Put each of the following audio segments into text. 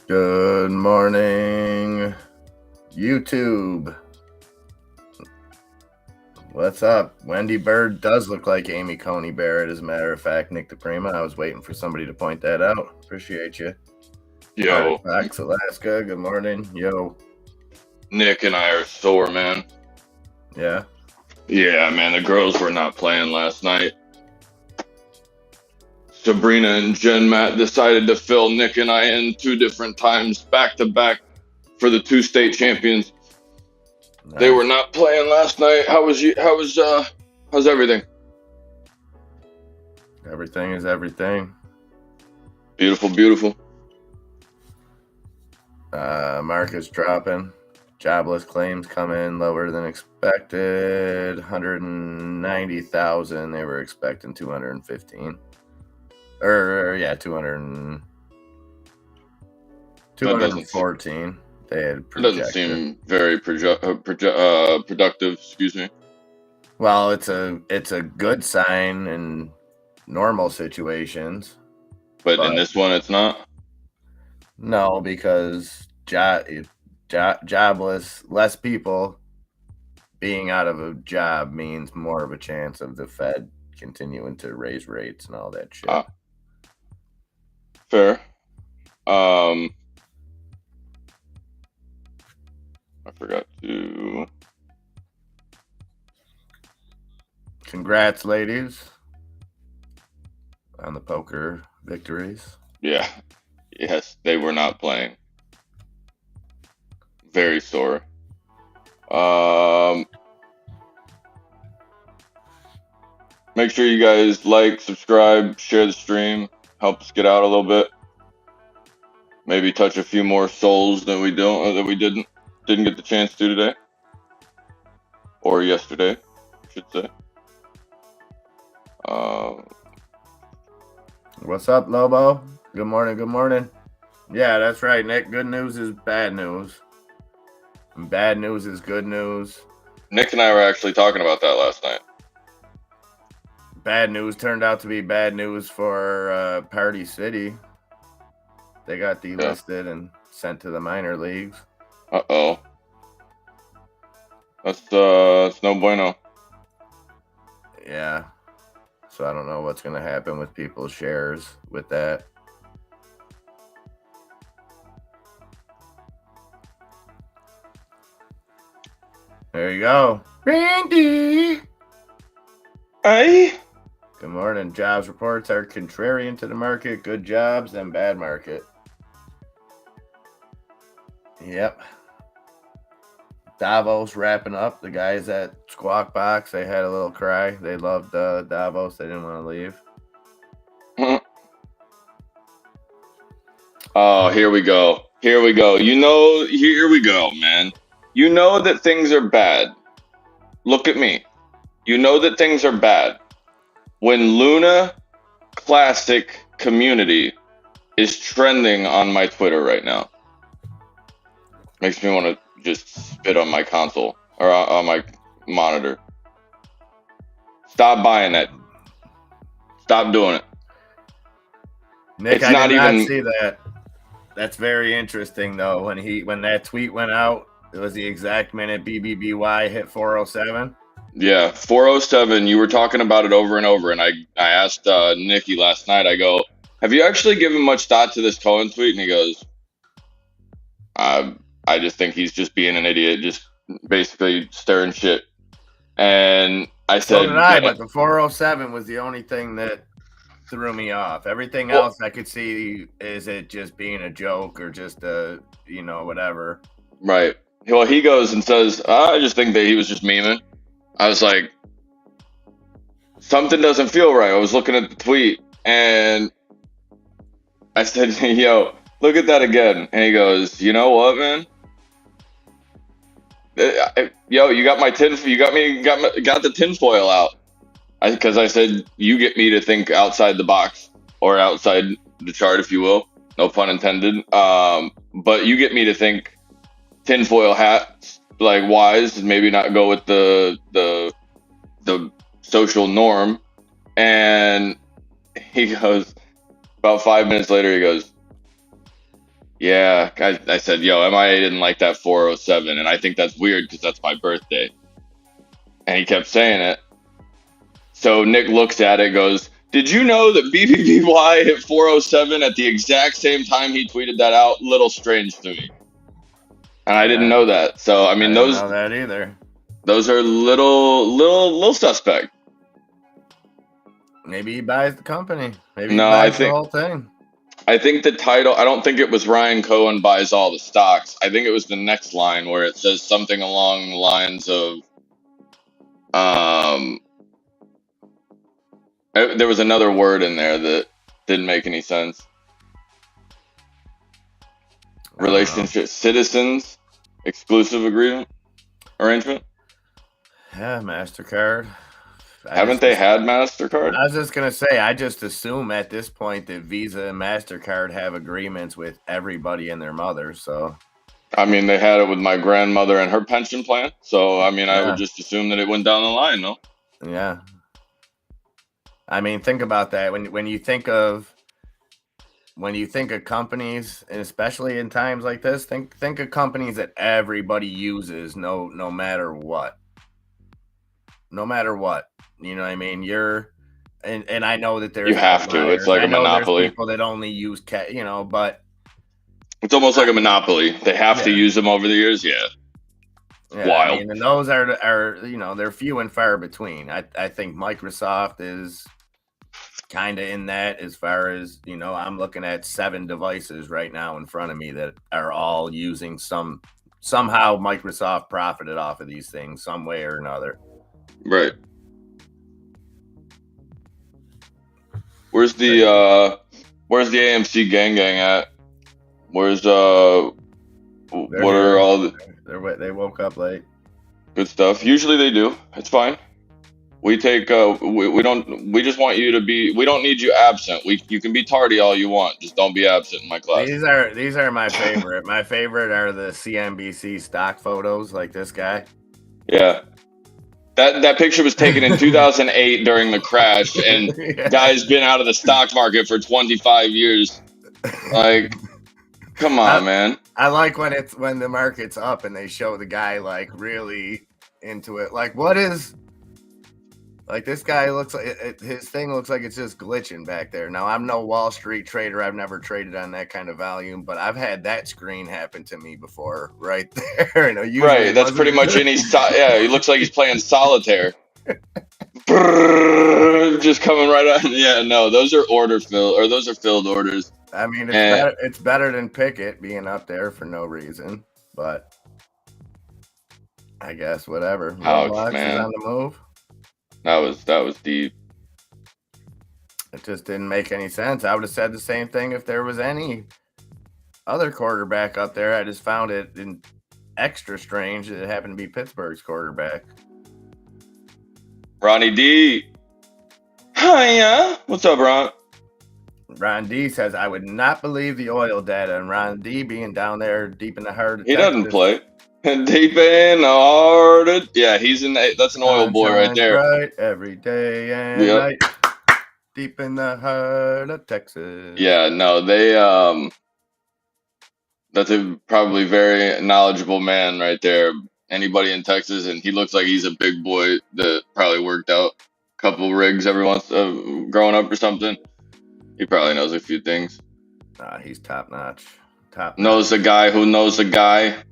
Good morning, YouTube. What's up? Wendy Bird does look like Amy Coney Barrett, as a matter of fact. Nick DePrima, I was waiting for somebody to point that out. Appreciate you. Yo, Artifacts, Alaska, good morning. Yo. Nick and I are sore, man. Yeah? Yeah, man, the girls were not playing last night. Sabrina and Jen Matt decided to fill Nick and I in 2 different times, back to back, for the 2 state champions. Nice. They were not playing last night. How's everything? Everything is everything. Beautiful, beautiful. Market's dropping. Jobless claims come in lower than expected. 190,000. They were expecting 215. 214. They had projected. Doesn't seem very productive. Excuse me. Well, it's a good sign in normal situations, but in this one, it's not. No, because jobless, less people being out of a job means more of a chance of the Fed continuing to raise rates and all that shit. Fair. I forgot to. Congrats, ladies, on the poker victories. Yeah. Yes, they were not playing. Very sore. Make sure you guys like, subscribe, share the stream. Help us get out a little bit. Maybe touch a few more souls that we didn't get the chance to today. Or yesterday, I should say. What's up, Lobo? Good morning, good morning. Yeah, that's right, Nick. Good news is bad news. And bad news is good news. Nick and I were actually talking about that last night. Bad news turned out to be bad news for Party City. They got delisted and sent to the minor leagues. Uh-oh. That's no bueno. Yeah. So I don't know what's going to happen with people's shares with that. There you go. Randy! Hey! Good morning. Jobs reports are contrarian to the market. Good jobs and bad market. Yep. Davos wrapping up. The guys at Squawk Box, they had a little cry. They loved Davos. They didn't want to leave. Oh, here we go. Here we go. Here we go, man. You know that things are bad. Look at me. You know that things are bad. When Luna Classic Community is trending on my Twitter right now. Makes me want to just spit on my console or on my monitor. Stop buying that. Stop doing it. Nick, I did not see that. That's very interesting, though. When that tweet went out, it was the exact minute BBBY hit 407. Yeah, 407. You were talking about it over and over, and I asked Nikki last night. I go, "Have you actually given much thought to this Cohen tweet?" And he goes, "I just think he's just being an idiot, just basically stirring shit." And I said, "So did I." But the 407 was the only thing that threw me off. Everything else I could see is it just being a joke or just whatever. Right. Well, he goes and says, "I just think that he was just memeing." I was like, something doesn't feel right. I was looking at the tweet and I said, "Yo, look at that again." And he goes, "You know what, man? Yo, you got my got the tinfoil out." Because I said, you get me to think outside the box or outside the chart, if you will. No pun intended. But you get me to think tinfoil hats, like wise, maybe not go with the social norm. And he goes, about 5 minutes later, he goes, Yeah, I said, yo, MIA didn't like that 407, and I think that's weird because that's my birthday. And he kept saying it. So Nick looks at it, goes, did you know that BBBY hit 407 at the exact same time he tweeted that out? Little strange to me. And I didn't know that. So, I mean, didn't know that either. Those are little suspect. Maybe he buys the company. Maybe No, he buys the whole thing. I think the title, I don't think it was Ryan Cohen buys all the stocks. I think it was the next line where it says something along the lines of, there was another word in there that didn't make any sense. Relationship, citizens, exclusive agreement, arrangement. Yeah, MasterCard. Haven't they had MasterCard? I was just going to say, I just assume at this point that Visa and MasterCard have agreements with everybody and their mother. So, I mean, they had it with my grandmother and her pension plan. So, I mean, I would just assume that it went down the line, no? Yeah. I mean, think about that. When you think of companies, and especially in times like this, think of companies that everybody uses, no matter what. No matter what. You know what I mean? And I know that there's you have to. It's like a monopoly. There's people that only use but it's almost like a monopoly. They have to use them over the years. Yeah. Wild. I mean, and those are they're few and far between. I think Microsoft is kind of in that, as far as, I'm looking at 7 devices right now in front of me that are all using somehow Microsoft profited off of these things some way or another. Right. Where's the AMC gang at? Where's what are all the? They woke up late. Good stuff. Usually they do. It's fine. We take we just want you to be. We don't need you absent. You can be tardy all you want. Just don't be absent in my class. These are my favorite. My favorite are the CNBC stock photos, like this guy. Yeah. That picture was taken in 2008 during the crash, and guy's been out of the stock market for 25 years. Like, come on, man. I like when the market's up and they show the guy like really into it. Like, what is, like, this guy looks like his thing looks like it's just glitching back there. Now, I'm no Wall Street trader. I've never traded on that kind of volume, but I've had that screen happen to me before, right there. Right, that's pretty much any. Yeah, he looks like he's playing solitaire. Just coming right on. Yeah, no, those are those are filled orders. I mean, it's better than Pickett being up there for no reason, but I guess whatever. Ouch, man. Is on the move. That was deep. It just didn't make any sense. I would have said the same thing if there was any other quarterback up there. I just found it extra strange that it happened to be Pittsburgh's quarterback. Ronnie D. Hiya. What's up, Ron? Ron D says, I would not believe the oil data. And Ron D being down there deep in the heart of Texas. He doesn't play. Deep in the heart of, yeah, that's an oil boy right there. Right every day and night. Deep in the heart of Texas. Yeah, no, they that's a probably very knowledgeable man right there. Anybody in Texas, and he looks like he's a big boy that probably worked out a couple rigs every once growing up or something. He probably knows a few things. He's top notch. Knows the guy who knows the guy.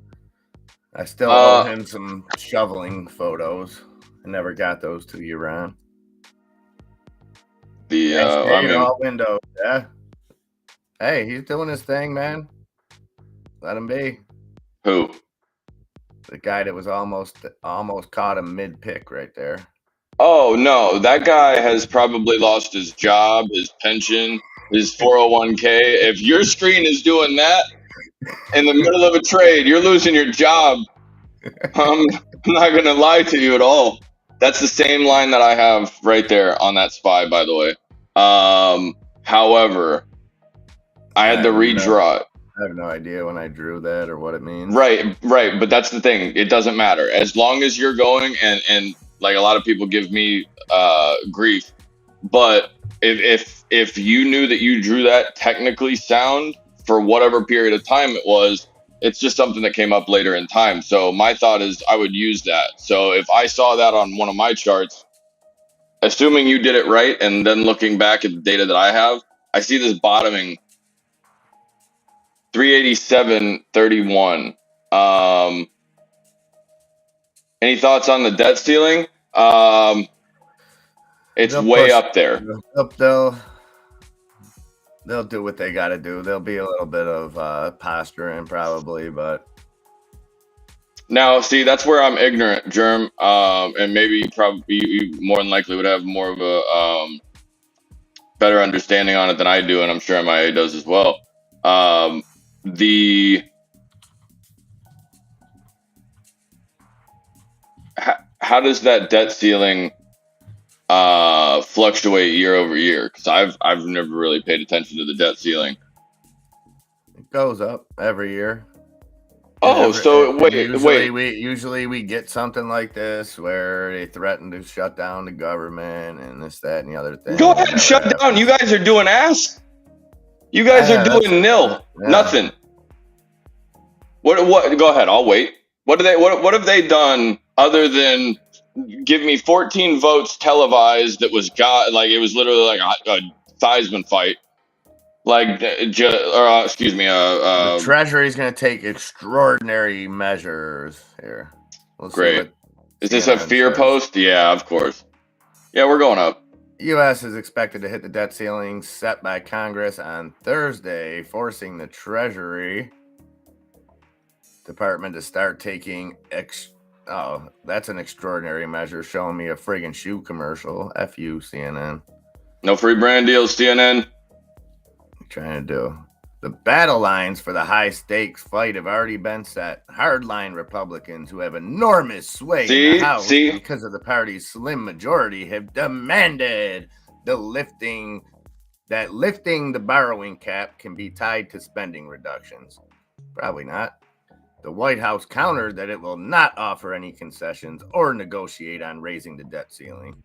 I still owe him some shoveling photos. I never got those to you, Ron. All windows, yeah. Hey, he's doing his thing, man. Let him be. Who? The guy that was almost caught him mid-pick right there. Oh, no. That guy has probably lost his job, his pension, his 401k. If your screen is doing that in the middle of a trade, you're losing your job. I'm not going to lie to you at all. That's the same line that I have right there on that SPY, by the way. However, I had to redraw it. I have no idea when I drew that or what it means. Right. But that's the thing. It doesn't matter. As long as you're going, and like a lot of people give me grief, but if you knew that you drew that technically sound for whatever period of time it was. It's just something that came up later in time. So my thought is I would use that. So if I saw that on one of my charts, assuming you did it right, and then looking back at the data that I have, I see this bottoming 387.31. Any thoughts on the debt ceiling? It's They'll way push- up there. They'll do what they got to do. There'll be a little bit of posturing probably, but Now, see, that's where I'm ignorant, Germ, and maybe you more than likely would have more of a better understanding on it than I do, and I'm sure MIA does as well. How does that debt ceiling fluctuate year over year? Because I've never really paid attention to the debt ceiling. it goes up every year. Oh, so wait. Usually we get something like this where they threaten to shut down the government and this, that, and the other thing. Go ahead and shut down. You guys are doing ass. You guys are doing nil. Yeah. Nothing. What? Go ahead. I'll wait. What have they done other than give me 14 votes televised? That was it was literally like a Theismann fight. Excuse me. The Treasury's going to take extraordinary measures here. We'll great. Is this a fear post? Yeah, of course. Yeah, we're going up. U.S. is expected to hit the debt ceiling set by Congress on Thursday, forcing the Treasury Department to start taking that's an extraordinary measure. Showing me a friggin' shoe commercial. F you, CNN. No free brand deals, CNN. Trying to do. The battle lines for the high stakes fight have already been set. Hardline Republicans who have enormous sway in the House because of the party's slim majority have demanded lifting the borrowing cap can be tied to spending reductions. Probably not. The White House countered that it will not offer any concessions or negotiate on raising the debt ceiling.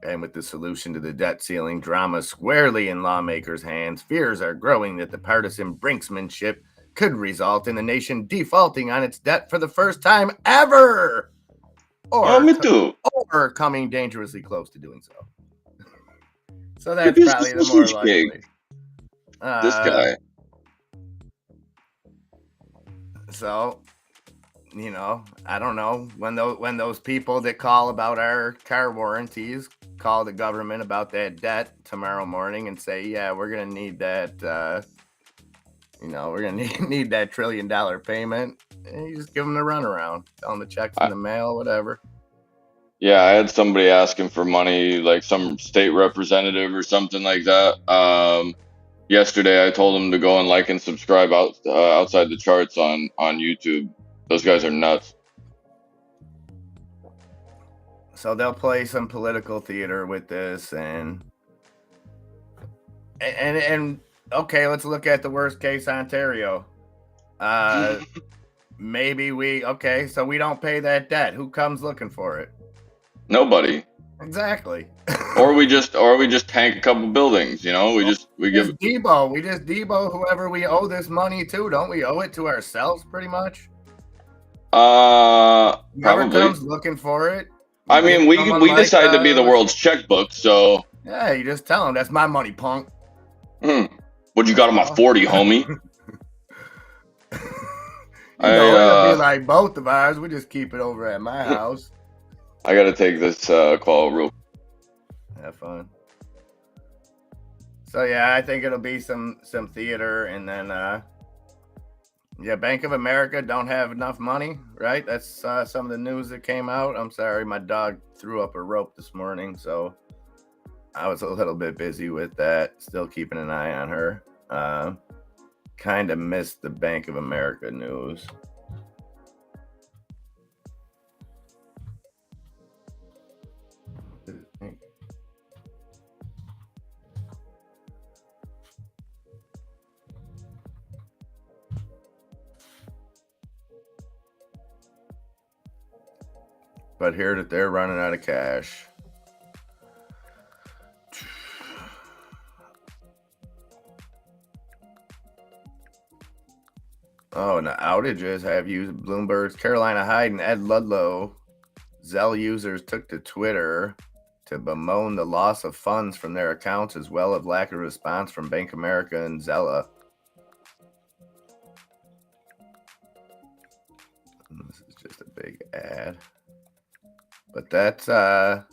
And with the solution to the debt ceiling drama squarely in lawmakers' hands, fears are growing that the partisan brinksmanship could result in the nation defaulting on its debt for the first time ever. Or coming dangerously close to doing so. So that's probably the more likely. This guy. So, I don't know when those people that call about our car warranties call the government about that debt tomorrow morning and say, yeah, we're going to need that, we're going to need that $1 trillion payment. And you just give them the runaround, tell them the check's in the mail, whatever. Yeah, I had somebody asking for money, like some state representative or something like that. Yesterday, I told them to go and like and subscribe outside the charts on YouTube. Those guys are nuts. So they'll play some political theater with this, and okay, let's look at the worst case Ontario. So we don't pay that debt. Who comes looking for it? Nobody. Exactly. or we just tank a couple buildings, we just Debo whoever we owe this money to. Don't we owe it to ourselves pretty much? Probably. Whoever comes looking for it. I mean, we decide to be the world's checkbook, so. Yeah, you just tell them that's my money, punk. What you got on my 40, homie? It'll be like both of ours. We just keep it over at my house. I gotta take this call real. Have fun. So yeah, I think it'll be some theater, and then Bank of America don't have enough money, right? That's some of the news that came out. I'm sorry, my dog threw up a rope this morning, so I was a little bit busy with that. Still keeping an eye on her. Kind of missed the Bank of America news. But hear that they're running out of cash. Oh, and the outages have used Bloomberg's Carolina Hyde and Ed Ludlow. Zelle users took to Twitter to bemoan the loss of funds from their accounts as well as lack of response from Bank of America and Zella. This is just a big ad. But that's a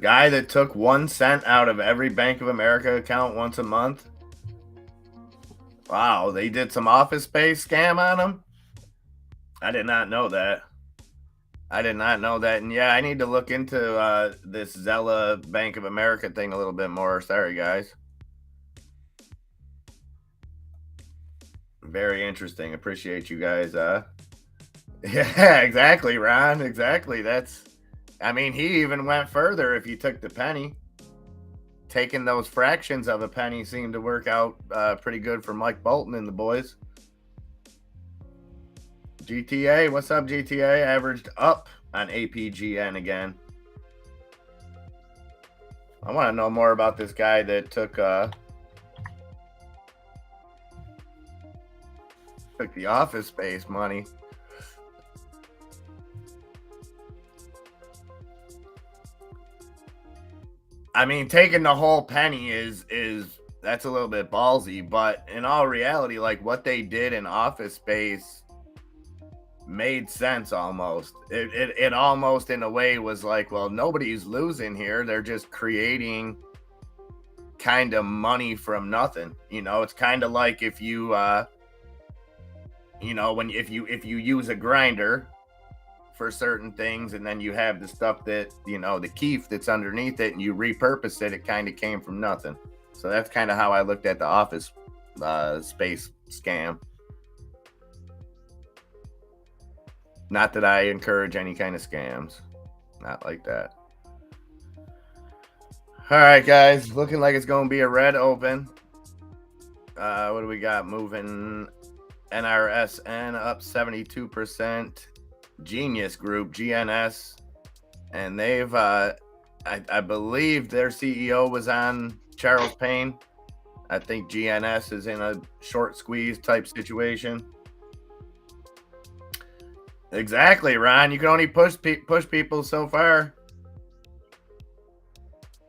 guy that took 1 cent out of every Bank of America account once a month. Wow, they did some Office Space scam on him? I did not know that. And yeah, I need to look into this Zella Bank of America thing a little bit more. Sorry, guys. Very interesting. Appreciate you guys. Yeah, exactly, Ron. Exactly. I mean, he even went further. If you took the penny, taking those fractions of a penny seemed to work out pretty good for Mike Bolton and the boys. GTA, what's up, GTA? Averaged up on APGN again. I want to know more about this guy that took the Office Space money. I mean, taking the whole penny is that's a little bit ballsy, but in all reality, like what they did in Office Space made sense almost. It almost in a way was like, well, nobody's losing here. They're just creating kind of money from nothing. You know, it's kind of like if you if you use a grinder for certain things and then you have the stuff that, the keef that's underneath it and you repurpose it, it kind of came from nothing. So that's kind of how I looked at the Office Space scam. Not that I encourage any kind of scams. Not like that. All right, guys. Looking like it's going to be a red open. What do we got? Moving NRSN up 72%. Genius Group, GNS. And they've, I believe their CEO was on Charles Payne. I think GNS is in a short squeeze type situation. Exactly, Ron. You can only push people so far.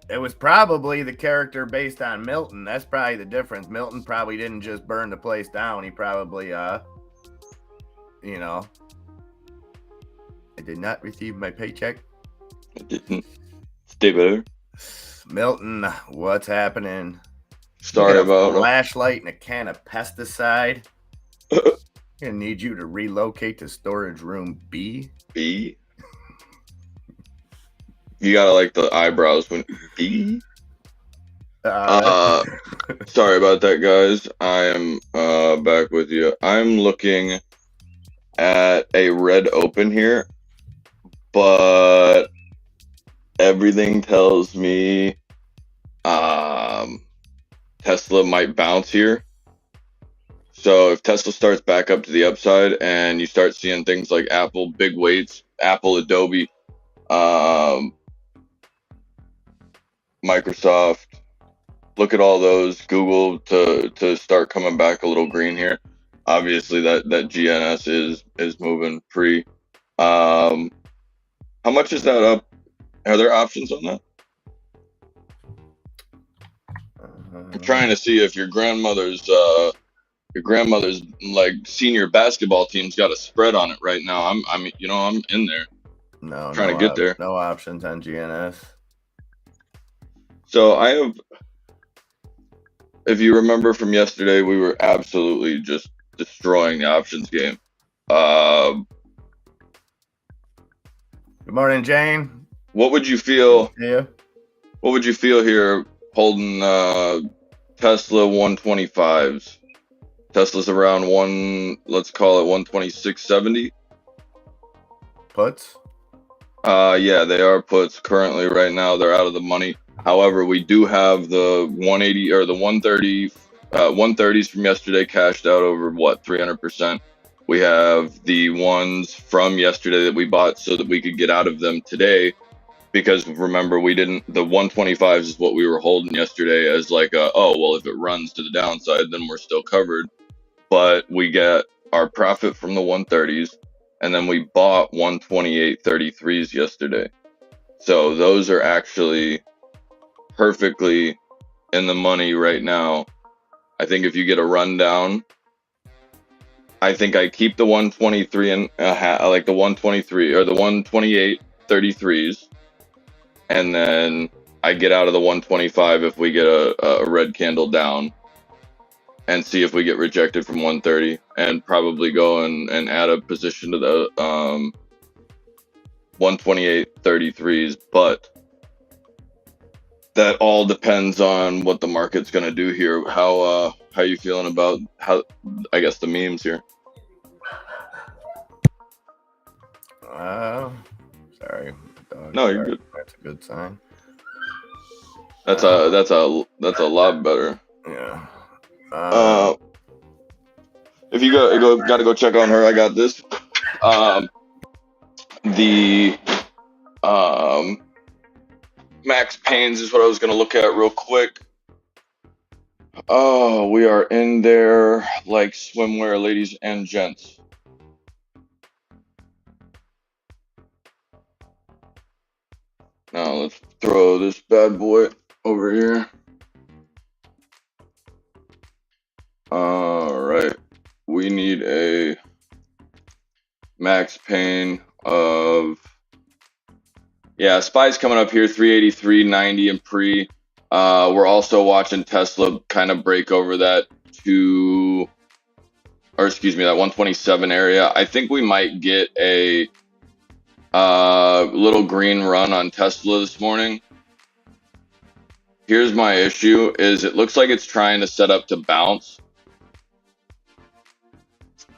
It was probably the character based on Milton. That's probably the difference. Milton probably didn't just burn the place down. He probably, I did not receive my paycheck. I didn't. Stay better. Milton, what's happening? Sorry about a flashlight and a can of pesticide. I need you to relocate to storage room B. B? You gotta like the eyebrows when B? Sorry about that, guys. I am back with you. I'm looking at a red open here, but everything tells me Tesla might bounce here. So if Tesla starts back up to the upside and you start seeing things like Apple, big weights, Apple, Adobe, Microsoft, look at all those, Google to start coming back a little green here. Obviously that GNS is moving free. How much is that up? Are there options on that? I'm trying to see if your grandmother's like senior basketball team's got a spread on it right now. I'm in there. No, trying to get there. No options on GNS. So I have, if you remember from yesterday, we were absolutely just destroying the options game. Good morning, Jane. What would you feel? Yeah. What would you feel here holding Tesla 125s? Tesla's around let's call it 126.70. Puts? Yeah, they are puts currently right now. They're out of the money. However, we do have the 180 or the 130, 130s from yesterday cashed out over 300%. We have the ones from yesterday that we bought so that we could get out of them today. Because remember, the 125s is what we were holding yesterday as like, oh, well, if it runs to the downside, then we're still covered. But we get our profit from the 130s, and then we bought 128.33s yesterday. So those are actually perfectly in the money right now. I think if you get a rundown, I think I keep the 123 and like the 123 or the 128.33s, and then I get out of the 125 if we get a red candle down, and see if we get rejected from 130, and probably go and add a position to the 128.33s. But that all depends on what the market's going to do here. How you feeling about I guess the memes here? Sorry. No, you're good. That's a good sign. That's a lot better. Yeah. If you got to go check on her, I got this. The Max Paynes is what I was gonna look at real quick. Oh, we are in there like swimwear, ladies and gents. Now let's throw this bad boy over here. All right, we need a Max Payne of, yeah, SPY's coming up here, 383.90 in pre. We're also watching Tesla kind of break over that that 127 area. I think we might get a little green run on Tesla this morning. Here's my issue: is it looks like it's trying to set up to bounce,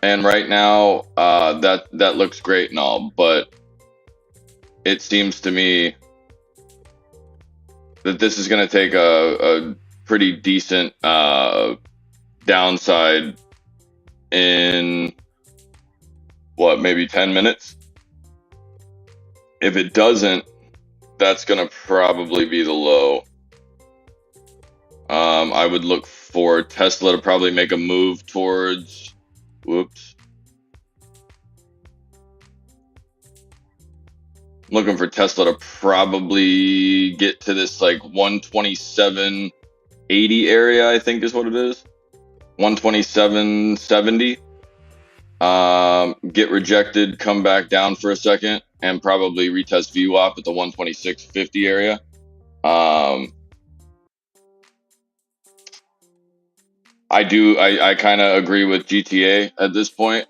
and right now that looks great and all, but it seems to me that this is going to take a pretty decent downside in maybe 10 minutes. If it doesn't, that's going to probably be the low. I would look for Tesla to probably make a move towards, looking for Tesla to probably get to this like 127.80 area, I think is what it is. 127.70. Get rejected, come back down for a second, and probably retest VWAP at the 126.50 area. I kind of agree with GTA at this point.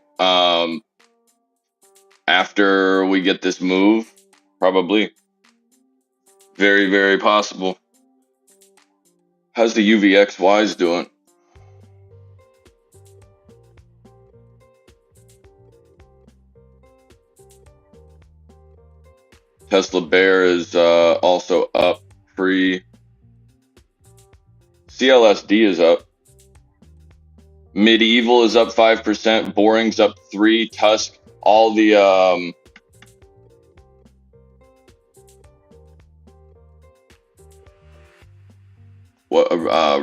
After we get this move, probably. Very, very possible. How's the UVXYs doing? Tesla Bear is also up pre. CLSD is up. Medieval is up 5%. Boring's up 3%. Tusk, all the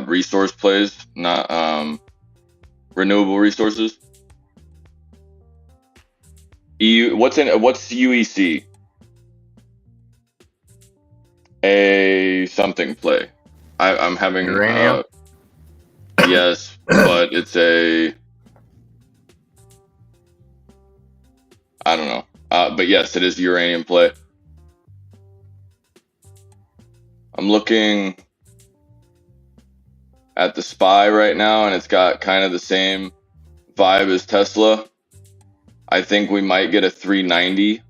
resource plays, not renewable resources. What's UEC? A something play. I'm having uranium. Yes, but it's I don't know. But yes, it is uranium play. I'm looking at the SPY right now, and it's got kind of the same vibe as Tesla. I think we might get a 390.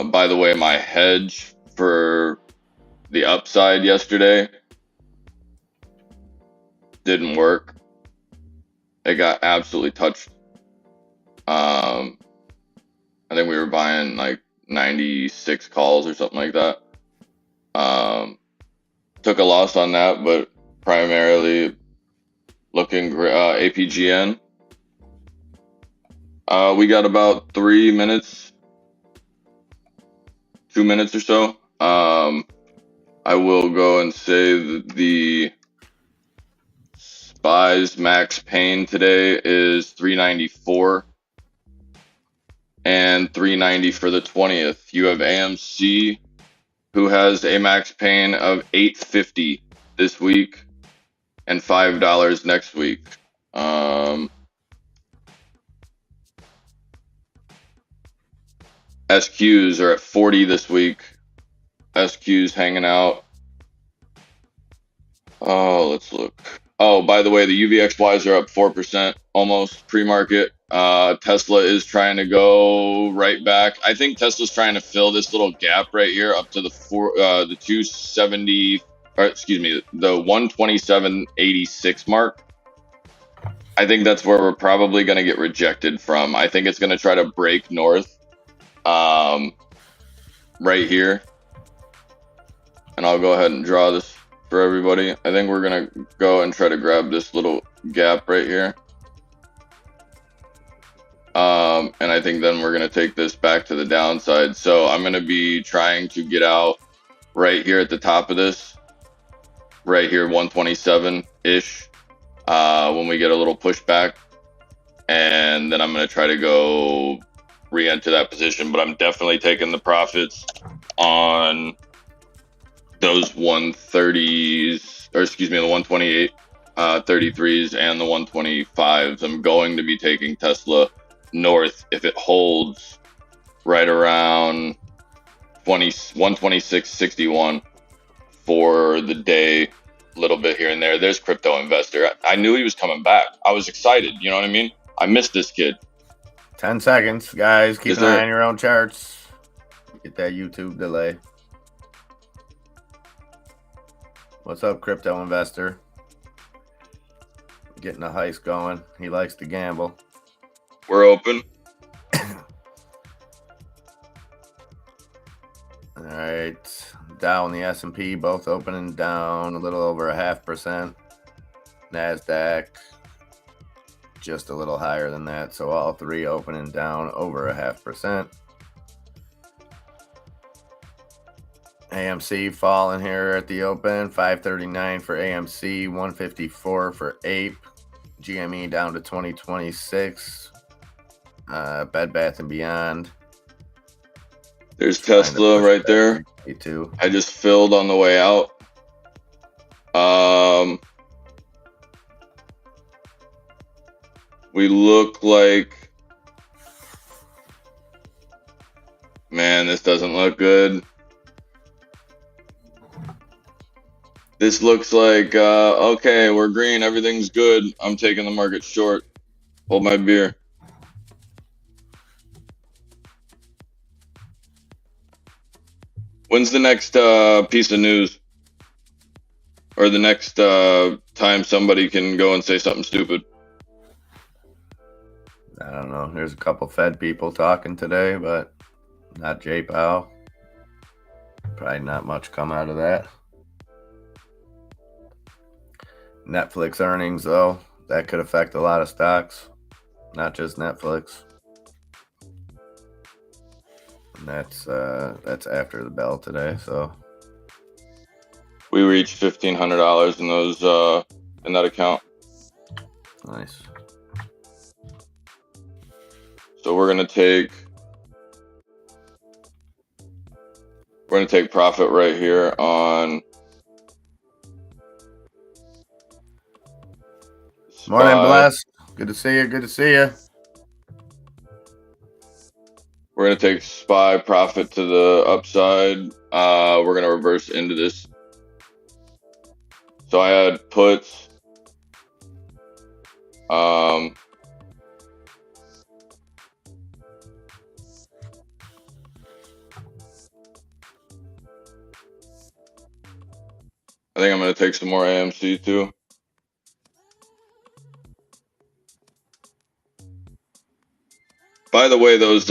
By the way, my hedge for the upside yesterday didn't work. It got absolutely touched. I think we were buying like 96 calls or something like that. Took a loss on that, but primarily looking APGN. We got about 3 minutes, 2 minutes or so. I will go and say that the SPY's max pain today is 394 and 390 for the 20th. You have AMC, who has a max pain of 850 this week and $5 next week. SQs are at 40 this week. SQs hanging out. Oh, let's look. Oh, by the way, the UVXYs are up 4% almost pre-market. Tesla is trying to go right back. I think Tesla's trying to fill this little gap right here up to the 270, or excuse me, the 127.86 mark. I think that's where we're probably going to get rejected from. I think it's going to try to break north right here. And I'll go ahead and draw this for everybody. I think we're going to go and try to grab this little gap right here. And I think then we're going to take this back to the downside. So I'm going to be trying to get out right here at the top of this, right here, 127-ish, when we get a little pushback. And then I'm going to try to go re-enter that position. But I'm definitely taking the profits on those 130s, or excuse me, the 128 33s and the 125s. I'm going to be taking Tesla north if it holds right around 126.61 for the day, a little bit here and there. There's Crypto Investor. I knew he was coming back. I was excited. You know what I mean? I missed this kid. 10 seconds, guys. Keep an eye on your own charts. Get that YouTube delay. What's up, Crypto Investor? Getting a heist going. He likes to gamble. We're open. All right. Dow and the S&P both opening down a little over 0.5%. NASDAQ just a little higher than that. So all three opening down over 0.5%. AMC falling here at the open. 539 for AMC, 154 for APE. GME down to 2026. Bed Bath and Beyond. There's Tesla right there. I just filled on the way out. We look like, man, this doesn't look good. This looks like, okay, we're green. Everything's good. I'm taking the market short. Hold my beer. When's the next piece of news? Or the next time somebody can go and say something stupid? I don't know. There's a couple Fed people talking today, but not Jay Powell. Probably not much come out of that. Netflix earnings, though, that could affect a lot of stocks, not just Netflix. And that's after the bell today. So we reached $1,500 in those in that account. Nice. So we're gonna take profit right here on. Morning, Bless. Good to see you. Good to see you. We're going to take SPY profit to the upside. We're going to reverse into this. So I had puts. I think I'm going to take some more AMC too. By the way, those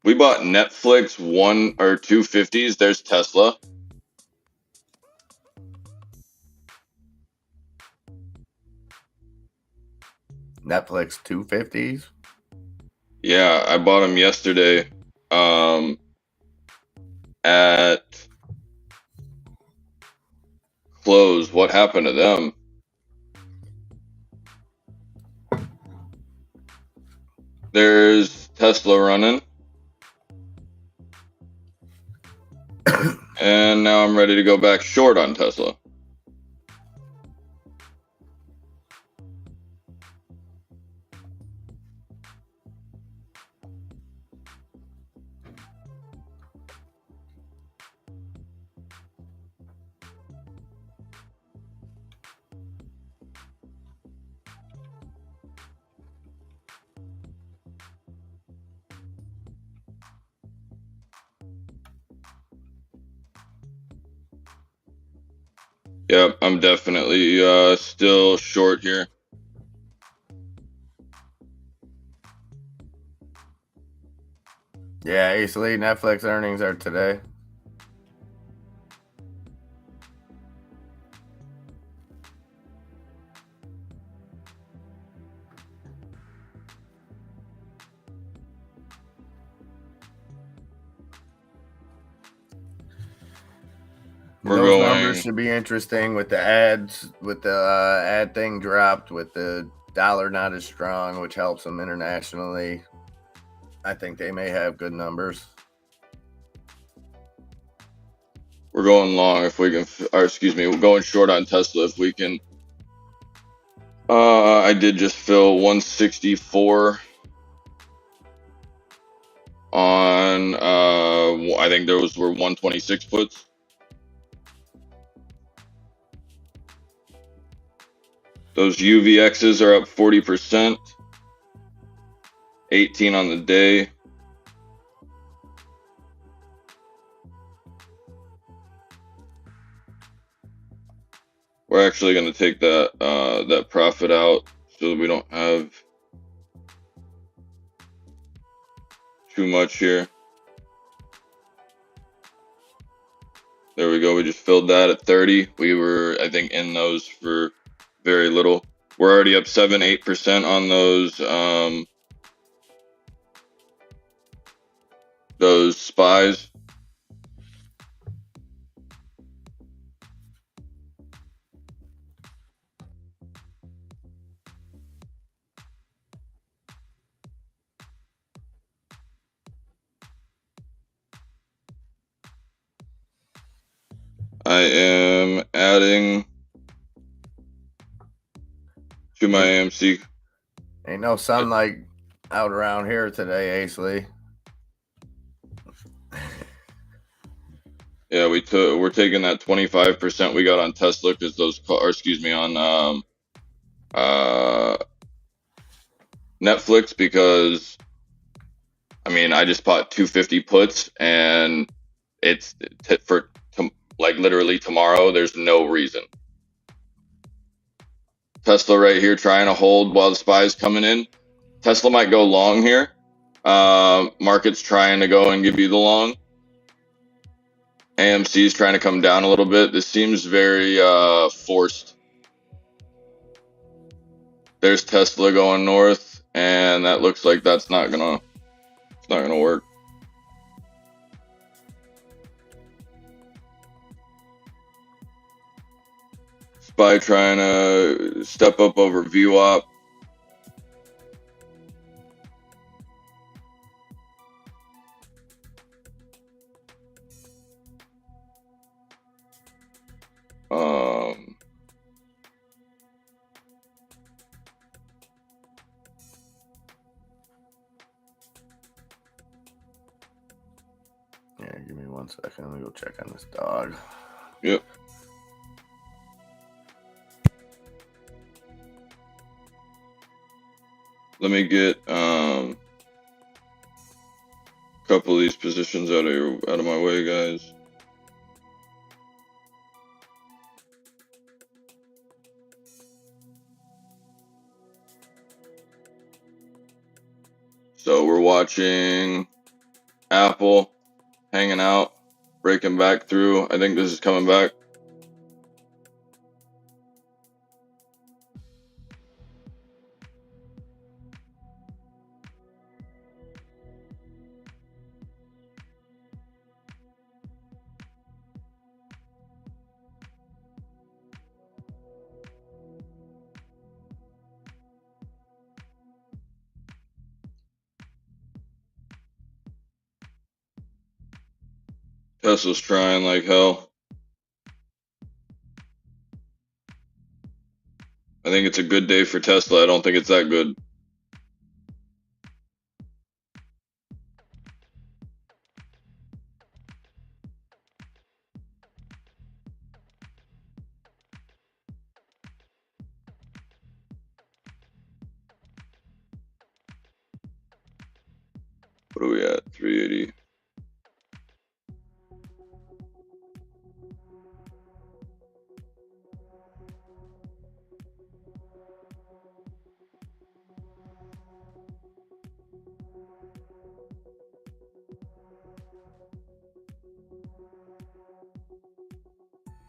we bought Netflix 1 or 250s. There's Tesla. Netflix 250s. Yeah, I bought them yesterday. At close. What happened to them? There's Tesla running. And now I'm ready to go back short on Tesla. Yep, I'm definitely still short here. Yeah, Ace Lee, Netflix earnings are today. We're Those going. numbers should be interesting with the ads, with the ad thing dropped, with the dollar not as strong, which helps them internationally. I think they may have good numbers. We're going long if we can, or excuse me, we're going short on Tesla if we can. I did just fill 164 on, I think those were 126 puts. Those UVXs are up 40%, 18 on the day. We're actually going to take that profit out so that we don't have too much here. There we go. We just filled that at 30. We were, I think, in those for very little. We're already up 7-8% on those spies. I am adding to my AMC. Ain't no sunlight out around here today, Ace Lee. Yeah, we're taking that 25% we got on Tesla because those, or excuse me, on Netflix, because I mean I just bought 250 puts and it's for like literally tomorrow. There's no reason. Tesla right here trying to hold while the spy's coming in. Tesla might go long here. Market's trying to go and give you the long. AMC's trying to come down a little bit. This seems very forced. There's Tesla going north, and that looks like it's not gonna work. SPY trying to step up over VWAP. Yeah, give me 1 second. Let me go check on this dog. Yep. Let me get a couple of these positions out of my way, guys. So we're watching Apple hanging out, breaking back through. I think this is coming back. Tesla's trying like hell. I think it's a good day for Tesla. I don't think it's that good. What are we at? 380.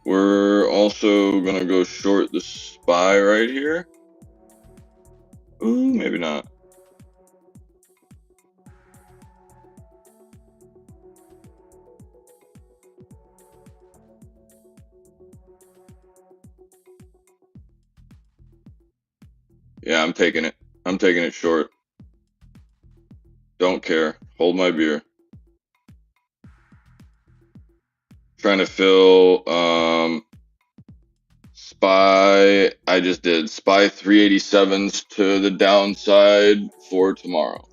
We're also gonna go short the SPY right here. Ooh, maybe not. Yeah, I'm taking it. I'm taking it short. Don't care. Hold my beer. Trying to fill SPY. I just did SPY 387s to the downside for tomorrow.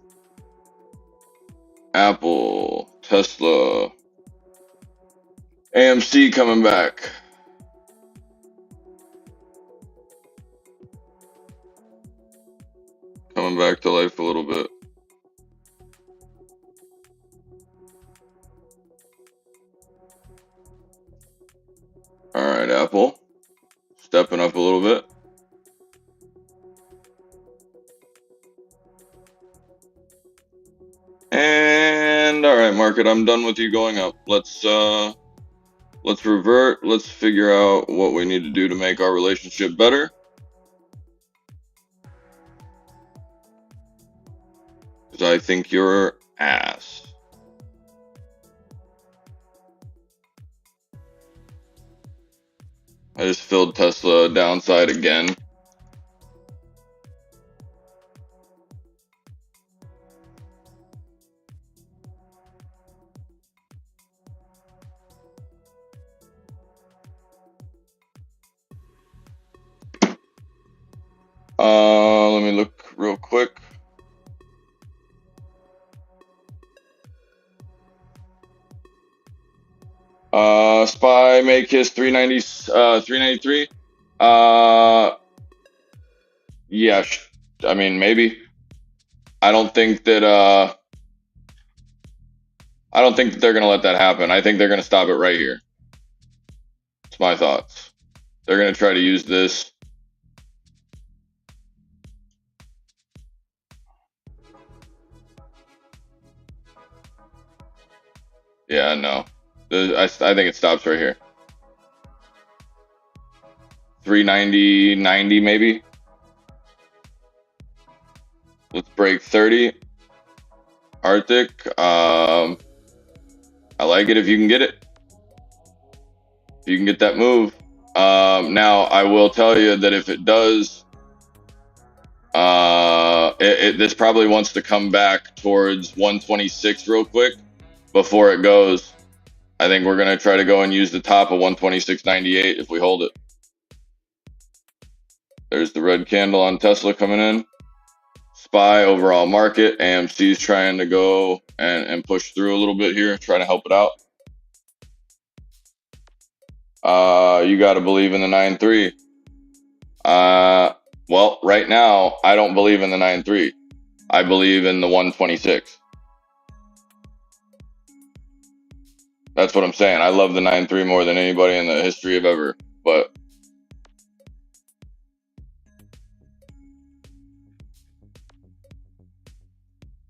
Apple, Tesla, AMC coming back. Coming back to life a little bit. All right, Apple. Stepping up a little bit. And all right, market, I'm done with you going up. Let's revert. Let's figure out what we need to do to make our relationship better. Because I think you're ass. I just filled Tesla downside again. Let me look real quick. SPY make his 393. Yeah, I mean, maybe. I don't think that they're gonna let that happen. I think they're gonna stop it right here. It's my thoughts. They're gonna try to use this. Yeah, no. I think it stops right here. 390, 90 maybe. Let's break 30. Arctic. I like it if you can get it. If you can get that move. Now I will tell you that if it does, this probably wants to come back towards 126 real quick before it goes. I think we're gonna try to go and use the top of 126.98 if we hold it. There's the red candle on Tesla coming in. SPY overall market. AMC's trying to go and push through a little bit here, trying to help it out. You got to believe in the 9.3. Well, right now, I don't believe in the 9.3. I believe in the 126. That's what I'm saying. I love the 9.3 more than anybody in the history of ever. But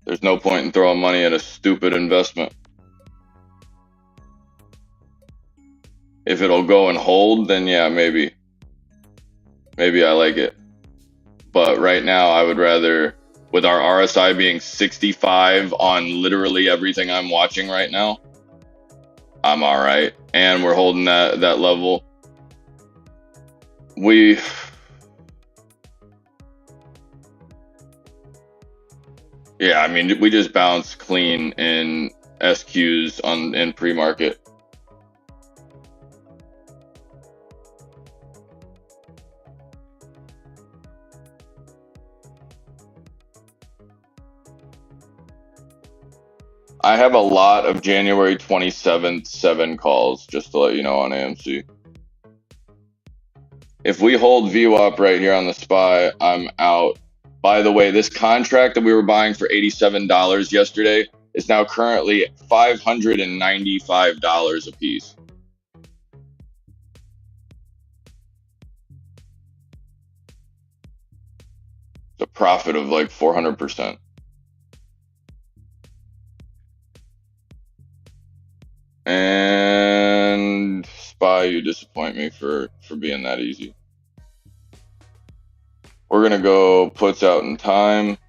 there's no point in throwing money at a stupid investment. If it'll go and hold, then yeah, maybe. Maybe I like it. But right now, I would rather, with our RSI being 65 on literally everything I'm watching right now, I'm all right. And we're holding that level. Yeah, I mean, we just bounced clean in SQs in pre-market. I have a lot of January 27th 7 calls, just to let you know, on AMC. If we hold VWAP right here on the SPY, I'm out. By the way, this contract that we were buying for $87 yesterday is now currently $595 a piece. It's a profit of like 400%. And SPY, you disappoint me for being that easy. We're gonna go puts out in time.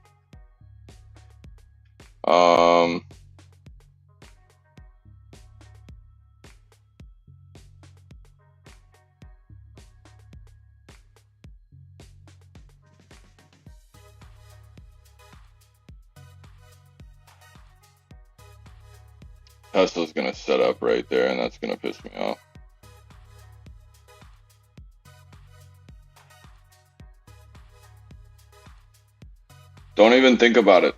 Tesla's gonna set up right there, and that's gonna piss me off. Don't even think about it.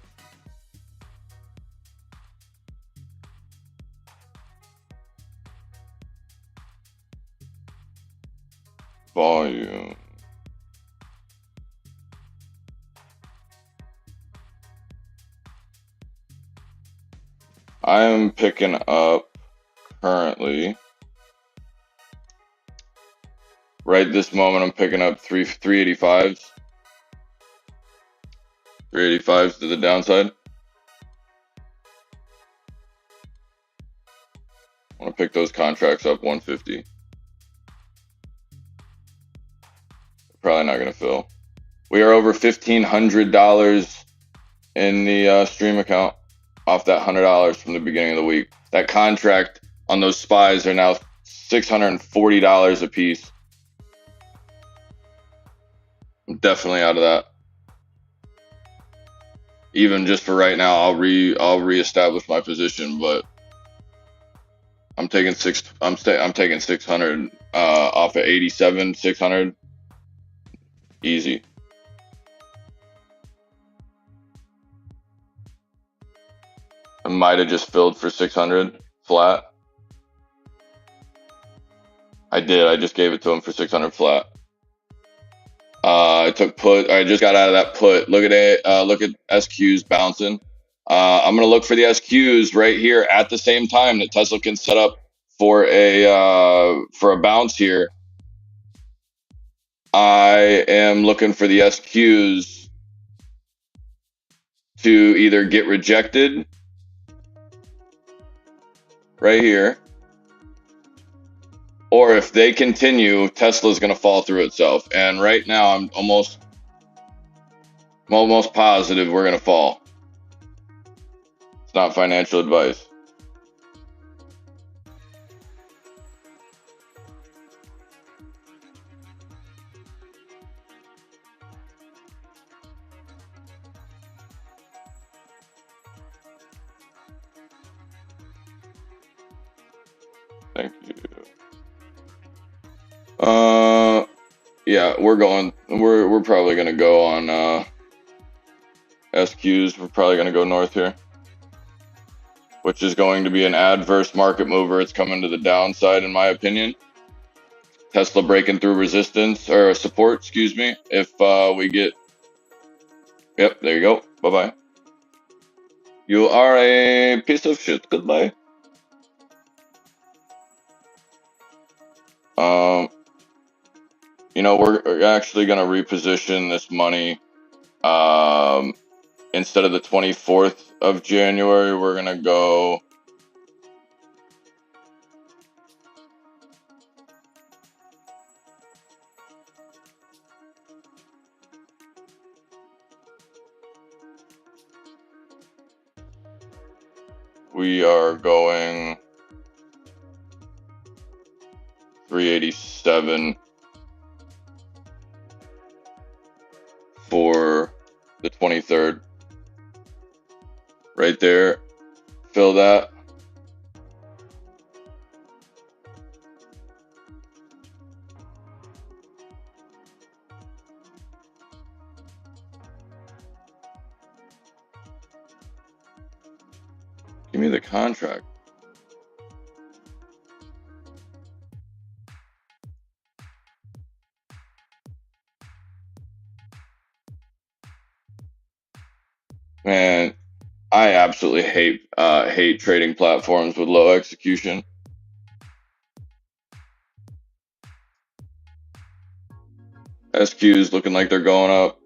Volume. I am picking up currently. Right this moment, I'm picking up 385s. 385s to the downside. I want to pick those contracts up 150. Probably not going to fill. We are over $1,500 in the stream account off that $100 from the beginning of the week. That contract on those SPYs are now $640 a piece. I'm definitely out of that. Even just for right now, I'll reestablish my position, but I'm taking 600 off of 87, 600. Easy. I might have just filled for 600 flat. I did. I just gave it to him for 600 flat. I took put. I just got out of that put. Look at it. Look at SQs bouncing. I'm gonna look for the SQs right here at the same time that Tesla can set up for a bounce here. I am looking for the SQs to either get rejected right here, or if they continue, Tesla's going to fall through itself. And right now, I'm almost positive we're going to fall. It's not financial advice. Thank you. Yeah, we're probably gonna go on SQs. We're probably gonna go north here, which is going to be an adverse market mover. It's coming to the downside, in my opinion. Tesla breaking through resistance or support, excuse me. If we get, yep, there you go. Bye bye. You are a piece of shit. Goodbye. You know, we're actually going to reposition this money. Instead of the 24th of January, we're going to go we are going 387 for the 23rd. Right there. Fill that. Give me the contract. Man, I absolutely hate trading platforms with low execution. SQs looking like they're going up.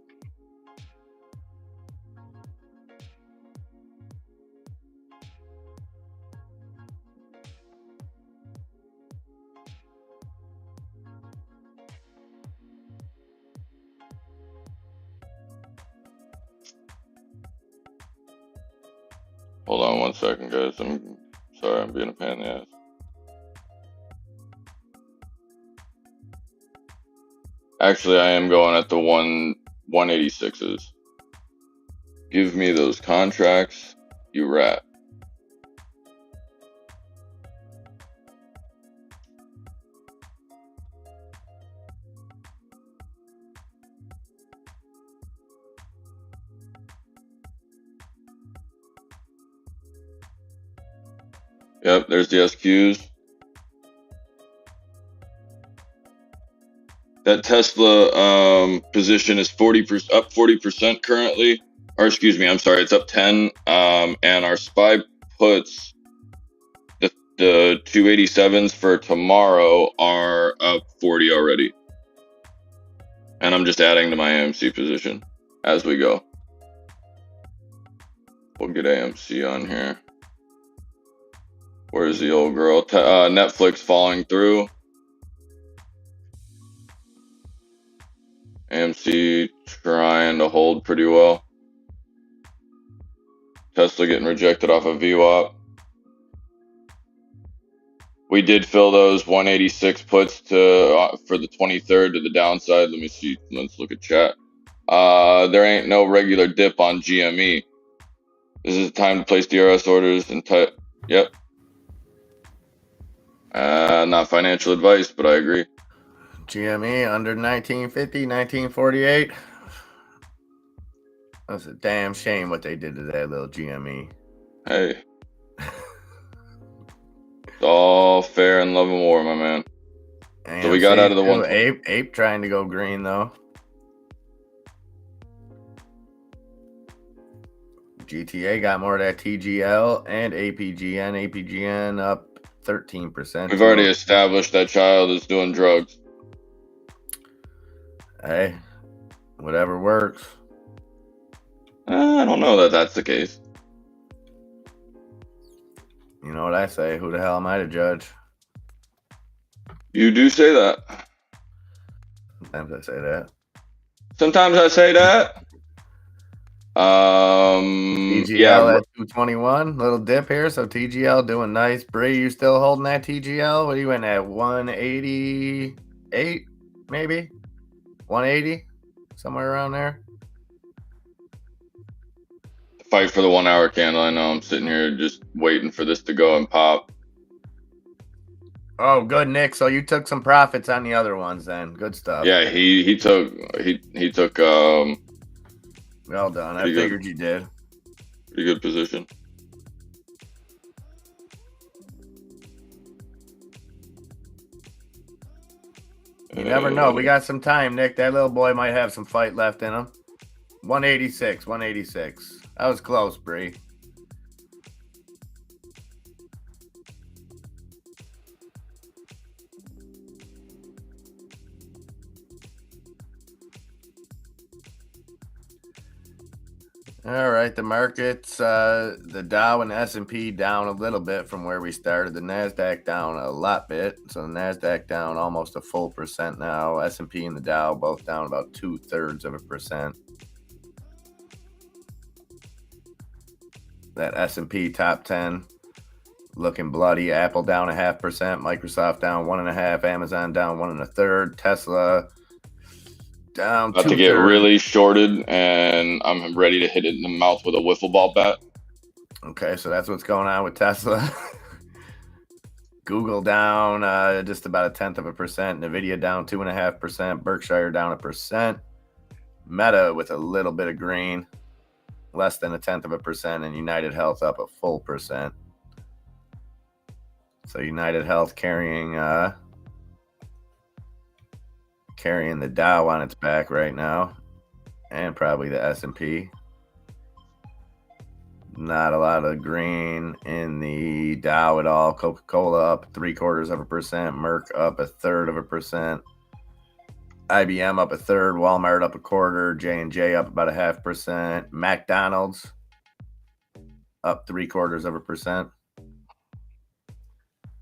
Hold on 1 second, guys. I'm sorry, I'm being a pain in the ass. Actually, I am going at the 186s. Give me those contracts, you rat. Yep, there's the SQs. That Tesla position is 40% up 40% currently. Or excuse me, I'm sorry, it's up 10. And our SPY puts the 287s for tomorrow are up 40 already. And I'm just adding to my AMC position as we go. We'll get AMC on here. Where's the old girl? Netflix falling through. AMC trying to hold pretty well. Tesla getting rejected off of VWAP. We did fill those 186 puts to for the 23rd to the downside. Let me see. Let's look at chat. There ain't no regular dip on GME. This is the time to place DRS orders and yep. Not financial advice, but I agree. GME under 1950, 1948. That's a damn shame what they did to that little GME. Hey. It's all fair in love and war, my man. AMC, so we got out of the one. Ape trying to go green, though. GTA got more of that TGL and APGN. APGN up 13%. We've already established that child is doing drugs. Hey, whatever works. I don't know that that's the case. You know what I say? Who the hell am I to judge? You do say that. Sometimes I say that. Sometimes I say that. TGL yeah, at 221, little dip here. So TGL doing nice. Bree, you still holding that TGL? What are you in at? 188, maybe 180, somewhere around there. Fight for the 1 hour candle. I know I'm sitting here just waiting for this to go and pop. Oh, good, Nick. So you took some profits on the other ones then. Good stuff. Yeah, he took well done. I figured you did. Pretty good position. You never know. We got some time, Nick. That little boy might have some fight left in him. 186, 186. That was close, Bree. All right, the markets, the Dow and S&P down a little bit from where we started. The NASDAQ down a lot bit. So the NASDAQ down almost a full percent now. S&P and the Dow both down about 2/3%. That S&P top 10 looking bloody. Apple down 0.5%. Microsoft down 1.5%. Amazon down 1 1/3. Tesla down about to get really shorted, and I'm ready to hit it in the mouth with a wiffle ball bat. Okay, so that's what's going on with Tesla. Google down just about 0.1%. Nvidia down 2.5%. Berkshire down 1%. Meta with a little bit of green. less than 0.1%, and United Health up 1%. So United Health carrying the Dow on its back right now, and probably the S&P. Not a lot of green in the Dow at all. Coca-Cola up 0.75%. Merck up 1/3%. IBM up 1/3. Walmart up 1/4. J&J up about 0.5%. McDonald's up 0.75%.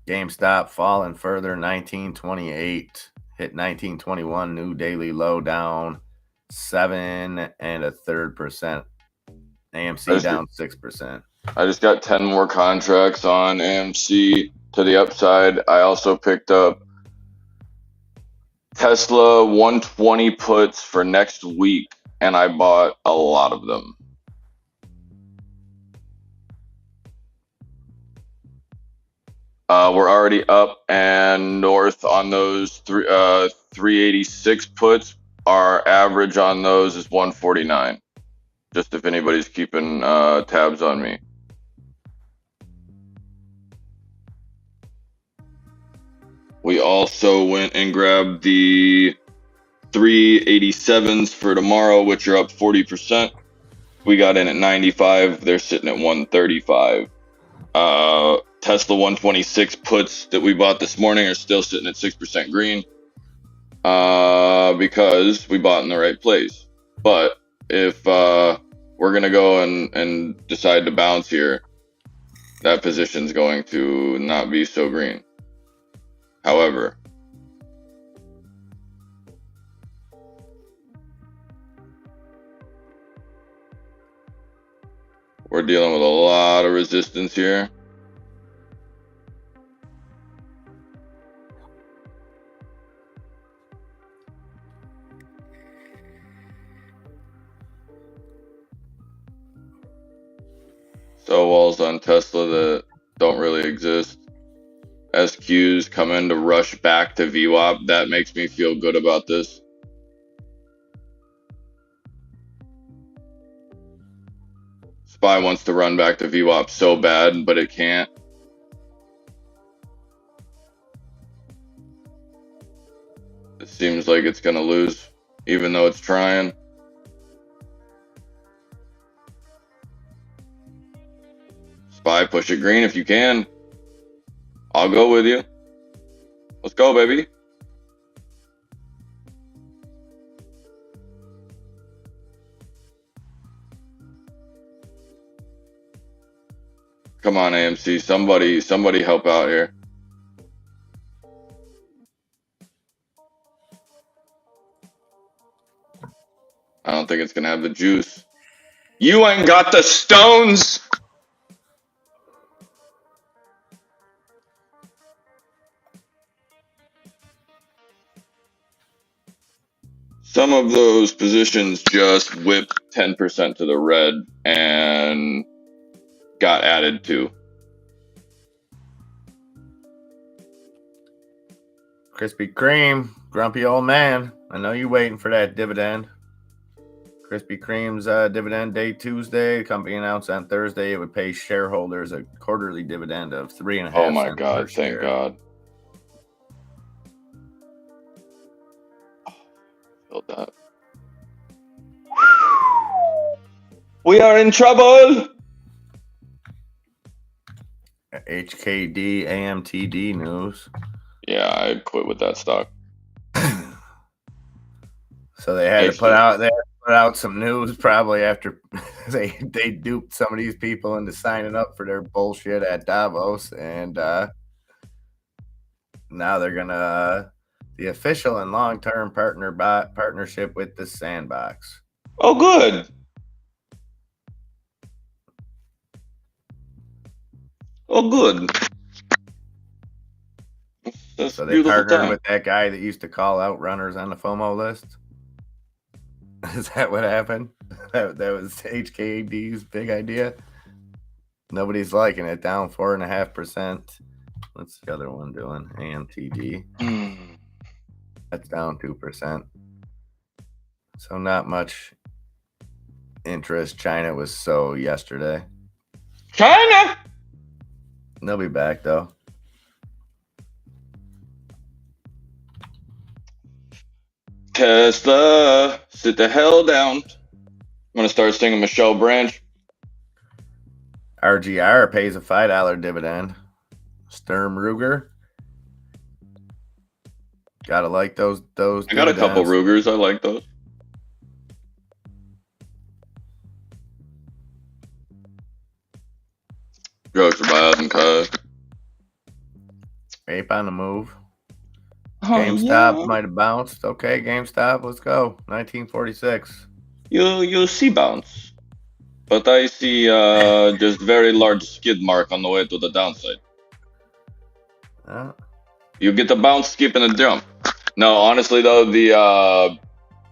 GameStop falling further, 19.28. Hit 19.21. New daily low, down 7.33%. AMC down 6%. I just got 10 more contracts on AMC to the upside. I also picked up Tesla 120 puts for next week, and I bought a lot of them. We're already up and north on those 386 puts. Our average on those is 149. Just if anybody's keeping tabs on me. We also went and grabbed the 387s for tomorrow, which are up 40%. We got in at 95. They're sitting at 135. Tesla 126 puts that we bought this morning are still sitting at 6% green because we bought in the right place. But if we're going to go and decide to bounce here, that position's going to not be so green. However, we're dealing with a lot of resistance here. Sell walls on Tesla that don't really exist. SQs come in to rush back to VWAP. That makes me feel good about this. SPY wants to run back to VWAP so bad, but it can't. It seems like it's going to lose, even though it's trying. SPY, push it green if you can. I'll go with you. Let's go, baby. Come on, AMC. Somebody help out here. I don't think it's going to have the juice. You ain't got the stones. Some of those positions just whipped 10% to the red and got added to. Krispy Kreme, grumpy old man. I know you're waiting for that dividend. Krispy Kreme's dividend day Tuesday. The company announced on Thursday it would pay shareholders a quarterly dividend of 3.5 Oh my cents God! per share. Thank God. Felt that. We are in trouble. HKD AMTD news. Yeah, I quit with that stock. So they had to put out some news probably after they duped some of these people into signing up for their bullshit at Davos, and now they're gonna the official and long-term partnership with the Sandbox. Oh, good. Oh, good. That's So they partnered time. with that guy that used to call out runners on the FOMO list. Is that what happened? That was HKD's big idea. Nobody's liking it. Down 4.5%. What's the other one doing? AMTD. That's down 2%. So not much interest. China was so yesterday. China. They'll be back though. Tesla, sit the hell down. I'm gonna start singing Michelle Branch. RGR pays a $5 dividend. Sturm Ruger. Gotta like those. I got a couple dividends. Rugers. I like those. Drugs are bad and cut. Ape on the move. Oh, GameStop yeah. might have bounced. Okay, GameStop, let's go. 1946. You see bounce, but I see just very large skid mark on the way to the downside. You get the bounce, skip, and a jump. No, honestly though, the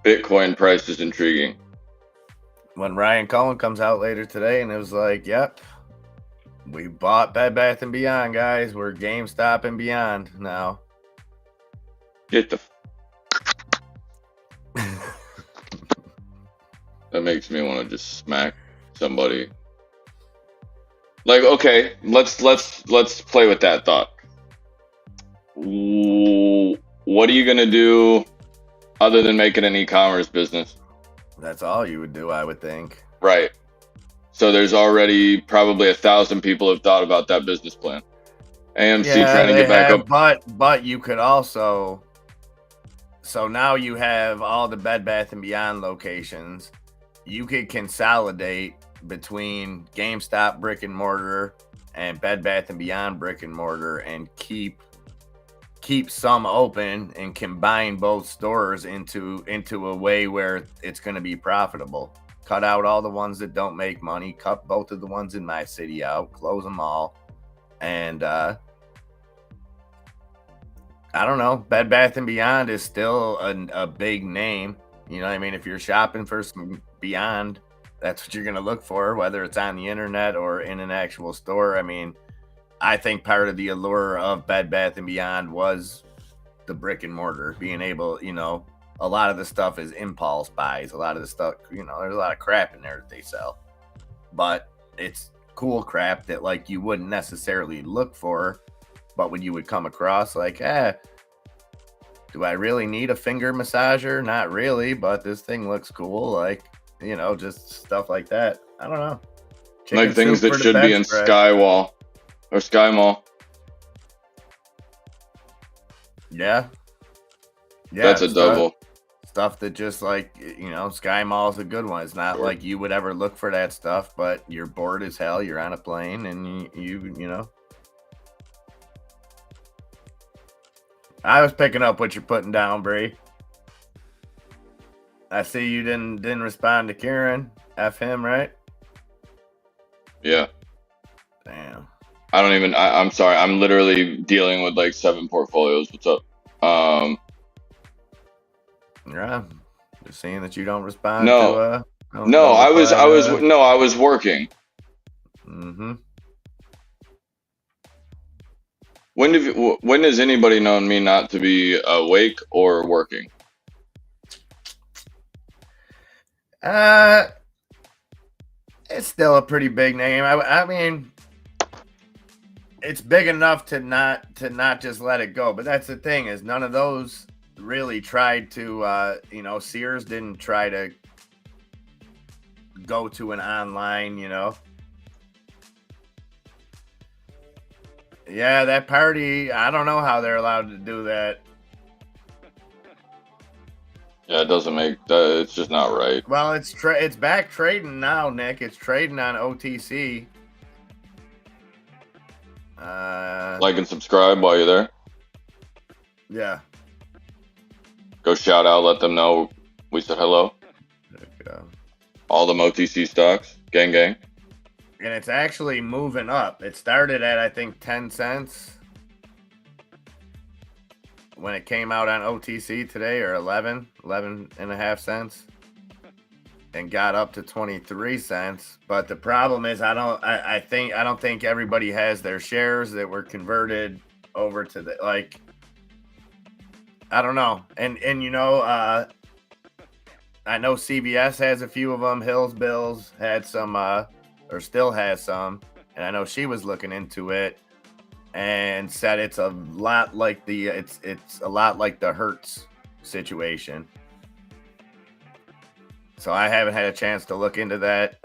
Bitcoin price is intriguing. When Ryan Cohen comes out later today and it was like, yep, we bought Bed Bath & Beyond, guys. We're GameStop and beyond now. Get the. That makes me want to just smack somebody. Like, okay, let's play with that thought. What are you gonna do other than making an e-commerce business? That's all you would do, I would think. Right. So there's already probably 1,000 people have thought about that business plan. AMC trying to get back up. But you could also. So now you have all the Bed Bath & Beyond locations. You could consolidate between GameStop brick and mortar and Bed Bath & Beyond brick and mortar and keep some open and combine both stores into a way where it's going to be profitable. Cut out all the ones that don't make money. Cut both of the ones in my city out. Close them all. And I don't know. Bed Bath & Beyond is still a big name. You know what I mean? If you're shopping for some Beyond, that's what you're going to look for, whether it's on the internet or in an actual store. I mean, I think part of the allure of Bed Bath & Beyond was the brick and mortar, being able, you know, a lot of the stuff is impulse buys. A lot of the stuff, you know, there's a lot of crap in there that they sell. But it's cool crap that, like, you wouldn't necessarily look for. But when you would come across, like, do I really need a finger massager? Not really, but this thing looks cool. Like, you know, just stuff like that. I don't know. Like things that should be in Skywall or Sky Mall. Yeah. That's a double. Stuff that just, like, you know, Sky Mall is a good one. It's not like you would ever look for that stuff, but you're bored as hell. You're on a plane and you know. I was picking up what you're putting down, Bree. I see you didn't respond to Kieran. F him, right? Yeah. Damn. I'm sorry. I'm literally dealing with like 7 portfolios. What's up? Yeah. Just seeing that you don't respond no. to I was working. Mm-hmm. When has anybody known me not to be awake or working? It's still a pretty big name. I mean, it's big enough to not just let it go. But that's the thing, is none of those really tried to, you know, Sears didn't try to go to an online, you know. Yeah, that party, I don't know how they're allowed to do that. Yeah, it doesn't make that. It's just not right. Well, it's back trading now, Nick. It's trading on OTC. Like and subscribe while you're there. Yeah. Go shout out, let them know we said hello. There you go. All them OTC stocks, gang. And it's actually moving up. It started at, I think, 10 cents when it came out on OTC today, or 11 and a half cents, and got up to 23 cents. But the problem is, I don't think everybody has their shares that were converted over to the, like, I don't know. And you know, I know CVS has a few of them. Hills Bills had some, or still has some, and I know she was looking into it and said it's a lot like the it's a lot like the Hertz situation. So I haven't had a chance to look into that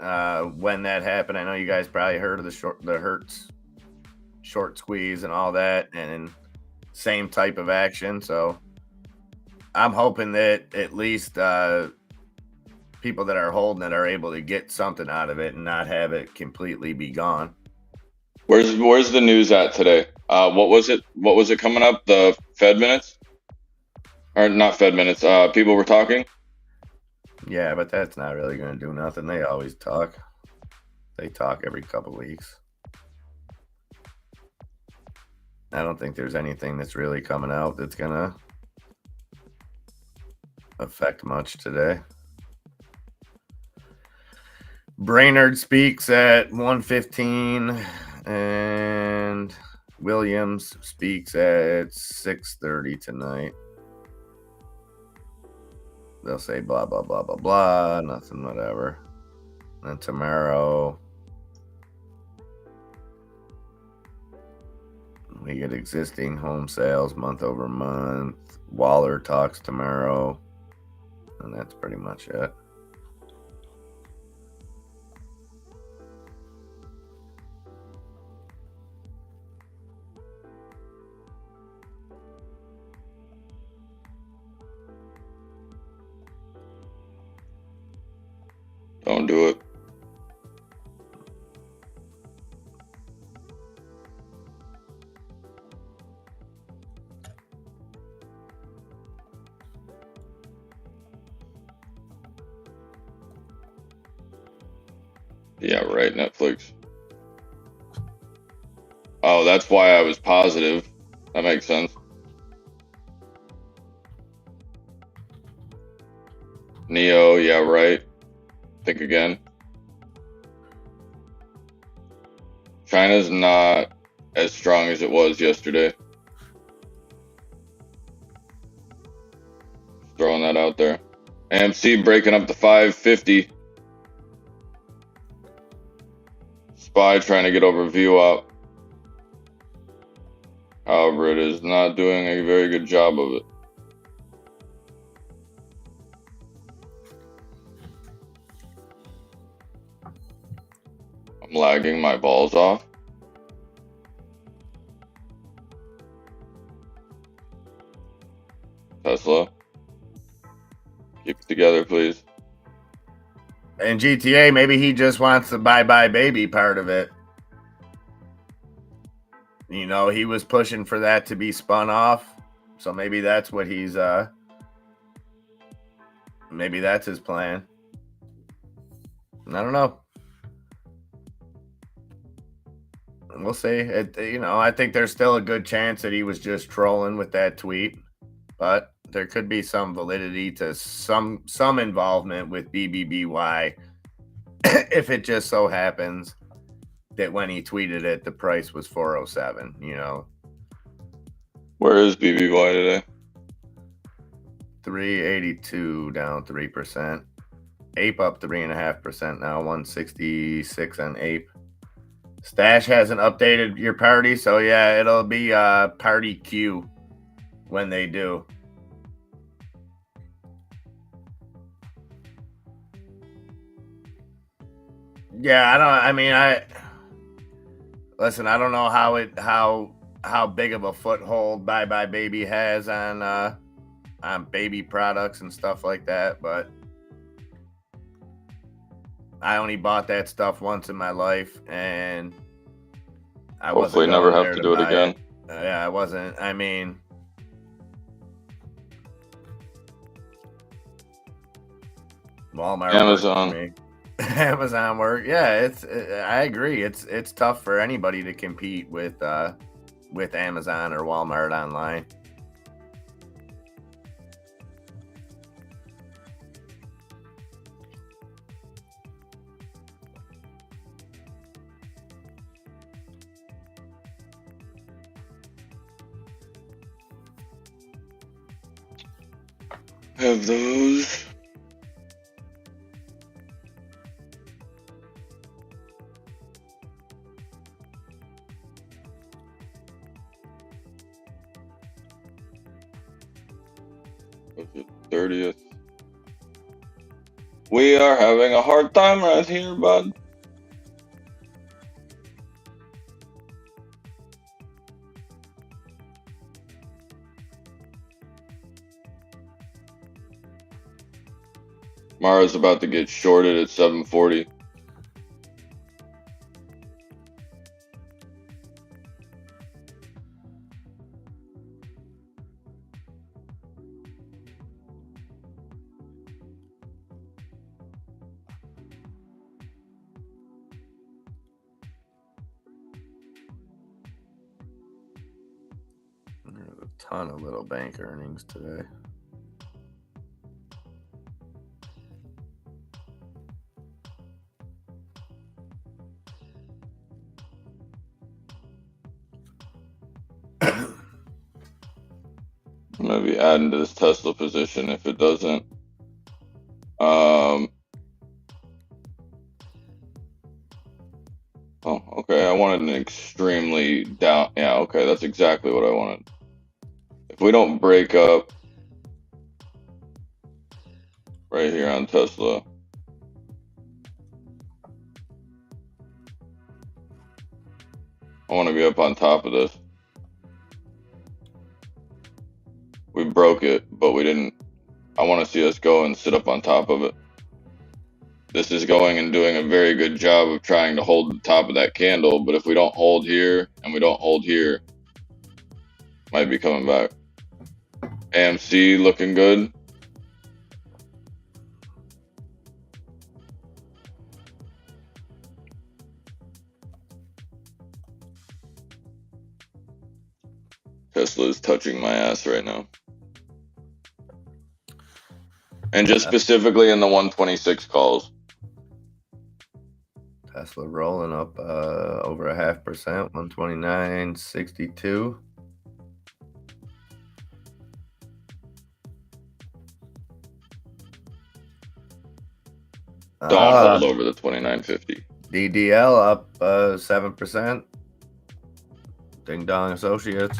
when that happened. I know you guys probably heard of the Hertz short squeeze and all that, and same type of action. So I'm hoping that at least people that are holding it are able to get something out of it and not have it completely be gone. Where's the news at today? What was it? What was it coming up? The Fed minutes, or not Fed minutes? People were talking. Yeah, but that's not really going to do nothing. They always talk. They talk every couple weeks. I don't think there's anything that's really coming out that's going to affect much today. Brainerd speaks at 1:15 and Williams speaks at 6:30 tonight. They'll say blah, blah, blah, blah, blah, nothing, whatever. And tomorrow, we get existing home sales month over month. Waller talks tomorrow. And that's pretty much it. Don't do it. Yeah, right, Netflix. Oh, that's why I was positive. That makes sense. Neo, yeah, right. Think again. China's not as strong as it was yesterday. Just throwing that out there. AMC breaking up the 550. SPY trying to get over VWAP. However, it is not doing a very good job of it. I'm lagging my balls off. Tesla. Keep it together, please. And GTA, maybe he just wants the bye-bye baby part of it. You know, he was pushing for that to be spun off. So maybe that's what he's maybe that's his plan. I don't know. We'll see. I think there's still a good chance that he was just trolling with that tweet, but there could be some validity to some involvement with BBBY if it just so happens that when he tweeted it, the price was 407, Where is BBY today? 382 down 3%. Ape up 3.5% now, 166 on Ape. Stash hasn't updated your party, so yeah, it'll be party Q when they do. Yeah, listen, I don't know how big of a foothold Bye Bye Baby has on baby products and stuff like that, but I only bought that stuff once in my life, and I hopefully wasn't never have to do it again. Yeah, I wasn't. I mean, Walmart, Amazon. Amazon work. Yeah, I agree. It's tough for anybody to compete with Amazon or Walmart online. Have those. Was it 30th? We are having a hard time right here, bud. Mara's about to get shorted at 740. There's a ton of little bank earnings today. I'm gonna be adding to this Tesla position if it doesn't. Oh, okay. I wanted an extremely down. Yeah, okay. That's exactly what I wanted. If we don't break up right here on Tesla, I want to be up on top of this. We broke it, but we didn't. I want to see us go and sit up on top of it. This is going and doing a very good job of trying to hold the top of that candle, but if we don't hold here and we don't hold here, might be coming back. AMC looking good. Tesla is touching my ass right now. And just specifically in the 126 calls. Tesla rolling up over 0.5%, 129.62. Don't hold over the 29.50. DDL up 7%. Ding Dong Associates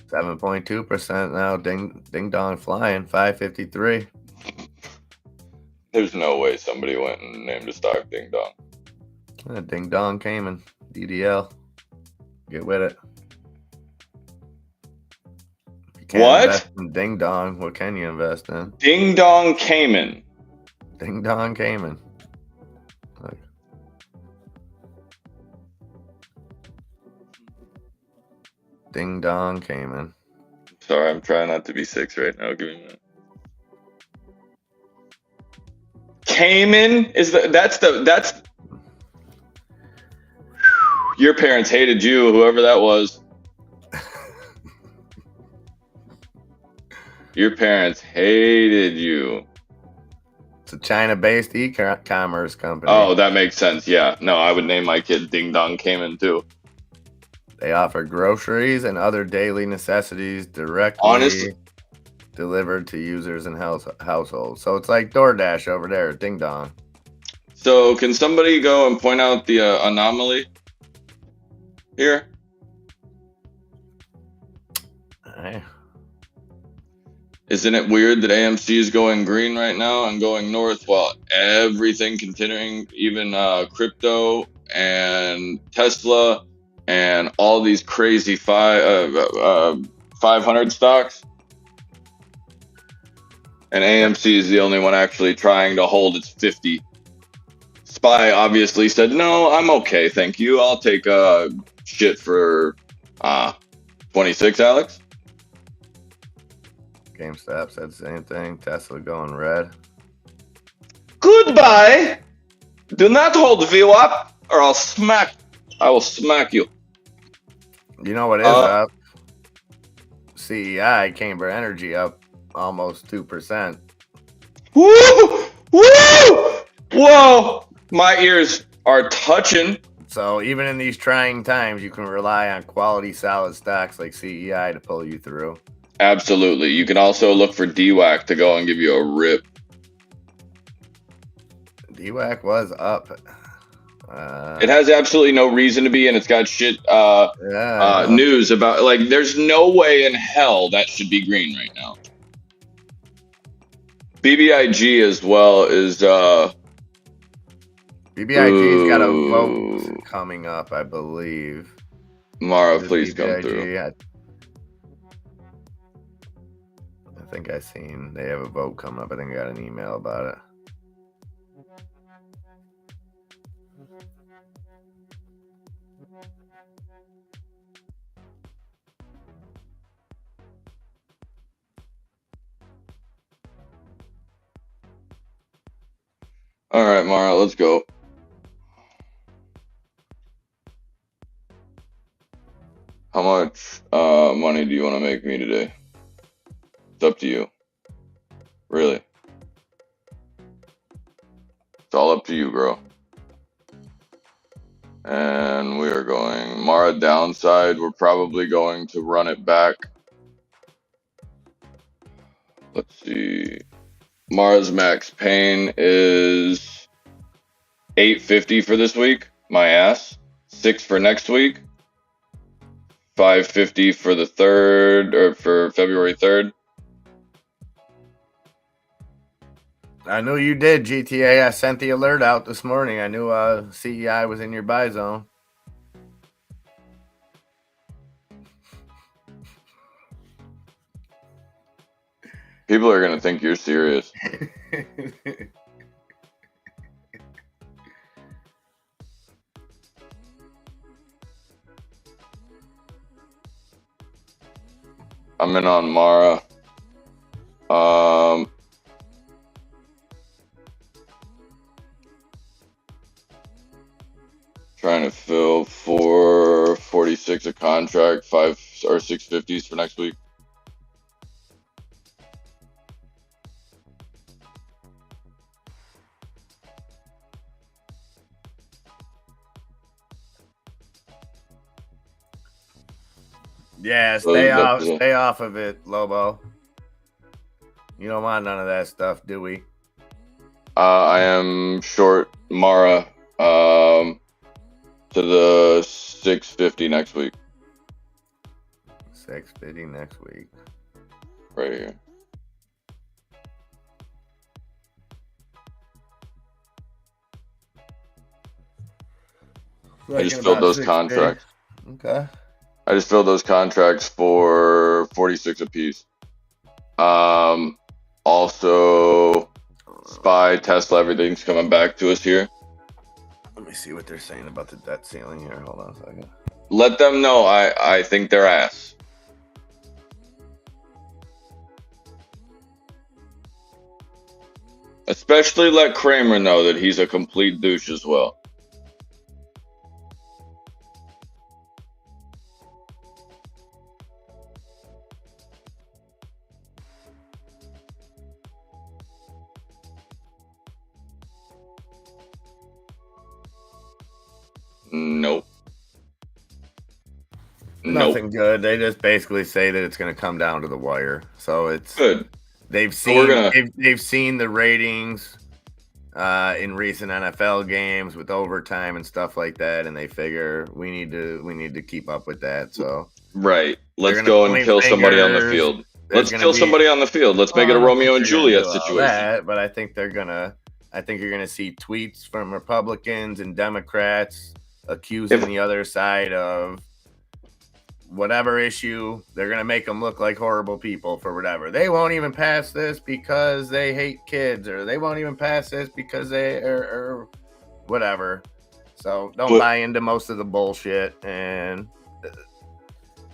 7.2% now. Ding Dong Flying 553. There's no way somebody went and named a stock Ding Dong. Ding Dong Cayman DDL. Get with it. If you can't What? invest in Ding Dong, what can you invest in? Ding Dong Cayman. Ding Dong Cayman. Look. Ding Dong Cayman. Sorry, I'm trying not to be 6 right now. Give me a minute. Cayman is that's your parents hated you, whoever that was. Your parents hated you. It's a China-based e-commerce company. Oh, that makes sense. Yeah. No, I would name my kid Ding Dong Cayman too. They offer groceries and other daily necessities directly Honestly, delivered to users and households. So it's like DoorDash over there at Ding Dong. so can somebody go and point out the anomaly here? Hey. Isn't it weird that AMC is going green right now and going north while everything continuing, even crypto and Tesla and all these crazy 500 stocks? And AMC is the only one actually trying to hold its 50. SPY obviously said, no, I'm okay, thank you. I'll take shit for 26, Alex. GameStop said the same thing. Tesla going red. Goodbye. Do not hold VWAP or I will smack you. You know what is up? CEI, Camber Energy, up almost 2%. Woo! Woo! Whoa! My ears are touching. So even in these trying times, you can rely on quality, solid stocks like CEI to pull you through. Absolutely. You can also look for DWAC to go and give you a rip. DWAC was up. It has absolutely no reason to be, and it's got shit Yeah. news about, like, there's no way in hell that should be green right now. BBIG as well is BBIG's got a vote ooh. coming up, I believe. Mara, Is it please come BBIG? through. I think I seen they have a vote coming up. I think I got an email about it. All right, Mara, let's go. How much money do you want to make me today? It's up to you. Really. It's all up to you, bro. And we are going Mara downside. We're probably going to run it back. Let's see. Mara's max pain is 850 for this week. My ass. 6 for next week. 550 for the 3rd, or for February 3rd. I knew you did, GTA. I sent the alert out this morning. I knew CEI was in your buy zone. People are going to think you're serious. I'm in on Mara. Trying to fill 446 a contract, 5 or 650s for next week. Yeah, stay off of it, Lobo. You don't want none of that stuff, do we? I am short Mara to the 650 next week. 650 next week. Right here. I just filled those contracts. Okay. I just filled those contracts for 46 apiece. Also, SPY, Tesla, everything's coming back to us here. Let me see what they're saying about the debt ceiling here. Hold on a second. Let them know I think they're ass. Especially let Kramer know that he's a complete douche as well. Nope. Nothing good. They just basically say that it's going to come down to the wire. So it's good. They've seen the ratings in recent NFL games with overtime and stuff like that, and they figure we need to keep up with that. So right, let's go and kill somebody on the field. Let's kill somebody on the field. Let's make it a Romeo and Juliet situation. But I think you're gonna see tweets from Republicans and Democrats accusing the other side of whatever issue. They're going to make them look like horrible people for whatever. They won't even pass this because they hate kids, or they won't even pass this because they or whatever. So don't buy into most of the bullshit, and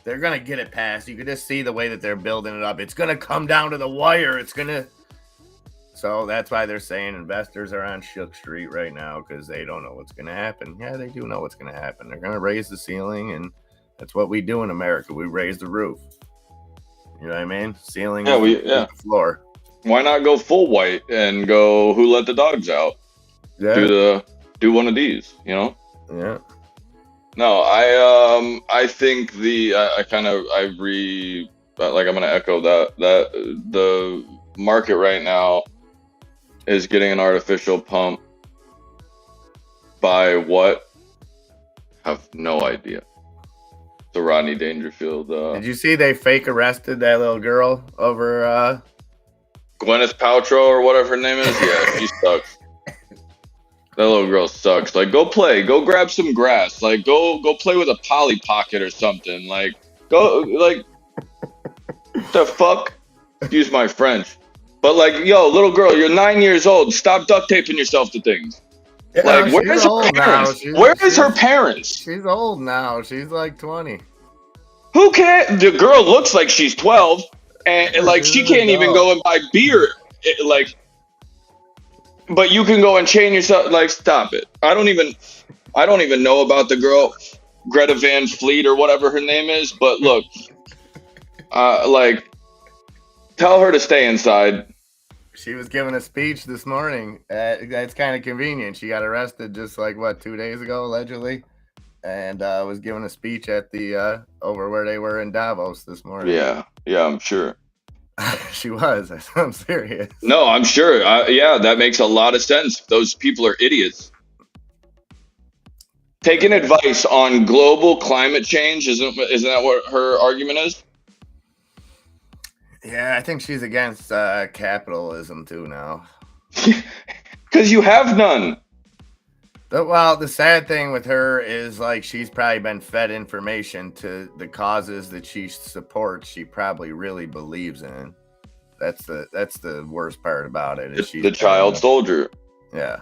they're going to get it passed. You can just see the way that they're building it up. It's going to come down to the wire. So that's why they're saying investors are on Shook Street right now, because they don't know what's going to happen. Yeah, they do know what's going to happen. They're going to raise the ceiling, and that's what we do in America. We raise the roof. You know what I mean? Ceiling, the floor. Why not go full white and go Who Let the Dogs Out? Yeah. Do one of these, you know? Yeah. No, I think I'm gonna echo that the market right now is getting an artificial pump by what? have no idea. The Rodney Dangerfield. Did you see they fake arrested that little girl over? Gwyneth Paltrow or whatever her name is? Yeah, she sucks. That little girl sucks. Like, go play. Go grab some grass. Like, go play with a Polly Pocket or something. Like, go, like, the fuck? Excuse my French. But, like, yo, little girl, you're 9 years old. Stop duct taping yourself to things. Yeah, Like, where is her parents? Where is her parents? She's old now. She's like 20. Who cares? The girl looks like she's 12, and like she can't even go and buy beer. Like, but you can go and chain yourself. Like, stop it. I don't even know about the girl, Greta Van Fleet or whatever her name is. But look, like, tell her to stay inside. She was giving a speech this morning. That's kind of convenient. She got arrested just like 2 days ago, allegedly, and was giving a speech at the over where they were in Davos this morning. Yeah, I'm sure. She was. I'm serious. No, I'm sure. Yeah, that makes a lot of sense. Those people are idiots. Taking advice on global climate change isn't that what her argument is? Yeah, I think she's against capitalism too now. Because you have none. Well, the sad thing with her is like she's probably been fed information to the causes that she supports. She probably really believes in. That's the worst part about it. Is The child soldier. Yeah,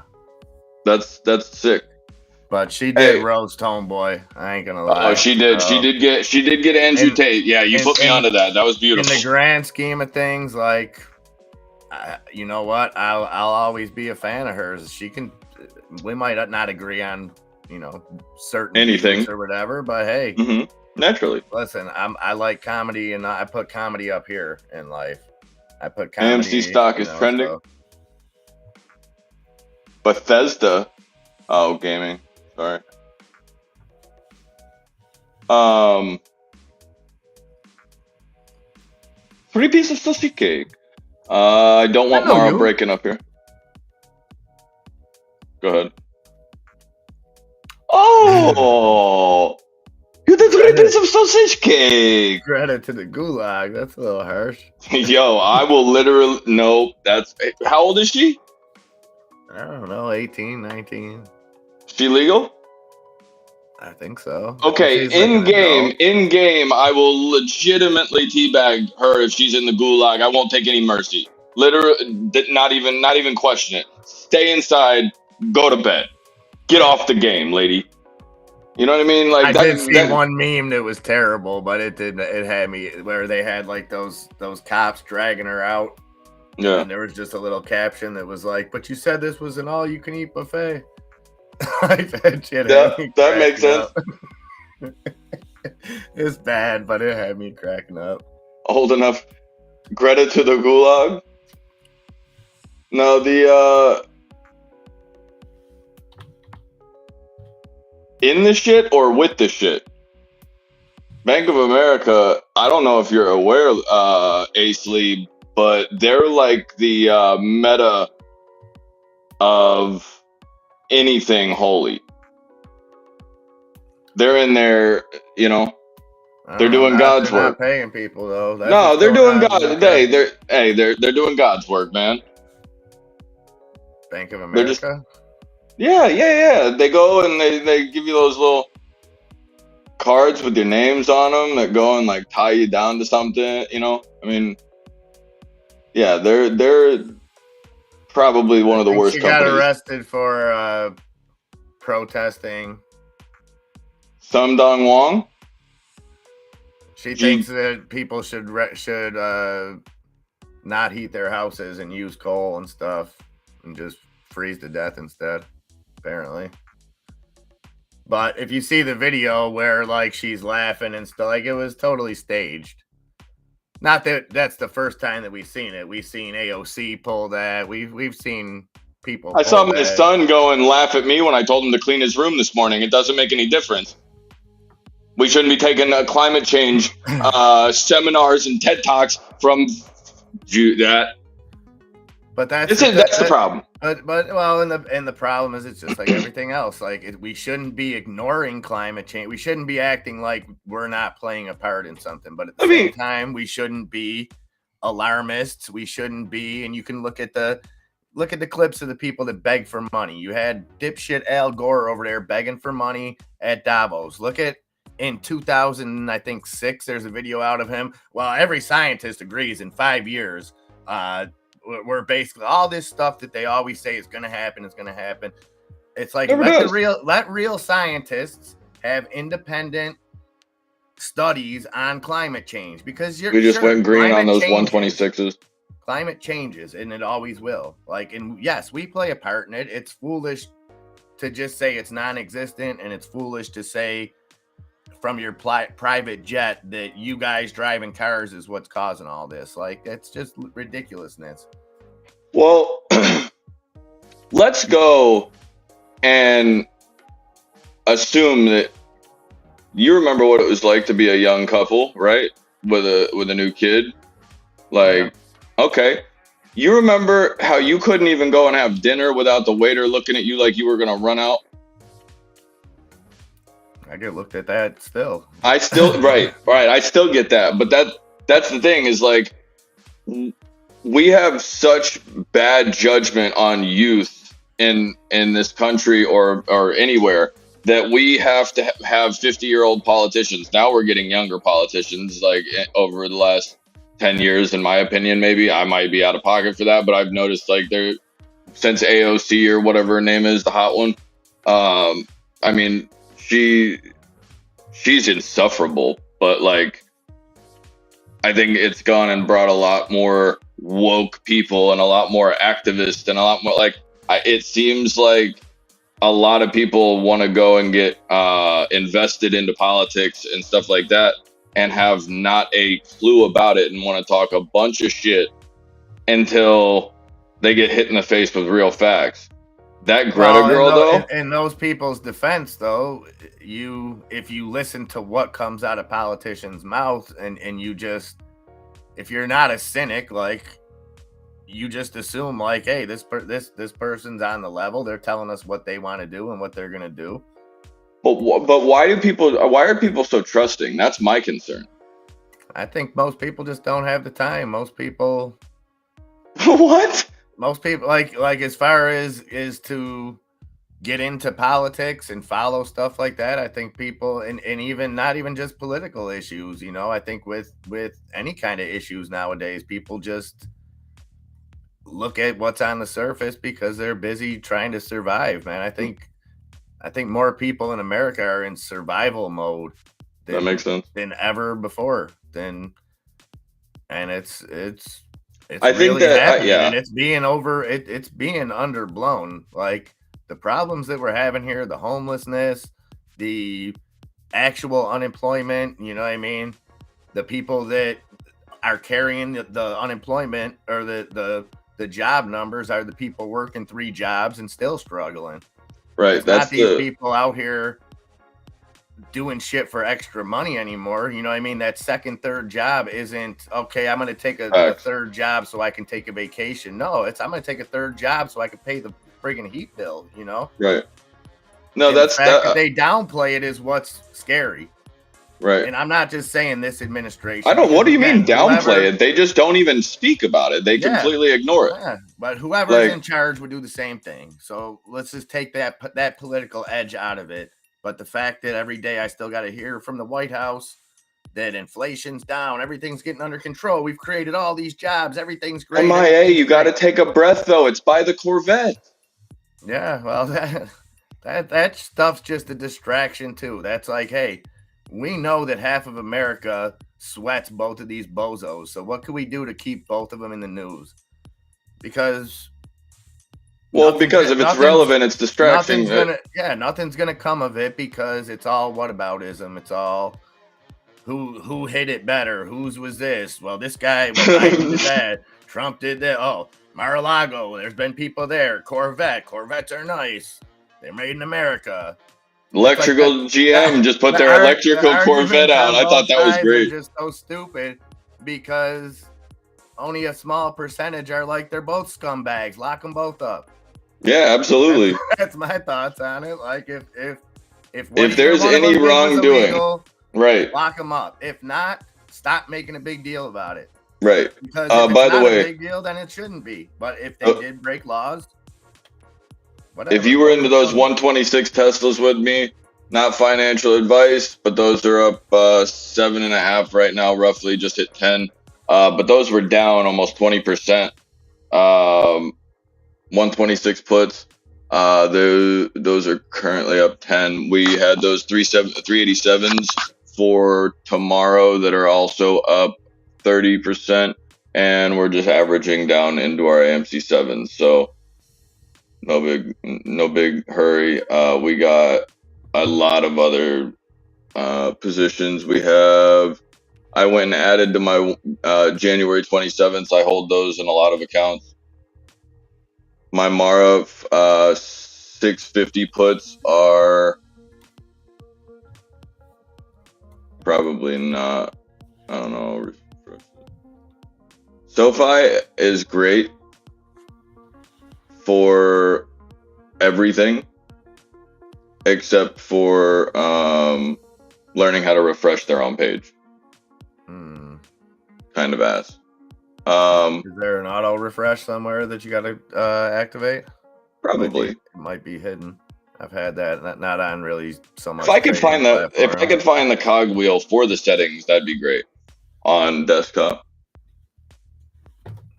that's sick. But she did roast Homeboy. I ain't gonna lie. Oh, she did. She did get Andrew Tate. Yeah, you put me onto that. That was beautiful. In the grand scheme of things, like, you know what? I'll always be a fan of hers. She can. We might not agree on, certain anything or whatever, but hey, naturally. Listen, I like comedy, and I put comedy up here in life. I put comedy. AMC stock is trending. So. Bethesda. Oh, gaming. Sorry. Free piece of sausage cake. I don't want Mara breaking up here. Go ahead. Oh, you did 3 pieces of sausage cake. Credit to the gulag. That's a little harsh. Yo, I will literally. No, that's. How old is she? I don't know, 18, 19. She legal? I think so. Okay, in game, I will legitimately teabag her if she's in the gulag. I won't take any mercy. Literally, not even question it. Stay inside. Go to bed. Get off the game, lady. You know what I mean? Like I did see one meme that was terrible, but it had me where they had like those cops dragging her out. Yeah. And there was just a little caption that was like, "But you said this was an all-you-can-eat buffet." That makes sense. It's bad, but it had me cracking up. Old enough. Greta to the gulag. No, in the shit or with the shit? Bank of America, I don't know if you're aware, Ace Lee, but they're like the meta of anything holy. They're in there, they're doing God's work. Not paying people though. No, they're doing God. They're doing God's work, man. Bank of America. Yeah. They go and they give you those little cards with your names on them that go and like tie you down to something. I mean, yeah, they're probably one of the worst. She got arrested for protesting. Sum Dong Wong. She thinks that people should not heat their houses and use coal and stuff and just freeze to death instead. Apparently. But if you see the video where like she's laughing and stuff, like it was totally staged. Not that that's the first time that we've seen it. We've seen AOC pull that. We've seen people. I saw my son go and laugh at me when I told him to clean his room this morning. It doesn't make any difference. We shouldn't be taking climate change seminars and TED Talks from that. But that's the problem. But well, and the problem is it's just like everything else. Like we shouldn't be ignoring climate change. We shouldn't be acting like we're not playing a part in something. But at the I same mean, time, we shouldn't be alarmists. We shouldn't be. And you can look at the clips of the people that beg for money. You had dipshit Al Gore over there begging for money at Davos. Look at in 2000, I think 6. There's a video out of him. Well, every scientist agrees in 5 years. We're basically all this stuff that they always say is going to happen is going to happen. It's like Never does. let real scientists have independent studies on climate change, because we just went green on those changes. 126s. Climate changes, and it always will. Like, and yes, we play a part in it. It's foolish to just say it's non-existent, and it's foolish to say from your private jet that you guys driving cars is what's causing all this. Like, it's just ridiculousness. Well, let's go and assume that you remember what it was like to be a young couple, right? With a new kid. Like, okay. You remember how you couldn't even go and have dinner without the waiter looking at you like you were going to run out? I get looked at that still. I still right. I still get that, but that's the thing is like we have such bad judgment on youth in this country or anywhere that we have to have 50-year-old politicians. Now we're getting younger politicians like over the last 10 years, in my opinion. Maybe I might be out of pocket for that, but I've noticed like they're since AOC or whatever her name is, the hot one. I mean, she's insufferable, but like I think it's gone and brought a lot more woke people and a lot more activists and a lot more like it seems like a lot of people want to go and get invested into politics and stuff like that and have not a clue about it and want to talk a bunch of shit until they get hit in the face with real facts. That Greta girl, though. In those people's defense, though, if you listen to what comes out of politicians' mouths, and you just, if you're not a cynic, like you just assume, like, hey, this person's on the level. They're telling us what they want to do and what they're gonna do. But why are people so trusting? That's my concern. I think most people just don't have the time. Most people. What? Most people like as far as is to get into politics and follow stuff like that. I think people and even not even just political issues, you know, I think with any kind of issues nowadays, people just look at what's on the surface because they're busy trying to survive, man. I think more people in America are in survival mode that makes sense than ever before. And it's I think that and it's being it's being underblown. Like the problems that we're having here, the homelessness, the actual unemployment, you know what I mean? The people that are carrying the unemployment or the job numbers are the people working 3 jobs and still struggling. Right. It's not these people out here doing shit for extra money anymore. You know what I mean? That second, third job isn't okay. I'm going to take a third job so I can take a vacation. No, I'm going to take a third job so I can pay the friggin' heat bill, you know? Right. No, and that's the fact that they downplay it is what's scary. Right. And I'm not just saying this administration. What do you mean downplay it? They just don't even speak about it. They completely ignore it. Yeah. But whoever's in charge would do the same thing. So let's just take that political edge out of it. But the fact that every day I still got to hear from the White House that inflation's down, everything's getting under control. We've created all these jobs. Everything's great. MIA, you got to take a breath, though. It's by the Corvette. Yeah, well, that stuff's just a distraction, too. That's like, hey, we know that half of America sweats both of these bozos. So what can we do to keep both of them in the news? Because... Well, because if it's relevant, it's distraction. Nothing's gonna come of it because it's all whataboutism. It's all who hit it better, whose was this? Well, this guy Biden did that. Trump did that. Oh, Mar-a-Lago, there's been people there. Corvettes are nice. They're made in America. Electrical GM just put their electrical Corvette out. I thought that was great. Just so stupid because only a small percentage are like they're both scumbags. Lock them both up. Yeah, absolutely. That's my thoughts on it. Like if If there's one of any them things is wrongdoing, illegal, right, lock them up. If not, stop making a big deal about it. right. Because if it's By the not a way, big deal, then it shouldn't be. But if they did break laws, whatever. if you were into those 126 Teslas with me, not financial advice, but those are up 7.5 right now, roughly just hit 10. But those were down almost 20%. 126 puts. Those are currently up 10. We had those 387s for tomorrow that are also up 30%, and we're just averaging down into our AMC 7s. So no big hurry. We got a lot of other positions. I went and added to my January 27th. I hold those in a lot of accounts. My Mara 650 puts are probably not. I don't know. SoFi is great for everything except for learning how to refresh their own page. Kind of ass. Is there an auto refresh somewhere that you got to activate? Probably. It might be hidden. I've had that, not on really so much. If I could find the cogwheel for the settings, that'd be great on desktop.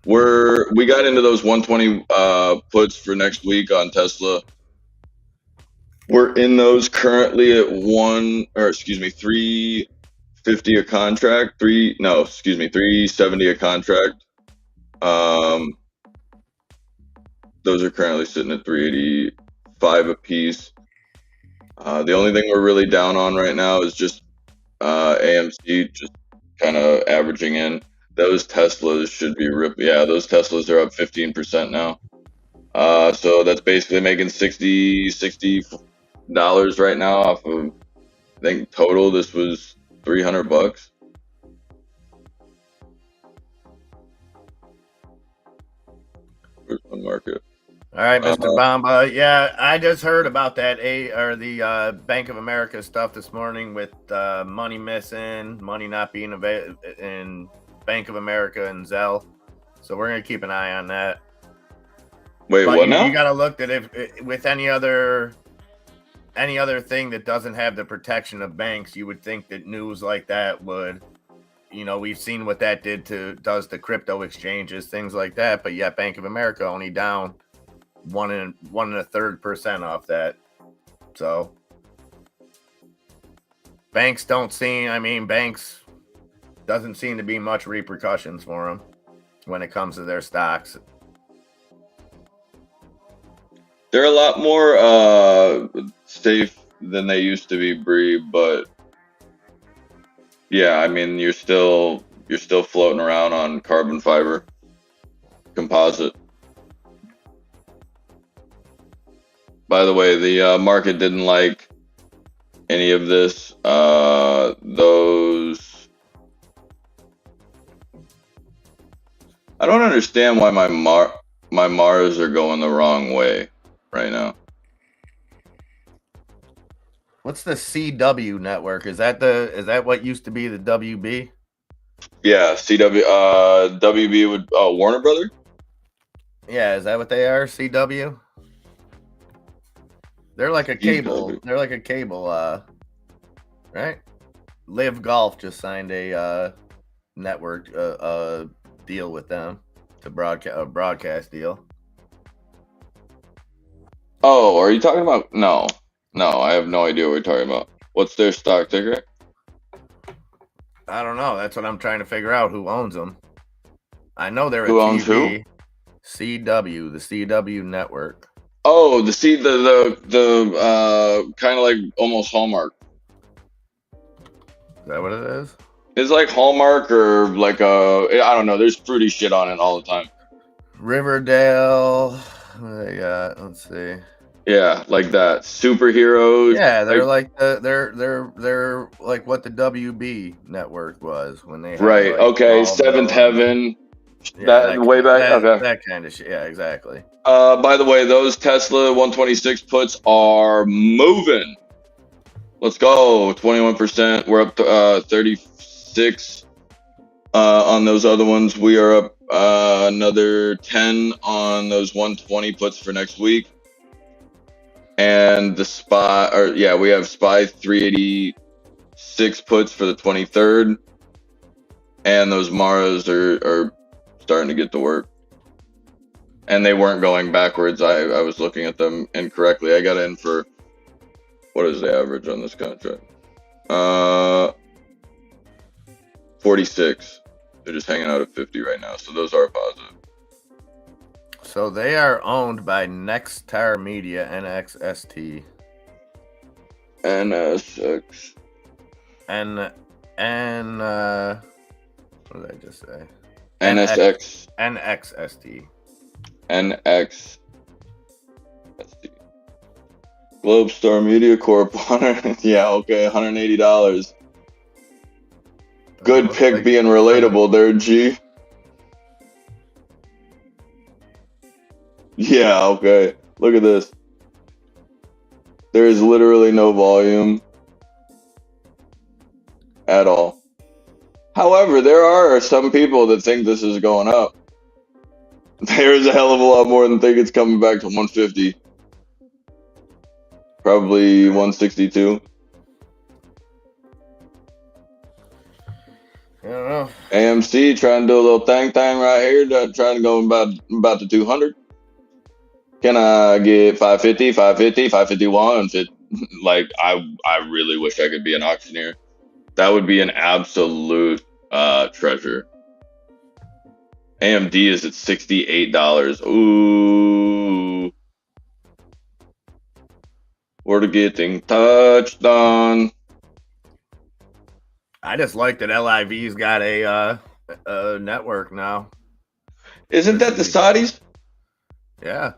We got into those 120 puts for next week on Tesla. We're in those currently at 350 a contract. 370 a contract. Those are currently sitting at 385 a piece. The only thing we're really down on right now is just AMC, just kind of averaging in. Those Teslas should be ripped. Yeah, those Teslas are up 15% now. So that's basically making $60 right now off of, I think total this was $300. Where's my market? All right, Mr. Bamba. Yeah, I just heard about that the Bank of America stuff this morning with money missing, money not being available in Bank of America and Zelle. So we're gonna keep an eye on that. Wait, but what now? You gotta look at it with any other thing that doesn't have the protection of banks. You would think that news like that would, we've seen what that does to crypto exchanges, things like that. But yet Bank of America only down 1 1/3% off that. So banks doesn't seem to be much repercussions for them when it comes to their stocks. They're a lot more safe than they used to be, Bree, but yeah, I mean you're still floating around on carbon fiber composite. By the way, the market didn't like any of this. I don't understand why my Mars are going the wrong way right now. What's the CW network? Is that what used to be the WB? Yeah, CW. WB would Warner Brother. Yeah, is that what they are? CW. They're like a cable. CW. They're like a cable. Right. Live Golf just signed a network deal with them to broadcast deal. Oh, are you talking about? No, I have no idea what you're talking about. What's their stock ticker? I don't know. That's what I'm trying to figure out. Who owns them? I know they're who owns who? CW, the CW network. Oh, the kind of like almost Hallmark. Is that what it is? It's like Hallmark or like I don't know. There's fruity shit on it all the time. Riverdale. What do they got? Let's see. Yeah, like that. Superheroes. Yeah, they're they're like what the WB network was when they had right. Okay, Seventh Heaven. That way back? Okay. That kind of shit. Yeah, exactly. By the way, those Tesla 126 puts are moving. Let's go. 21%. We're up to 36 on those other ones. We are up another 10 on those 120 puts for next week. And the we have SPY 386 puts for the 23rd. And those Maras are starting to get to work. And they weren't going backwards. I was looking at them incorrectly. I got in for, what is the average on this contract? 46. They're just hanging out at 50 right now. So those are positive. So they are owned by Nextar Media, NXST. NSX. What did I just say? NSX. NXST. NXST. Globestar Media Corp. Yeah, okay, $180. Good pick like being relatable there, G. Yeah, okay. Look at this. There is literally no volume at all. However, there are some people that think this is going up. There's a hell of a lot more than think it's coming back to 150. Probably 162. I don't know. AMC trying to do a little thing right here, trying to go about to 200. Can I get 550, 550, 551? Like, I really wish I could be an auctioneer. That would be an absolute treasure. AMD is at $68. Ooh. We're getting touched on. I just like that LIV's got a network now. Isn't that the Saudis? Yeah.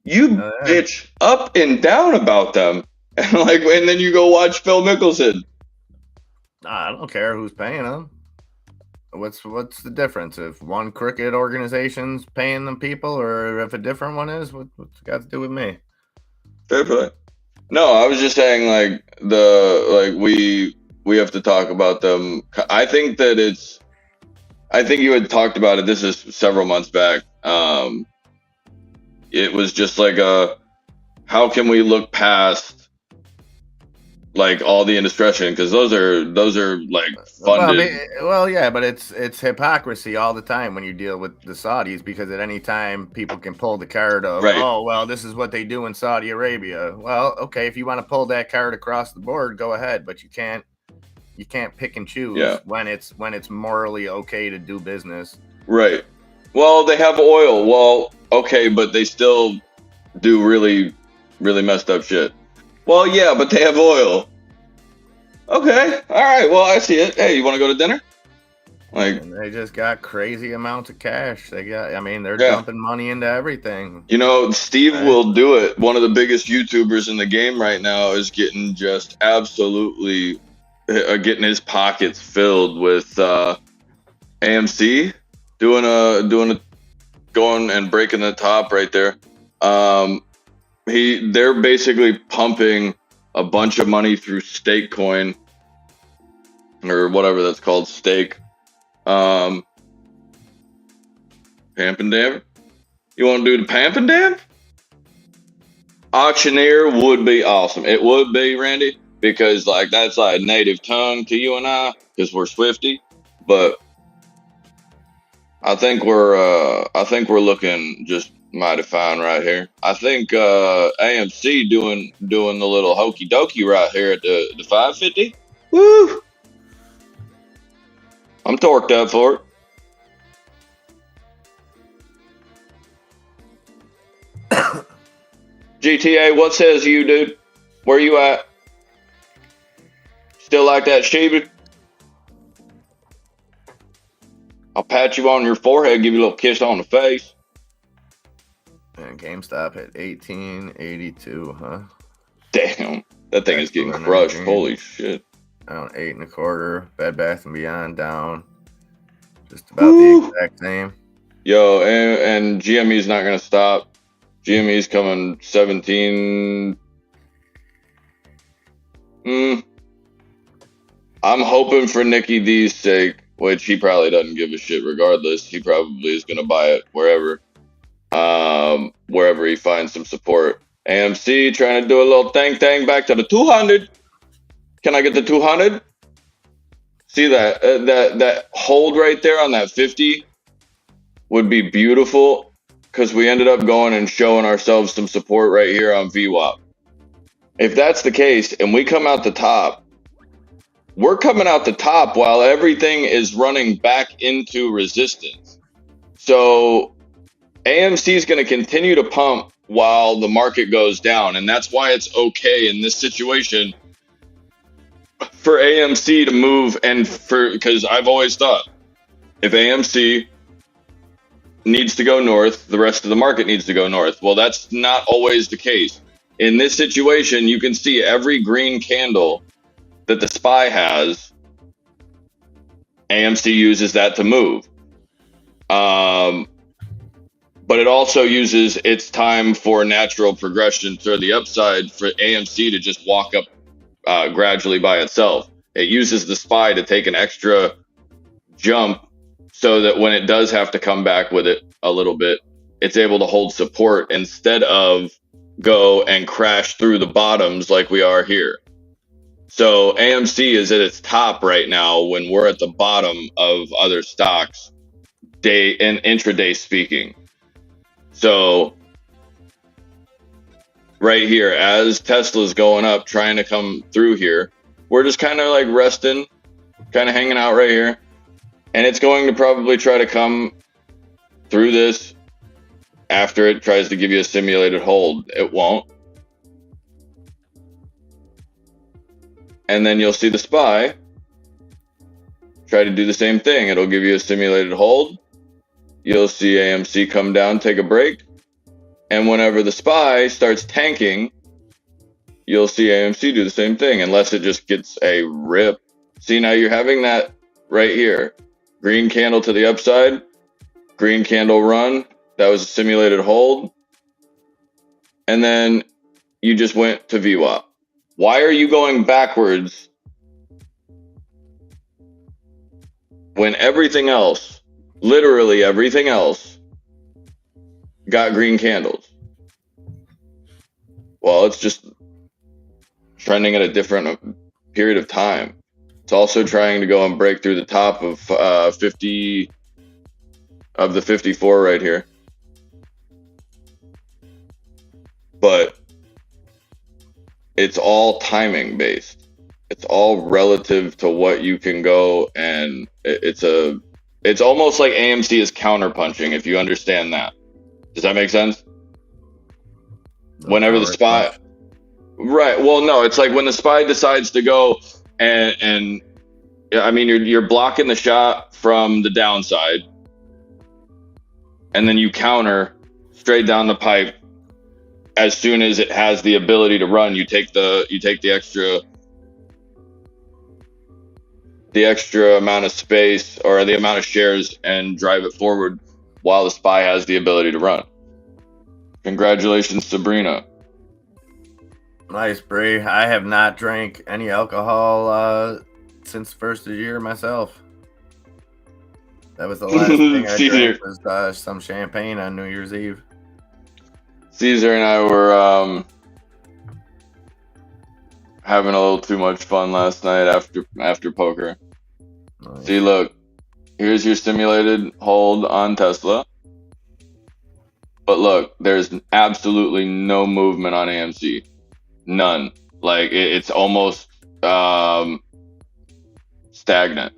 You bitch up and down about them. And then you go watch Phil Mickelson. I don't care who's paying them. What's the difference if one cricket organization's paying them people, or if a different one is? What's it got to do with me? Fair play. No, I was just saying we have to talk about them. I think you had talked about it. This is several months back. It was just like how can we look past all the indiscretion, because those are funded. Well, yeah, but it's hypocrisy all the time when you deal with the Saudis, because at any time people can pull the card of, right. Oh, well, this is what they do in Saudi Arabia. Well, okay, if you want to pull that card across the board, go ahead, but you can't pick and choose when it's morally okay to do business. Right. Well, they have oil. Well, okay, but they still do really, really messed up shit. Well, yeah, but they have oil. Okay, all right. Well, I see it. Hey, you want to go to dinner? And they just got crazy amounts of cash. They're dumping money into everything. Steve will do it. One of the biggest YouTubers in the game right now is getting just absolutely getting his pockets filled with AMC, doing a going and breaking the top right there. They're basically pumping a bunch of money through Stake Coin, or whatever that's called, Stake. Pamp and Damp? You want to do the Pamp and Damp? Auctioneer would be awesome. It would be, Randy, because that's native tongue to you and I, because we're Swifty. But I think we're looking just mighty fine right here. I think AMC doing the little hokey dokey right here at the 550. Woo! I'm torqued up for it. GTA, what says you, dude? Where you at? Still like that Shiba? I'll pat you on your forehead, give you a little kiss on the face. And GameStop at 1882, huh? Damn, that thing is getting crushed. Holy shit. Down 8 1/4. Bed Bath & Beyond down Just about the exact same. Yo, and GME's not gonna stop. GME's coming 17. I'm hoping for Nicky D's sake, which he probably doesn't give a shit regardless. He probably is gonna buy it wherever he finds some support. AMC trying to do a little thang back to the 200. Can I get the 200? See that that hold right there on that 50 would be beautiful, because we ended up going and showing ourselves some support right here on VWAP. If that's the case and we come out the top, we're coming out the top while everything is running back into resistance. So AMC is going to continue to pump while the market goes down. And that's why it's okay in this situation for AMC to move, and because I've always thought if AMC needs to go north, the rest of the market needs to go north. Well, that's not always the case. In this situation, you can see every green candle that the SPY has, AMC uses that to move. But it also uses its time for natural progression to the upside for AMC to just walk up gradually by itself. It uses the SPY to take an extra jump so that when it does have to come back with it a little bit, it's able to hold support instead of go and crash through the bottoms like we are here. So AMC is at its top right now when we're at the bottom of other stocks, day and intraday speaking. So right here, as Tesla's going up, trying to come through here, we're just kind of like resting, kind of hanging out right here. And it's going to probably try to come through this after it tries to give you a simulated hold. It won't. And then you'll see the SPY try to do the same thing. It'll give you a simulated hold. You'll see AMC come down, take a break. And whenever the SPY starts tanking, you'll see AMC do the same thing, unless it just gets a rip. See, now you're having that right here. Green candle to the upside, green candle run. That was a simulated hold. And then you just went to VWAP. Why are you going backwards when everything else, literally everything else, got green candles? Well, it's just trending at a different period of time. It's also trying to go and break through the top of 50 of the 54 right here. But it's all timing based. It's all relative to what you can go, and it's almost like AMC is counterpunching, if you understand that. Does that make sense? Whenever the SPY, right? Well, no, it's like when the SPY decides to go and I mean, you're blocking the shot from the downside, and then you counter straight down the pipe. As soon as it has the ability to run, you take the extra amount of space or the amount of shares and drive it forward while the SPY has the ability to run. Congratulations, Sabrina. Nice, Bree. I have not drank any alcohol since the first of the year myself. That was the last thing I drank was some champagne on New Year's Eve. Caesar and I were having a little too much fun last night after poker. Nice. See, look, here's your simulated hold on Tesla. But look, there's absolutely no movement on AMC. None. Like, it's almost stagnant.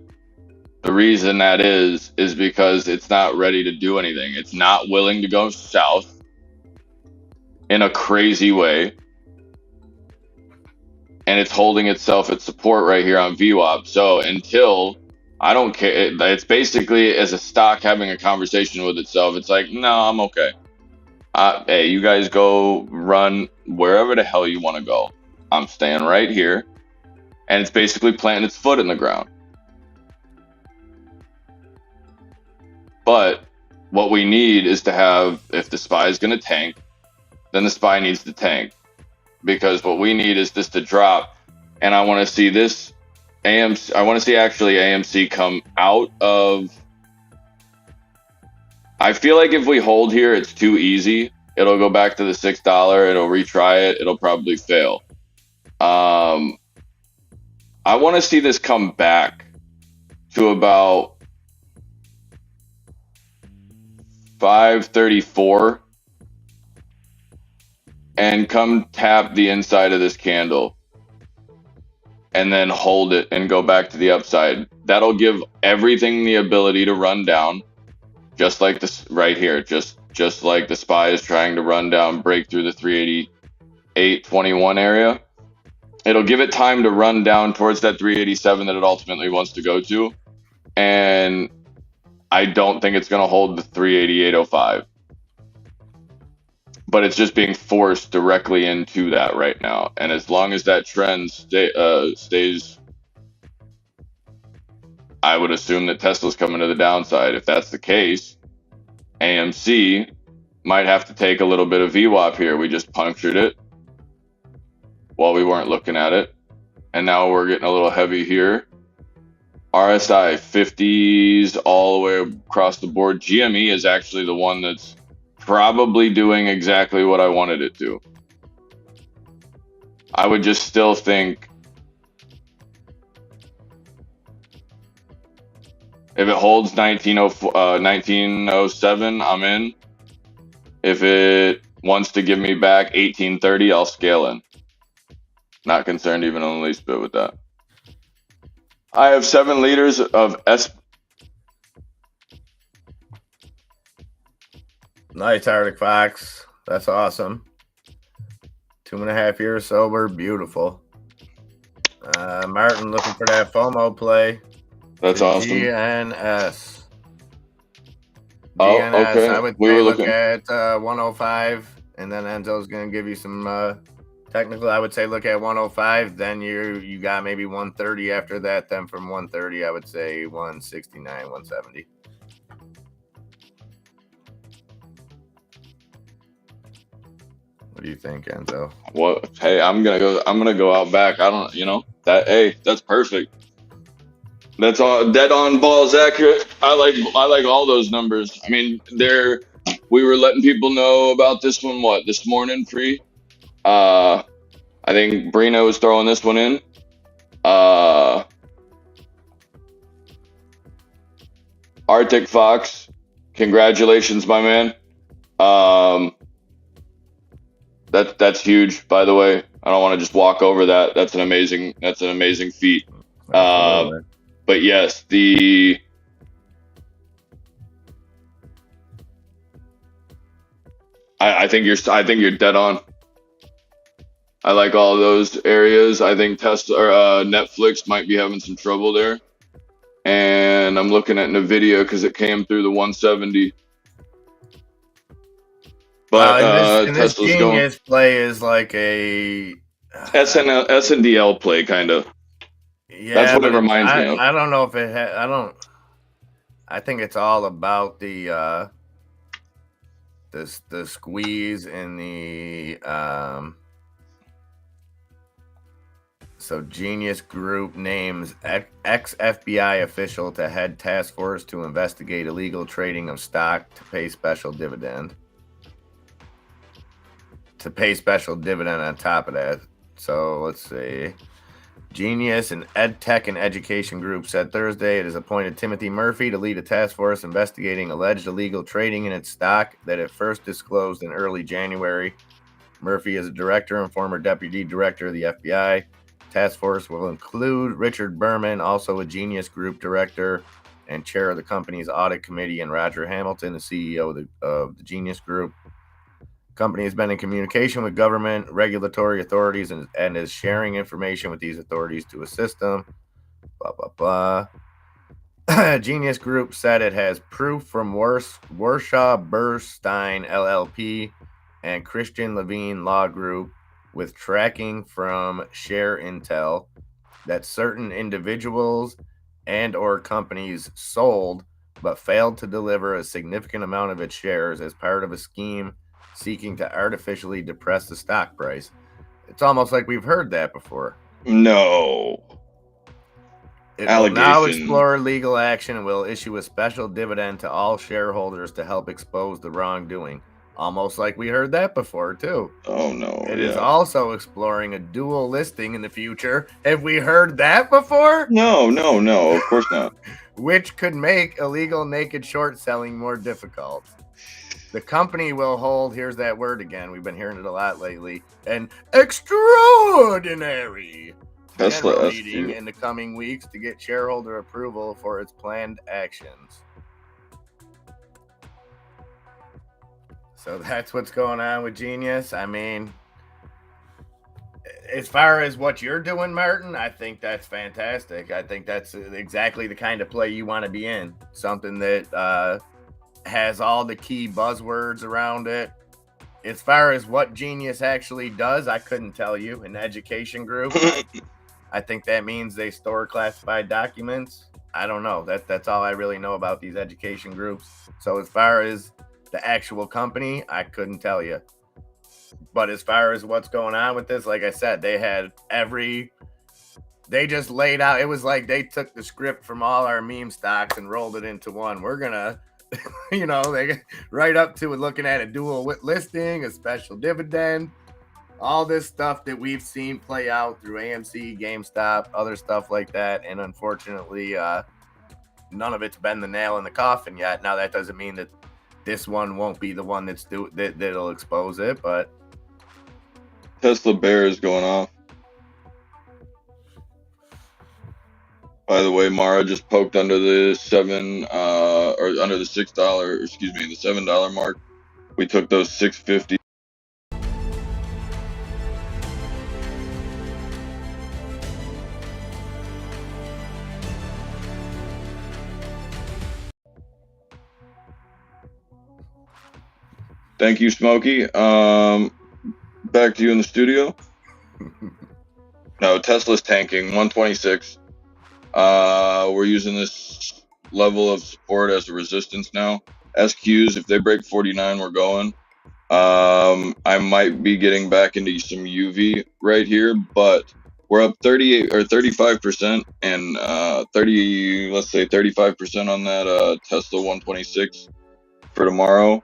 The reason that is because it's not ready to do anything. It's not willing to go south in a crazy way. And it's holding itself at support right here on VWAP. So until, I don't care, it's basically as a stock having a conversation with itself. It's like, no, I'm okay. Hey, you guys go run wherever the hell you want to go. I'm staying right here. And it's basically planting its foot in the ground. But what we need is to have, if the SPY is going to tank, then the SPY needs to tank, because what we need is this to drop. And I want to see this AMC. I want to see actually AMC come out of. I feel like if we hold here, it's too easy. It'll go back to the $6. It'll retry it. It'll probably fail. I want to see this come back to about 534 and come tap the inside of this candle and then hold it and go back to the upside. That'll give everything the ability to run down, just like this right here, just like the SPY is trying to run down, break through the 388.21 area. It'll give it time to run down towards that 387 that it ultimately wants to go to. And I don't think it's going to hold the 388.05. But it's just being forced directly into that right now. And as long as that trend stays, I would assume that Tesla's coming to the downside. If that's the case, AMC might have to take a little bit of VWAP here. We just punctured it while we weren't looking at it. And now we're getting a little heavy here. RSI 50s all the way across the board. GME is actually the one that's probably doing exactly what I wanted it to. I would just still think if it holds 1907, I'm in. If it wants to give me back 1830, I'll scale in. Not concerned even on the least bit with that. I have 7 liters of Nice, Arctic Fox. That's awesome. 2.5 years sober. Beautiful. Martin looking for that FOMO play. That's awesome. GNS. Oh, GNS, okay. I would look at 105, and then Enzo's going to give you some technical. I would say look at 105. Then you got maybe 130 after that. Then from 130, I would say 169, 170. What do you think, Enzo? What? Hey, I'm gonna go out back. I don't, that. Hey, that's perfect. That's all dead on balls accurate. I like all those numbers. I mean, we were letting people know about this one this morning free. I think Brino was throwing this one in. Arctic Fox, congratulations, my man. That's huge, by the way. I don't want to just walk over that. That's an amazing feat. But yes, I think you're dead on. I like all those areas. I think Tesla or Netflix might be having some trouble there. And I'm looking at NVIDIA because it came through the 170. But this Genius play is like a SNDL play, kind of. Yeah, that's what it reminds me of. I don't know if it I think it's all about the squeeze in the so Genius Group names ex-FBI official to head task force to investigate illegal trading of stock to pay special dividend. On top of that. So let's see. Genius and EdTech and Education Group said Thursday it has appointed Timothy Murphy to lead a task force investigating alleged illegal trading in its stock that it first disclosed in early January. Murphy is a director and former deputy director of the FBI. Task force will include Richard Berman, also a Genius Group director and chair of the company's audit committee, and Roger Hamilton, the CEO of the Genius Group. Company has been in communication with government regulatory authorities and is sharing information with these authorities to assist them. Blah, blah, blah. Genius Group said it has proof from Warshaw Burstein LLP and Christian Levine Law Group with tracking from Share Intel that certain individuals and or companies sold but failed to deliver a significant amount of its shares as part of a scheme seeking to artificially depress the stock price. It's almost like we've heard that before. No. It will now explore legal action and will issue a special dividend to all shareholders to help expose the wrongdoing. Almost like we heard that before, too. Oh, no. It is also exploring a dual listing in the future. Have we heard that before? No, of course not. Which could make illegal naked short selling more difficult. The company will hold, here's that word again, we've been hearing it a lot lately, an extraordinary general meeting in the coming weeks to get shareholder approval for its planned actions. So that's what's going on with Genius. I mean, as far as what you're doing, Martin, I think that's fantastic. I think that's exactly the kind of play you want to be in. Something that has all the key buzzwords around it. As far as what Genius actually does, I couldn't tell you. An education group, I think that means they store classified documents. I don't know. That's all I really know about these education groups. So as far as the actual company, I couldn't tell you. But as far as what's going on with this, like I said, they just laid out, it was like they took the script from all our meme stocks and rolled it into one. We're going to, they right up to looking at a dual listing, a special dividend, all this stuff that we've seen play out through AMC, GameStop, other stuff like that. And unfortunately, none of it's been the nail in the coffin yet. Now, that doesn't mean that this one won't be the one that'll expose it, but Tesla bear is going off. By the way, Mara just poked under the under the $6, excuse me, the $7 mark. We took those 650. Thank you, Smokey. Back to you in the studio. No, Tesla's tanking 126. We're using this level of support as a resistance now. SQs, if they break 49, we're going. I might be getting back into some UV right here, but we're up 38 or 35% and 35% on that Tesla 126 for tomorrow.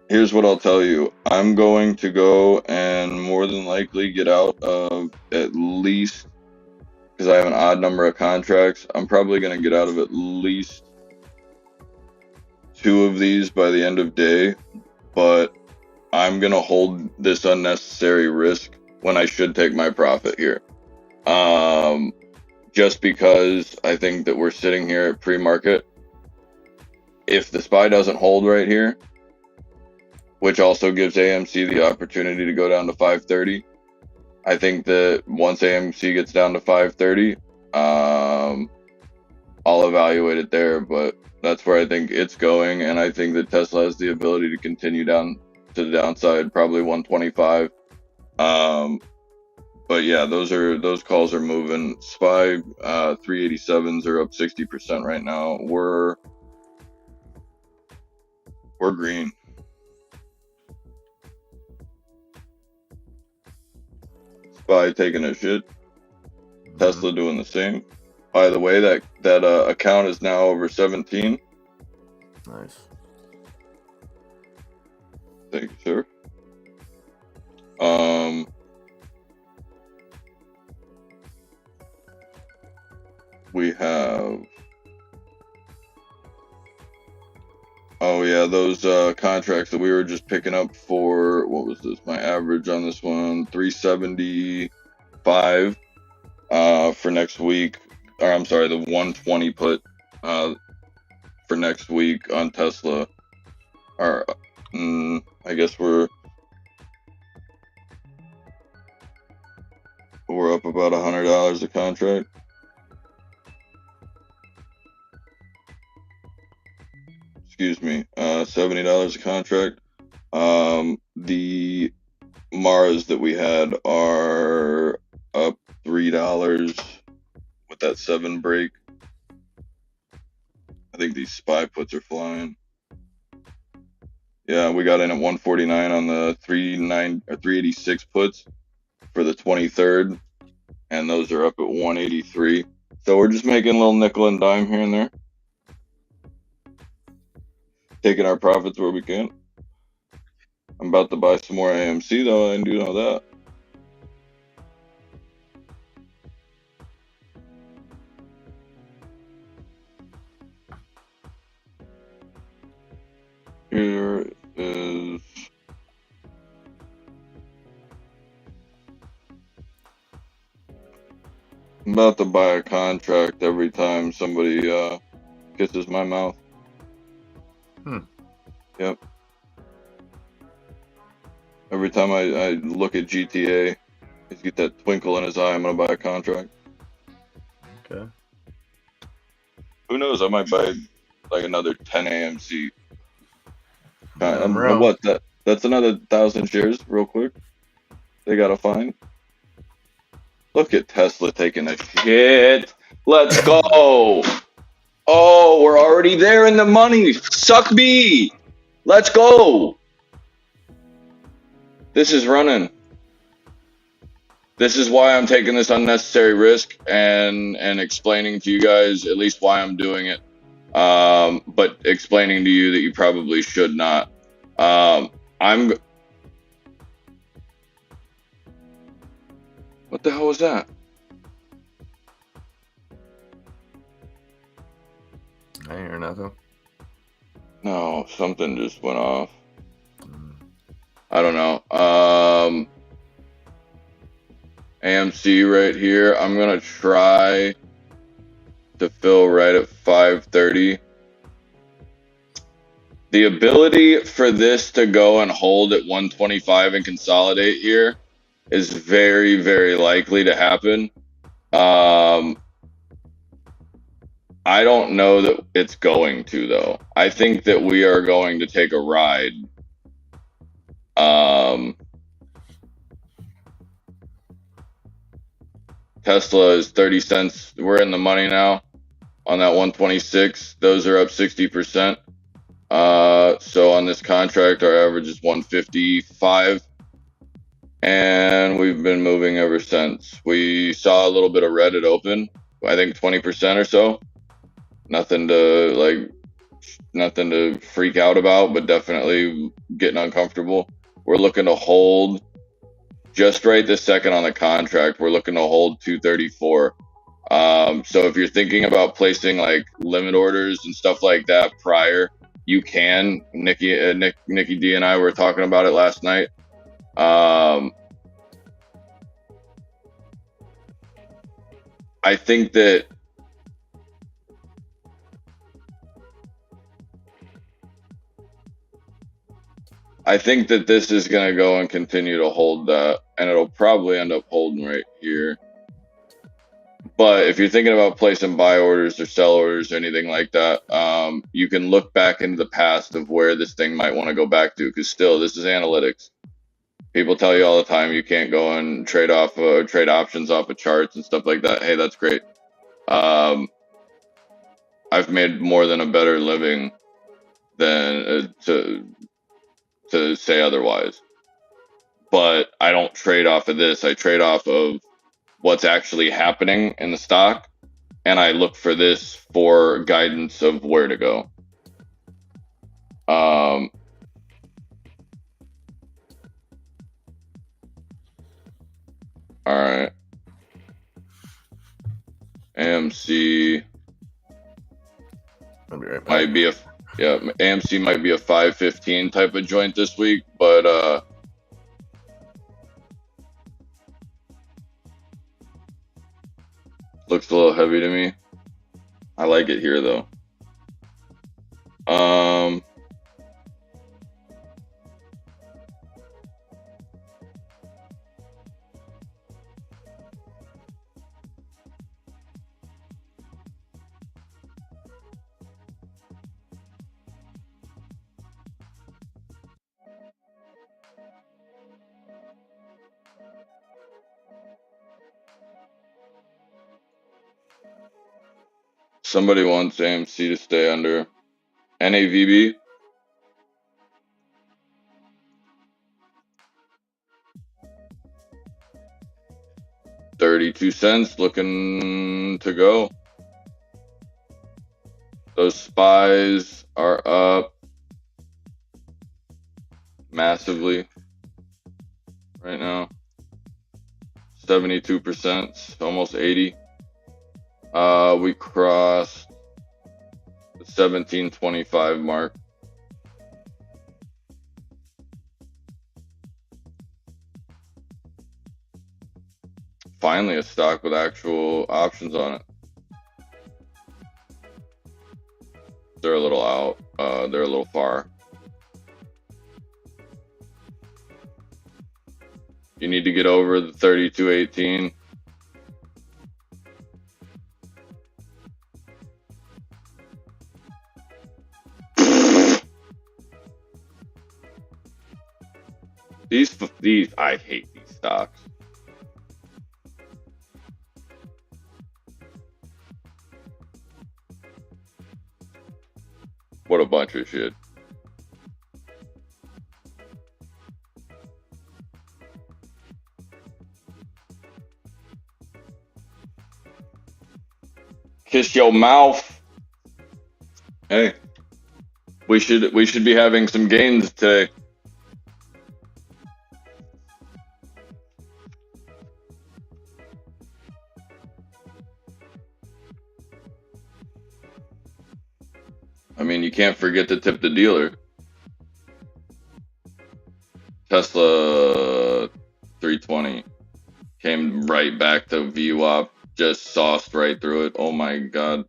Here's what I'll tell you. I'm going to go and more than likely get out of at least, because I have an odd number of contracts, I'm probably going to get out of at least 2 of these by the end of day, but I'm going to hold this unnecessary risk when I should take my profit here. Just because I think that we're sitting here at pre-market. If the SPY doesn't hold right here, which also gives AMC the opportunity to go down to 530, I think that once AMC gets down to 530, I'll evaluate it there, but that's where I think it's going, and I think that Tesla has the ability to continue down to the downside, probably 125. But yeah, those calls are moving. SPY 387s are up 60% right now. We're green. SPY taking a shit. Tesla doing the same. By the way, that account is now over 17. Nice. Thank you, sir. We have, oh yeah, those contracts that we were just picking up for, what was this? My average on this one, 375 for next week. Or I'm sorry, the 120 put for next week on Tesla. Or I guess we're up about $100 a contract. Excuse me, $70 a contract. The Maras that we had are up $3. that 7 break. I think these SPY puts are flying. Yeah, we got in at 149 on the 386 puts for the 23rd, and those are up at 183. So we're just making a little nickel and dime here and there, taking our profits where we can. I'm about to buy some more AMC though, I do know that. Here is I'm about to buy a contract every time somebody kisses my mouth. Yep. Every time I look at GTA, he's get that twinkle in his eye. I'm gonna buy a contract. Okay. Who knows? I might buy like another 10 AMC. Bro. What? That's another 1,000 shares, real quick. They gotta find. Look at Tesla taking a shit. Let's go. Oh, we're already there in the money. Suck me. Let's go. This is running. This is why I'm taking this unnecessary risk and explaining to you guys at least why I'm doing it. But explaining to you that you probably should not. What the hell was that? I hear nothing. No, something just went off. Mm. I don't know. AMC right here. I'm gonna try to fill right at 530. The ability for this to go and hold at 125 and consolidate here is very, very likely to happen. I don't know that it's going to, though. I think that we are going to take a ride. Tesla is 30 cents. We're in the money now on that 126. Those are up 60%. So on this contract, our average is 155. And we've been moving ever since. We saw a little bit of red at open, I think 20% or so. Nothing to freak out about, but definitely getting uncomfortable. We're looking to hold just right this second on the contract. We're looking to hold 234. So if you're thinking about placing like limit orders and stuff like that prior, you can. Nikki D and I were talking about it last night. I think that this is going to go and continue to hold that, and it'll probably end up holding right here. But if you're thinking about placing buy orders or sell orders or anything like that, you can look back into the past of where this thing might want to go back to, because still, this is analytics. People tell you all the time you can't go and trade options off of charts and stuff like that. Hey, that's great. I've made more than a better living than to say otherwise. But I don't trade off of this. I trade off of what's actually happening in the stock, and I look for this for guidance of where to go. All right. AMC I'll be right back. might be AMC might be a 515 type of joint this week, but looks a little heavy to me. I like it here though. Somebody wants AMC to stay under NAVB. $0.32 looking to go. Those SPYs are up massively right now. 72%, almost 80. We crossed the 1725 mark. Finally, a stock with actual options on it. They're a little out. They're a little far. You need to get over the 32.18. These, I hate these stocks. What a bunch of shit. Kiss your mouth. Hey, we should be having some gains today. I mean, you can't forget to tip the dealer. Tesla 320 came right back to VWAP, just sauced right through it. Oh my god.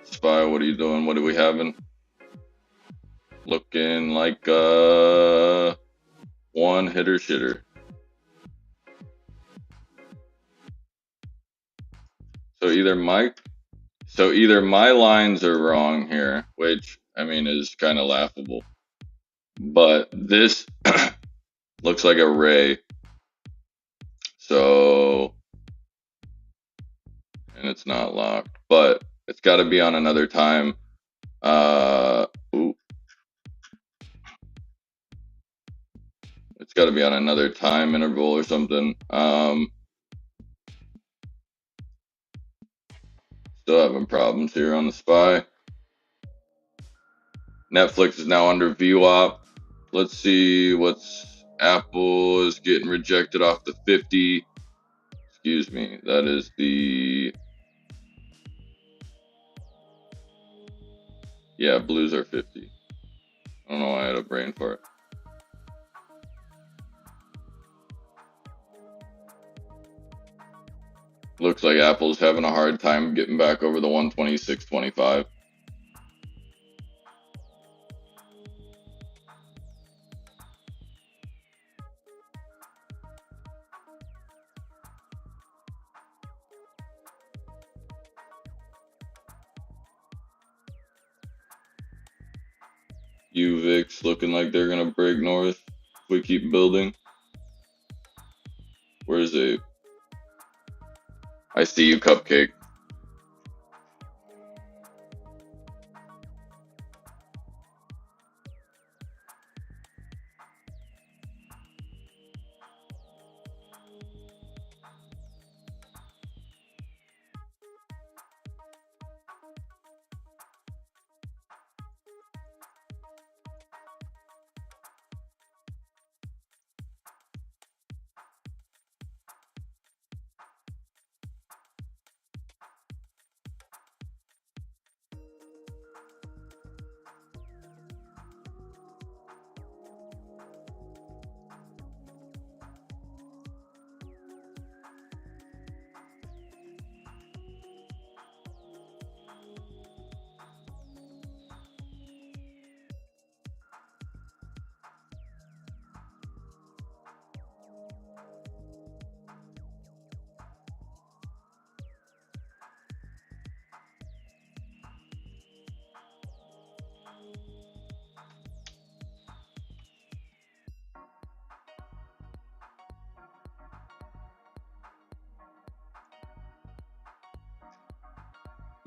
SPY, what are you doing? What are we having? Looking like one hitter shitter. So either my lines are wrong here, which I mean is kind of laughable. But this looks like a ray. So, and it's not locked, but it's got to be on another time. It's got to be on another time interval or something. Still having problems here on the SPY. Netflix is now under VWAP. Let's see what's Apple is getting rejected off the 50. Excuse me, that is the, yeah, blues are 50. I don't know why I had a brain fart. Looks like Apple's having a hard time getting back over the 126.25. UVIX looking like they're gonna break north if we keep building. Where's it? I see you, Cupcake.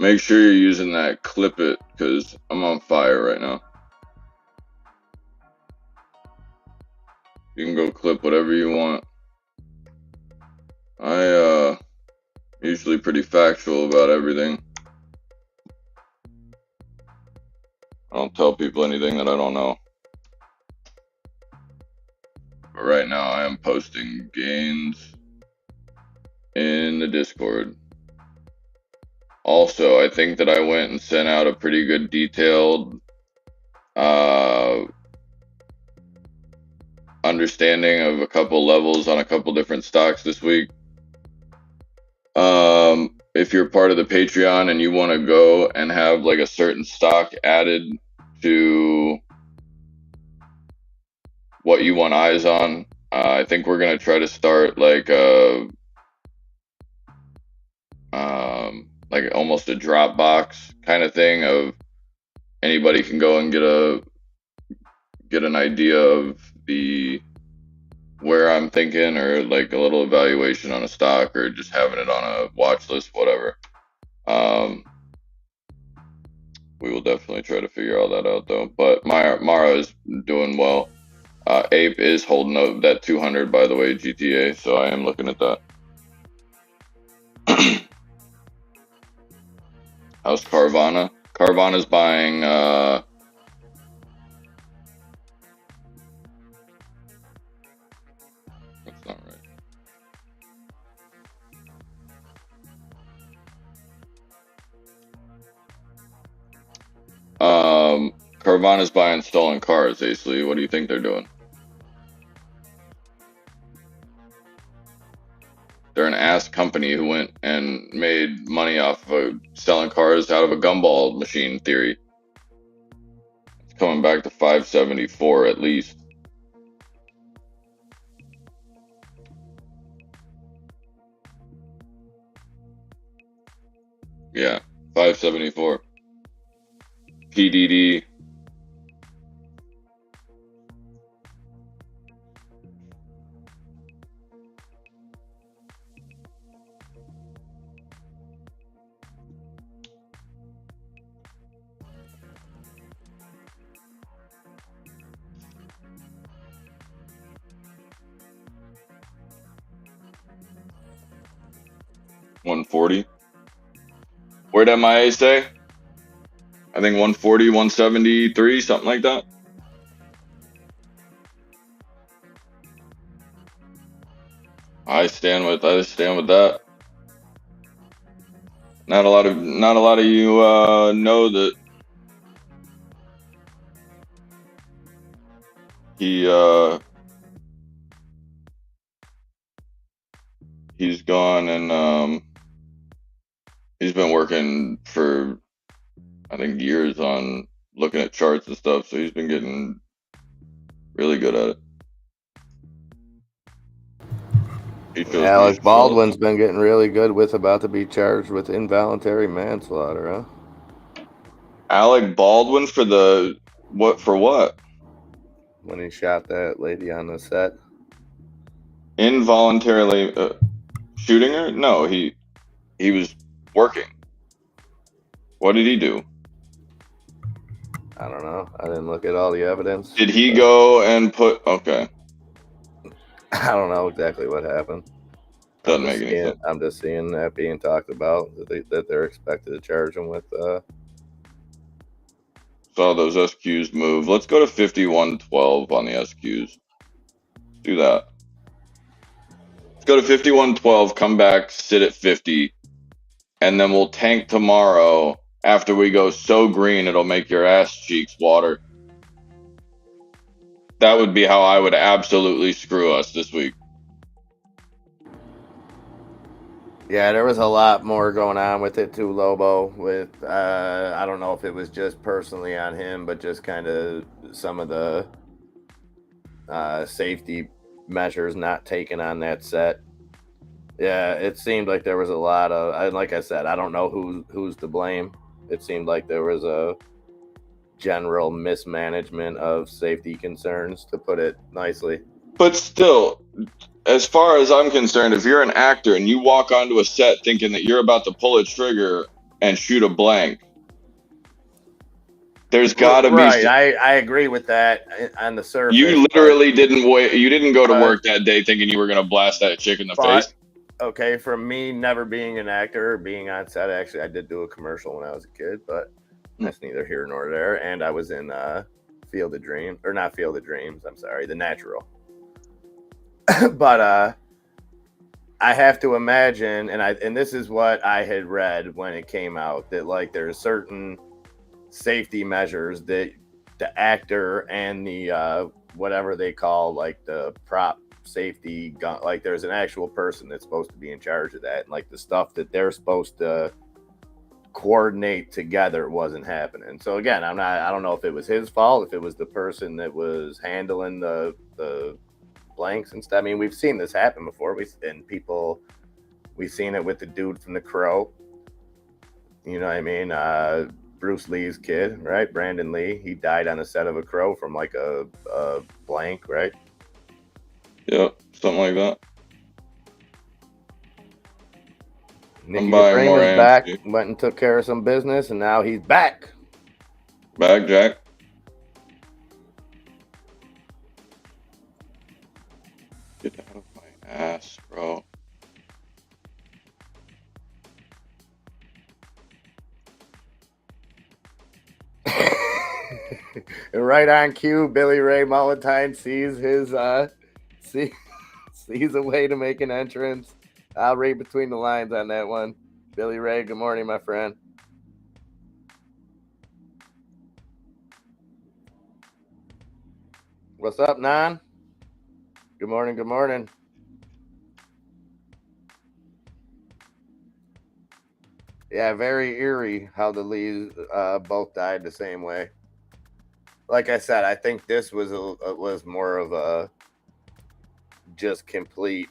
Make sure you're using that clip it, because I'm on fire right now. You can go clip whatever you want. I usually pretty factual about everything. I don't tell people anything that I don't know. But right now I am posting gains in the Discord. Also, I think that I went and sent out a pretty good detailed understanding of a couple levels on a couple different stocks this week. If you're part of the Patreon and you want to go and have like a certain stock added to what you want eyes on, I think we're gonna try to start like almost a Dropbox kind of thing of anybody can go and get an idea of where I'm thinking, or like a little evaluation on a stock, or just having it on a watch list, whatever. We will definitely try to figure all that out though. But Mara is doing well. Ape is holding up that 200, by the way, GTA, so I am looking at that. How's Carvana? Carvana's buying that's not right. Carvana's buying stolen cars, Acely. What do you think they're doing? They're an ass company who went and made money off of selling cars out of a gumball machine theory. It's coming back to 574 at least. Yeah, 574. PDD. $140. Where'd MIA say? I think 140, 173, something like that. I stand with that. Not a lot of you know that he's gone and he's been working for I think years on looking at charts and stuff, so he's been getting really good at it. Alec Baldwin's been getting really good with about to be charged with involuntary manslaughter, huh? Alec Baldwin for what? When he shot that lady on the set. Involuntarily shooting her? No, he was working. What did he do? I don't know. I didn't look at all the evidence. Did he go and okay. I don't know exactly what happened. Doesn't make any sense. I'm just seeing that being talked about, that they're expected to charge him with. Saw those SQs move. Let's go to 5112 on the SQs. Do that. Let's go to 5112, come back, sit at 50, and then we'll tank tomorrow after we go so green it'll make your ass cheeks water. That would be how I would absolutely screw us this week. Yeah, there was a lot more going on with it too, Lobo. With I don't know if it was just personally on him, but just kind of some of the safety measures not taken on that set. Yeah, it seemed like there was a lot of, like I said, I don't know who's to blame. It seemed like there was a general mismanagement of safety concerns, to put it nicely. But still, as far as I'm concerned, if you're an actor and you walk onto a set thinking that you're about to pull a trigger and shoot a blank, there's got to be. Right, I agree with that on the surface. You literally didn't wait. You didn't go to work that day thinking you were gonna blast that chick in the face. Okay, for me, never being an actor or being on set, actually, I did do a commercial when I was a kid, but that's neither here nor there. And I was in Field of Dreams, or not Field of Dreams. I'm sorry, The Natural. But I have to imagine, and this is what I had read when it came out, that like there's certain safety measures that the actor and the whatever they call like the prop safety gun, like there's an actual person that's supposed to be in charge of that, and like the stuff that they're supposed to coordinate together wasn't happening. So again, I don't know if it was his fault, if it was the person that was handling the blanks and stuff. I mean, we've seen this happen before. We've seen it with the dude from The Crow. You know what I mean? Bruce Lee's kid, right? Brandon Lee. He died on the set of A Crow from like a blank, right? Yep, something like that. Nicky DeBrayman's back, went and took care of some business, and now he's back. Back, Jack. Get out of my ass, bro. Right on cue, Billy Ray Mullentyne sees a way to make an entrance. I'll read between the lines on that one. Billy Ray, good morning, my friend. What's up, Nan? Good morning, good morning. Yeah, very eerie how the Lees both died the same way. Like I said, I think this was more of a just complete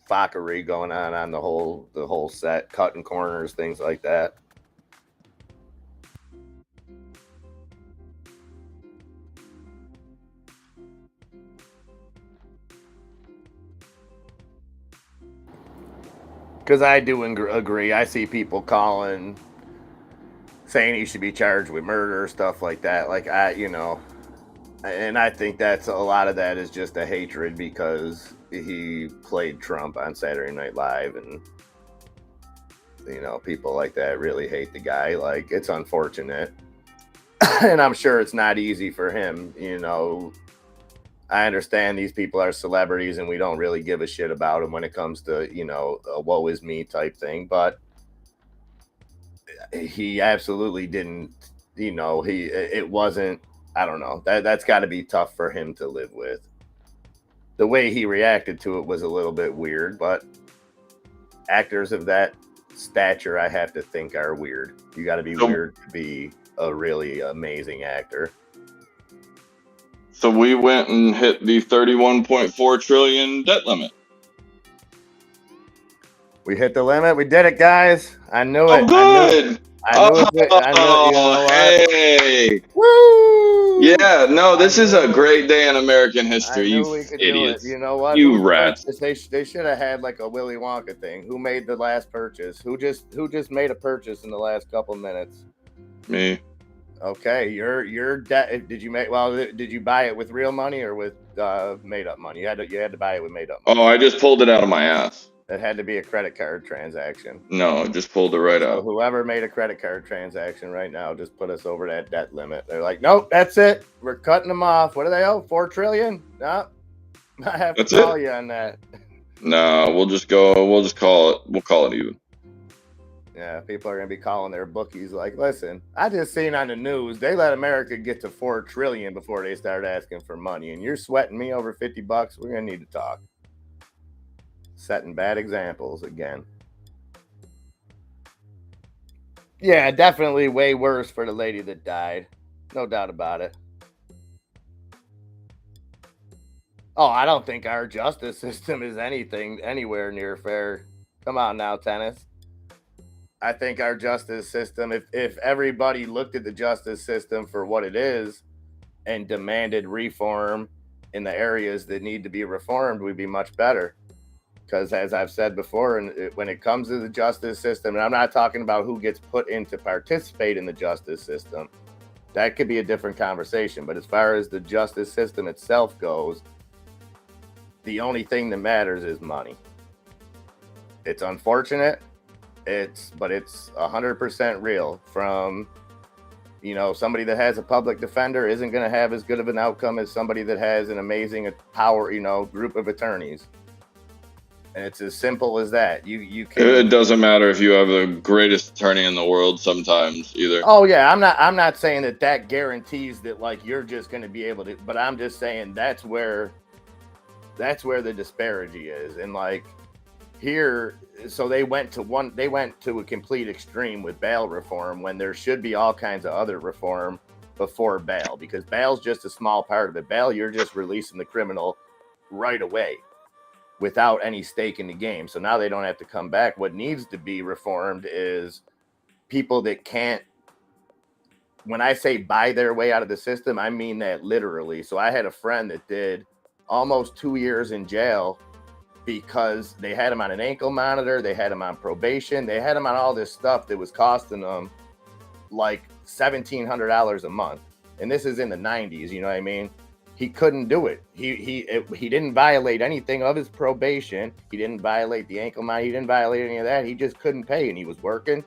fuckery going on the whole set, cutting corners, things like that. Because I do agree. I see people saying he should be charged with murder, stuff like that. Like and I think that's a lot of that is just a hatred because he played Trump on Saturday Night Live, and people like that really hate the guy. Like, it's unfortunate, and I'm sure it's not easy for him. I understand these people are celebrities, and we don't really give a shit about them when it comes to a woe is me type thing, but he absolutely didn't. It wasn't. I don't know. That's got to be tough for him to live with. The way he reacted to it was a little bit weird, but actors of that stature, I have to think, are weird. You got to be weird to be a really amazing actor. So we went and hit the 31.4 trillion debt limit. We hit the limit. We did it, guys. I knew it. Oh, good. I knew it. Hey. Woo! Yeah, no, this is a great day in American history. You idiots. You know what? You rats. They should have had like a Willy Wonka thing. Who made the last purchase? Who just made a purchase in the last couple minutes? Me. Okay, your debt. Did you buy it with real money or with made up money? You had to buy it with made up money. Oh, I just pulled it out of my ass. It had to be a credit card transaction. No, just pulled it right out. Whoever made a credit card transaction right now just put us over that debt limit. They're like, nope, that's it. We're cutting them off. What do they owe? $4 trillion? No, I have to call you on that. No, we'll just call it. We'll call it even. Yeah, people are gonna be calling their bookies like, listen, I just seen on the news they let America get to $4 trillion before they start asking for money, and you're sweating me over $50. We're gonna need to talk. Setting bad examples again. Yeah, definitely way worse for the lady that died. No doubt about it. Oh, I don't think our justice system is anywhere near fair. Come on now, Tennis. I think our justice system, if everybody looked at the justice system for what it is and demanded reform in the areas that need to be reformed, we'd be much better. Because as I've said before, and when it comes to the justice system, and I'm not talking about who gets put in to participate in the justice system, that could be a different conversation. But as far as the justice system itself goes, the only thing that matters is money. It's unfortunate, but it's 100% real. From somebody that has a public defender isn't going to have as good of an outcome as somebody that has an amazing power, group of attorneys. And it's as simple as that. You can. It doesn't matter if you have the greatest attorney in the world sometimes either. Oh yeah, I'm not saying that guarantees that like you're just going to be able to, but I'm just saying that's where the disparity is. And like here, so they went to a complete extreme with bail reform when there should be all kinds of other reform before bail, because bail's just a small part of it. Bail, you're just releasing the criminal right away without any stake in the game. So now they don't have to come back. What needs to be reformed is people that can't, when I say buy their way out of the system, I mean that literally. So I had a friend that did almost 2 years in jail because they had him on an ankle monitor, they had him on probation, they had him on all this stuff that was costing them like $1,700 a month. And this is in the 90s, you know what I mean? He couldn't do it. He didn't violate anything of his probation. He didn't violate the ankle monitor. He didn't violate any of that. He just couldn't pay, and he was working.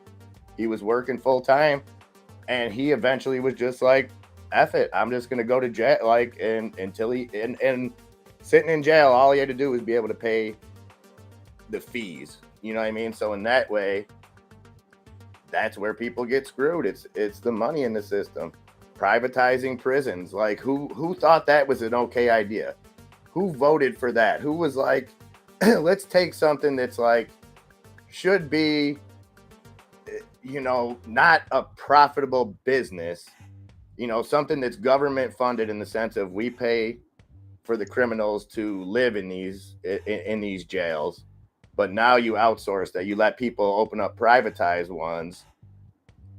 He was working full time, and he eventually was just like, "F it, I'm just gonna go to jail." Like, and until and sitting in jail, all he had to do was be able to pay the fees. You know what I mean? So in that way, that's where people get screwed. It's the money in the system. Privatizing prisons, like who thought that was an okay idea? Who voted for that? Who was like, let's take something that's like should be, not a profitable business, something that's government funded in the sense of we pay for the criminals to live in these jails, but now you outsource that. You let people open up privatized ones.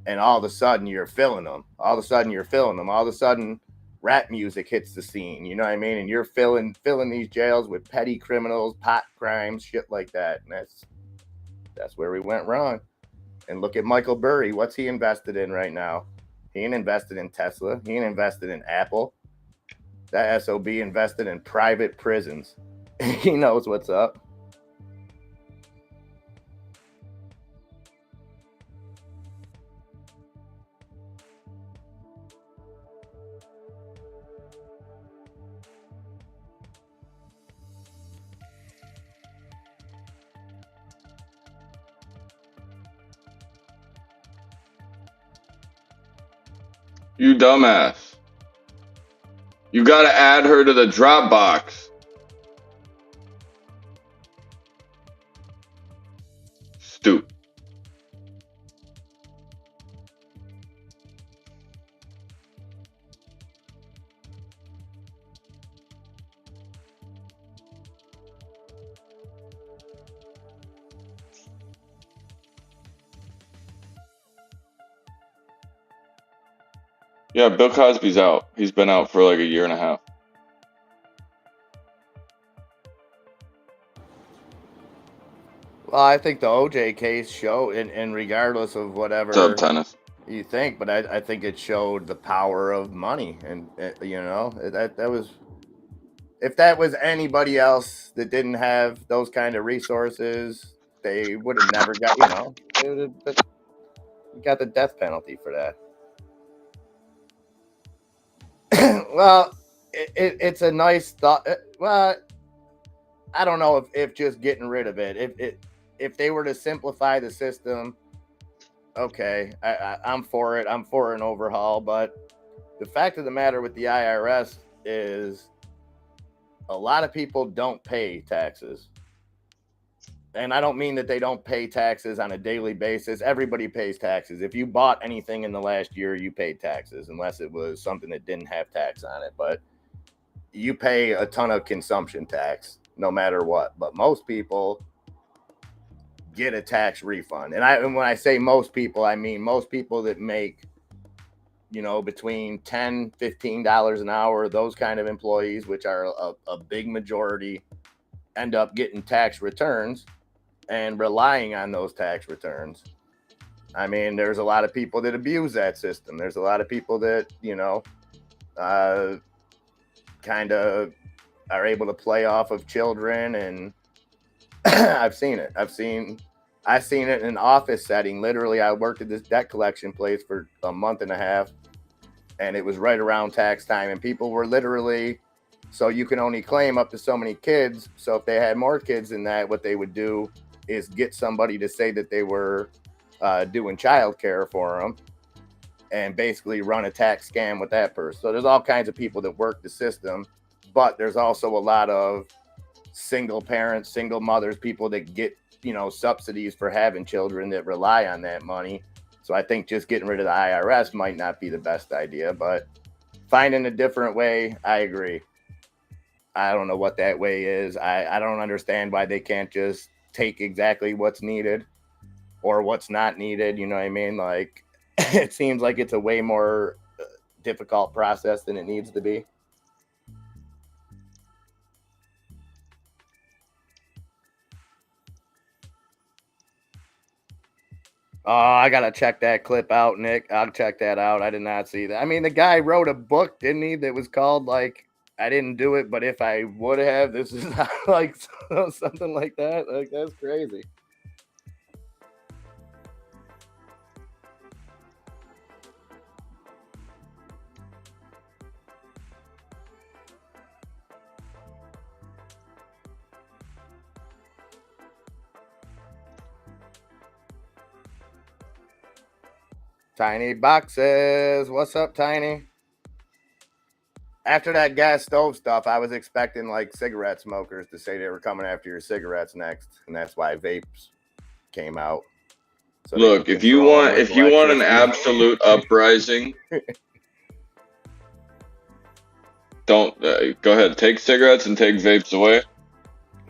And all of a sudden you're filling them. All of a sudden rap music hits the scene. You know what I mean? And you're filling these jails with petty criminals, pot crimes, shit like that. And that's where we went wrong. And look at Michael Burry. What's he invested in right now? He ain't invested in Tesla. He ain't invested in Apple. That SOB invested in private prisons. He knows what's up. You dumbass. You gotta add her to the Dropbox. Stupid. Yeah, Bill Cosby's out. He's been out for like a year and a half. Well, I think the OJ case showed, and regardless of whatever Sub tennis. you think, but I think it showed the power of money, and that was, if that was anybody else that didn't have those kind of resources, they would have never got, they would have got the death penalty for that. Well, it's a nice thought. Well, I don't know if just getting rid of it, if they were to simplify the system, okay, I'm for it. I'm for an overhaul. But the fact of the matter with the IRS is a lot of people don't pay taxes. And I don't mean that they don't pay taxes on a daily basis. Everybody pays taxes. If you bought anything in the last year, you paid taxes, unless it was something that didn't have tax on it. But you pay a ton of consumption tax no matter what. But most people get a tax refund. And when I say most people, I mean most people that make, between $10, $15 an hour, those kind of employees, which are a big majority end up getting tax returns and relying on those tax returns. I mean, there's a lot of people that abuse that system. There's a lot of people that, kind of are able to play off of children. And I've seen it. I've seen it in an office setting. Literally, I worked at this debt collection place for a month and a half, and it was right around tax time. And people were literally, so you can only claim up to so many kids. So if they had more kids than that, what they would do is get somebody to say that they were doing childcare for them and basically run a tax scam with that person. So there's all kinds of people that work the system, but there's also a lot of single parents, single mothers, people that get, subsidies for having children that rely on that money. So I think just getting rid of the IRS might not be the best idea, but finding a different way, I agree. I don't know what that way is. I don't understand why they can't just take exactly what's needed or what's not needed. You know what I mean? Like, it seems like it's a way more difficult process than it needs to be. Oh, I gotta check that clip out, Nick. I'll check that out. I did not see that. I mean, the guy wrote a book, didn't he? That was called like, I didn't do it, but if I would have, this is not like something like that. Like, that's crazy. Tiny Boxes. What's up, Tiny? After that gas stove stuff, I was expecting like cigarette smokers to say they were coming after your cigarettes next, and that's why vapes came out. So look, if you want an absolute uprising, don't go ahead. Take cigarettes and take vapes away.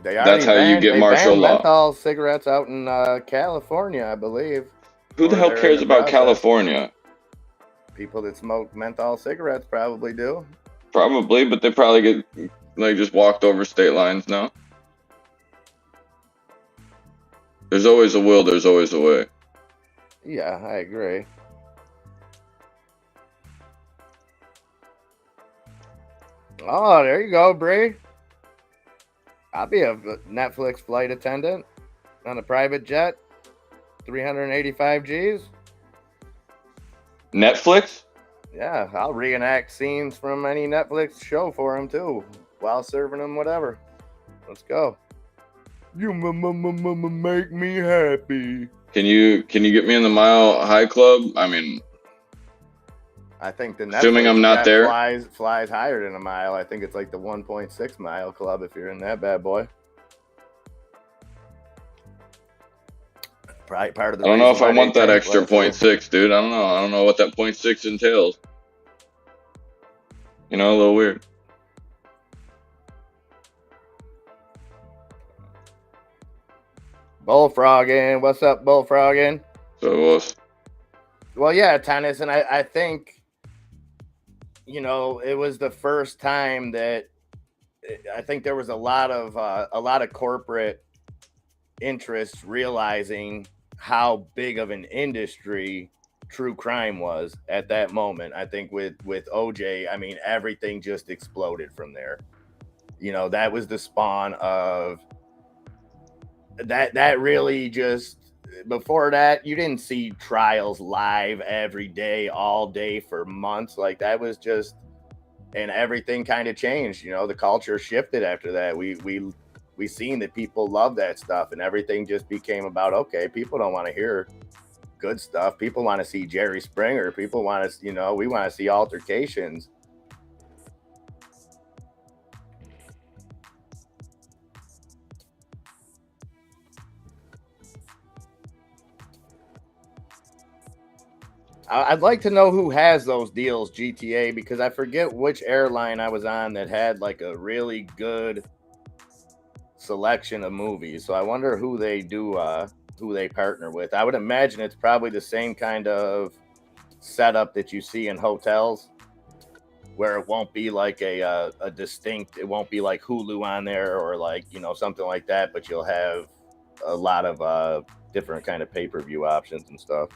That's how you get martial law. Menthol cigarettes out in California, I believe. Who the hell cares about California? People that smoke menthol cigarettes probably do. Probably, but they probably get like just walked over state lines now. There's always a will, there's always a way. Yeah, I agree. Oh, there you go, Bree. I'll be a Netflix flight attendant on a private jet. 385 G's. Netflix? Yeah, I'll reenact scenes from any Netflix show for him too, while serving him whatever. Let's go. You make me happy. Can you get me in the Mile High Club? I mean, I think the Netflix assuming I'm not there, flies higher than a mile. I think it's like the 1.6 mile club if you're in that bad boy. Probably part of the. I don't know if I want that extra 0.6, dude. I don't know what that 0.6 entails. A little weird. Bullfrogging. What's up, Bullfrogging? So it was. Well, yeah, tennis, and I think, it was the first time that I think there was a lot of corporate interests realizing how big of an industry true crime was at that moment. I think with OJ, I mean, everything just exploded from there. That was the spawn of that really just, before that, you didn't see trials live every day, all day for months. Like, that was just, and everything kind of changed. The culture shifted after that. We seen that people love that stuff, and everything just became about, okay, people don't want to hear good stuff. People want to see Jerry Springer. People want to, we want to see altercations. I'd like to know who has those deals, GTA, because I forget which airline I was on that had like a really good selection of movies. So I wonder who they do, who they partner with. I would imagine it's probably the same kind of setup that you see in hotels. where it won't be like a distinct. It won't be like Hulu on there or like something like that. But you'll have a lot of different kind of pay-per-view options and stuff.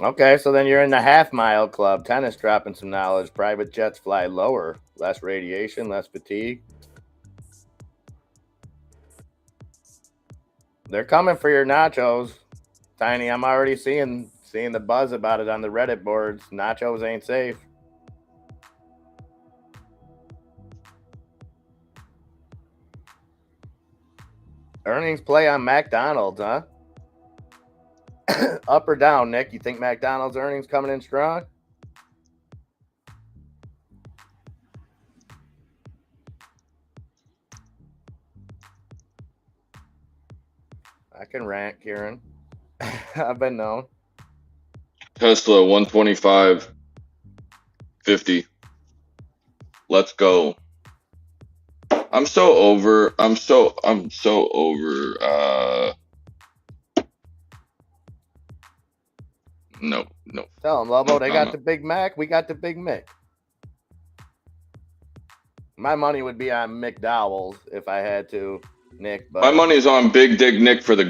Okay, so then you're in the half-mile club. Tennis dropping some knowledge. Private jets fly lower, less radiation, less fatigue. They're coming for your nachos, Tiny. I'm already seeing the buzz about it on the Reddit boards. Nachos ain't safe. Earnings play on McDonald's, huh? Up or down, Nick? You think McDonald's earnings coming in strong? I can rant, Kieran. I've been known. Tesla 125.50. Let's go. I'm so over. No. Tell them, Lobo, they got the Big Mac. We got the Big Mick. My money would be on McDowell's if I had to, Nick. But my money's on Big Dick Nick for the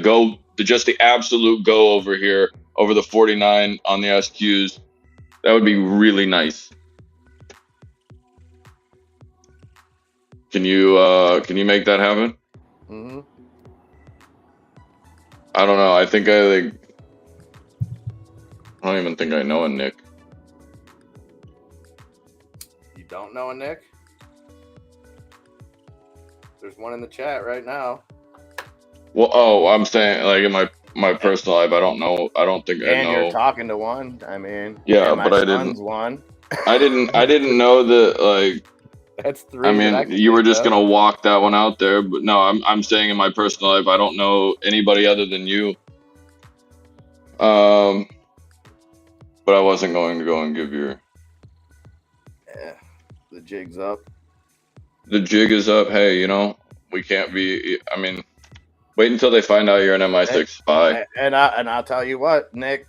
absolute go over here, over the 49 on the SQs. That would be really nice. Can you make that happen? Mm-hmm. I don't know. I don't even think I know a Nick. You don't know a Nick? There's one in the chat right now. Well, I'm saying like in my personal life, I don't know. I don't think I know. And you're talking to one. I mean, yeah, my but I son's didn't. One. I didn't know that. Like, that's three. I mean, you were just gonna walk that one out there, but no, I'm saying in my personal life, I don't know anybody other than you. But I wasn't going to go and give your. Yeah, the jig's up. The jig is up. Hey, we can't be. I mean, wait until they find out you're an MI6 spy. And I'll tell you what, Nick,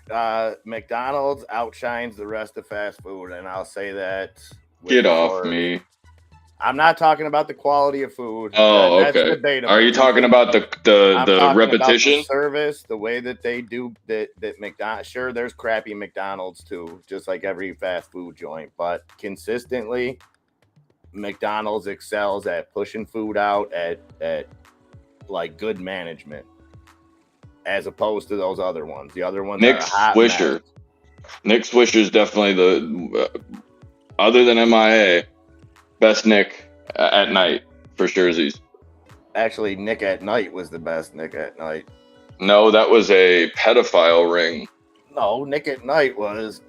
McDonald's outshines the rest of fast food, and I'll say that. Get off me. I'm not talking about the quality of food. Oh, that's okay. Debatable. Are you talking about the repetition? About the service, the way that they do that McDonald's. Sure, there's crappy McDonald's too, just like every fast food joint, but consistently, McDonald's excels at pushing food out at like good management, as opposed to those other ones. The other ones, Nick Swisher. Nick Swisher is definitely the other than MIA. Best Nick at night for Jerseys. Actually, Nick at Night was the best Nick at Night. No, that was a pedophile ring. No, Nick at Night was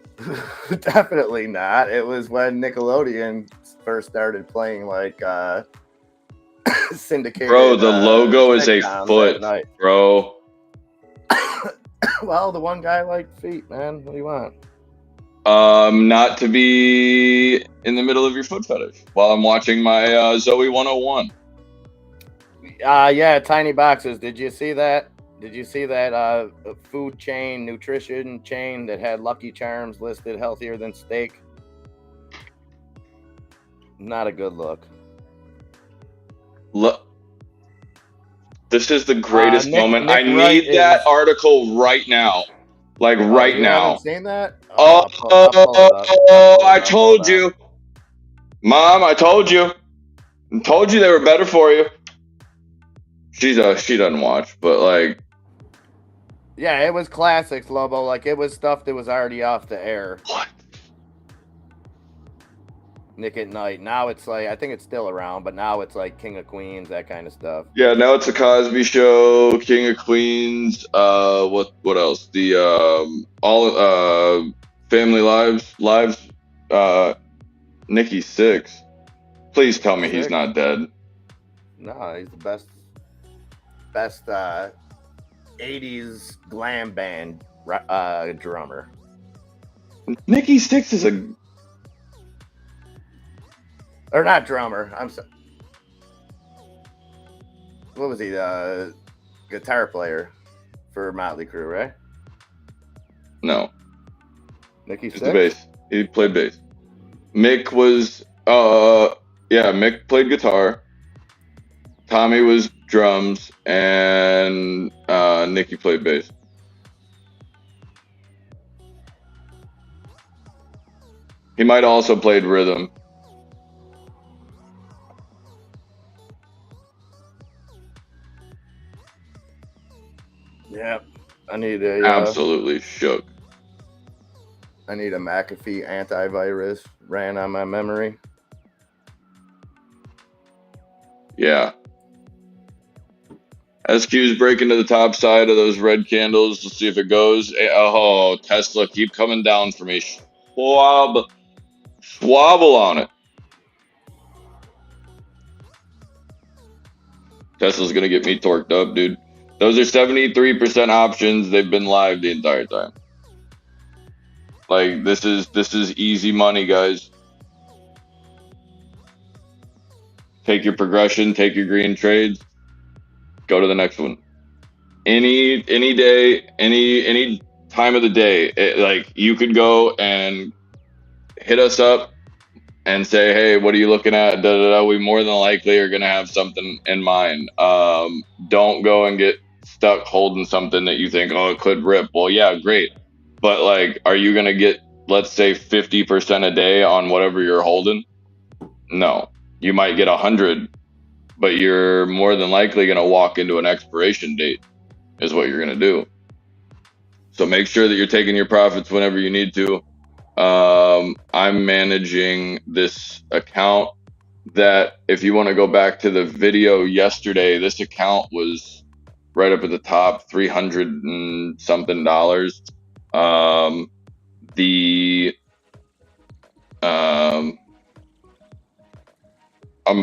definitely not. It was when Nickelodeon first started playing like syndicated. Bro, the logo is a foot, bro. Well, the one guy liked feet, man. What do you want? Not to be in the middle of your foot fetish while I'm watching my Zoe 101. Yeah, Tiny Boxes. Did you see that? Did you see that food chain, nutrition chain that had Lucky Charms listed healthier than steak? Not a good look. Look, this is the greatest moment. I need that article right now. Like right now. Haven't seen that? I told you. Mom, I told you. I told you they were better for you. She doesn't watch, but like. Yeah, it was classics, Lobo. Like it was stuff that was already off the air. What? Nick at Night. Now it's like, I think it's still around, but now it's like King of Queens, that kind of stuff. Yeah, now it's a Cosby Show, King of Queens. What else? The all Family Lives. Nikki Sixx. Please tell me he's not dead. No, he's the best 80s glam band drummer. Nikki Sixx is a. Or not drummer. I'm sorry. What was he? Guitar player for Motley Crue, right? No. Nikki He's the Sixx? bass. He played bass. Mick was Mick played guitar. Tommy was drums, and Nikki played bass. He might also played rhythm. Yeah. I need a Absolutely shook. I need a McAfee antivirus ran on my memory. Yeah. SQ's breaking to the top side of those red candles. Let's see if it goes. Oh, Tesla, keep coming down for me. Swabble on it. Tesla's gonna get me torqued up, dude. Those are 73% options. They've been live the entire time. Like this is easy money, guys. Take your progression, take your green trades, go to the next one. Any day, any time of the day, like you could go and hit us up and say, hey, what are you looking at? Da, da, da. We more than likely are gonna have something in mind. Don't go and get stuck holding something that you think, oh, it could rip. Well, yeah, great, but like, are you gonna get, let's say, 50% a day on whatever you're holding? No, you might get 100, but you're more than likely gonna walk into an expiration date. Is what you're gonna do. So make sure that you're taking your profits whenever you need to. I'm managing this account that, if you want to go back to the video yesterday, this account was right up at the top, $300 and something. I'm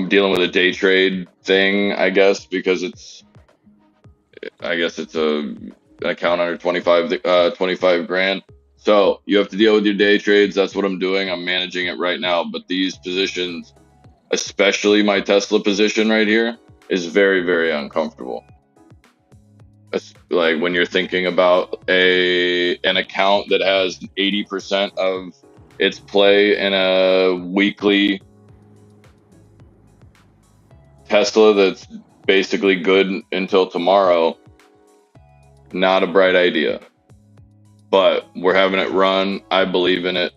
dealing with a day trade thing, I guess, because it's an account under 25 grand. So you have to deal with your day trades. That's what I'm doing. I'm managing it right now. But these positions, especially my Tesla position right here, is very, very uncomfortable. It's like when you're thinking about an account that has 80% of its play in a weekly Tesla that's basically good until tomorrow. Not a bright idea. But we're having it run. I believe in it.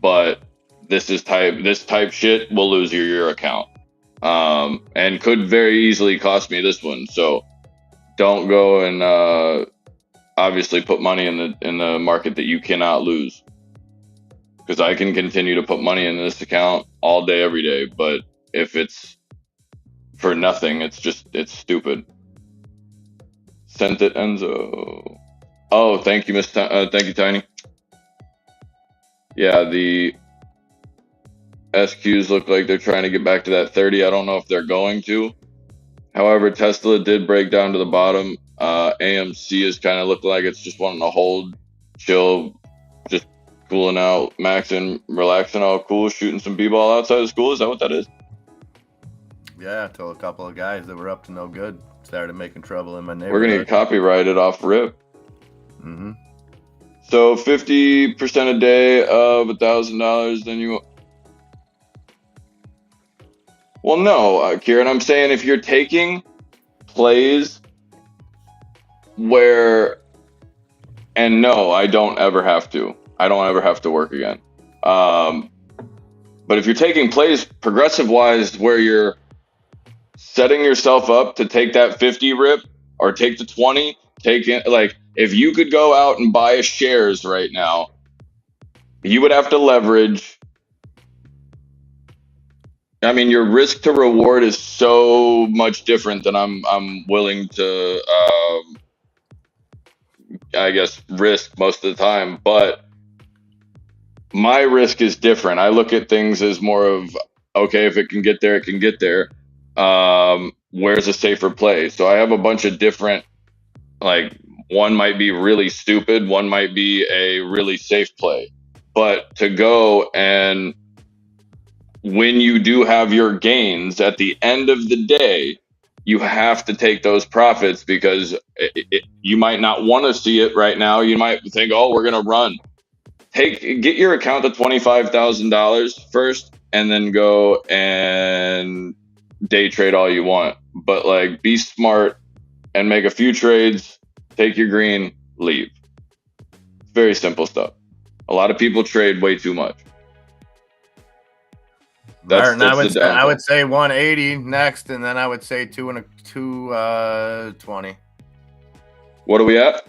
But this type shit will lose your account. And could very easily cost me this one. So don't go and obviously put money in the market that you cannot lose. Because I can continue to put money in this account all day, every day. But if it's for nothing, it's stupid. Sent it, Enzo. Oh, thank you, thank you, Tiny. Yeah, the SQs look like they're trying to get back to that 30. I don't know if they're going to. However, Tesla did break down to the bottom. AMC is kind of looking like it's just wanting to hold, chill, just cooling out, maxing, relaxing, all cool, shooting some b-ball outside of school. Is that what that is? Yeah, till a couple of guys that were up to no good started making trouble in my neighborhood. We're gonna get copyrighted off rip. Mm-hmm. So 50% a day of $1,000, then you. Well, no, Kieran, I'm saying if you're taking plays where, and no, I don't ever have to. I don't ever have to work again. But if you're taking plays progressive-wise where you're setting yourself up to take that 50 rip or take the 20, like if you could go out and buy shares right now, you would have to leverage. I mean, your risk to reward is so much different than I'm willing to, I guess, risk most of the time. But my risk is different. I look at things as more of, okay, if it can get there, it can get there. Where's a safer play? So I have a bunch of different, like, one might be really stupid, one might be a really safe play. But to go and when you do have your gains at the end of the day, you have to take those profits because you might not want to see it right now. You might think, oh, we're going to run. get your account to $25,000 first, and then go and day trade all you want. But like, be smart and make a few trades. Take your green, leave. Very simple stuff. A lot of people trade way too much. Martin, That's the downfall. I would say 180 next, and then I would say 220. What are we at?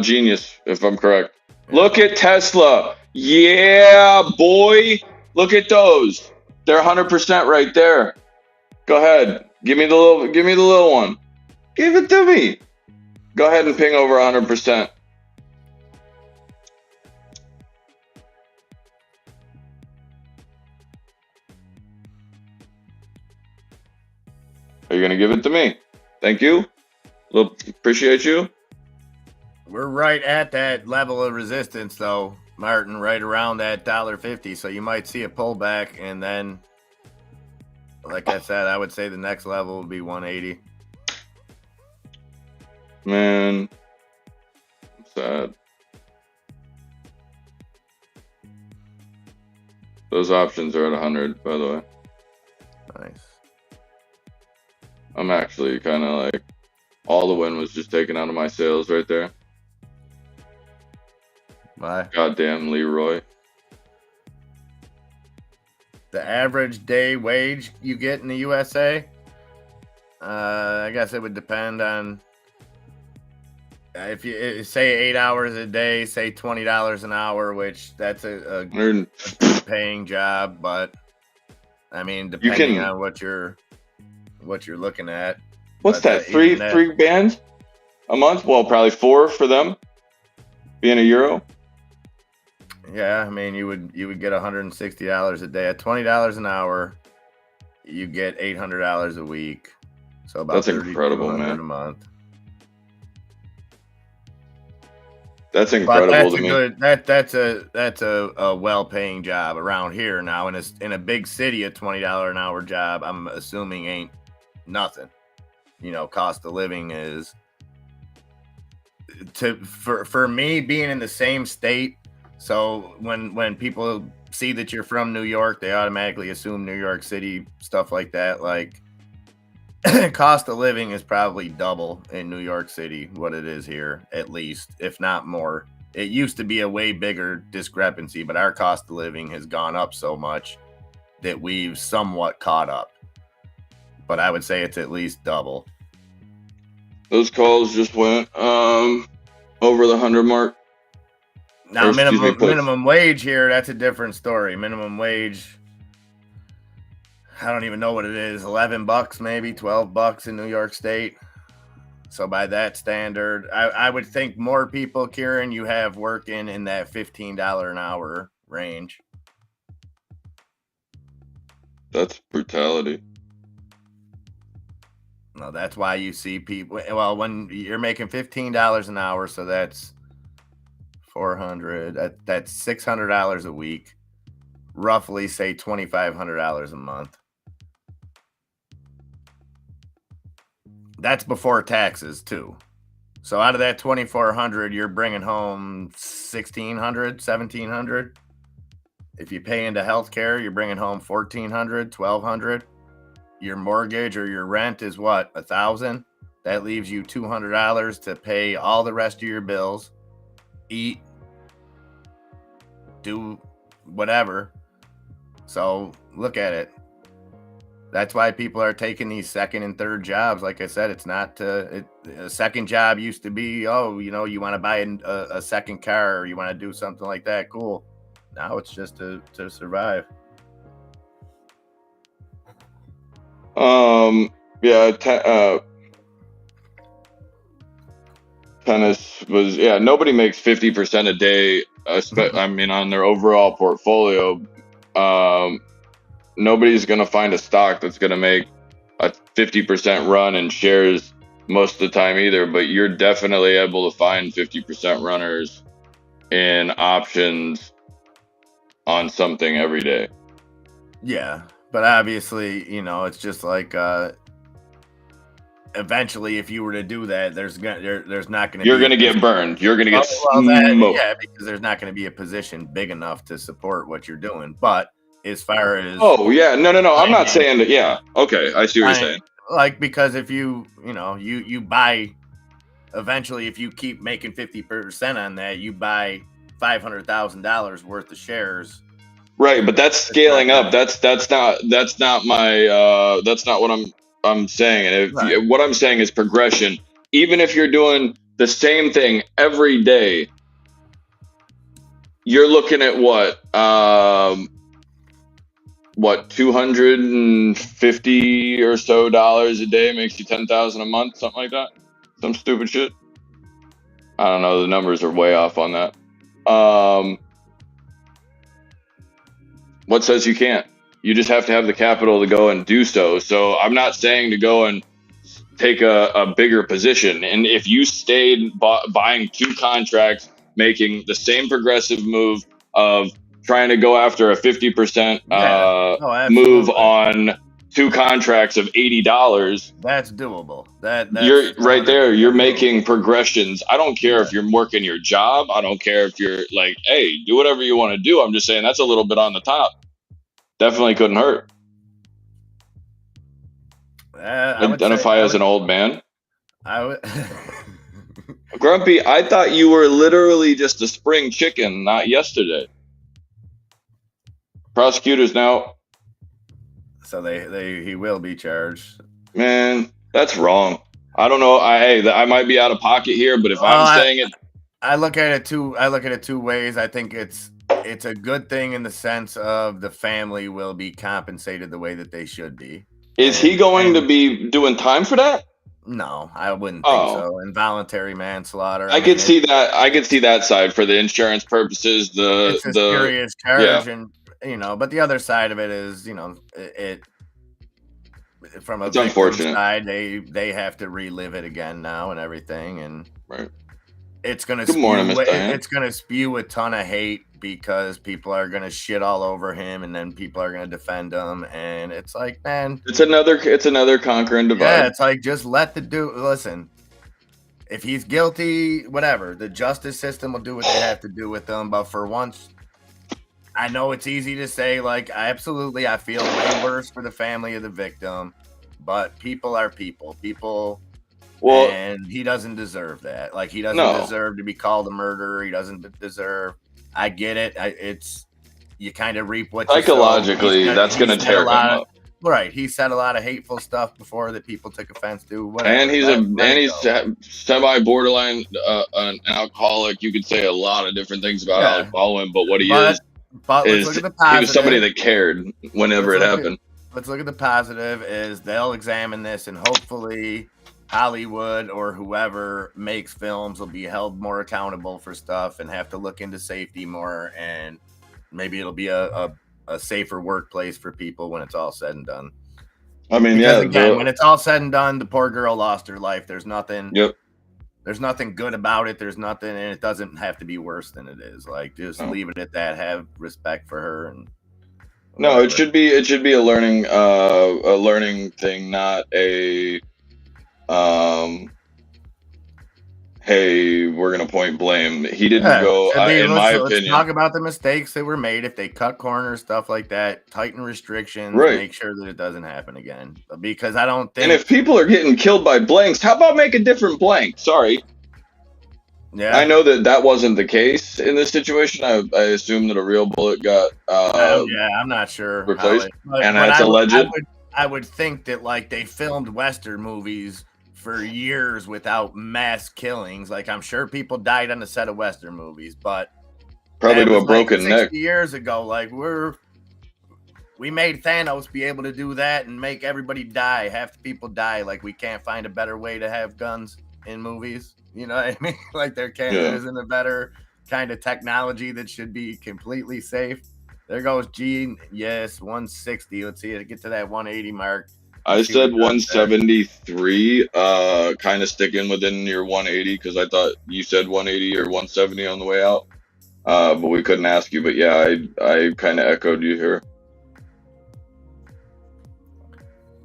Genius, if I'm correct. Yeah. Look at Tesla. Yeah, boy. Look at those. They're 100% right there. Go ahead. Give me the little one. Give it to me. Go ahead and ping over 100%. Are you going to give it to me? Thank you. Appreciate you. We're right at that level of resistance, though, Martin, right around that $1.50. So you might see a pullback, and then, like I said, I would say the next level would be 180. Man, I'm sad. Those options are at 100, by the way. Nice. I'm actually kind of like, all the win was just taken out of my sales right there. Why? Goddamn Leroy. The average day wage you get in the USA? I guess it would depend on if you say 8 hours a day, say $20 an hour, which that's a good paying job, but I mean, depending on what you're looking at. What's that? Three bands a month? Well, probably 4 for them, being a euro. Yeah, I mean, you would get $160 a day at $20 an hour. You get $800 a week, so about that's incredible, man. A month. That's incredible to me. That's a well-paying job around here now. In a big city, a $20 an hour job, I'm assuming ain't nothing. You know, cost of living is for me being in the same state. So when people see that you're from New York, they automatically assume New York City, stuff like that. Like, cost of living is probably double in New York City what it is here, at least, if not more. It used to be a way bigger discrepancy, but our cost of living has gone up so much that we've somewhat caught up. But I would say it's at least double. Those calls just went over the 100 mark. Now, minimum wage here, that's a different story. Minimum wage, I don't even know what it is, $11 maybe, $12 in New York State. So by that standard, I would think more people, Kieran, you have working in that $15 an hour range. That's brutality. No, that's why you see people. Well, when you're making $15 an hour, so that's 400. That's $600 a week. Roughly, say $2,500 a month. That's before taxes too. So out of that $2,400, you're bringing home $1,600, $1,700. If you pay into healthcare, you're bringing home $1,400, $1,200. Your mortgage or your rent is what, $1,000? That leaves you $200 to pay all the rest of your bills, eat, do whatever. So look at it. That's why people are taking these second and third jobs. Like I said, it's not a second job used to be, oh, you know, you want to buy a second car or you want to do something like that. Cool. Now it's just to survive. Tennis was, nobody makes 50% a day. I mean, on their overall portfolio, nobody's going to find a stock that's going to make a 50% run in shares most of the time either, but you're definitely able to find 50% runners in options on something every day. Yeah, but obviously, you know, it's just like eventually, if you were to do that, there's not going to You're be gonna get burned. You're gonna get that, smoked. yeah, because there's not going to be a position big enough to support what you're doing. But as far as Oh yeah, no. I'm not finance, saying that. Yeah, okay, I see what you're saying. like because if you buy eventually, if you keep making 50% on that, you buy $500,000 worth of shares. Right, but that's scaling up. That's not my that's not what I'm saying. And if Right. what I'm saying is progression. Even if you're doing the same thing every day, you're looking at what 250 or so dollars a day makes you 10,000 a month, something like that. Some stupid shit. I don't know. The numbers are way off on that. What says you can't? You just have to have the capital to go and do so. So I'm not saying to go and take a bigger position. And if you stayed buying 2 contracts, making the same progressive move of trying to go after a 50% move on 2 contracts of $80, that's doable. That's you're right there. You're making doable. Progressions. I don't care if you're working your job. I don't care if you're like, hey, do whatever you want to do. I'm just saying that's a little bit on the top. Definitely couldn't hurt. Identify as an old man. I would. Grumpy, I thought you were literally just a spring chicken, not yesterday. Prosecutors now. So he will be charged. Man, that's wrong. I don't know. I might be out of pocket here, but if I'm saying it, I look at it two ways. I think it's a good thing in the sense of the family will be compensated the way that they should be. Is he going to be doing time for that? No, I wouldn't think so. Involuntary manslaughter. I could see that. I could see that side for the insurance purposes. It's a serious charge, and but the other side of it is, it from a victim side, they have to relive it again now and everything, and right. It's gonna spew a ton of hate because people are gonna shit all over him, and then people are gonna defend him, and it's like, man, it's another conquer and divide. Yeah, it's like, just let the dude listen. If he's guilty, whatever, the justice system will do what they have to do with him. But for once, I know it's easy to say, like, I feel way worse for the family of the victim, but people are people. Well, and he doesn't deserve that. Like, he doesn't deserve to be called a murderer. He doesn't deserve. I get it. It's you kind of reap what psychologically that's going to tear him up. Right. He said a lot of hateful stuff before that people took offense to. Whatever. And he's semi borderline an alcoholic. You could say a lot of different things about Alec Baldwin, but what he is look at the positive. He was somebody that cared whenever it happened. Let's look at the positive. Is they'll examine this, and hopefully Hollywood or whoever makes films will be held more accountable for stuff and have to look into safety more, and maybe it'll be a safer workplace for people when it's all said and done. I mean, because again, when it's all said and done, the poor girl lost her life. There's nothing. Yep. There's nothing good about it. There's nothing, and it doesn't have to be worse than it is. Like, just leave it at that. Have respect for her, and no, it should be a learning thing, not a hey, we're gonna point blame. He didn't go. In my opinion, let's talk about the mistakes that were made. If they cut corners, stuff like that, tighten restrictions, make sure that it doesn't happen again. Because I don't think. And if people are getting killed by blanks, how about make a different blank? Sorry. Yeah, I know that wasn't the case in this situation. I assume that a real bullet got. I'm not sure. Replaced, and that's alleged. I would think that, like, they filmed Western movies for years without mass killings. Like, I'm sure people died on the set of Western movies, but probably to a broken neck. 60 years ago, like, we made Thanos be able to do that and make everybody die. Half the people die. Like, we can't find a better way to have guns in movies. You know what I mean? Like, there isn't a better kind of technology that should be completely safe. There goes Gene. Yes, 160. Let's see it get to that 180 mark. I said 173, kind of sticking within your 180 because I thought you said 180 or 170 on the way out. But we couldn't ask you. But yeah, I kind of echoed you here.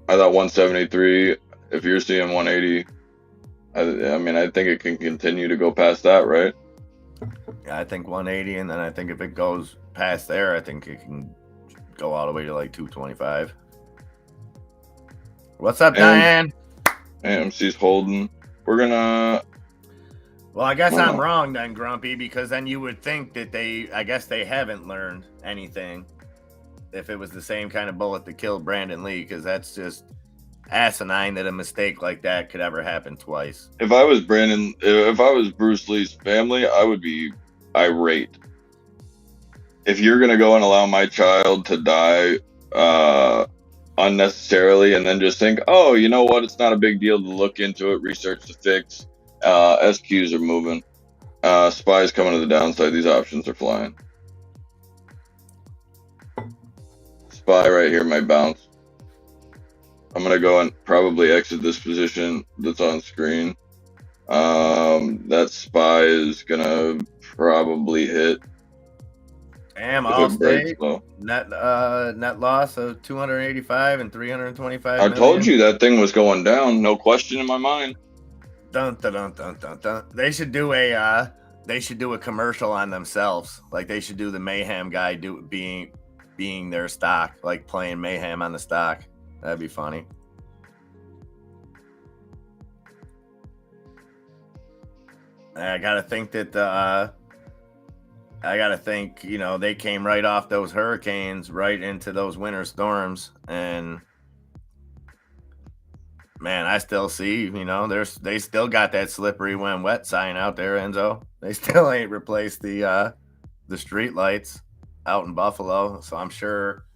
I thought 173 If you're seeing 180, I mean, I think it can continue to go past that, right? Yeah, I think 180, and then I think if it goes past there, I think it can go all the way to like 225. What's up, Diane? AMC's holding. We're gonna. Well, I guess I'm wrong then, Grumpy, because then you would think that I guess they haven't learned anything if it was the same kind of bullet that killed Brandon Lee, because that's just asinine that a mistake like that could ever happen twice. If I was Bruce Lee's family, I would be irate. If you're gonna go and allow my child to die unnecessarily, and then just think, oh, you know what? It's not a big deal to look into it, research to fix. SQs are moving. Spies coming to the downside. These options are flying. Spy right here might bounce. I'm gonna go and probably exit this position that's on screen. That spy is gonna probably hit. Damn, Allstate net loss of 285 and 325. I told you that thing was going down, no question in my mind. Dun, dun, dun, dun, dun, dun. They should do a commercial on themselves. Like they should do the Mayhem guy being their stock, like playing Mayhem on the stock. That'd be funny. I gotta think that they came right off those hurricanes right into those winter storms, and man, I still see, they still got that slippery when wet sign out there, Enzo. They still ain't replaced the street lights out in Buffalo, so I'm sure.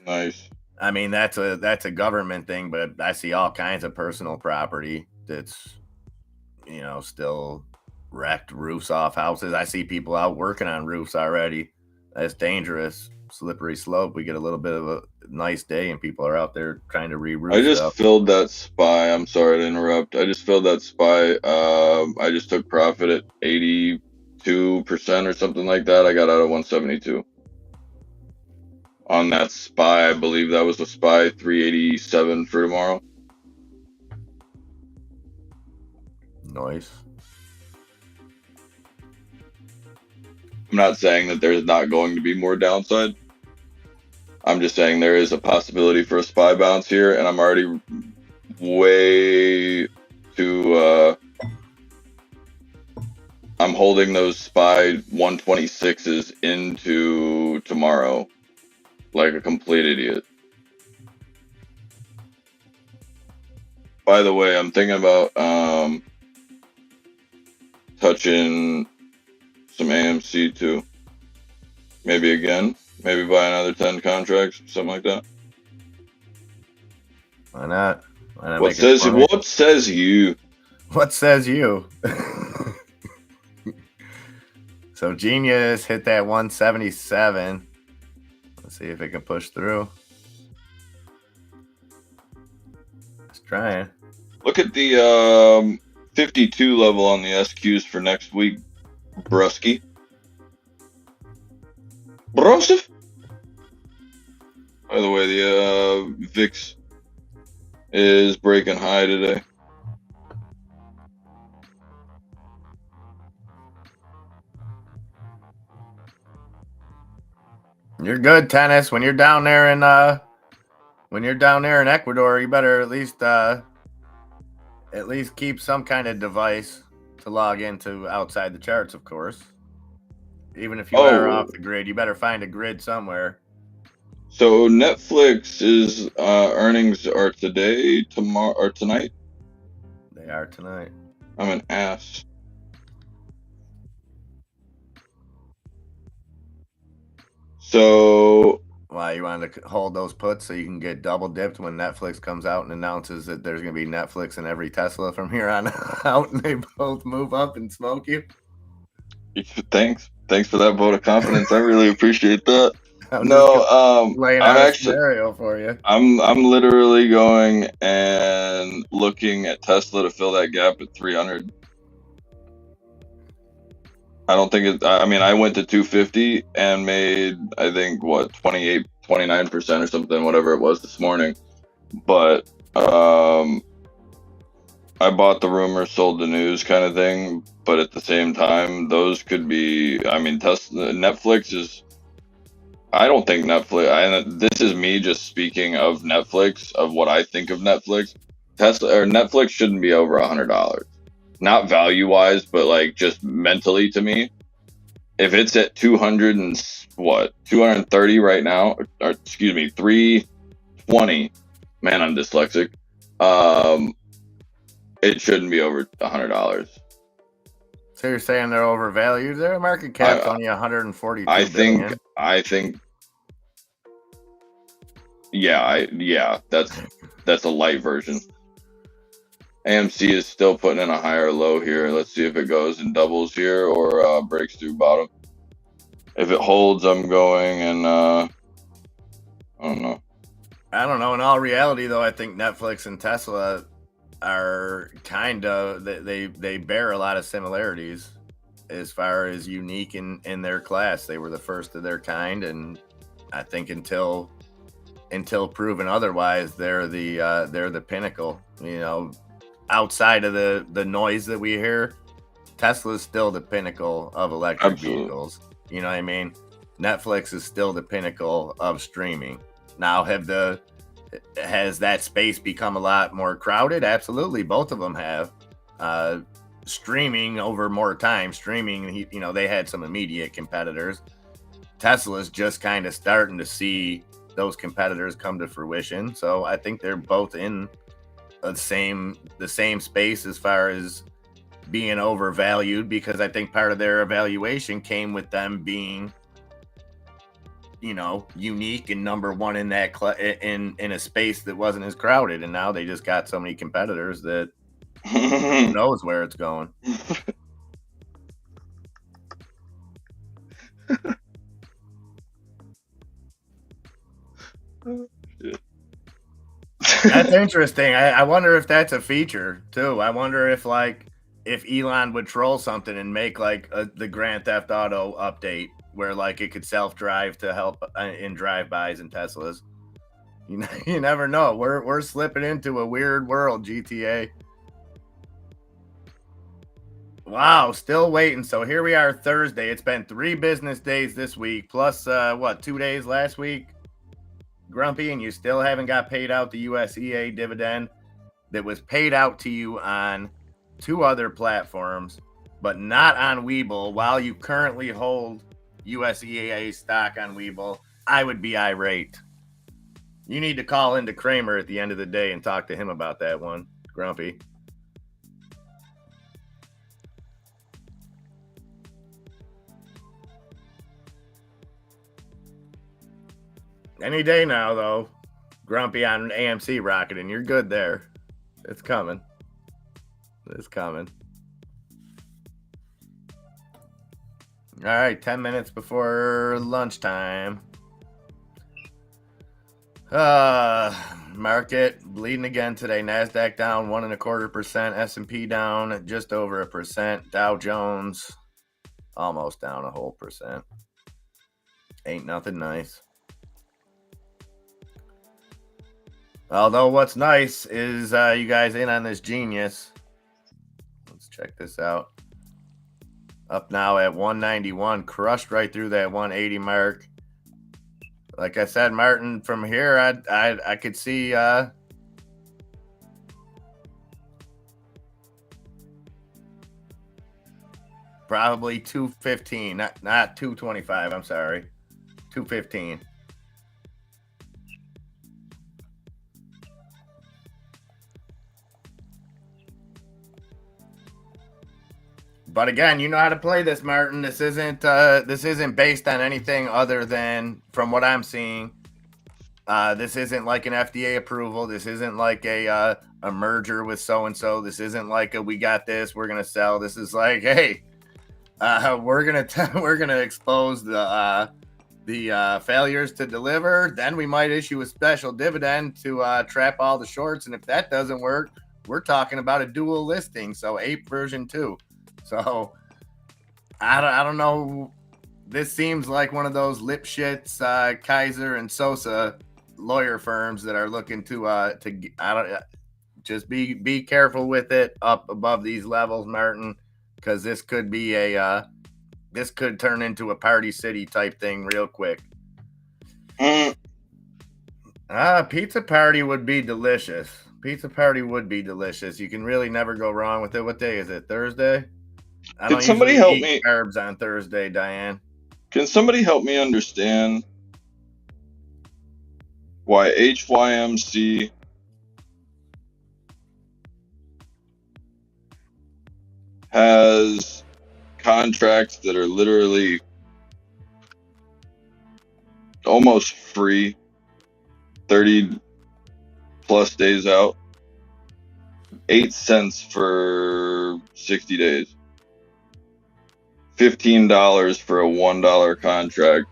Nice. I mean, that's a government thing, but I see all kinds of personal property that's, still wrecked, roofs off houses. I see people out working on roofs already. That's dangerous. Slippery slope. We get a little bit of a nice day and people are out there trying to re-roof I just stuff. filled that spy. I'm sorry to interrupt. I just filled that spy. I just took profit at 82% or something like that. I got out at 172 on that spy. I believe that was the spy 387 for tomorrow. Nice. I'm not saying that there's not going to be more downside. I'm just saying there is a possibility for a spy bounce here, and I'm already way too. I'm holding those spy 126s into tomorrow like a complete idiot. By the way, I'm thinking about touching some AMC too. Maybe again. Maybe buy another 10 contracts, something like that. Why not? What says you? What says you? So Genius hit that 177. Let's see if it can push through. It's trying. Look at the 52 level on the SQs for next week, Brusky. Brosif. By the way, the VIX is breaking high today. You're good, Tennis. When you're down there in Ecuador, you better at least keep some kind of device to log into outside the charts, of course. Even if you are off the grid, you better find a grid somewhere. So Netflix is earnings are today, tomorrow, or tonight? They are tonight. I'm an ass. So why you want to hold those puts so you can get double dipped when Netflix comes out and announces that there's going to be Netflix in every Tesla from here on out, and they both move up and smoke you? Thanks for that vote of confidence. I really appreciate that. I'm laying I'm out actually a scenario for you. I'm literally going and looking at Tesla to fill that gap at 300. I don't think it. I mean, I went to 250 and made, I think, 29% or something, whatever it was this morning. But I bought the rumor, sold the news kind of thing. But at the same time, those could be. I mean, Netflix is. I don't think Netflix. This is me just speaking of Netflix, of what I think of Netflix. Tesla or Netflix shouldn't be over $100. Not value wise, but like just mentally to me. If it's at 230 right now, or excuse me, 320. Man, I'm dyslexic. It shouldn't be over $100. So you're saying they're overvalued? Their market cap's only 142 billion. I think. Yeah, that's a light version. AMC is still putting in a higher low here. Let's see if it goes and doubles here or breaks through bottom. If it holds, I'm going, and I don't know. I don't know. In all reality, though, I think Netflix and Tesla are kind of they bear a lot of similarities as far as unique in their class. They were the first of their kind, and I think until proven otherwise, they're the pinnacle. You know, outside of the noise that we hear, Tesla's still the pinnacle of electric vehicles. You know what I mean? Netflix is still the pinnacle of streaming. Now, has that space become a lot more crowded? Absolutely, both of them have. Streaming over more time. Streaming, you know, they had some immediate competitors. Tesla's just kind of starting to see those competitors come to fruition. So I think they're both in the same space as far as being overvalued, because I think part of their evaluation came with them being, you know, unique and number one in that in a space that wasn't as crowded, and now they just got so many competitors that who knows where it's going. That's interesting. I wonder if that's a feature too. I wonder if if Elon would troll something and make like the Grand Theft Auto update where like it could self-drive to help in drive-bys and Teslas. You never know. We're slipping into a weird world, GTA. Wow, still waiting. So here we are Thursday. It's been 3 business days this week, plus 2 days last week, Grumpy, and you still haven't got paid out the USEA dividend that was paid out to you on 2 other platforms, but not on Webull. While you currently hold USEA stock on Webull, I would be irate. You need to call into Kramer at the end of the day and talk to him about that one, Grumpy. Any day now, though. Grumpy on AMC rocketing. You're good there. It's coming. It's coming. All right, 10 minutes before lunchtime. Market bleeding again today. NASDAQ down 1.25%. S&P down just over 1%. Dow Jones almost down a whole percent. Ain't nothing nice. Although what's nice is you guys in on this genius. Let's check this out. Up now at 191, crushed right through that 180 mark. Like I said, Martin, from here I could see probably 215, not 225. I'm sorry, 215. But again, you know how to play this, Martin. This isn't based on anything other than, from what I'm seeing, this isn't like an FDA approval. This isn't like a merger with so and so. This isn't like we got this, we're gonna sell. This is like, hey, we're gonna expose the failures to deliver. Then we might issue a special dividend to trap all the shorts. And if that doesn't work, we're talking about a dual listing. So ape version 2. So I don't know. This seems like one of those Lipschitz, Kaiser, and Sosa lawyer firms that are looking to just be careful with it up above these levels, Martin, because this could be this could turn into a Party City type thing real quick. Pizza Party would be delicious. Pizza Party would be delicious. You can really never go wrong with it. What day is it? Thursday? I don't somebody usually help eat me? carbs on Thursday, Diane. Can somebody help me understand why HYMC has contracts that are literally almost free 30 plus days out, 8 cents for 60 days, $15 for a $1 contract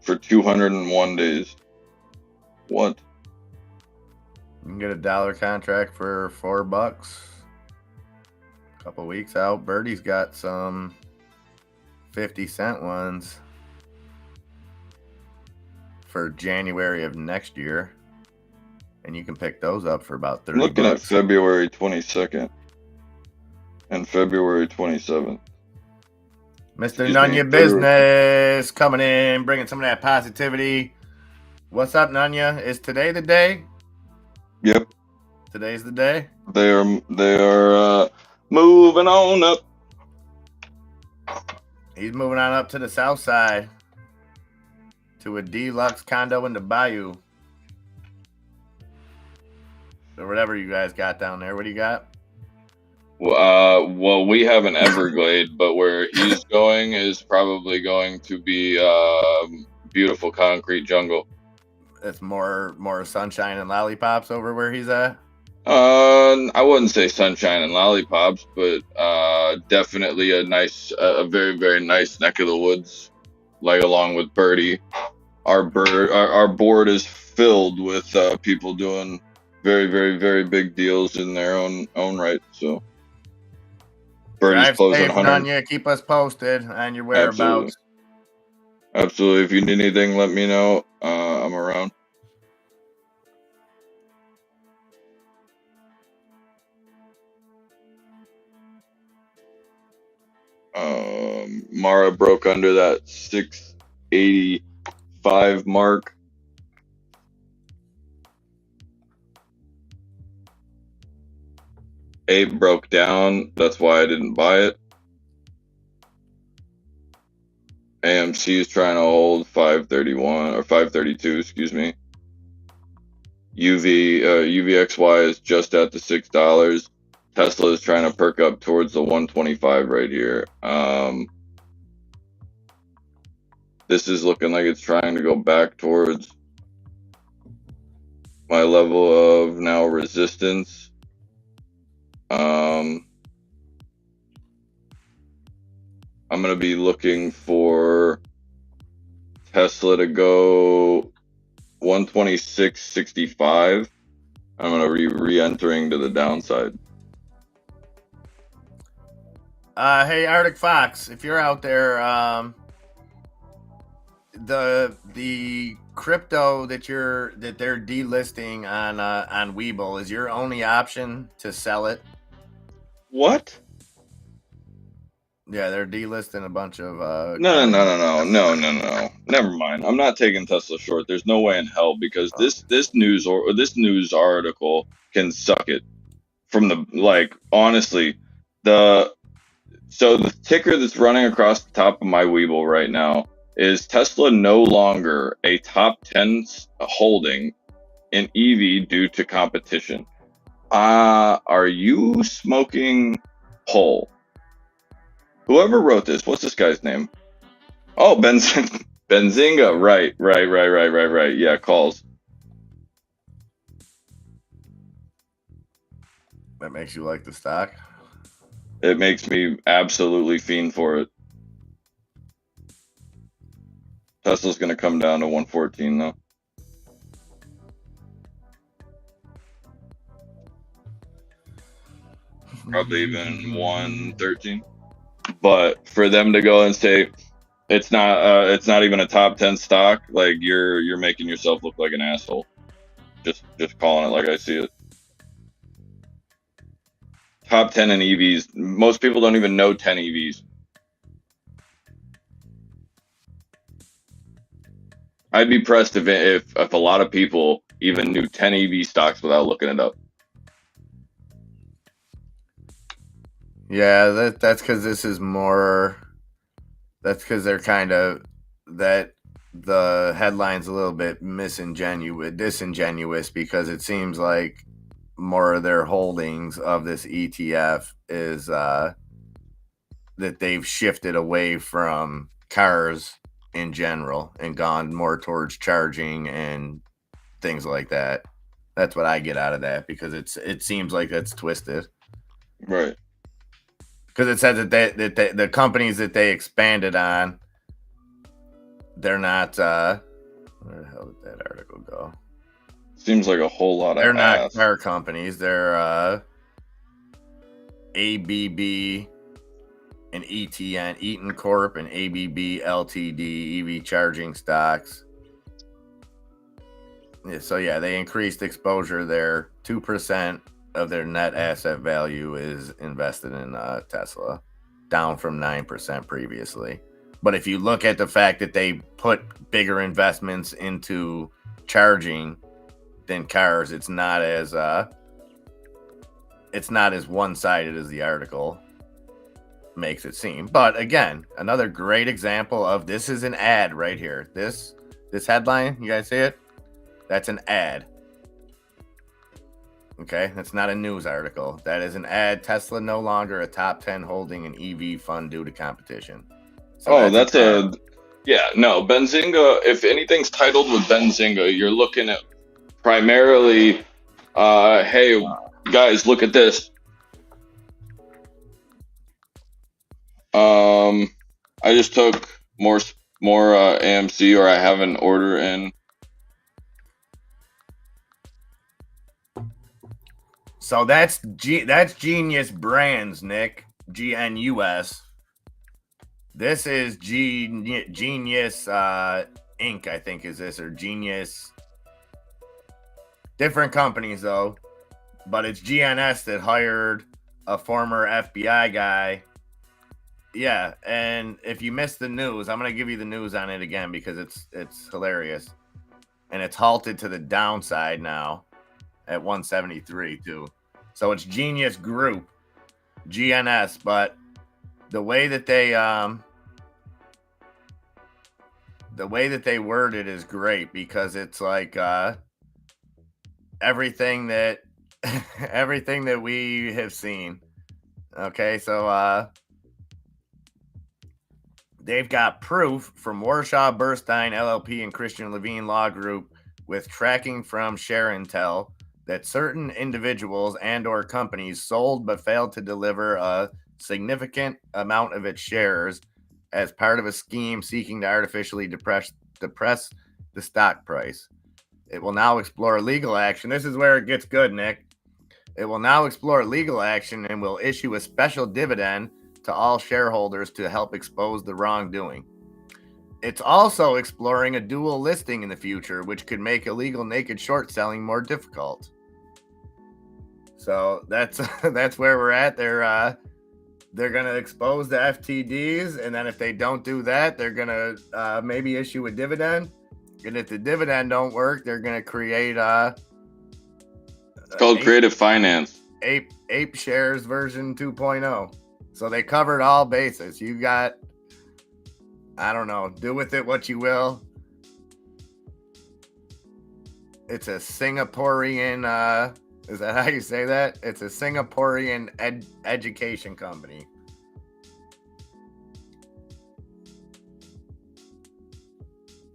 for 201 days. What? You can get a $1 contract for $4. A couple weeks out. Birdie's got some 50-cent ones for January of next year, and you can pick those up for about 30 Looking bucks. at February 22nd and February 27th. Mr. Excuse Nunya me, Business coming in, bringing some of that positivity. What's up, Nunya? Is today the day? Yep, Today's the day? they are moving on up. He's moving on up to the south side to a deluxe condo in the Bayou. Or whatever you guys got down there. What do you got? Well, we have an Everglade, but where he's going is probably going to be beautiful concrete jungle. It's more sunshine and lollipops over where he's at. I wouldn't say sunshine and lollipops, but definitely a very, very nice neck of the woods. Like along with Birdie, our board is filled with people doing very, very, very big deals in their own right. So Birdie's Drive closing safe, 100. Nunya. Keep us posted on your whereabouts. Absolutely. If you need anything, let me know. I'm around. Mara broke under that 685 mark. Ape broke down. That's why I didn't buy it. AMC is trying to hold 531 or 532, excuse me. UVXY is just at the $6. Tesla is trying to perk up towards the 125 right here. This is looking like it's trying to go back towards my level of now resistance. I'm going to be looking for Tesla to go 126.65. I'm going to be re-entering to the downside. Hey, Arctic Fox, if you're out there, the crypto that they're delisting on Webull is your only option to sell it. What? Yeah, they're delisting a bunch of No. Never mind. I'm not taking Tesla short. There's no way in hell, because this news article can suck it. From the, like, honestly, the ticker that's running across the top of my Webull right now is Tesla no longer a top 10 holding in EV due to competition. Are you smoking pole? Whoever wrote this, what's this guy's name? Oh, Benzinga. Right. Yeah, calls. That makes you like the stock? It makes me absolutely fiend for it. Tesla's going to come down to 114 though. Probably even 113. But for them to go and say it's not even a top 10 stock, like you're making yourself look like an asshole. Just calling it like I see it. Top 10 in EVs. Most people don't even know 10 EVs. I'd be pressed if a lot of people even knew 10 EV stocks without looking it up. Yeah, that's because this is more. That's because they're kind of that the headline's a little bit disingenuous because it seems like more of their holdings of this ETF is that they've shifted away from cars in general and gone more towards charging and things like that. That's what I get out of that because it seems like that's twisted. Right. Because it says that the companies that they expanded on, they're not. Where the hell did that article go? Seems like a whole lot of They're not ass. car companies. They're ABB and ETN, Eaton Corp, and ABB Ltd. EV charging stocks. Yeah, so yeah, they increased exposure there. 2% of their net asset value is invested in Tesla, down from 9% previously. But if you look at the fact that they put bigger investments into charging than cars, it's not as one-sided as the article makes it seem. But again, another great example of this is an ad right here. This headline, you guys see it? That's an ad. Okay, that's not a news article. That is an ad. Tesla no longer a top 10 holding an EV fund due to competition. So that's a yeah, no, Benzinga, if anything's titled with Benzinga, you're looking at primarily hey guys, look at this. I just took more AMC, or I have an order in. So that's Genius Brands, Nick. GNUS. This is Genius Inc. I think is this, or Genius. Different companies though, but it's GNS that hired a former FBI guy. Yeah, and if you missed the news, I'm gonna give you the news on it again because it's hilarious, and it's halted to the downside now at 173 too. So it's Genius Group, GNS, but the way that they word it is great because it's like everything that we have seen. Okay, so they've got proof from Warshaw Burstein LLP and Christian Levine Law Group with tracking from ShareIntel that certain individuals and or companies sold but failed to deliver a significant amount of its shares as part of a scheme seeking to artificially depress the stock price. It will now explore legal action. This is where it gets good, Nick. It will now explore legal action and will issue a special dividend to all shareholders to help expose the wrongdoing. It's also exploring a dual listing in the future, which could make illegal naked short selling more difficult. So that's where we're at. They're going to expose the FTDs, and then if they don't do that, they're going to maybe issue a dividend. And if the dividend don't work, they're going to create it's called creative finance. Ape Shares version 2.0. So they covered all bases. You got, I don't know, do with it what you will. It's a Singaporean, is that how you say that? It's a Singaporean education company.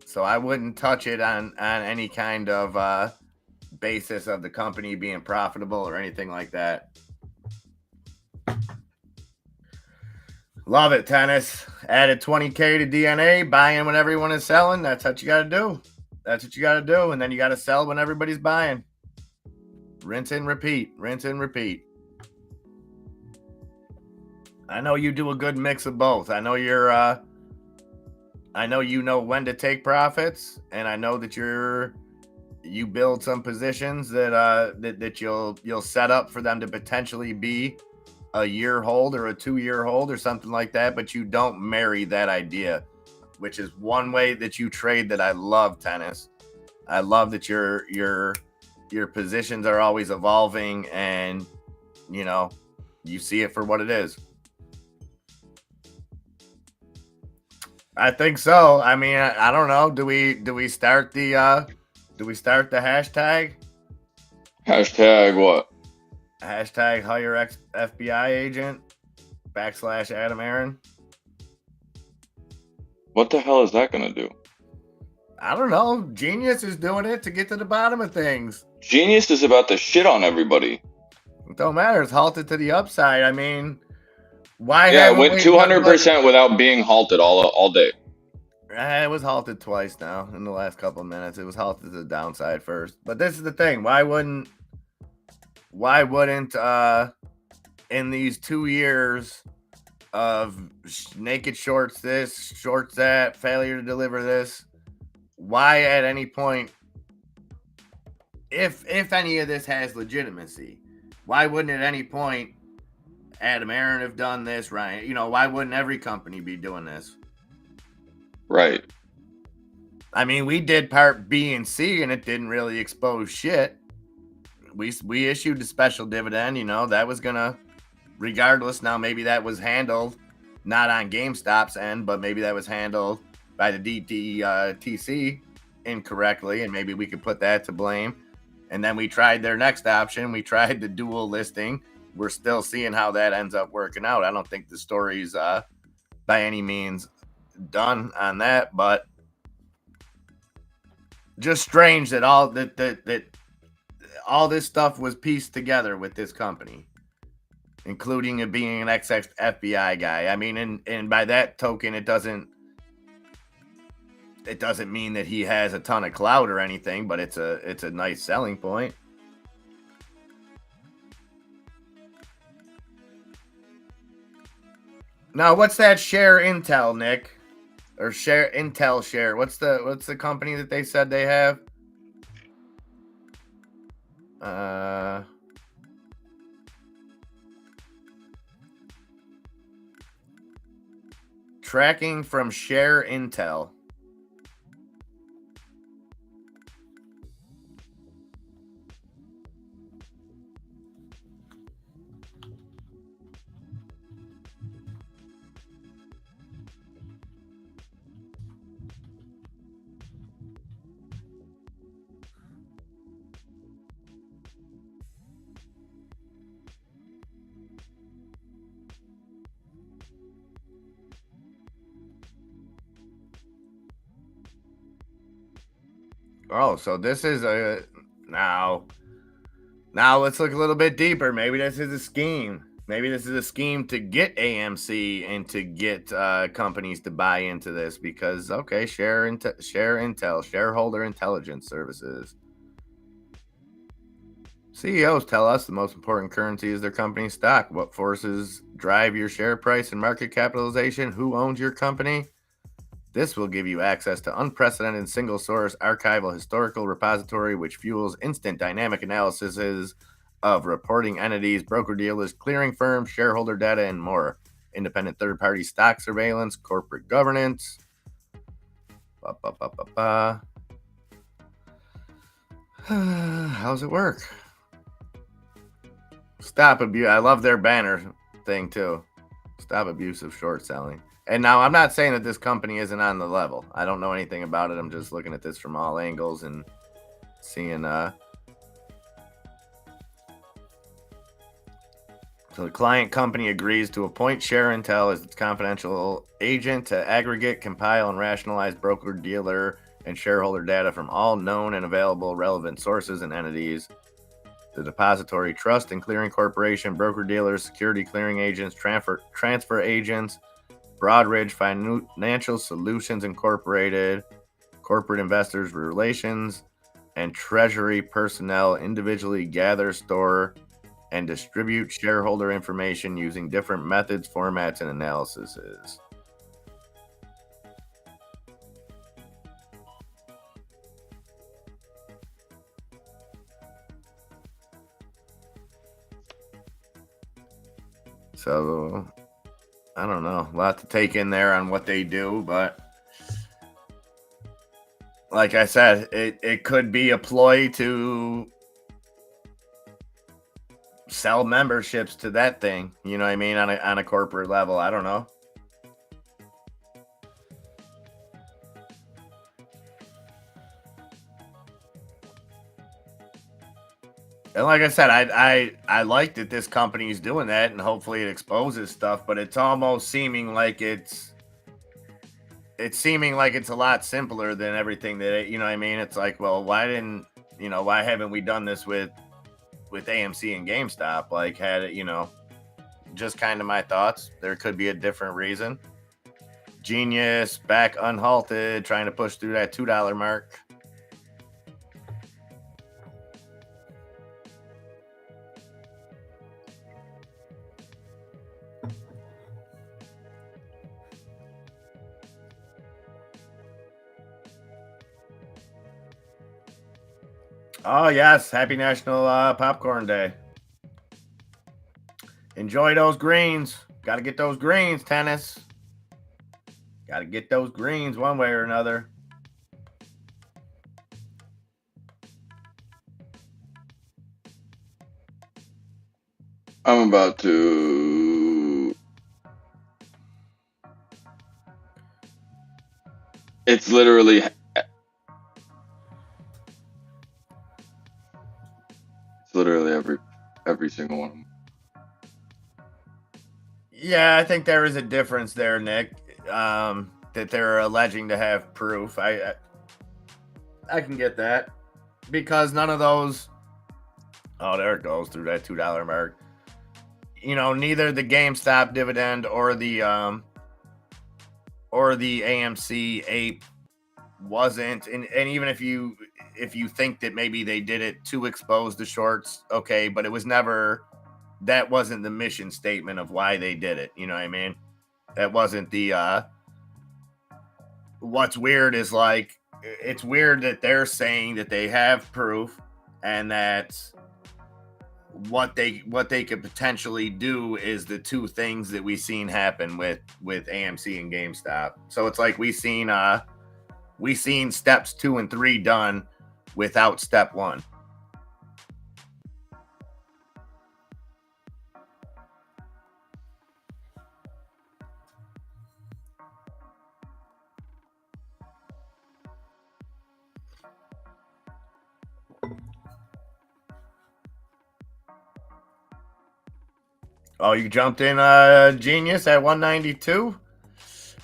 So I wouldn't touch it on any kind of basis of the company being profitable or anything like that. Love it, Tennis. Added 20K to DNA, buying when everyone is selling. That's what you got to do. That's what you got to do. And then you got to sell when everybody's buying. Rinse and repeat. Rinse and repeat. I know you do a good mix of both. I know you're I know you know when to take profits, and I know that you're you build some positions that that you'll set up for them to potentially be a year hold or a 2-year hold or something like that, but you don't marry that idea, which is one way that you trade that I love. Tennis, I love that your positions are always evolving, and you see it for what it is. I think so. I mean, I don't know. Do we start the hashtag? Hashtag what? Hashtag hire FBI agent / Adam Aaron. What the hell is that gonna do? I don't know. Genius is doing it to get to the bottom of things. Genius is about to shit on everybody. It don't matter. It's halted to the upside. I mean, why? Yeah, it went 200% without being halted all day. It was halted twice now in the last couple of minutes. It was halted to the downside first. But this is the thing. Why wouldn't in these 2 years of naked shorts this, shorts that, failure to deliver this, why at any point, if any of this has legitimacy, why wouldn't at any point Adam Aaron have done this, Ryan? Why wouldn't every company be doing this? Right. I mean, we did part B and C, and it didn't really expose shit. We issued the special dividend, that was gonna, regardless. Now maybe that was handled not on GameStop's end, but maybe that was handled by the DTC incorrectly, and maybe we could put that to blame. And then we tried their next option. We tried the dual listing. We're still seeing how that ends up working out. I don't think the story's by any means done on that, but just strange that all this stuff was pieced together with this company, including it being an ex-FBI guy. I mean, and by that token, it doesn't mean that he has a ton of clout or anything, but it's a nice selling point. Now, what's that share Intel, Nick? Or share Intel share? What's the company that they said they have? Tracking from Share Intel. Oh, so this is now let's look a little bit deeper. Maybe this is a scheme. Maybe this is a scheme to get AMC and to get companies to buy into this because, okay, Share Intel, Shareholder Intelligence Services. CEOs tell us the most important currency is their company's stock. What forces drive your share price and market capitalization? Who owns your company? This will give you access to unprecedented single-source archival historical repository, which fuels instant dynamic analyses of reporting entities, broker-dealers, clearing firms, shareholder data, and more. Independent third-party stock surveillance, corporate governance. How's it work? Stop abuse. I love their banner thing, too. Stop abusive short selling. And now I'm not saying that this company isn't on the level. I don't know anything about it. I'm just looking at this from all angles and seeing. So the client company agrees to appoint Share Intel as its confidential agent to aggregate, compile, and rationalize broker, dealer, and shareholder data from all known and available relevant sources and entities. The Depository Trust and Clearing Corporation, broker-dealers, security clearing agents, transfer agents, Broadridge Financial Solutions Incorporated, corporate investors relations, and treasury personnel individually gather, store, and distribute shareholder information using different methods, formats, and analyses. So I don't know, a lot to take in there on what they do, but like I said, it could be a ploy to sell memberships to that thing. You know what I mean? On a corporate level. I don't know. And like I said, I like that this company is doing that, and hopefully it exposes stuff. But it's almost seeming like it's seeming like it's a lot simpler than everything that you know what I mean. It's like, well, why haven't we done this with AMC and GameStop? Like, had it, just kind of my thoughts. There could be a different reason. Genius back unhalted, trying to push through that $2 mark. Oh, yes. Happy National Popcorn Day. Enjoy those greens. Got to get those greens, tennis. Got to get those greens one way or another. I'm about to. It's literally. Every single one. Yeah, I think there is a difference there, Nick. That they're alleging to have proof. I can get that because none of those. Oh, there it goes through that $2 mark. Neither the GameStop dividend or the AMC ape wasn't, and even if you think that maybe they did it to expose the shorts, okay, but it was never. That wasn't the mission statement of why they did it. You know what I mean? That wasn't the. What's weird is like it's weird that they're saying that they have proof and that what they could potentially do is the two things that we've seen happen with AMC and GameStop. So it's like we've seen steps 2 and 3 done without step 1. Oh, you jumped in, Genius, at 192.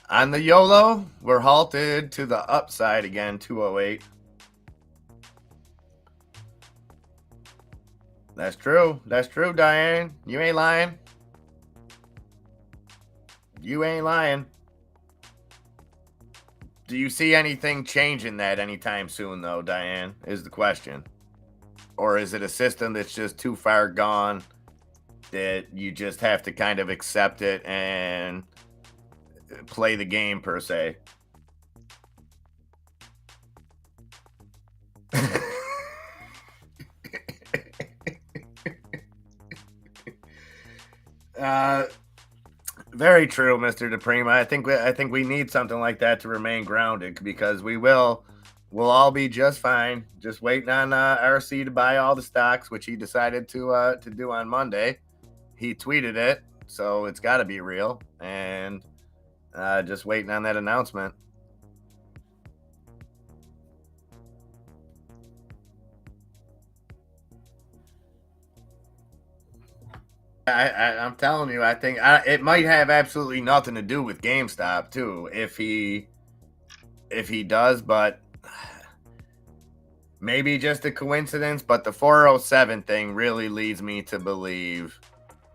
On the YOLO, we're halted to the upside again, 208. That's true. That's true, Diane. You ain't lying. You ain't lying. Do you see anything changing that anytime soon, though, Diane, is the question. Or is it a system that's just too far gone that you just have to kind of accept it and play the game, per se? Very true, Mr. DePrima. I think we need something like that to remain grounded, because we'll all be just fine. Just waiting on RC to buy all the stocks, which he decided to do on Monday. He tweeted it, so it's got to be real, and just waiting on that announcement. I'm telling you, I think it might have absolutely nothing to do with GameStop too, if he does, but maybe just a coincidence. But the 407 thing really leads me to believe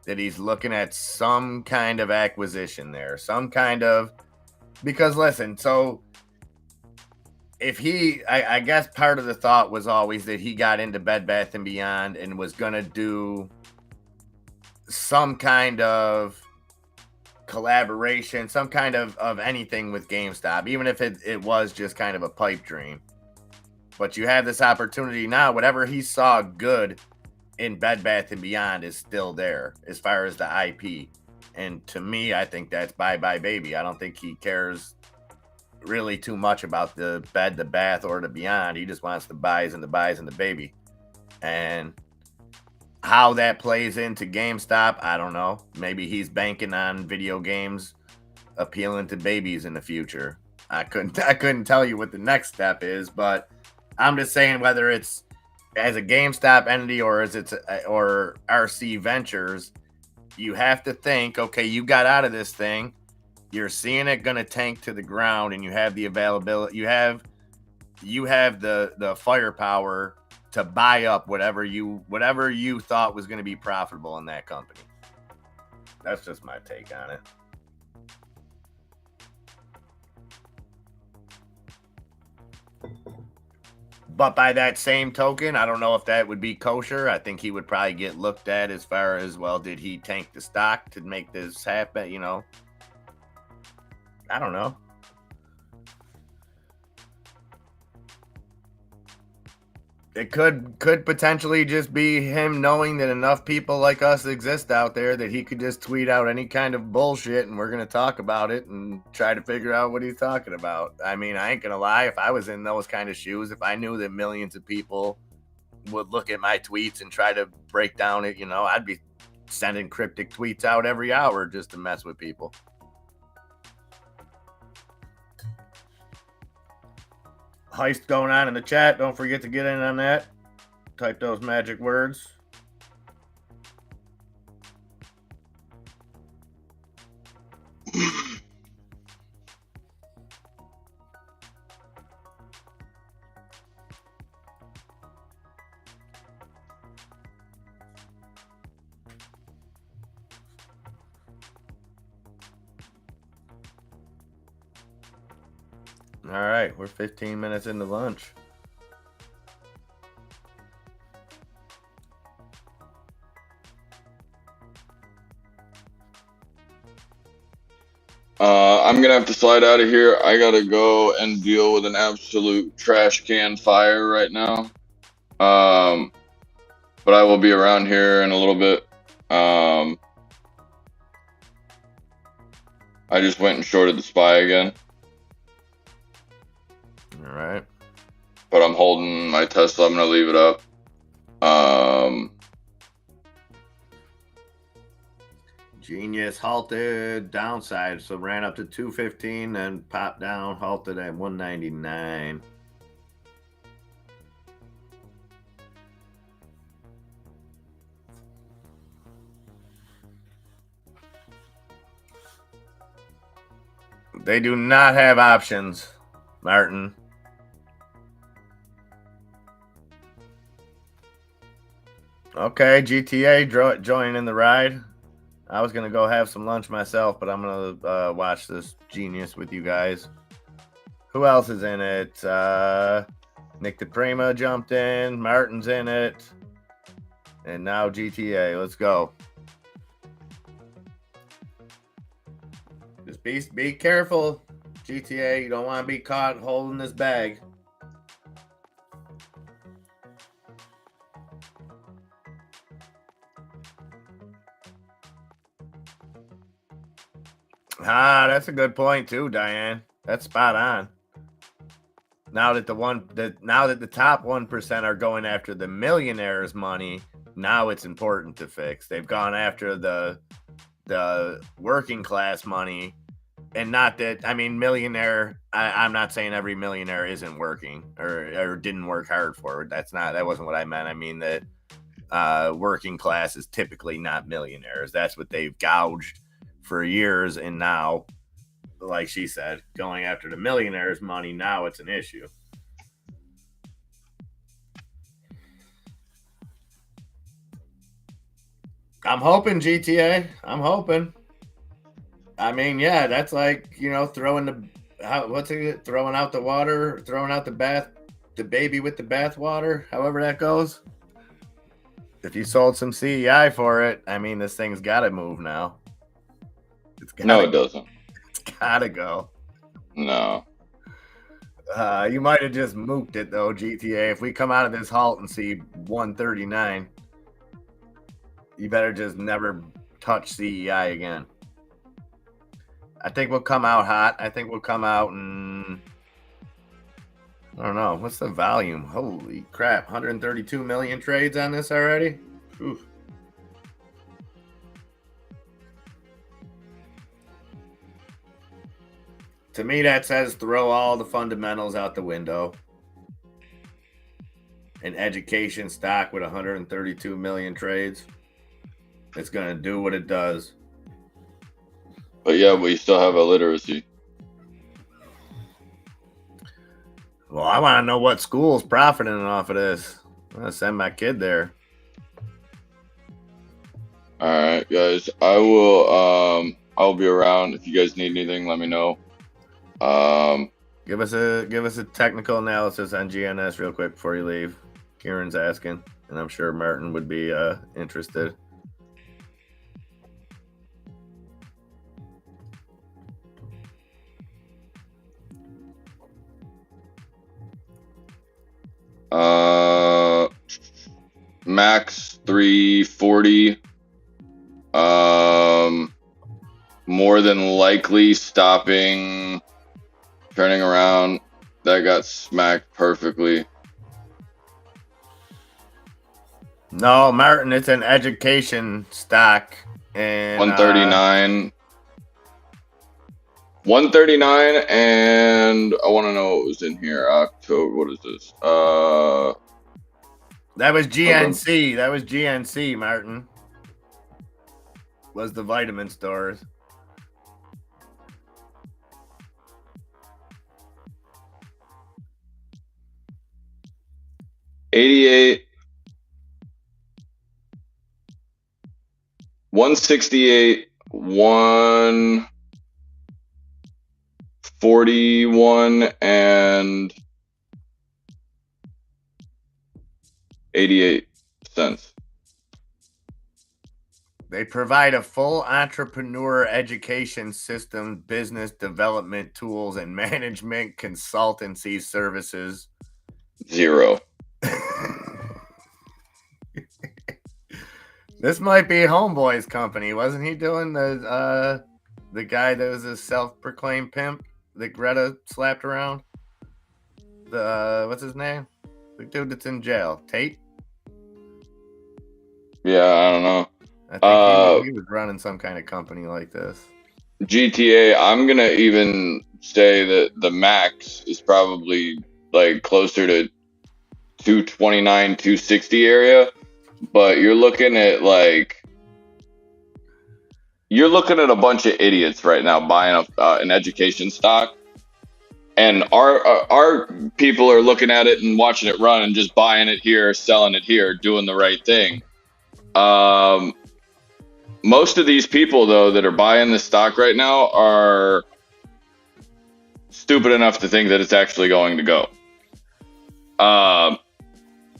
that he's looking at some kind of acquisition there, because listen, so if I guess part of the thought was always that he got into Bed Bath & Beyond and was going to do some kind of collaboration, some kind of anything with GameStop, even if it was just kind of a pipe dream. But you have this opportunity now. Whatever he saw good in Bed Bath & Beyond is still there as far as the IP. And to me, I think that's bye bye baby. I don't think he cares really too much about the bed, the bath, or the beyond. He just wants the buys and the buys and the baby. And how that plays into GameStop, I don't know. Maybe he's banking on video games appealing to babies in the future. I couldn't tell you what the next step is, but I'm just saying whether it's as a GameStop entity or or RC Ventures, you have to think, okay, you got out of this thing, you're seeing it going to tank to the ground, and you have the availability, you have the firepower to buy up whatever you thought was going to be profitable in that company. That's just my take on it. But by that same token, I don't know if that would be kosher. I think he would probably get looked at as far as, well, did he tank the stock to make this happen? You know, I don't know. It could potentially just be him knowing that enough people like us exist out there that he could just tweet out any kind of bullshit and we're going to talk about it and try to figure out what he's talking about. I mean, I ain't going to lie. If I was in those kind of shoes, if I knew that millions of people would look at my tweets and try to break down it, you know, I'd be sending cryptic tweets out every hour just to mess with people. Heist going on in the chat. Don't forget to get in on that. Type those magic words. All right, we're 15 minutes into lunch. I'm gonna have to slide out of here. I gotta go and deal with an absolute trash can fire right now. But I will be around here in a little bit. I just went and shorted the SPY again. All right. But I'm holding my Tesla. I'm gonna leave it up. Genius halted downside, so ran up to 215, then popped down, halted at 199. They do not have options, Martin. Okay, GTA joining in the ride. I was going to go have some lunch myself, but I'm going to watch this genius with you guys. Who else is in it? Nick DePrima jumped in. Martin's in it. And now GTA. Let's go. Just be careful, GTA. You don't want to be caught holding this bag. That's a good point too, Diane. That's spot on. Now that the top 1% are going after the millionaires' money, now it's important to fix. They've gone after the working class money, and not that, I mean, millionaire. I'm not saying every millionaire isn't working or didn't work hard for it. That wasn't what I meant. I mean that working class is typically not millionaires. That's what they've gouged for years, and now, like she said, going after the millionaires' money, now it's an issue. I'm hoping, GTA. I'm hoping. I mean, yeah, that's like, you know, throwing out the water, throwing out the baby with the bath water, however that goes. If you sold some CEI for it, I mean, this thing's got to move now. No, it doesn't. It's got to go. No. You might have just mooked it, though, GTA. If we come out of this halt and see 139, you better just never touch CEI again. I think we'll come out hot. I think we'll come out and I don't know. What's the volume? Holy crap. 132 million trades on this already? Oof. To me, that says throw all the fundamentals out the window. An education stock with 132 million trades. It's going to do what it does. But yeah, we still have illiteracy. Well, I want to know what school's profiting off of this. I'm going to send my kid there. All right, guys. I'll be around. If you guys need anything, let me know. Give us a technical analysis on GNS real quick before you leave. Kieran's asking, and I'm sure Martin would be interested. Max 340. More than likely stopping, turning around. That got smacked perfectly. No, Martin, it's an education stock. And 139. 139, and I want to know what was in here. October, what is this? That was GNC. That was GNC, Martin. Was the vitamin stores. $88, 168, 141, and 88 cents. They provide a full entrepreneur education system, business development tools, and management consultancy services. 0. This might be Homeboy's company. Wasn't he doing the guy that was a self-proclaimed pimp that Greta slapped around? What's his name? The dude that's in jail. Tate? Yeah, I don't know. I think he was running some kind of company like this. GTA, I'm going to even say that the max is probably like closer to 229, 260 area. But you're looking at a bunch of idiots right now buying an education stock. And our people are looking at it and watching it run and just buying it here, selling it here, doing the right thing. Most of these people, though, that are buying this stock right now are stupid enough to think that it's actually going to go.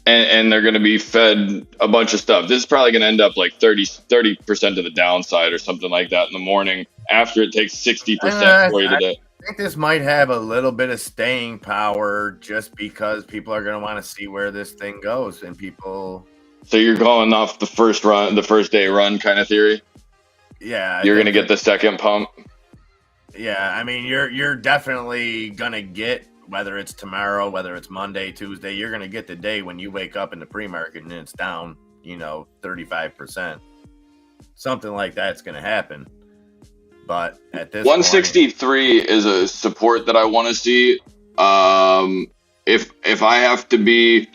And they're going to be fed a bunch of stuff. This is probably going to end up like 30% of the downside or something like that in the morning after it takes 60% for you today. I think this might have a little bit of staying power just because people are going to want to see where this thing goes and people. So you're going off the first day run kind of theory? Yeah. You're going to get the second pump? Yeah. I mean, you're definitely going to get, whether it's tomorrow, whether it's Monday, Tuesday, you're going to get the day when you wake up in the pre-market and it's down, 35%. Something like that's going to happen. But at this 163 point, is a support that I want to see. If I have to be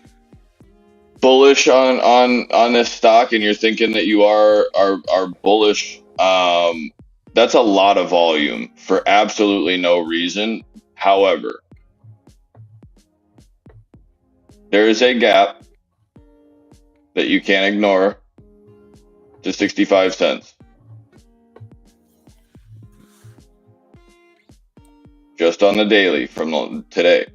bullish on this stock and you're thinking that you are bullish, that's a lot of volume for absolutely no reason. However, there is a gap that you can't ignore to 65 cents. Just on the daily from today.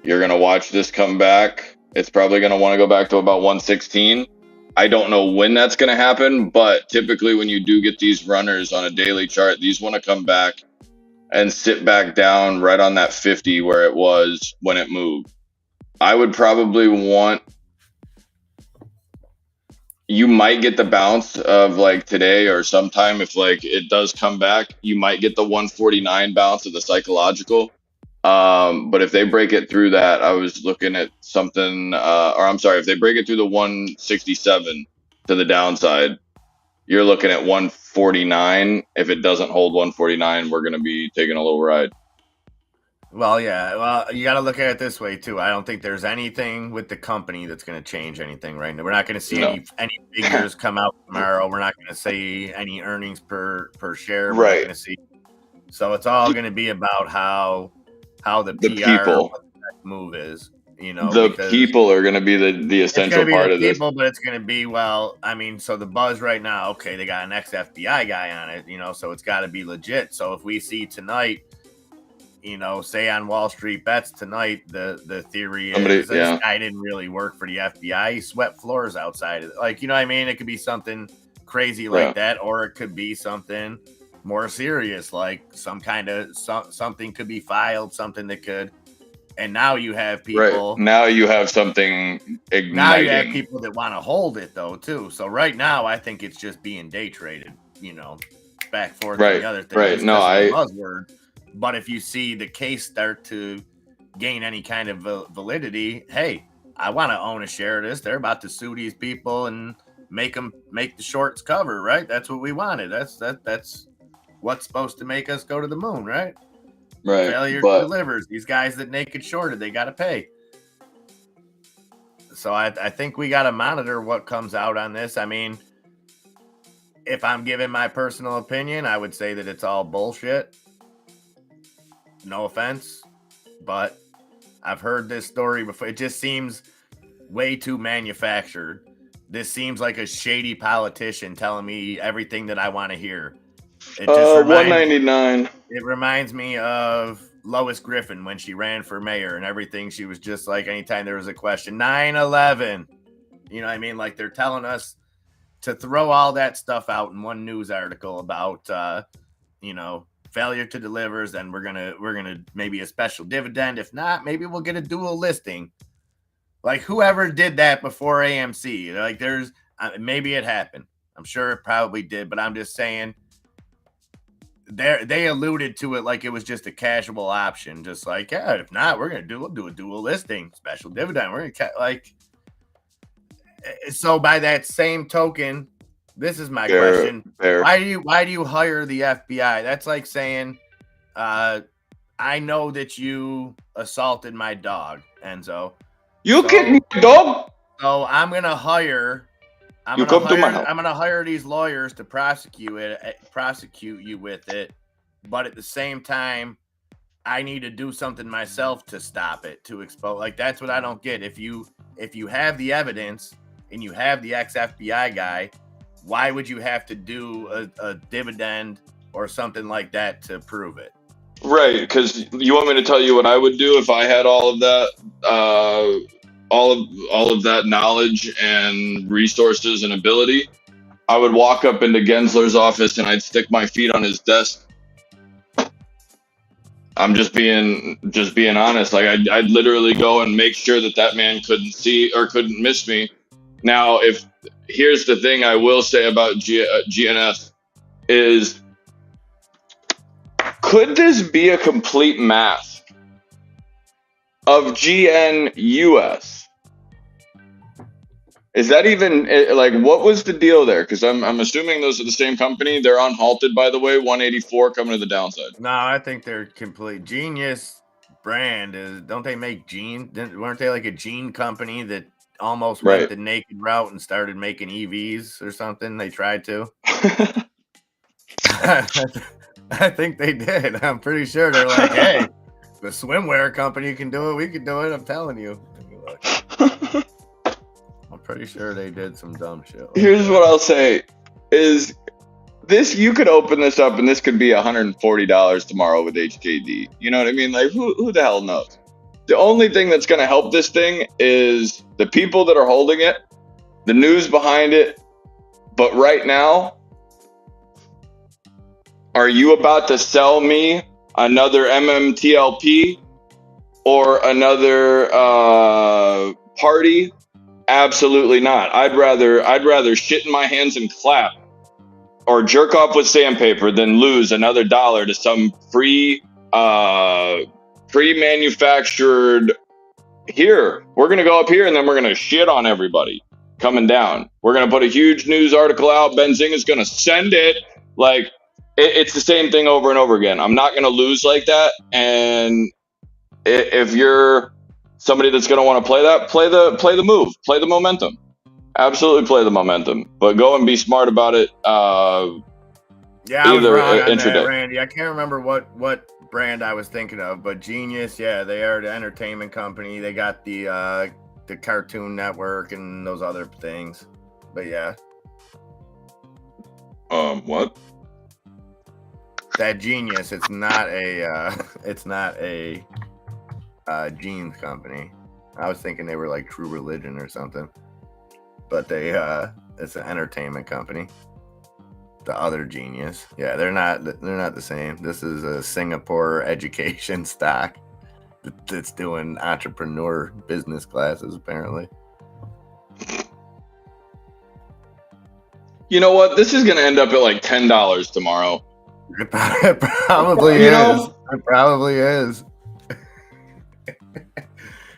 You're going to watch this come back. It's probably going to want to go back to about 116. I don't know when that's going to happen, but typically when you do get these runners on a daily chart, these want to come back and sit back down right on that 50 where it was when it moved. I would probably want you might get the bounce of like today or sometime if like it does come back, you might get the 149 bounce of the psychological. But if they break it through that, I was looking at something, or I'm sorry, if they break it through the 167 to the downside, you're looking at 149. If it doesn't hold 149, we're going to be taking a little ride. Well, yeah. Well, you got to look at it this way too. I don't think there's anything with the company that's going to change anything right now. We're not going to see No. any figures come out tomorrow. We're not going to see any earnings per share. We're Right. not going to see. So it's all going to be about how the PR people, what the next move is. You know, the because people are going to be the essential part of this. but it's going to be, well, I mean, so the buzz right now, okay, they got an ex-FBI guy on it, you know, so it's got to be legit. So if we see tonight, you know, say on Wall Street Bets tonight, the theory is this guy didn't really work for the FBI. He swept floors outside of it. Like, you know what I mean? It could be something crazy like that, or it could be something more serious, like some kind of something could be filed, something that could. And now you have people. Right. Now you have something igniting. Now you have people that want to hold it though too. So right now, I think it's just being day traded. You know, back forth. Right. And the other thing. Right. No, buzzword. But if you see the case start to gain any kind of validity, hey, I want to own a share of this. They're about to sue these people and make the shorts cover. Right. That's what we wanted. That's what's supposed to make us go to the moon. Right. Right. Failure delivers. These guys that naked shorted, they got to pay. So I think we got to monitor what comes out on this. I mean, if I'm giving my personal opinion, I would say that it's all bullshit. No offense, but I've heard this story before. It just seems way too manufactured. This seems like a shady politician telling me everything that I want to hear. It just 199. It reminds me of Lois Griffin when she ran for mayor and everything. She was just like, anytime there was a question, 9/11. You know what I mean? Like they're telling us to throw all that stuff out in one news article about, you know, failure to delivers, and we're gonna maybe a special dividend. If not, maybe we'll get a dual listing. Like whoever did that before AMC, like there's maybe it happened. I'm sure it probably did, but I'm just saying. They alluded to it like it was just a casual option, just like, yeah, if not, we'll do a dual listing, special dividend. We're gonna like. So by that same token, this is my question: why do you hire the FBI? That's like saying, I know that you assaulted my dog, Enzo. You kicked my dog. So I'm gonna hire. I'm gonna hire these lawyers to prosecute you with it, but at the same time, I need to do something myself to stop it, to expose. Like that's what I don't get. If you have the evidence and you have the ex-FBI guy, why would you have to do a dividend or something like that to prove it? Right, because you want me to tell you what I would do if I had all of that. All of that knowledge and resources and ability, I would walk up into Gensler's office and I'd stick my feet on his desk. I'm just being honest. Like I'd literally go and make sure that man couldn't see or couldn't miss me. Now, here's the thing I will say about GNS is, could this be a complete mask of GNUS? Is that even like what was the deal there? Because I'm assuming those are the same company. They're unhalted, by the way. 184 coming to the downside. No, I think they're complete. Genius brand is. Don't they make jeans? Weren't they like a jean company that almost went the naked route and started making EVs or something? They tried to. I think they did. I'm pretty sure they're like, hey, the swimwear company can do it. We can do it. I'm telling you. I'm pretty sure they did some dumb shit. Here's what I'll say is this, you could open this up and this could be $140 tomorrow with HKD. You know what I mean? Like who the hell knows? The only thing that's going to help this thing is the people that are holding it, the news behind it. But right now, are you about to sell me another MMTLP or another party Absolutely not. I'd rather shit in my hands and clap or jerk off with sandpaper than lose another dollar to some pre-manufactured. Here, we're gonna go up here and then we're gonna shit on everybody coming down. We're gonna put a huge news article out. Benzinga's gonna send it. Like it's the same thing over and over again. I'm not gonna lose like that. And if you're somebody that's gonna want to play that, play the move, play the momentum. Absolutely play the momentum, but go and be smart about it. Yeah, I was either wrong on intraday. that, Randy. I can't remember what brand I was thinking of, but Genius, yeah, they are the entertainment company. They got the Cartoon Network and those other things. But yeah, What? that Genius, it's not a jeans company. I was thinking they were like True Religion or something, but it's an entertainment company. The other Genius, yeah, they're not the same. This is a Singapore education stock that's doing entrepreneur business classes apparently. You know what? This is gonna end up at like $10 tomorrow. It probably You is. know? It probably is.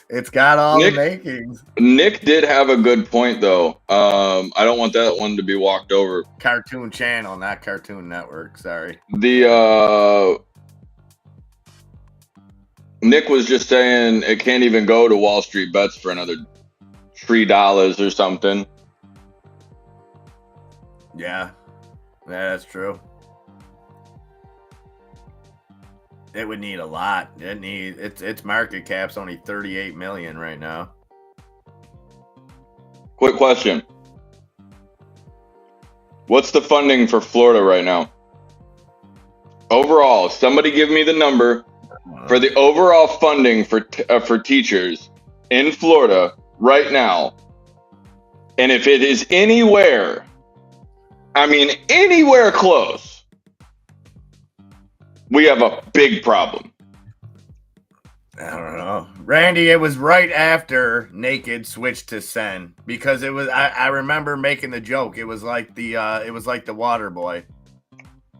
It's got all the makings. Nick did have a good point though. I don't want that one to be walked over. Cartoon Channel, not Cartoon Network. Sorry. Nick was just saying it can't even go to Wall Street Bets for another $3 or something. Yeah, that's true. It would need a lot. Its market cap's only 38 million right now. Quick question. What's the funding for Florida right now? Overall, somebody give me the number for the overall funding for teachers in Florida right now. And if it is anywhere, I mean anywhere close, we have a big problem. I don't know, Randy. It was right after Naked switched to Sen because it was. I remember making the joke. It was like the Water Boy,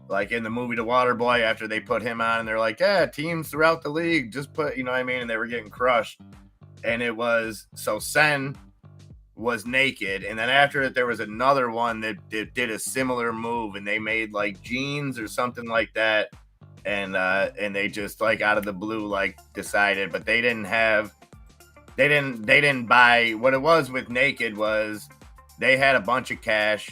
like in the movie The Water Boy. After they put him on, and they're like, yeah, teams throughout the league just put, you know what I mean, and they were getting crushed. And it was so Sen was Naked, and then after it there was another one that did a similar move, and they made like jeans or something like that. And they just like out of the blue like decided, but they didn't buy. What it was with Naked was they had a bunch of cash.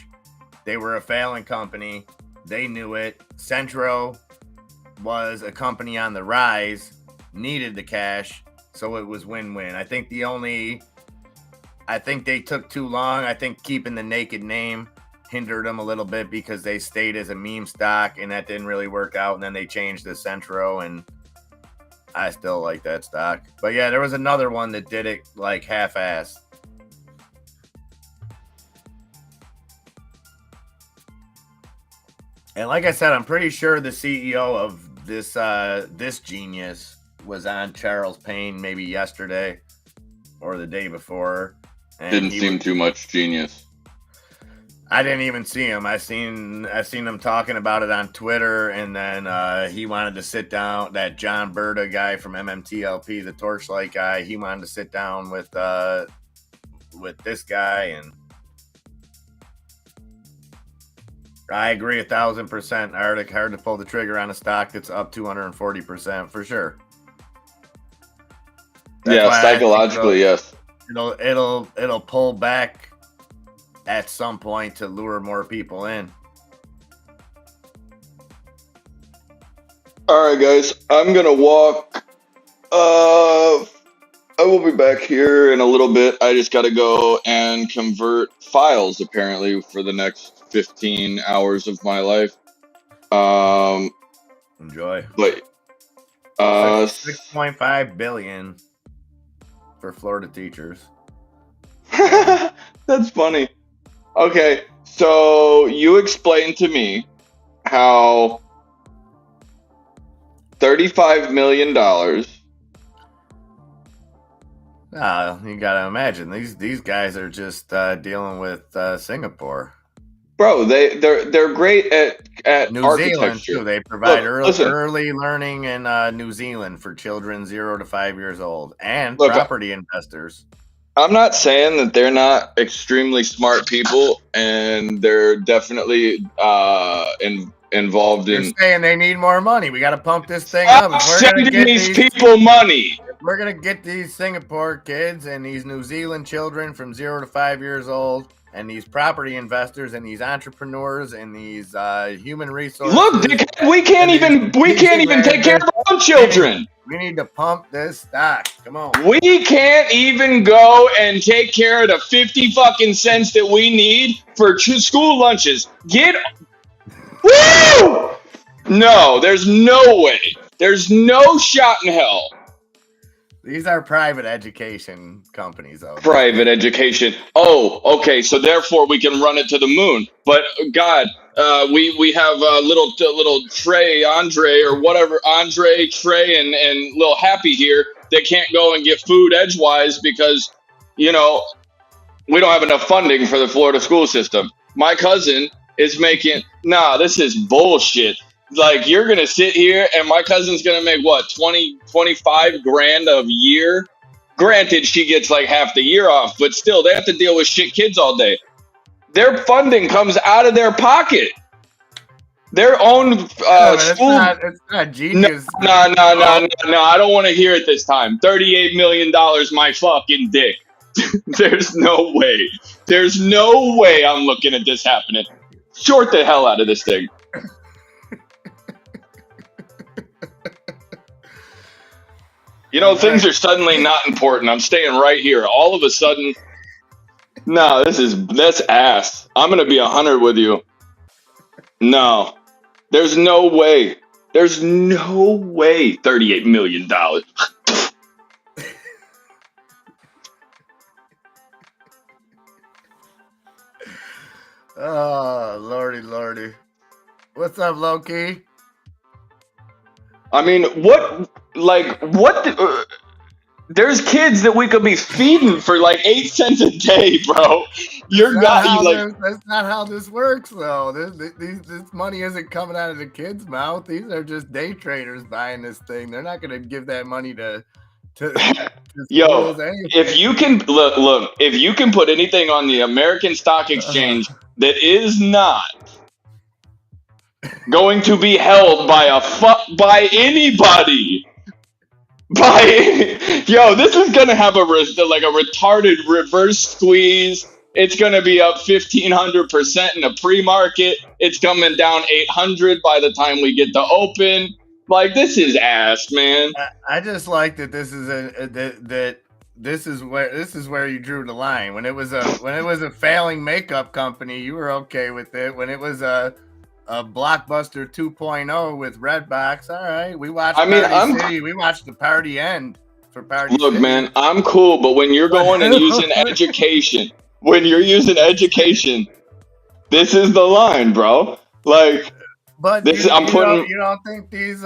They were a failing company. They knew it. Centro was a company on the rise, needed the cash, so it was win-win. I think they took too long. I think keeping the Naked name hindered them a little bit because they stayed as a meme stock, and that didn't really work out. And then they changed to Centro, and I still like that stock. But yeah, there was another one that did it like half-assed. And like I said, I'm pretty sure the CEO of this Genius was on Charles Payne maybe yesterday or the day before. And didn't seem too much genius. I didn't even see him. I seen him talking about it on Twitter, and then he wanted to sit down. That John Berta guy from MMTLP, the Torchlight guy, he wanted to sit down with this guy, and I agree 1,000%. Hard to pull the trigger on a stock that's up 240% for sure. Yeah, psychologically, yes. It'll pull back at some point to lure more people in. All right, guys, I'm gonna walk. I will be back here in a little bit. I just gotta go and convert files apparently for the next 15 hours of my life. Enjoy. But 6.5 billion for Florida teachers. That's funny. Okay, so you explained to me how $35 million You gotta imagine these guys are just dealing with Singapore. Bro, they're great at New Zealand architecture. too. They provide Look, listen. early learning in New Zealand for children 0 to 5 years old and Look, property investors. I'm not saying that they're not extremely smart people, and they're definitely involved They're in saying they need more money. We got to pump this thing up. If we're gonna sending get these people money. we're gonna get these Singapore kids and these New Zealand children from 0 to 5 years old, and these property investors and these entrepreneurs and these human resources. Look, we can't even take care of our own children. We need to pump this stock. Come on. We can't even go and take care of the 50 fucking cents that we need for school lunches. Woo! No, there's no way. There's no shot in hell. These are private education companies, though. Private education. Oh, okay. So therefore, we can run it to the moon. But God, we have little Trey, Andre, or whatever, Andre, Trey, and little Happy here that can't go and get food edgewise because we don't have enough funding for the Florida school system. My cousin is making this is bullshit. Like, you're gonna sit here and my cousin's gonna make what, 20-25 grand a year? Granted, she gets like half the year off, but still they have to deal with shit kids all day. Their funding comes out of their pocket. Their own school. It's not genius. No, I don't want to hear it this time. $38 million, my fucking dick. There's no way. There's no way I'm looking at this happening. Short the hell out of this thing. Things are suddenly not important. I'm staying right here. All of a sudden, that's ass. I'm gonna be 100 with you. No, there's no way. There's no way. $38 million. Oh, lordy. What's up, Loki? I mean, there's kids that we could be feeding for like 8 cents a day, bro. That's not how this works, though. This money isn't coming out of the kids' mouth. These are just day traders buying this thing. They're not going to give that money to Yo, if you can look, if you can put anything on the American Stock Exchange that is not going to be held by anybody. This is gonna have a retarded reverse squeeze. It's gonna be up 1,500% in the pre-market. It's coming down 800 by the time we get to open. Like, this is ass, man. I just like that this is where you drew the line. When it was a failing makeup company, you were okay with it. When it was a Blockbuster 2.0 with Redbox, all right. We watched City. We watched the party end for Party Look, City. man, I'm cool, but when you're going and using education, this is the line, bro. Like, but you don't think these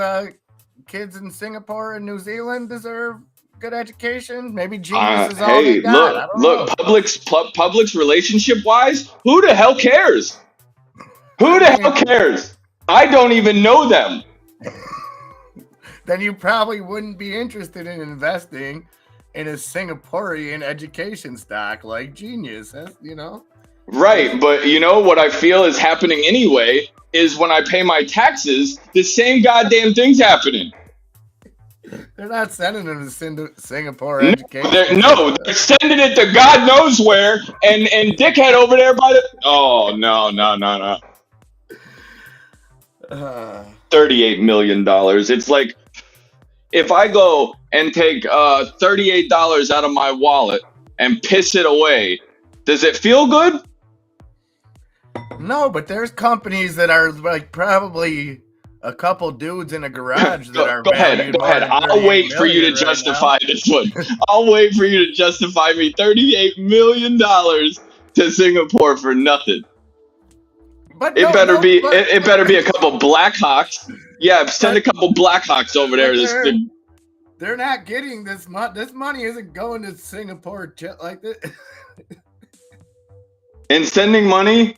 kids in Singapore and New Zealand deserve good education? Maybe genius is all they got. Look, Publix relationship wise, who the hell cares? Who the hell cares? I don't even know them. Then you probably wouldn't be interested in investing in a Singaporean education stock like Genius. That's, Right, but what I feel is happening anyway is when I pay my taxes, the same goddamn thing's happening. They're not sending them to Singapore education. They're sending it to God knows where, and dickhead over there by the. Oh no. $38 million. It's like if I go and take $38 out of my wallet and piss it away, does it feel good? No, but there's companies that are like probably a couple dudes in a garage that are. Go ahead. I'll wait for you to justify this one. I'll wait for you to justify me $38 million to Singapore for nothing. But it better be a couple Blackhawks. Yeah, send a couple Blackhawks over there. they're not getting this money. This money isn't going to Singapore just like this. And sending money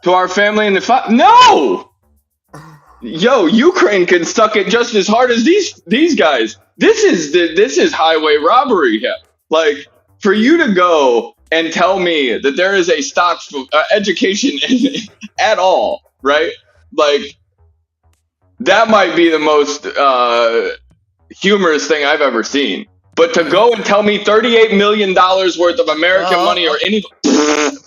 to our family in the no. Yo, Ukraine can suck it just as hard as these guys. This is highway robbery here. Like, for you to go and tell me that there is a stock for education at all, right? Like, that might be the most humorous thing I've ever seen. But to go and tell me $38 million worth of American money or any.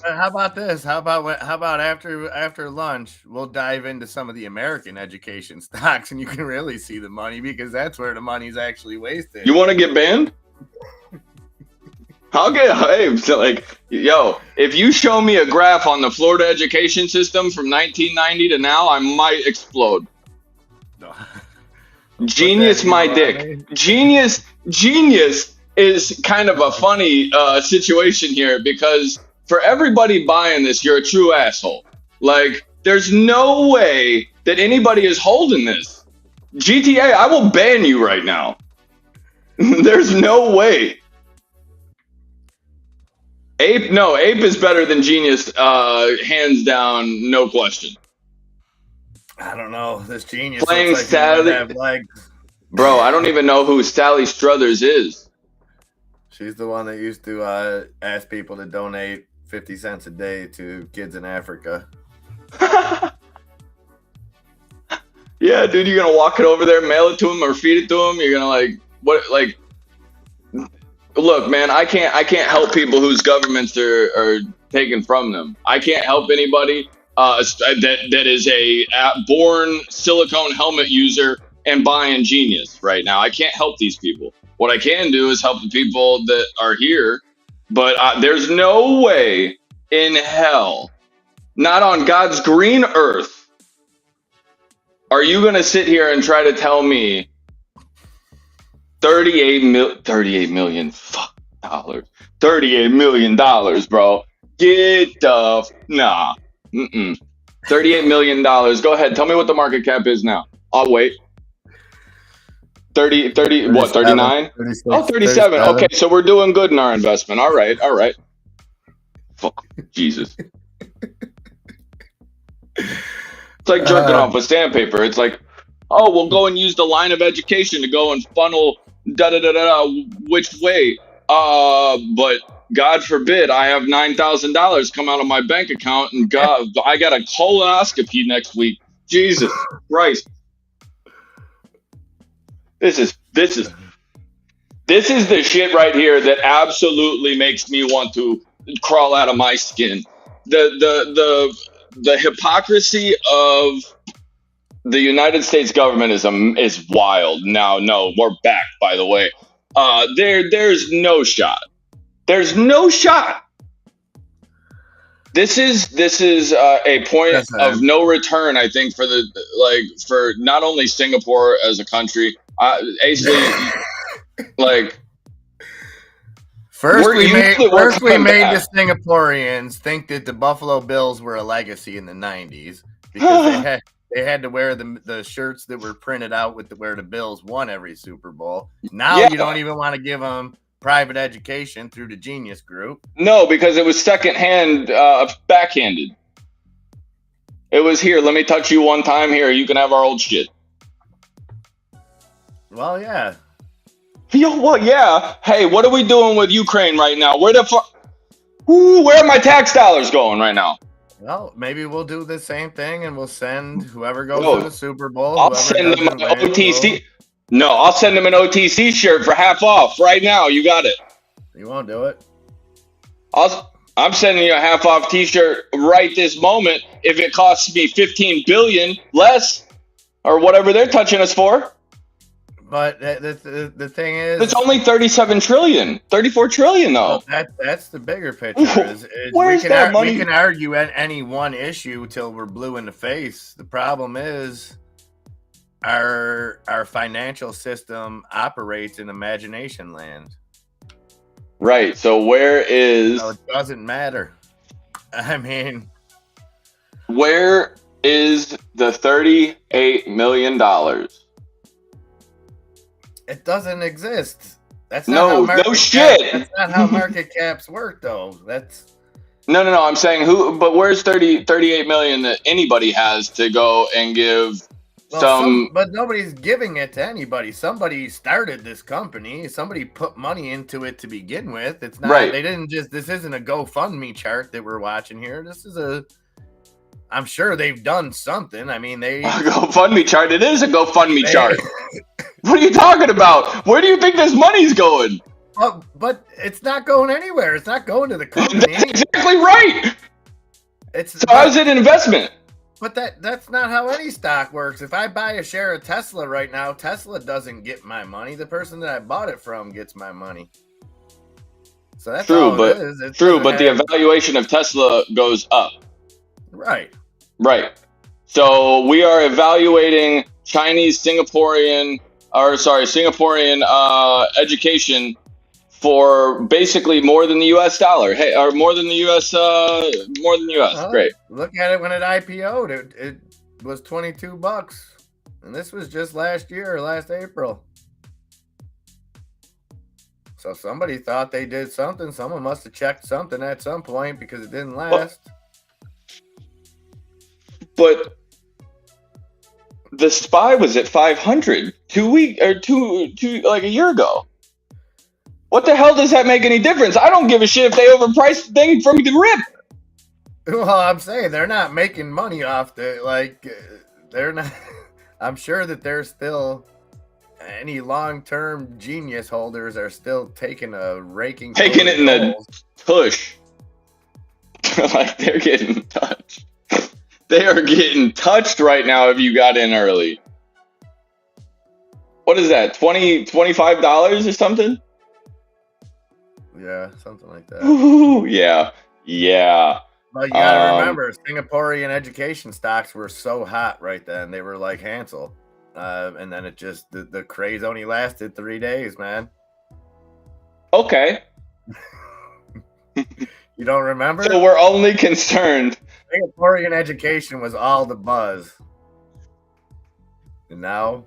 How about this? How about after lunch, we'll dive into some of the American education stocks, and you can really see the money, because that's where the money's actually wasted. You want to get banned? I'll get like, yo, if you show me a graph on the Florida education system from 1990 to now, I might explode. Genius, my dick. Genius is kind of a funny situation here, because for everybody buying this, you're a true asshole. Like, there's no way that anybody is holding this. GTA, I will ban you right now. There's no way. Ape is better than Genius, hands down, no question. I don't know. This Genius playing looks like Sally. have legs. Bro, I don't even know who Sally Struthers is. She's the one that used to ask people to donate 50 cents a day to kids in Africa. Yeah, dude, you're gonna walk it over there, mail it to them, or feed it to them. You're gonna look, man, I can't help people whose governments are taken from them. I can't help anybody that is a born silicone helmet user and buying Genius right now. I can't help these people. What I can do is help the people that are here, but there's no way in hell, not on God's green earth, are you going to sit here and try to tell me $38 million, $38 million, bro. Get the, nah. $38 million. Go ahead. Tell me what the market cap is now. I'll wait. 30, what, 39? 36, 37. Okay, so we're doing good in our investment. All right. Fuck, Jesus. It's like jerking off with sandpaper. It's like, oh, we'll go and use the line of education to go and funnel which way. But God forbid I have $9,000 come out of my bank account, and God, I got a colonoscopy next week. Jesus Christ. This is the shit right here that absolutely makes me want to crawl out of my skin. The hypocrisy of the United States government is wild. Now, no, we're back, by the way. There's no shot. There's no shot. This is a point of no return, I think, for not only Singapore as a country. Actually, like, First we made the Singaporeans think that the Buffalo Bills were a legacy in the 90s because they had to wear the shirts that were printed out with where the Bills won every Super Bowl. Now you don't even want to give them private education through the Genius Group. No, because it was secondhand, backhanded. It was, here, let me touch you one time, here, you can have our old shit. Well, yeah. Yo, well, yeah. Hey, what are we doing with Ukraine right now? Where the fuck? Where are my tax dollars going right now? Well, maybe we'll do the same thing and we'll send whoever goes to the Super Bowl. I'll send them an OTC. No, I'll send them an OTC shirt for half off right now. You got it. You won't do it. I'm sending you a half off T-shirt right this moment if it costs me $15 billion less or whatever they're touching us for. But the thing is, it's only 37 trillion, 34 trillion though. That's the bigger picture. Where's that money? We can argue at any one issue till we're blue in the face. The problem is our financial system operates in imagination land. Right. So where is? So it doesn't matter. I mean, where is the $38 million? It doesn't exist. That's not No, how no market shit. That's not how market caps work, though. That's No. I'm saying but where's 38 million that anybody has to go and give but nobody's giving it to anybody. Somebody started this company. Somebody put money into it to begin with. It's not. Right. They didn't just. This isn't a GoFundMe chart that we're watching here. This is a. I'm sure they've done something. I mean, a GoFundMe chart. It is a GoFundMe chart. What are you talking about? Where do you think this money's going? But it's not going anywhere. It's not going to the company. That's exactly right. So how's it an investment? But that's not how any stock works. If I buy a share of Tesla right now, Tesla doesn't get my money. The person that I bought it from gets my money. So that's true, all but it is. the evaluation of Tesla goes up. Right. So we are evaluating Singaporean education for basically more than the U.S. dollar. Hey, or more than the U.S. Great. Look at it when it IPO'd. It was $22, and this was just last April. So somebody thought they did something. Someone must have checked something at some point because it didn't last. But the SPY was at 500 like a year ago. What the hell does that make any difference? I don't give a shit if they overpriced the thing for me to rip. Well, I'm saying they're not making money off they're not. I'm sure that there's still any long-term genius holders are still taking it in the tush. Like they're getting touched. They are getting touched right now if you got in early. What is that? $25 or something? Yeah, something like that. Ooh, yeah. But you gotta remember, Singaporean education stocks were so hot right then. They were like Hansel. And then it just, the craze only lasted 3 days, man. Okay. You don't remember? So we're only concerned. Singaporean education was all the buzz. And now,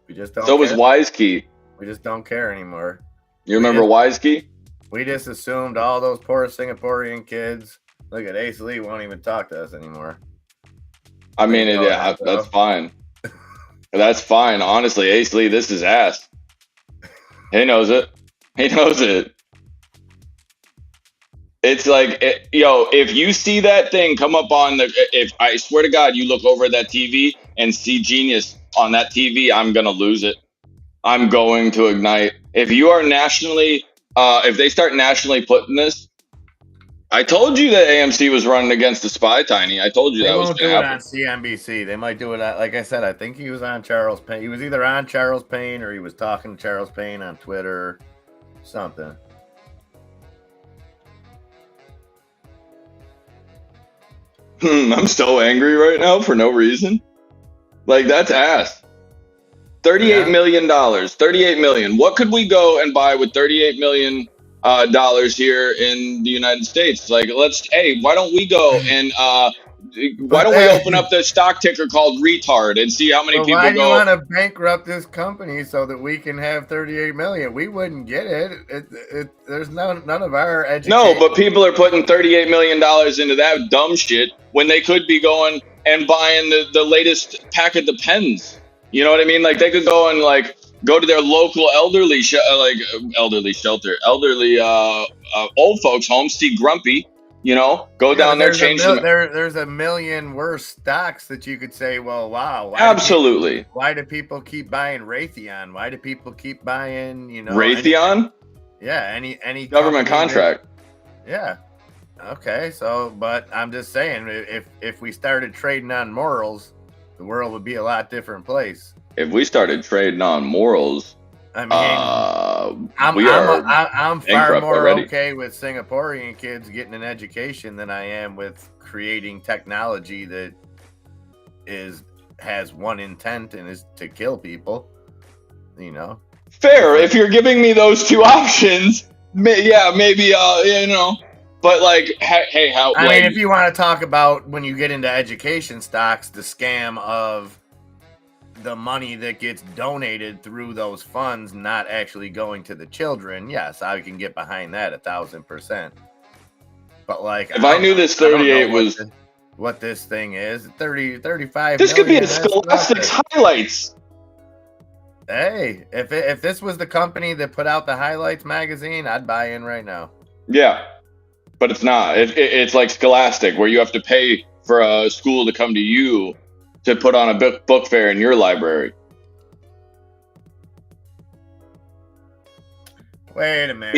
we just don't So was WiseKey. We just don't care anymore. You remember WiseKey? We just assumed all those poor Singaporean kids. Look at Ace Lee won't even talk to us anymore. I mean, that's fine. That's fine. Honestly, Ace Lee, this is ass. He knows it. It's like, if you see that thing come up if I swear to God, you look over at that TV and see Genius on that TV, I'm going to lose it. I'm going to ignite. If you are if they start nationally putting this, I told you that AMC was running against the SPY, Tiny. I told you that was going to happen. They won't do it on CNBC. They might do it like I said, I think he was on Charles Payne. He was either on Charles Payne or he was talking to Charles Payne on Twitter, something. I'm so angry right now for no reason. Like, that's ass. $38 million. $38 million. What could we go and buy with $38 million here in the United States? Like, why don't we go and why don't we open up the stock ticker called retard and see how many people go? Why do you want to bankrupt this company so that we can have 38 million? We wouldn't get it. There's none of our education. No, but people are putting $38 million into that dumb shit when they could be going and buying the latest pack of Depends. You know what I mean? Like, they could go and go to their local elderly shelter, old folks home, see Grumpy. Go down there, change them. There's a million worse stocks that you could say, well, wow. Absolutely. Why do people keep buying Raytheon? Why do people keep buying, Raytheon? Any government contract. Yeah. Okay. So, but I'm just saying, if we started trading on morals, the world would be a lot different place. If we started trading on morals, I mean, I'm far more already. Okay with Singaporean kids getting an education than I am with creating technology that has one intent and is to kill people. Fair. If you're giving me those two options, maybe But hey, I mean, if you want to talk about when you get into education stocks, the scam of the money that gets donated through those funds not actually going to the children, yes, I can get behind that 1,000%. But like, If I knew this 38 was what this thing is, 35 this could be million, a that's Scholastics nothing. highlights. Hey, if this was the company that put out the Highlights magazine, I'd buy in right now. Yeah, but it's not. It's like Scholastic, where you have to pay for a school to come to you to put on a book fair in your library. Wait a minute.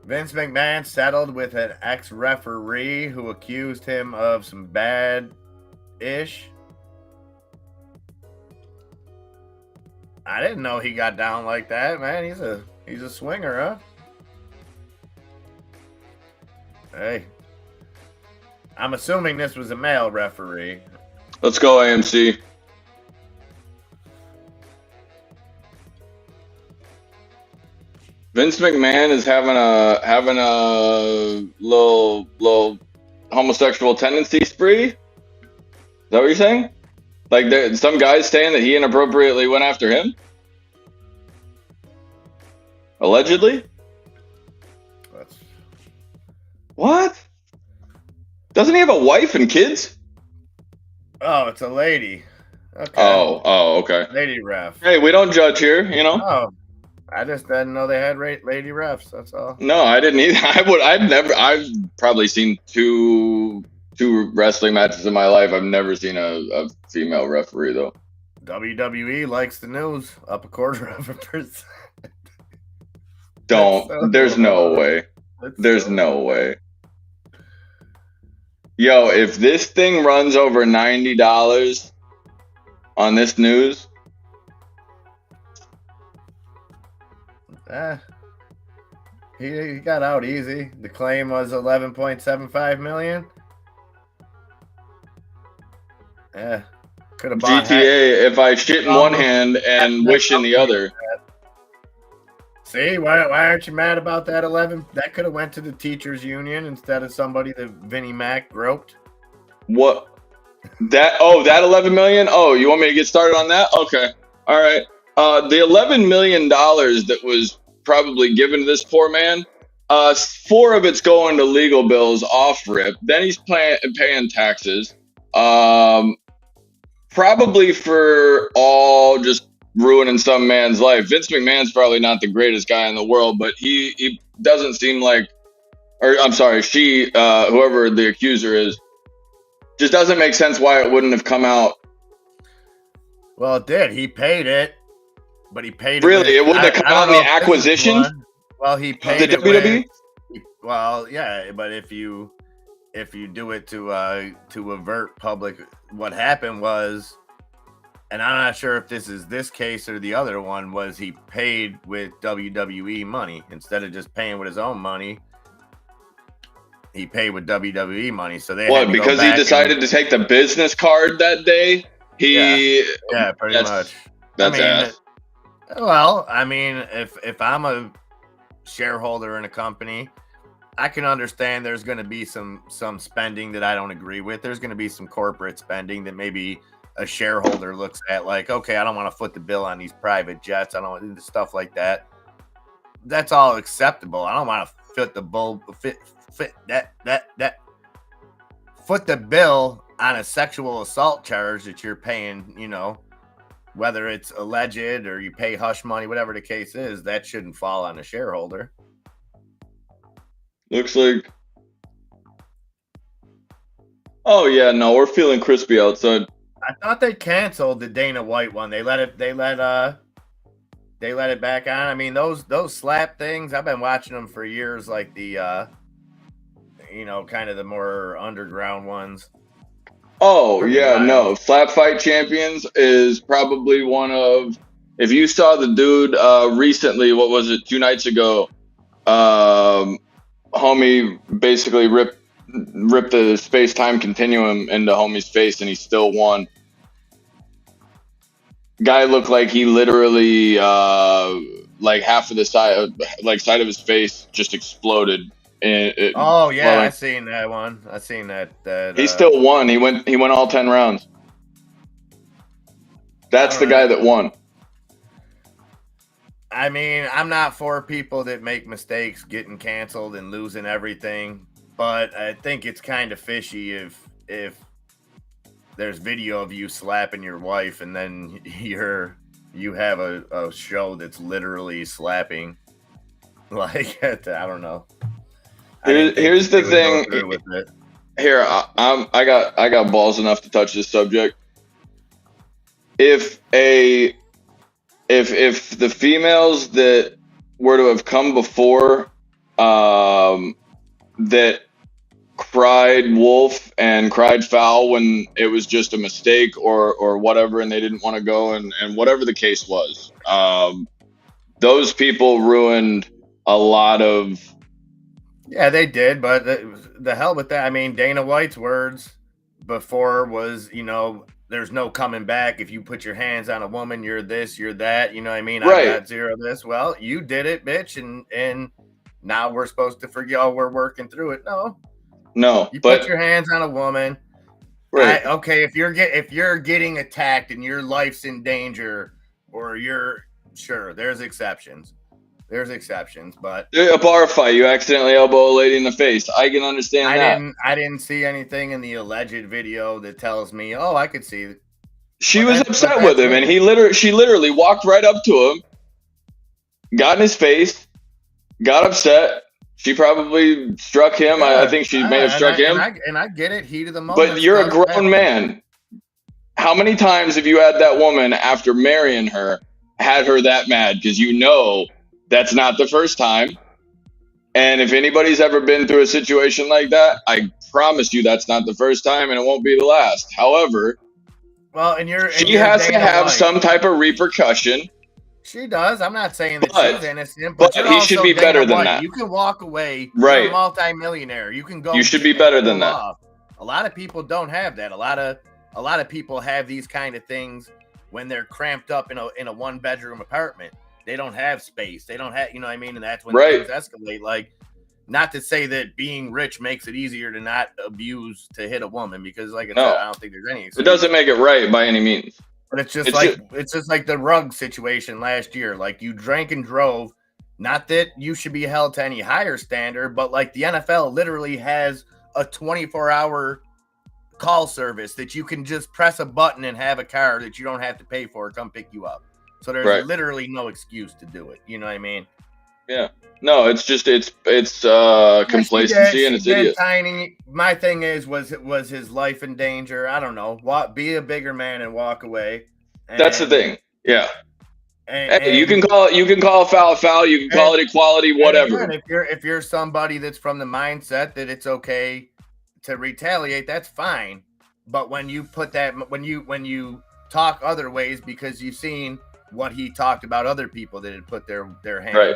Vince McMahon settled with an ex-referee who accused him of some bad-ish. I didn't know he got down like that, man. He's a swinger, huh? Hey. I'm assuming this was a male referee. Let's go, AMC. Vince McMahon is having a little homosexual tendency spree. Is that what you're saying? Like some guys saying that he inappropriately went after him? Allegedly? What? Doesn't he have a wife and kids? Oh, it's a lady. Okay. Oh, okay. Lady ref. Hey, we don't judge here, you know? Oh, I just didn't know they had lady refs. That's all. No, I didn't either. I've probably seen two wrestling matches in my life. I've never seen a female referee though. WWE likes the news up 1/4%. Don't. There's no way. There's no way. Yo, if this thing runs over $90 on this news, he got out easy. The claim was 11.75 million. Yeah, could have bought GTA. If I shit in one hand and wish in the other. See, why aren't you mad about that 11? That could have went to the teachers union instead of somebody that Vinnie Mac groped. What? That 11 million? Oh, you want me to get started on that? Okay. All right. The $11 million that was probably given to this poor man, 4 of it's going to legal bills off rip. Then he's paying taxes. Probably for all just ruining some man's life. Vince McMahon's probably not the greatest guy in the world, but he doesn't seem like, or I'm sorry, whoever the accuser is, just doesn't make sense why it wouldn't have come out. Well, it did. He paid it, but he paid it. Really? It wouldn't have come out in the acquisition? Well, he paid the WWE? Well, yeah, but if you do it to avert public, what happened was, and I'm not sure if this is this case or the other one, was he paid with WWE money instead of just paying with his own money. He paid with WWE money, so they what, because he decided to take the business card that day. Yeah, pretty much. That's ass. Well, I mean, if I'm a shareholder in a company, I can understand there's going to be some spending that I don't agree with. There's going to be some corporate spending that maybe a shareholder looks at like, okay, I don't want to foot the bill on these private jets. I don't want to do stuff like that. That's all acceptable. I don't want to foot the bill on a sexual assault charge that you're paying, whether it's alleged or you pay hush money, whatever the case is, that shouldn't fall on a shareholder. Looks like. Oh yeah, no, we're feeling crispy outside. I thought they canceled the Dana White one. They let it back on. I mean, those slap things, I've been watching them for years, like the kind of the more underground ones. Oh yeah, no. Slap Fight Champions is probably one of, if you saw the dude recently, what was it, 2 nights ago, homie basically ripped the space-time continuum into homie's face and he still won. Guy looked like he literally like half of the side of his face just exploded Oh yeah, well, I seen that one. I seen that. He still won. He went all 10 rounds. That's the guy that won. I mean, I'm not for people that make mistakes getting canceled and losing everything, but I think it's kind of fishy if there's video of you slapping your wife and then you have a show that's literally slapping. Like, I don't know. Here's the thing. Here, I got balls enough to touch this subject. If the females that were to have come before, that cried wolf and cried foul when it was just a mistake or whatever, and they didn't want to go, and whatever the case was, those people ruined a lot of. Yeah, they did, but the hell with that. I mean, Dana White's words before was, there's no coming back. If you put your hands on a woman, you're this, you're that. You know what I mean? Right. I got zero this. Well, you did it, bitch, and now we're supposed to forget. Oh, we're working through it. No, you put your hands on a woman. Right. Okay, if you're getting attacked and your life's in danger, or there's exceptions. There's exceptions, but a bar fight, you accidentally elbow a lady in the face. I can understand that. I didn't see anything in the alleged video that tells me, oh, I could see. She was upset with him, and she literally walked right up to him, got in his face, got upset. She probably struck him. Yeah, I think she may have struck him. And I get it, heat of the moment. But you're a grown man. How many times have you had that woman, after marrying her, had her that mad? Because that's not the first time. And if anybody's ever been through a situation like that, I promise you that's not the first time, and it won't be the last. However, she has to have some type of repercussion. She does. I'm not saying that she's innocent, but he should be better than that. You can walk away. Right. You're a multimillionaire. You can go. You should be better than that. A lot of people don't have that. A lot of people have these kind of things when they're cramped up in a one-bedroom apartment. They don't have space. They don't have, you know what I mean? And that's when things escalate. Like, not to say that being rich makes it easier to not abuse to hit a woman, because like I said, I don't think there's any excuse. It doesn't make it right by any means. But it's just like the rug situation last year. Like, you drank and drove. Not that you should be held to any higher standard, but like the NFL literally has a 24-hour call service that you can just press a button and have a car that you don't have to pay for come pick you up. So there's literally no excuse to do it. You know what I mean? Yeah. No, it's just it's complacency and it's idiot. My thing was his life in danger. I don't know. Be a bigger man and walk away. That's the thing. Yeah. You can call a foul a foul. You can call it equality, whatever. And if you're somebody that's from the mindset that it's okay to retaliate, that's fine. But when you put that, when you talk other ways because you've seen what he talked about other people that had put their hands. Right.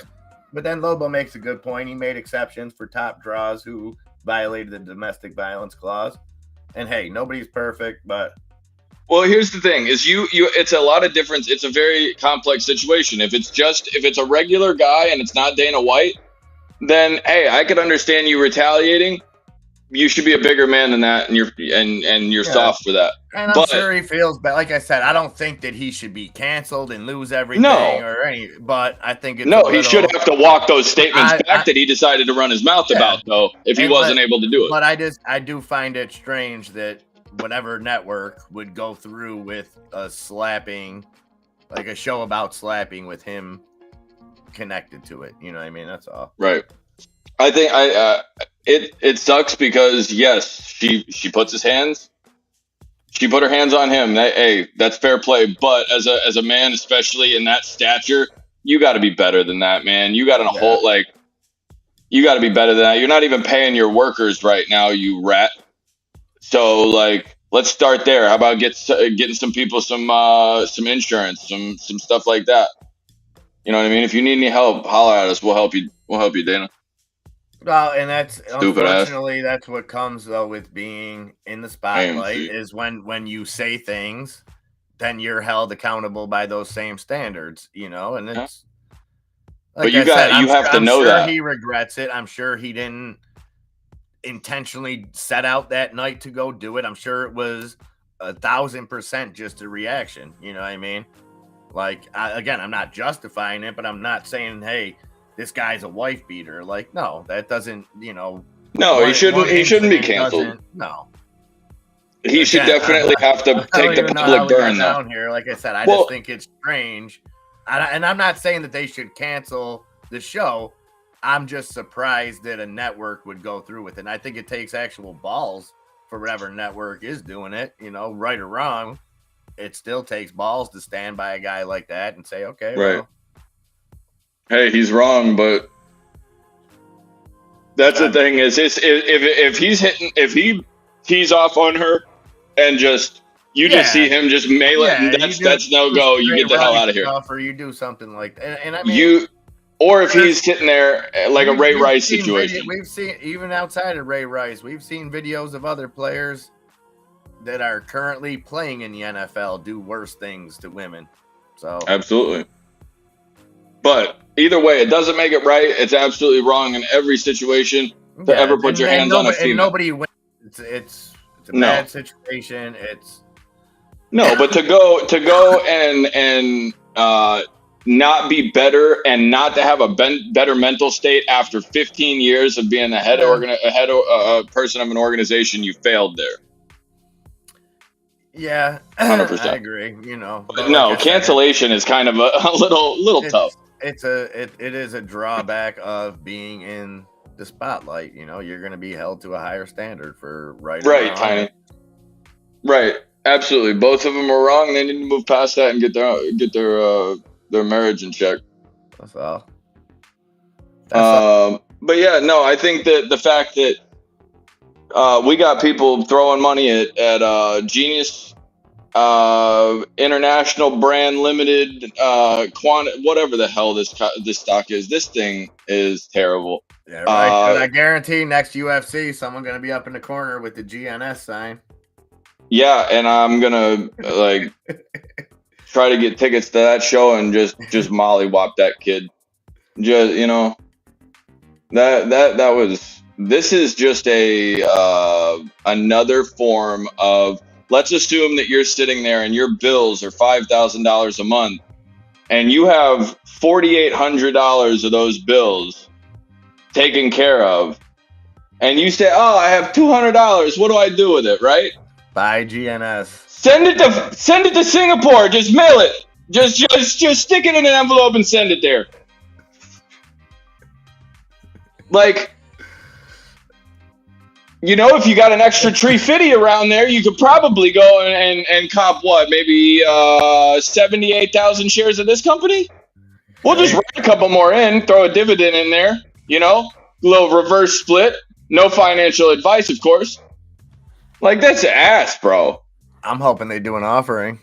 But then Lobo makes a good point. He made exceptions for top draws who violated the domestic violence clause. And hey, nobody's perfect, but. Well, here's the thing: is it's a lot of difference. It's a very complex situation. If it's a regular guy and it's not Dana White, then hey, I could understand you retaliating. You should be a bigger man than that, and you're soft for that. And I'm sure he feels bad. Like I said, I don't think that he should be canceled and lose everything but I think he should have to walk those statements back that he decided to run his mouth about, though, if he wasn't able to do it. But I do find it strange that whatever network would go through with a slapping, like a show about slapping with him connected to it. You know what I mean? That's all. Right. I think it sucks because yes, she puts his hands. She put her hands on him. Hey, that's fair play. But as a man, especially in that stature, you got to be better than that, man. You got you got to be better than that. You're not even paying your workers right now, you rat. So let's start there. How about getting some people some insurance, some stuff like that. You know what I mean? If you need any help, holler at us. We'll help you. We'll help you, Dana. Well, and unfortunately that's what comes though with being in the spotlight is when you say things, then you're held accountable by those same standards, and Like you I said, you have to I'm know sure that. he regrets it. I'm sure he didn't intentionally set out that night to go do it. I'm sure it was 1,000% just a reaction. You know what I mean? Like, again, I'm not justifying it, but I'm not saying, hey, this guy's a wife beater. Like, no, that doesn't, No, he shouldn't. one He shouldn't be incident canceled. doesn't, no. He should Again, definitely have to I don't take the even know how public we got burn, though. down here. Like I said, I Well, just think it's strange. And I'm not saying that they should cancel the show. I'm just surprised that a network would go through with it. And I think it takes actual balls for whatever network is doing it, right or wrong. It still takes balls to stand by a guy like that and say, okay, right. well, Hey, he's wrong, but that's the thing is, if he's hitting, if he tees off on her and just see him just melee, yeah, that's no go. You get the hell out of here. Or you do something like that. And I mean, or if he's sitting there like a Ray Rice situation. We've seen, even outside of Ray Rice, we've seen videos of other players that are currently playing in the NFL do worse things to women. So absolutely. But either way, it doesn't make it right. It's absolutely wrong in every situation to ever put your hands on a female. And nobody wins. It's a bad situation. It's no, but to go and not be better and not to have a better mental state after 15 years of being a head person of an organization, you failed there. Yeah, 100%. I agree. But no, cancellation is kind of a little tough. It is a drawback of being in the spotlight. You're going to be held to a higher standard for right, Tiny. Right, absolutely. Both of them are wrong. They need to move past that and get their marriage in check. That's all. But yeah, no, I think that the fact that we got people throwing money at Genius, International Brand Limited, whatever the hell this stock is. This thing is terrible. Yeah, right. I guarantee next UFC, someone's gonna be up in the corner with the GNS sign. Yeah, and I'm gonna try to get tickets to that show and just mollywop that kid. Just that was. This is just another form of. Let's assume that you're sitting there and your bills are $5,000 a month, and you have $4,800 of those bills taken care of, and you say, "Oh, I have $200. What do I do with it?" Right? Buy GNS. Send it to Singapore. Just mail it. Just stick it in an envelope and send it there. Like. If you got an extra tree fitty around there, you could probably go and comp maybe 78,000 shares of this company? We'll just write a couple more in, throw a dividend in there, a little reverse split. No financial advice, of course. Like, that's ass, bro. I'm hoping they do an offering.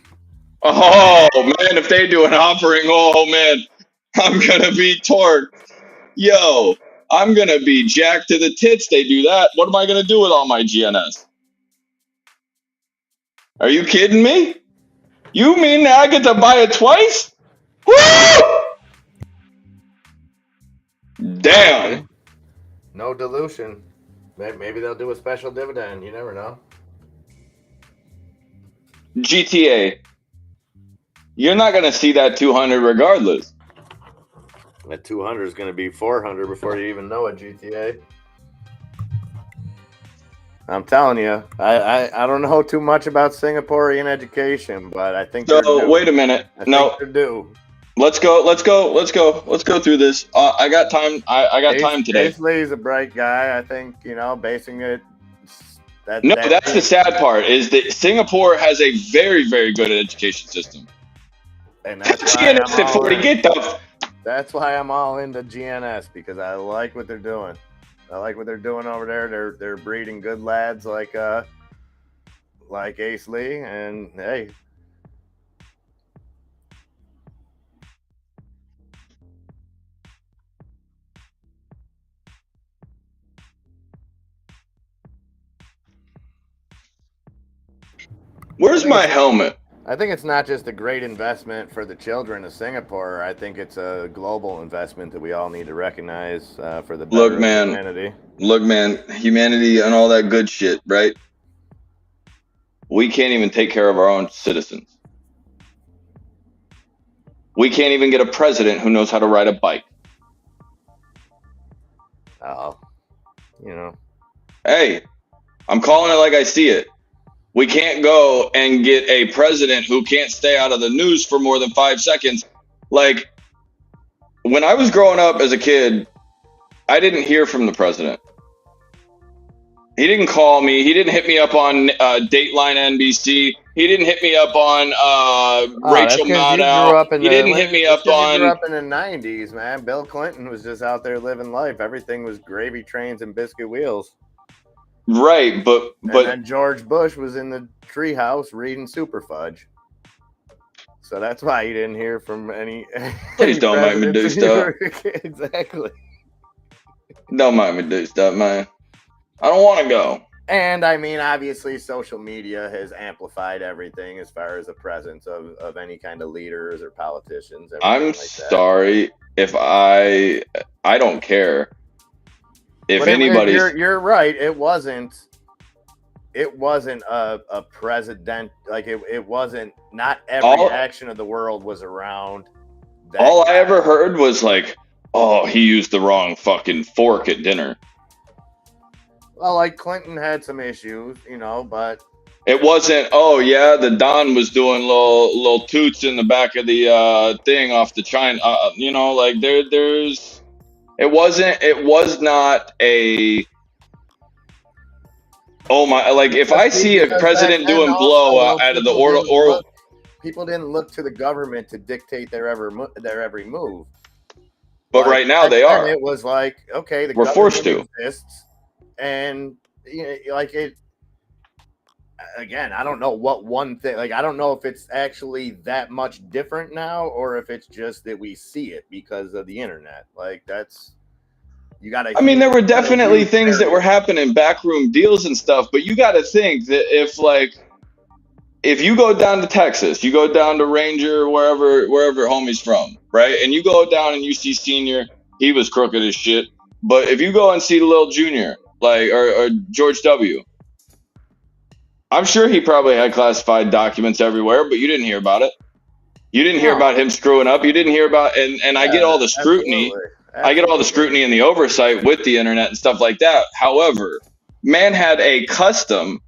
Oh, man, if they do an offering, oh, man, I'm going to be torqued. Yo. I'm going to be jacked to the tits. They do that. What am I going to do with all my GNS? Are you kidding me? You mean that I get to buy it twice? Woo! Damn. No dilution. Maybe they'll do a special dividend. You never know. GTA. You're not going to see that 200 regardless. That 200 is going to be 400 before you even know it, GTA. I'm telling you, I don't know too much about Singaporean education, but I think so. Wait a minute. No, they do. Let's go through this. I got time. I got time today. Ace Lee's a bright guy. I think basing it. That's the sad part is that Singapore has a very, very good education system. And that's why That's why I'm all into GNS, because I like what they're doing. I like what they're doing over there. They're breeding good lads like Ace Lee, and hey. Where's my helmet? I think it's not just a great investment for the children of Singapore. I think it's a global investment that we all need to recognize for the better of humanity. Look, man, humanity and all that good shit, right? We can't even take care of our own citizens. We can't even get a president who knows how to ride a bike. Oh, you know. Hey, I'm calling it like I see it. We can't go and get a president who can't stay out of the news for more than 5 seconds. Like, when I was growing up as a kid, I didn't hear from the president. He didn't call me. He didn't hit me up on Dateline NBC. He didn't hit me up on Rachel Maddow. He didn't hit me up on... You grew up in the 90s, man. Bill Clinton was just out there living life. Everything was gravy trains and biscuit wheels. Right, but and then George Bush was in the treehouse reading Super Fudge. So that's why you didn't hear from any... Please don't make me do stuff. Exactly. Don't make me do stuff, man. I don't want to go. And I mean, obviously, social media has amplified everything as far as the presence of any kind of leaders or politicians. I'm sorry if I don't care. If anybody, you're right. It wasn't a president. Like it wasn't. Not every action of the world was around. All I ever heard was like, "Oh, he used the wrong fucking fork at dinner." Well, like Clinton had some issues, you know, but it wasn't. Oh yeah, the Don was doing little toots in the back of the thing off the China. You know, like there's. It wasn't. It was not a. Oh my! Like if I see a president doing blow out of the oral, people didn't look to the government to dictate their every move. But right now they are. It was like, okay, we're forced to. Exists, and you know, like it. Again, I don't know what one thing. Like I don't know if it's actually that much different now, or if it's just that we see it because of the internet. Like that's. You gotta. I mean, there were definitely things that were happening, backroom deals and stuff. But you got to think that if you go down to Texas, you go down to Ranger, wherever homie's from, right? And you go down and you see Senior, he was crooked as shit. But if you go and see Lil Junior, like or George W, I'm sure he probably had classified documents everywhere, but you didn't hear about it. You didn't hear about him screwing up. You didn't hear about and I get all the scrutiny. Absolutely. I get all the scrutiny and the oversight with the internet and stuff like that. However, man had a custom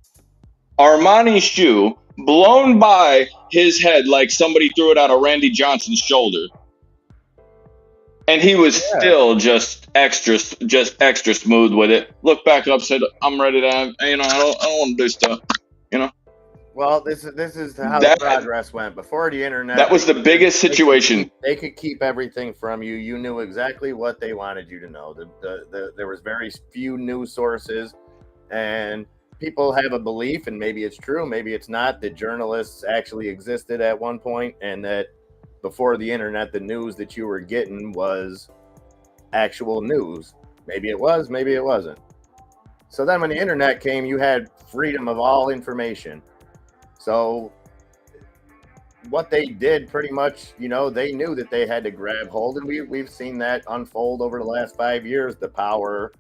Armani shoe blown by his head like somebody threw it out of Randy Johnson's shoulder. And he was still just extra smooth with it. Looked back up, said, I'm ready to have, you know, I don't want to do stuff, you know. Well, this is how the progress went. Before the internet, that was the biggest situation. They could keep everything from you. You knew exactly what they wanted you to know. There was very few news sources, and people have a belief, and maybe it's true, maybe it's not, that journalists actually existed at one point, and that before the internet, the news that you were getting was actual news. Maybe it was, maybe it wasn't. So then when the internet came, you had freedom of all information. So what they did pretty much, you know, they knew that they had to grab hold, and we've seen that unfold over the last 5 years, the power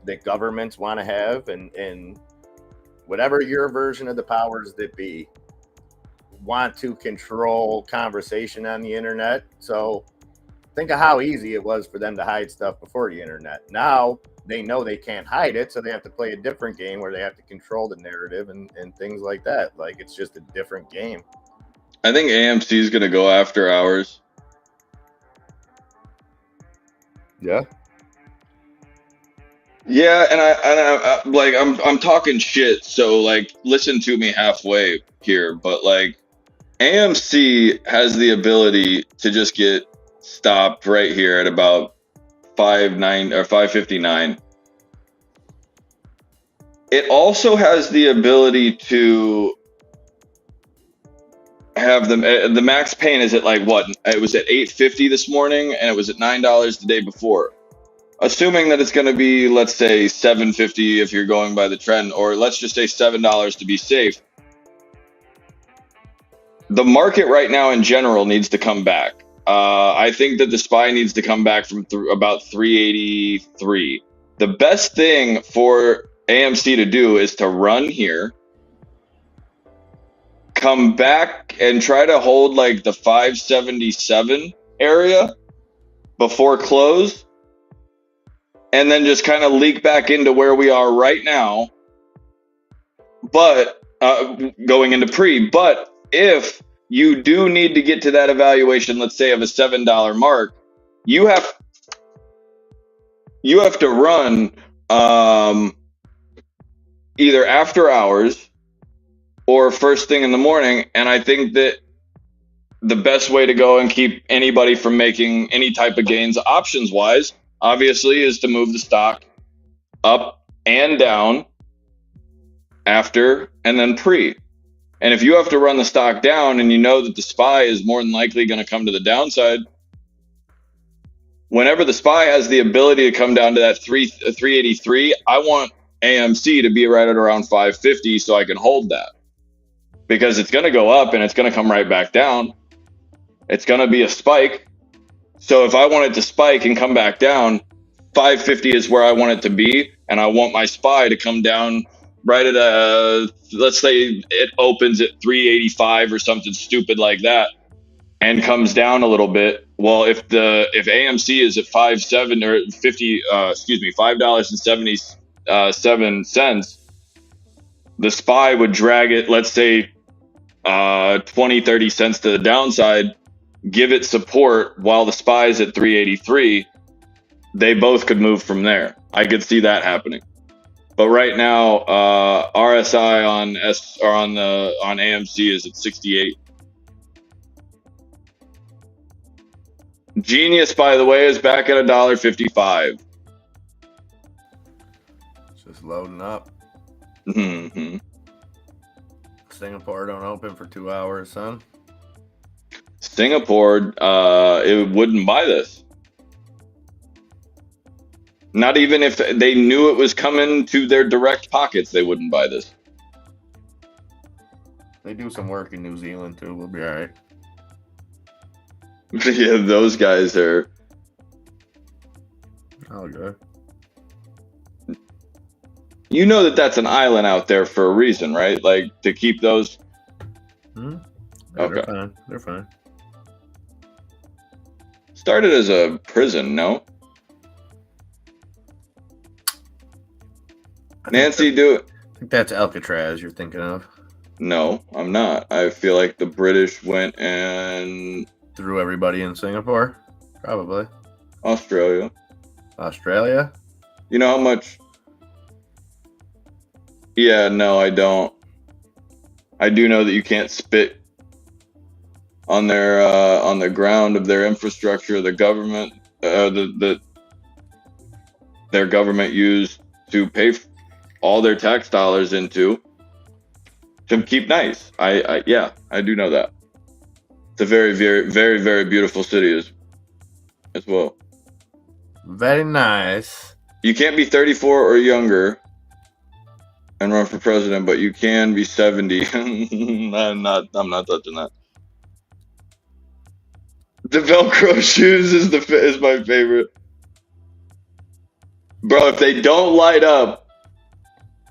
that governments want to have, and whatever your version of the powers that be want to control conversation on the internet. So think of how easy it was for them to hide stuff before the internet. Now they know they can't hide it, so they have to play a different game where they have to control the narrative and things like that. Like, it's just a different game. I think AMC is going to go after hours. Yeah. Yeah, and I like I'm talking shit, so like listen to me halfway here, but like AMC has the ability to just get stopped right here at about 5:09 or 5:59. It also has the ability to have the max pain is at like what? It was at $8.50 this morning, and it was at $9 the day before. Assuming that it's going to be, let's say, $7.50 if you're going by the trend, or let's just say $7 to be safe. the market right now in general needs to come back. I think that the SPY needs to come back from about 383. The best thing for AMC to do is to run here, come back and try to hold like the 577 area before close, and then just kind of leak back into where we are right now, but going into pre. But if you do need to get to that evaluation, let's say of a $7 mark, you have to run either after hours or first thing in the morning. And I think that the best way to go and keep anybody from making any type of gains options wise, obviously, is to move the stock up and down after and then pre. And if you have to run the stock down and you know that the SPY is more than likely going to come to the downside, whenever the SPY has the ability to come down to that 383, I want AMC to be right at around 550 so I can hold that. Because it's going to go up and it's going to come right back down. It's going to be a spike. So if I want it to spike and come back down, 550 is where I want it to be. And I want my SPY to come down right at let's say it opens at 385 or something stupid like that and comes down a little bit. Well, if AMC is at $5.77, the SPY would drag it, let's say 20-30 cents to the downside, give it support while the SPY is at 383. They both could move from there. I could see that happening. But right now, RSI on AMC is at 68. Genius, by the way, is back at $1.55. It's just loading up. Mm-hmm. Singapore don't open for 2 hours, son. Singapore, it wouldn't buy this. Not even if they knew it was coming to their direct pockets, they wouldn't buy this. They do some work in New Zealand too. We'll be all right. Yeah, those guys are. Oh, good. You know that that's an island out there for a reason, right? Like to keep those. Yeah, Okay. They're fine. They're fine. Started as a prison, no? Nancy, do it. I think that's Alcatraz you're thinking of. No, I'm not. I feel like the British went and Threw everybody in Singapore? Probably. Australia. Australia? You know how much? Yeah, no, I don't. I do know that you can't spit on the ground of their infrastructure. The government, their government used to pay all their tax dollars into to keep nice. Yeah, I do know that. It's a very, very, very, very beautiful city as well. Very nice. You can't be 34 or younger and run for president, but you can be 70. I'm not touching that. The Velcro shoes is my favorite. Bro, if they don't light up,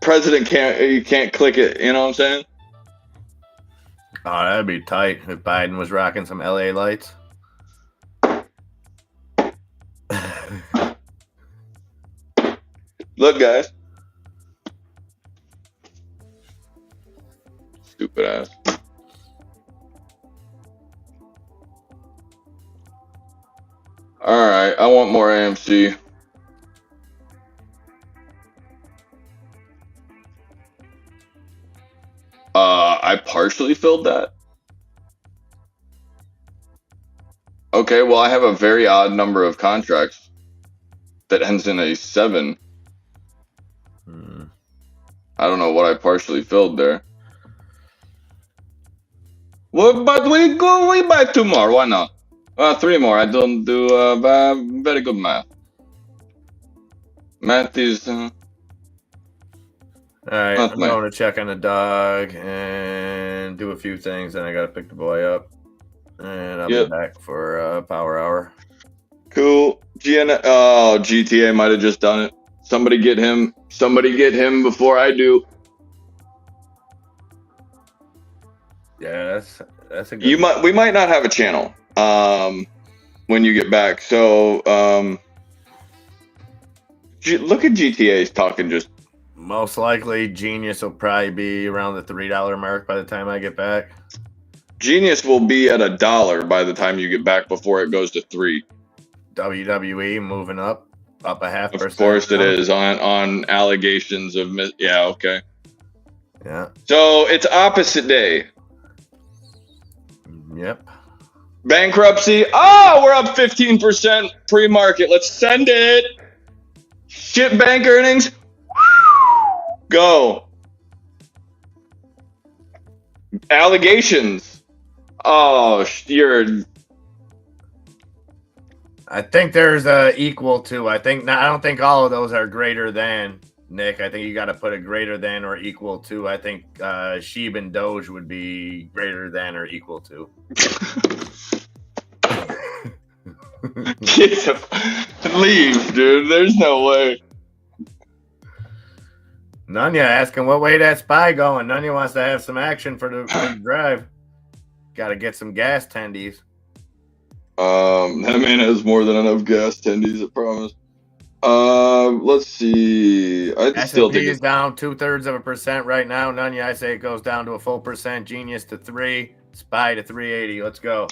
president you can't click it, you know what I'm saying? Oh, that'd be tight if Biden was rocking some LA lights. Look, guys. Stupid ass. Alright, I want more AMC. I partially filled that. Okay, well, I have a very odd number of contracts that ends in a 7. I don't know what I partially filled there. Well, but we buy 2 more. Why not? 3 more. I don't do very good math. Math is. All right, That's I'm my going to check on the dog and do a few things. Then I got to pick the boy up, and I'll be yep. back for Power Hour. Cool. GTA might have just done it. Somebody get him. Somebody get him before I do. Yeah, that's a good. We might not have a channel when you get back. So look at GTA's talking just Most likely, Genius will probably be around the $3 mark by the time I get back. Genius will be at $1 by the time you get back before it goes to 3. WWE moving up a 0.5%. Of course it now. is on allegations of yeah, okay. Yeah. So it's opposite day. Yep. Bankruptcy. Oh, we're up 15% pre-market. Let's send it. Shit bank earnings. Go. Allegations. Oh, you're. I think there's a equal to. I don't think all of those are greater than, Nick. I think you got to put a greater than or equal to. I think Sheeb and Doge would be greater than or equal to. Leave, dude. There's no way. Nunya asking what way that SPY going. Nunya wants to have some action for the drive. Got to get some gas tendies. That man has more than enough gas tendies, I promise. Let's see. I still think it's down 0.2% right now. Nunya, I say it goes down to a full percent. Genius to 3, SPY to 380. Let's go.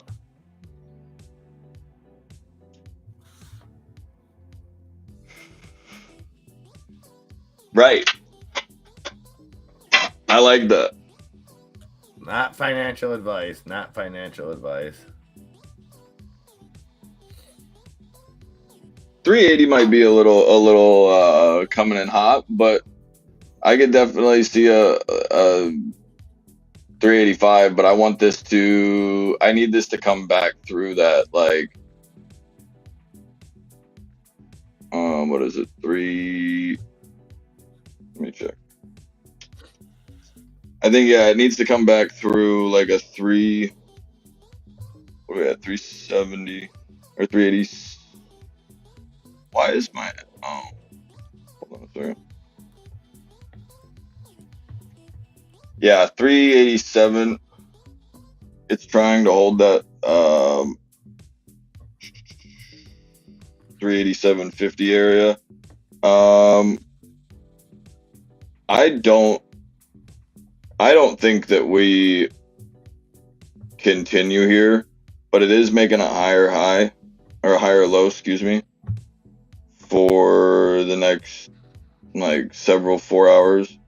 Right. I like that. Not financial advice. Not financial advice. 380 might be a little coming in hot, but I could definitely see a 385. But I need this to come back through that, like, what is it? Let me check. I think, yeah, it needs to come back through like a 3. What are we at? 370 or 380. Why is my hold on a second. Yeah, 387. It's trying to hold that 387.50 area. I don't think that we continue here, but it is making a higher high or a higher low, excuse me, for the next like several 4 hours.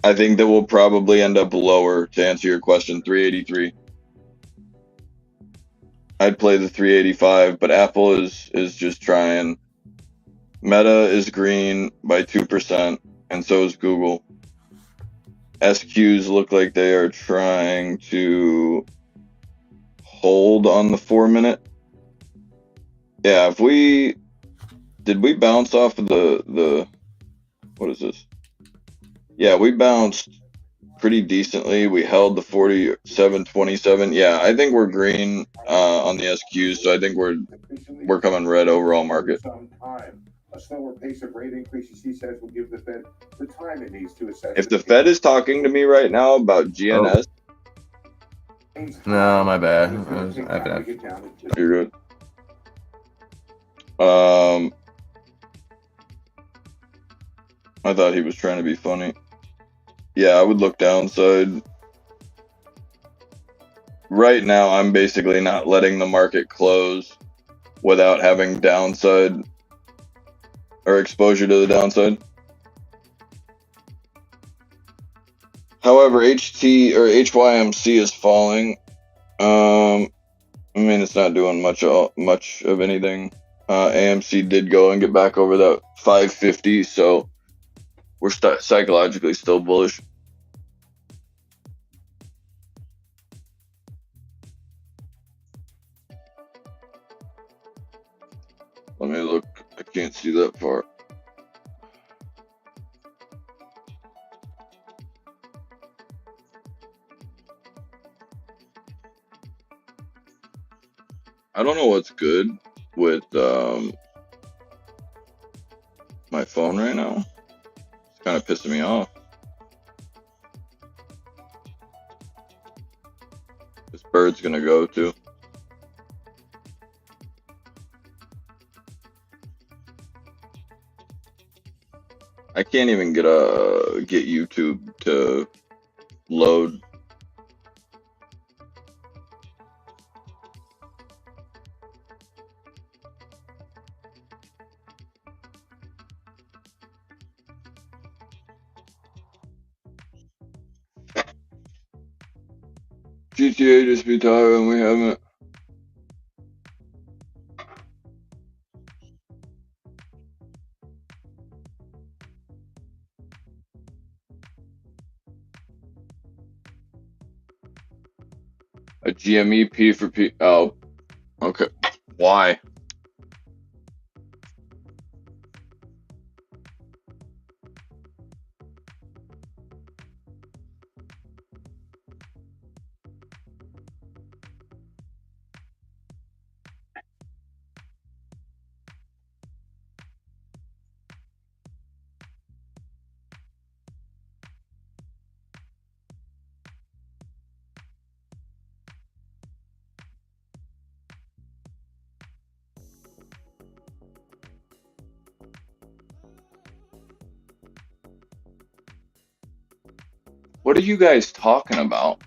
I think that we'll probably end up lower, to answer your question, 383. I'd play the 385, but Apple is just trying. Meta is green by 2%, and so is Google. SQs look like they are trying to hold on the 4-minute. Yeah, did we bounce off of the what is this? Yeah, we bounced pretty decently. We held the 47.27. Yeah, I think we're green on the SQs, so I think we're coming red overall market. A slower pace of rate increases, he says, will give the Fed the time it needs to assess. If the Fed is talking to me right now about GNS, no, my bad. You're good. I thought he was trying to be funny. Yeah, I would look downside. Right now, I'm basically not letting the market close without having downside or exposure to the downside. However, HYMC is falling. I mean, it's not doing much of anything. AMC did go and get back over that 550, so we're psychologically still bullish. Let me look. I can't see that far. I don't know what's good with my phone right now. It's kind of pissing me off. This bird's gonna go too. I can't even get YouTube to load. GTA just be tired and we haven't. A GME P for P. Oh, okay. Why? What are you guys talking about?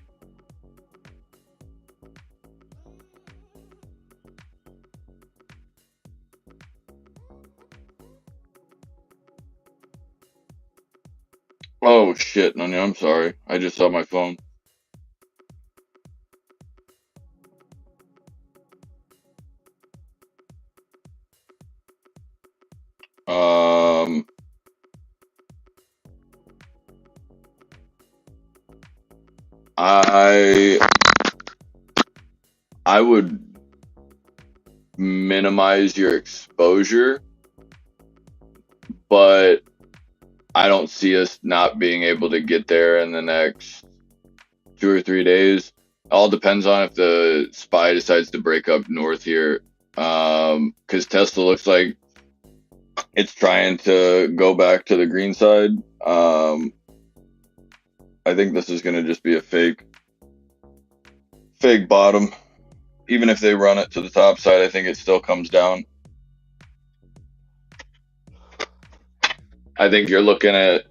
Oh shit, Nanya, I'm sorry. I just saw my phone. I would minimize your exposure, but I don't see us not being able to get there in the next 2 or 3 days. All depends on if the SPY decides to break up north here. Because Tesla looks like it's trying to go back to the green side. I think this is going to just be a fake bottom. Even if they run it to the top side, I think it still comes down. I think you're looking at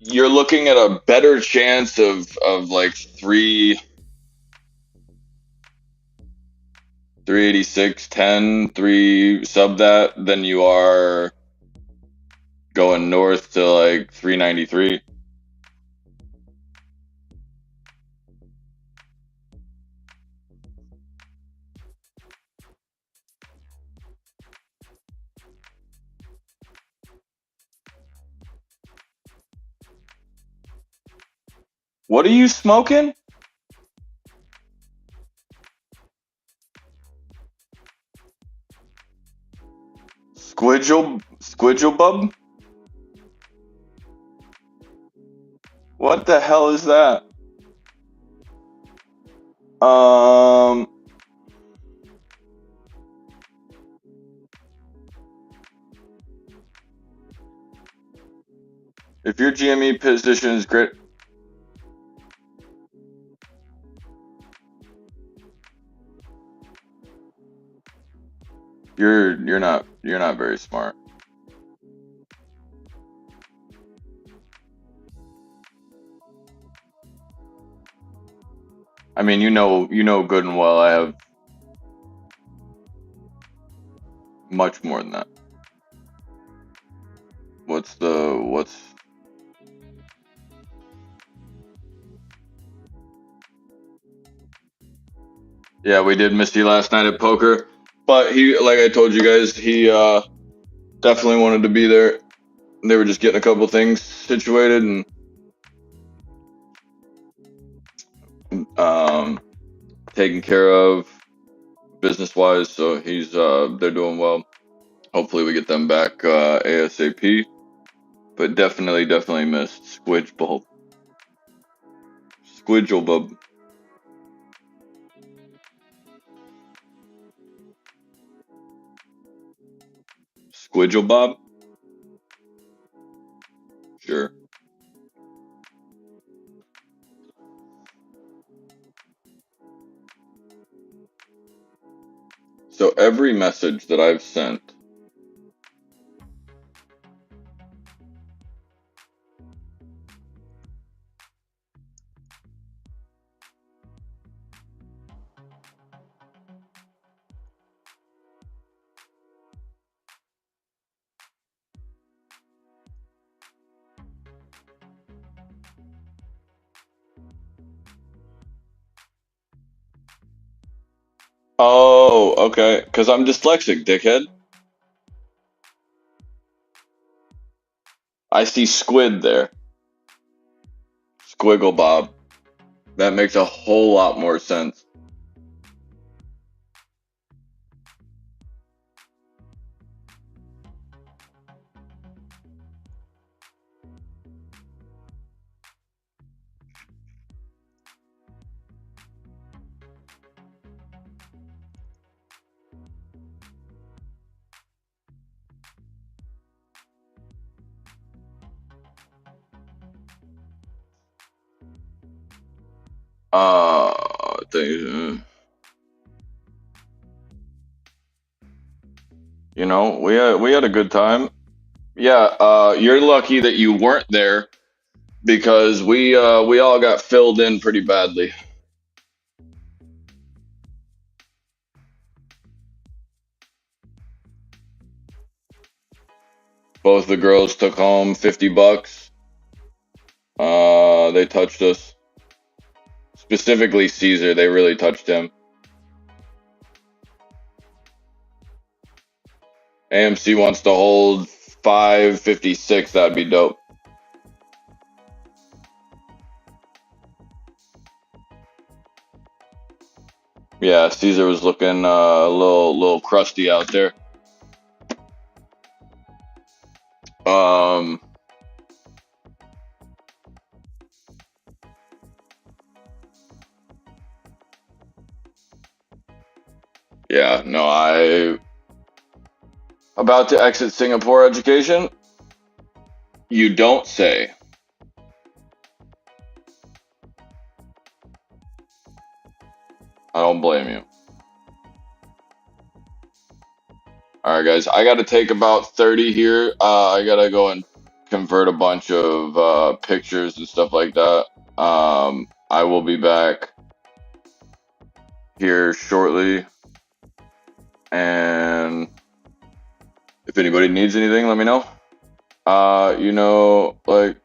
you're looking at a better chance of like 386.10, 3 sub that than you are going north to like 393. What are you smoking? Squidgle bub? What the hell is that? If your GME position is great, you're not very smart. I mean, you know good and well I have much more than that. What's Yeah, we did Misty last night at poker, but he, like I told you guys, he definitely wanted to be there. They were just getting a couple things situated and taken care of business wise, so they're doing well. Hopefully we get them back ASAP. But definitely missed Squidgle bub. Squidgle Bob? Sure. So every message that I've sent. Oh, okay. Because I'm dyslexic, dickhead. I see squid there. Squiggle Bob. That makes a whole lot more sense. You know, we had a good time. Yeah, you're lucky that you weren't there because we all got filled in pretty badly. Both the girls took home $50. They touched us. Specifically Caesar, they really touched him. AMC wants to hold 556, that'd be dope. Yeah, Caesar was looking a little crusty out there. Yeah, no, I about to exit Singapore education. You don't say. I don't blame you. All right, guys, I got to take about 30 here. I got to go and convert a bunch of pictures and stuff like that. I will be back here shortly. And if anybody needs anything, let me know. You know, like,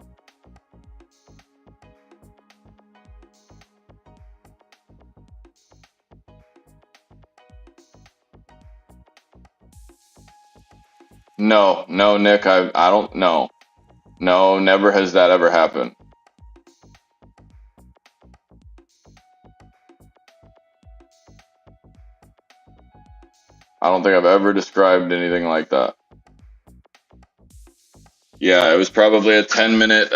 no, Nick, I don't know. No, never has that ever happened. I don't think I've ever described anything like that. Yeah, it was probably a 10-minute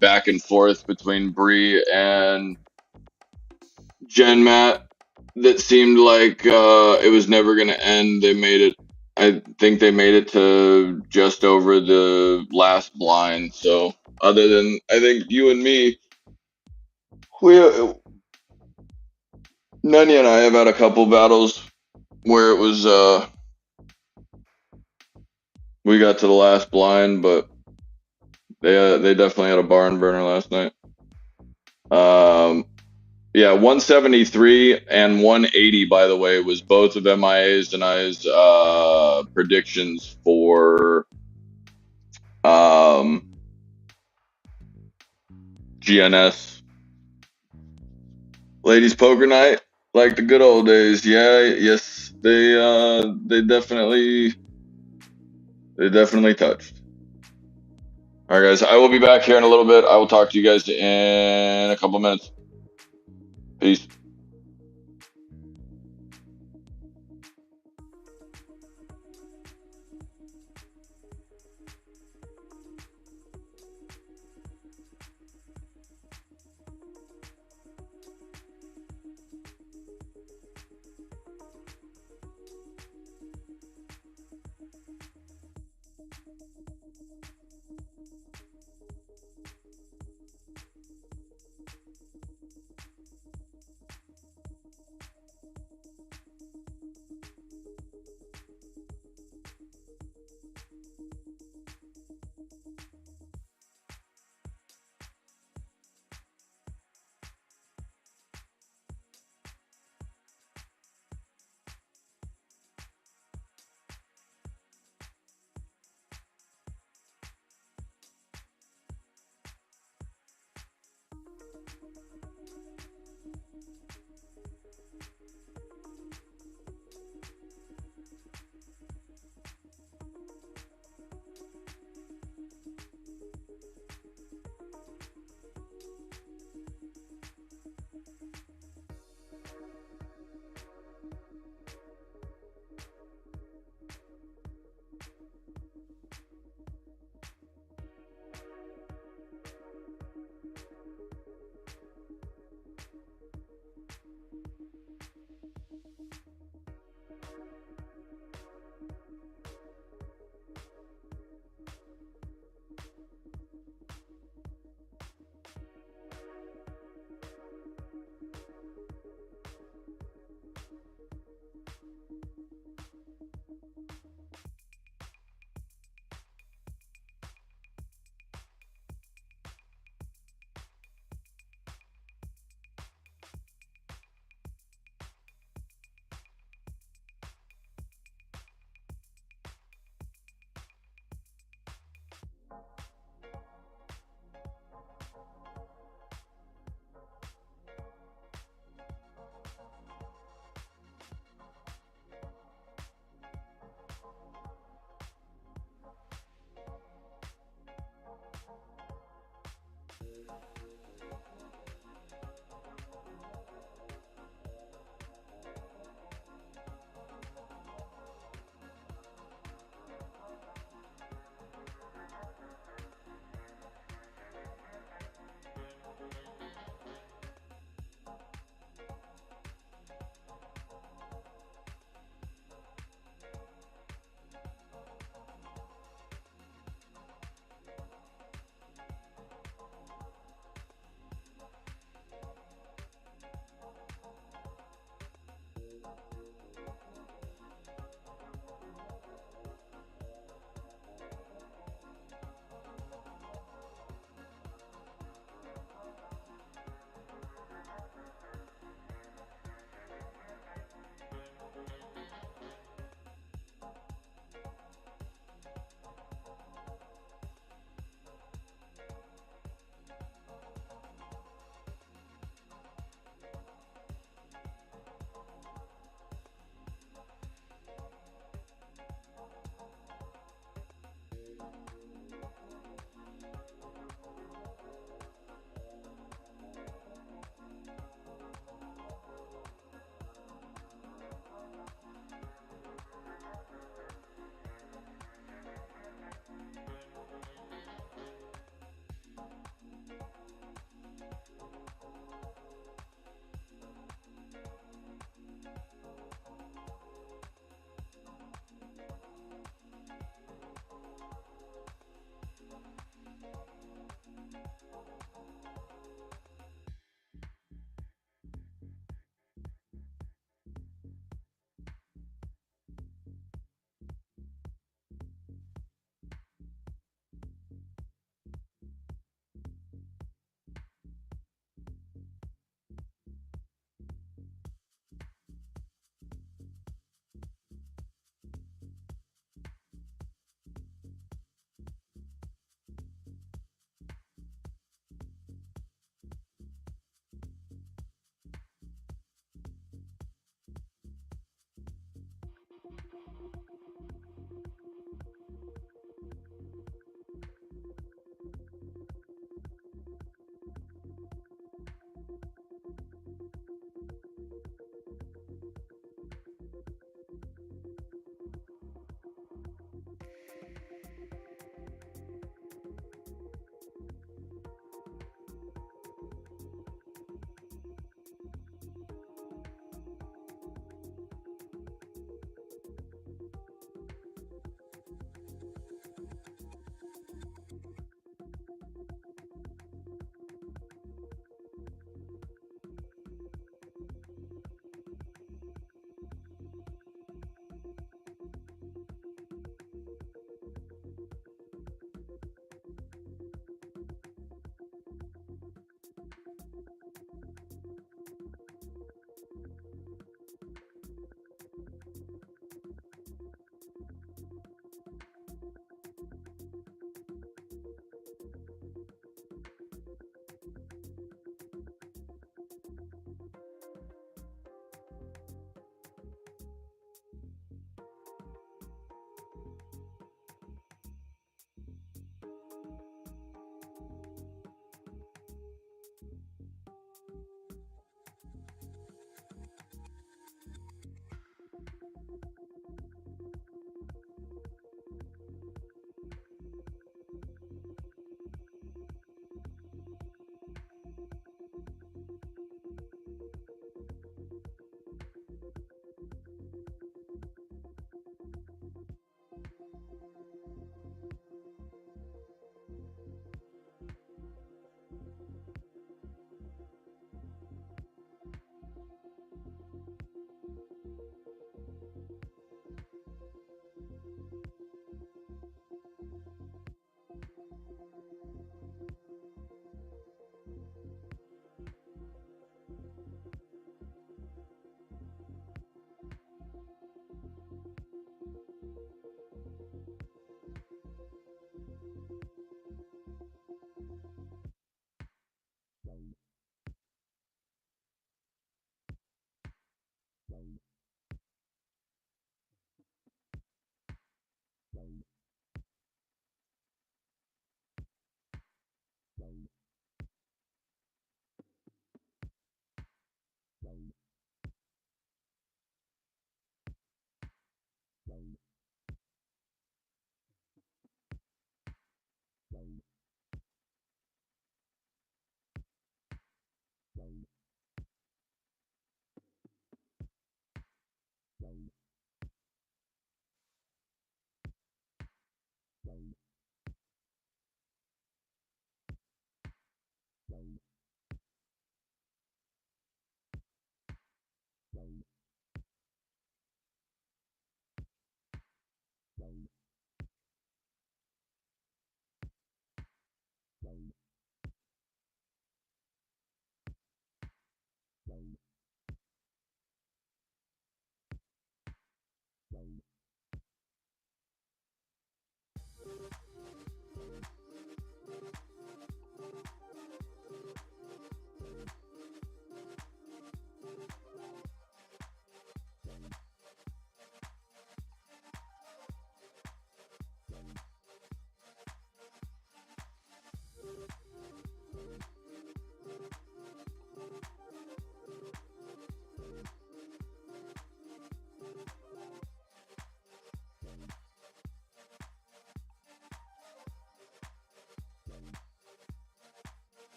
back and forth between Bree and Gen Matt that seemed like it was never going to end. They made it, I think they made it to just over the last blind. So other than, I think you and me, Nanya and I have had a couple battles where it was, we got to the last blind, but they definitely had a barn burner last night. Yeah, 173 and 180, by the way, was both of MIA's and I's predictions for GNS. Ladies Poker Night, like the good old days. Yeah, yes, they definitely touched. All right, guys, I will be back here in a little bit. I will talk to you guys in a couple minutes. Peace.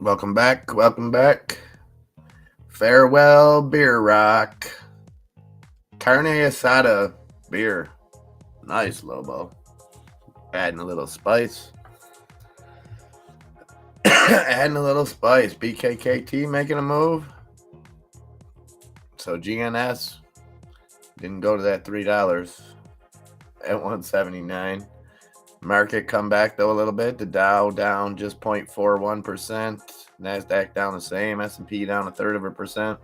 Welcome back. Welcome back. Farewell Beer Rock. Carne asada beer. Nice, Lobo. Adding a little spice. Adding a little spice. BKKT making a move. So GNS didn't go to that $3 at 179. Market come back though a little bit. The Dow down just 0.41%. NASDAQ down the same. S&P down 1/3%.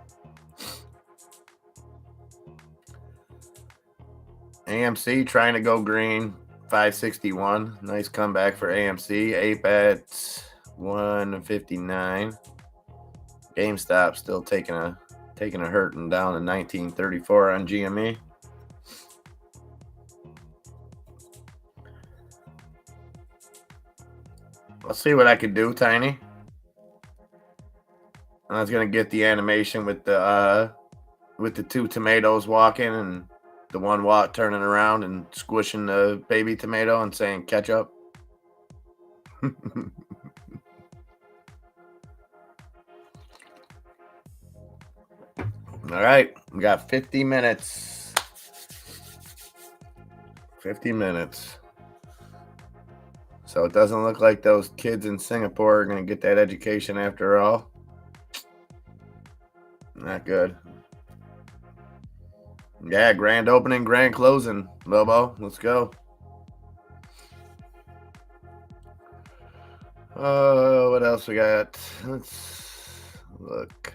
AMC trying to go green. 561. Nice comeback for AMC. Ape at 159. GameStop still taking a hurting down to 1934 on GME. Let's see what I can do, Tiny. I was gonna get the animation with the two tomatoes walking and the one turning around and squishing the baby tomato and saying ketchup. All right, we got 50 minutes. 50 minutes. So it doesn't look like those kids in Singapore are going to get that education after all. Not good. Yeah, grand opening, grand closing, Lobo. Let's go. Oh, what else we got? Let's look.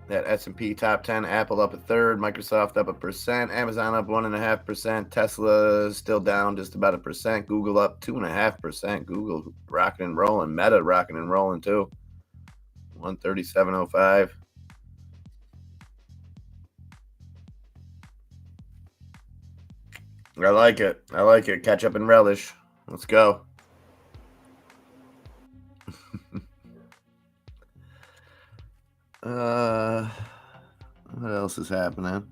That S&P top 10, Apple up 1/3, Microsoft up 1%, Amazon up 1.5%, Tesla still down just about 1%, Google up 2.5%, Google rocking and rolling, Meta rocking and rolling too, 137.05. I like it. I like it. Catch up and relish. Let's go. What else is happening?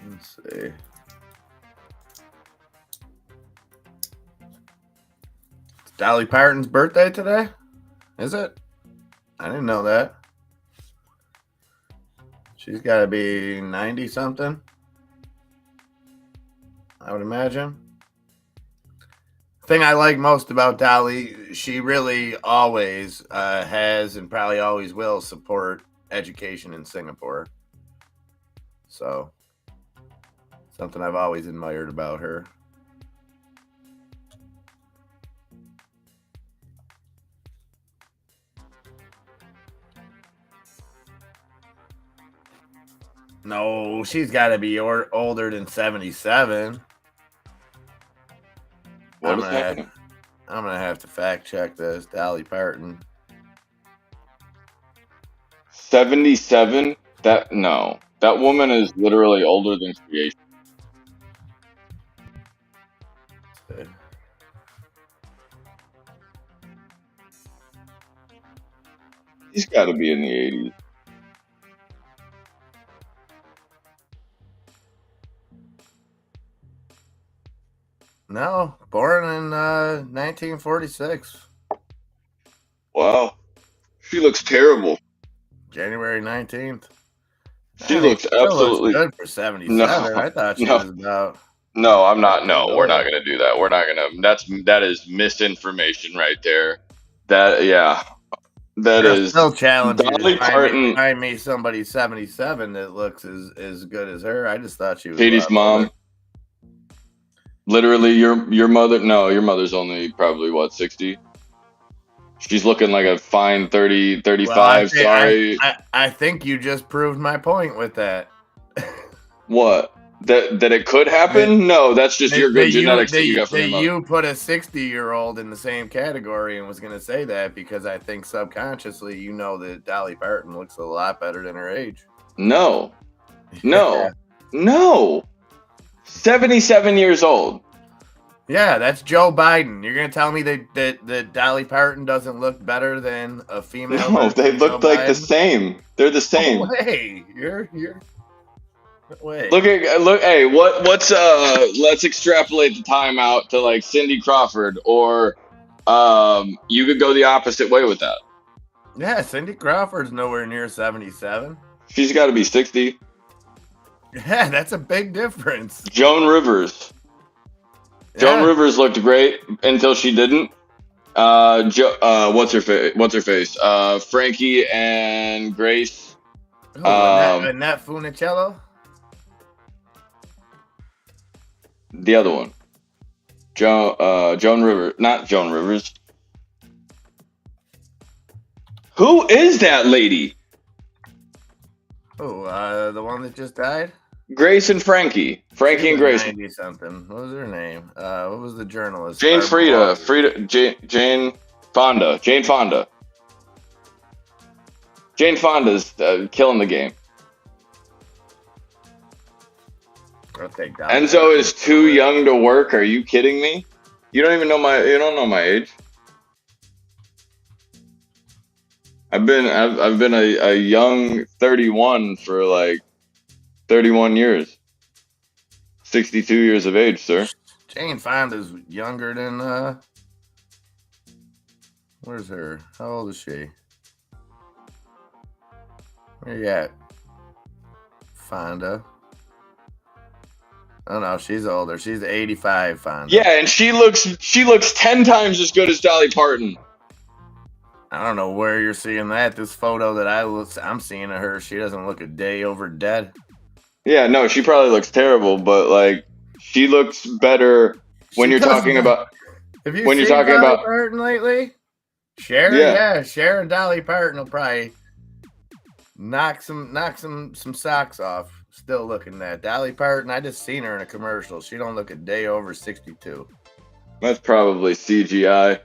Let's see. It's Dolly Parton's birthday today? Is it? I didn't know that. She's got to be 90 something, I would imagine. The thing I like most about Dolly, she really always has and probably always will support education in Singapore. So, something I've always admired about her. No, she's got to be older than 77. What is happening? I'm going to have to fact check this. Dolly Parton. 77? No. That woman is literally older than creation. He's got to be in the 80s. No, born in 1946. Wow. She looks terrible. January 19th. She looks absolutely good for 77. No, I thought she was about. No, I'm not. No, we're not going to do that. We're not going to. That is misinformation right there. That is still challenging. Dolly Parton. Find me somebody 77 that looks as good as her. I just thought she was. Katie's mom. Older. Literally, your mother. No, your mother's only probably what, 60. She's looking like a fine 30, 35. Well, sorry. I think you just proved my point with that. What? That it could happen? No, that's just your good genetics that you got from that your mother. you put a 60-year-old in the same category and was going to say that because I think subconsciously you know that Dolly Parton looks a lot better than her age. No. 77 years old. Yeah, that's Joe Biden. You're going to tell me that Dolly Parton doesn't look better than a female? No, they version of look Joe like the Biden? same. They're the same. No way. You're wait. Look. Hey, what's let's extrapolate the time out to like Cindy Crawford, or you could go the opposite way with that. Yeah, Cindy Crawford's nowhere near 77. She's got to be 60. Yeah, that's a big difference. Joan Rivers. Joan Yeah. Rivers looked great until she didn't. What's her face? Frankie and Grace. Who, Annette Funicello? The other one. Joan Rivers. Not Joan Rivers. Who is that lady? Oh, the one that just died? Grace and Frankie. Frankie and Grace. 90 something. What was her name? What was the journalist? Jane Barbara Frida. Jane Fonda. Jane Fonda. Jane Fonda's killing the game. I'll take that. Enzo is too young to work. Are you kidding me? You don't know my age. I've been a young 31 for like 31 years. 62 years of age, sir. Jane Fonda's younger than where's her? How old is she? Where you at? Fonda. Oh no, she's older. She's 85, Fonda. Yeah, and she looks 10 times as good as Dolly Parton. I don't know where you're seeing that. This photo that I'm seeing of her, she doesn't look a day over dead. Yeah, no, she probably looks terrible, but like she looks better when She you're doesn't. talking about Have you when you're seen talking Dolly about Parton lately? Cher, Yeah. Cher and Dolly Parton will probably knock some socks off. Still looking that Dolly Parton. I just seen her in a commercial. She don't look a day over 62. that's probably CGI.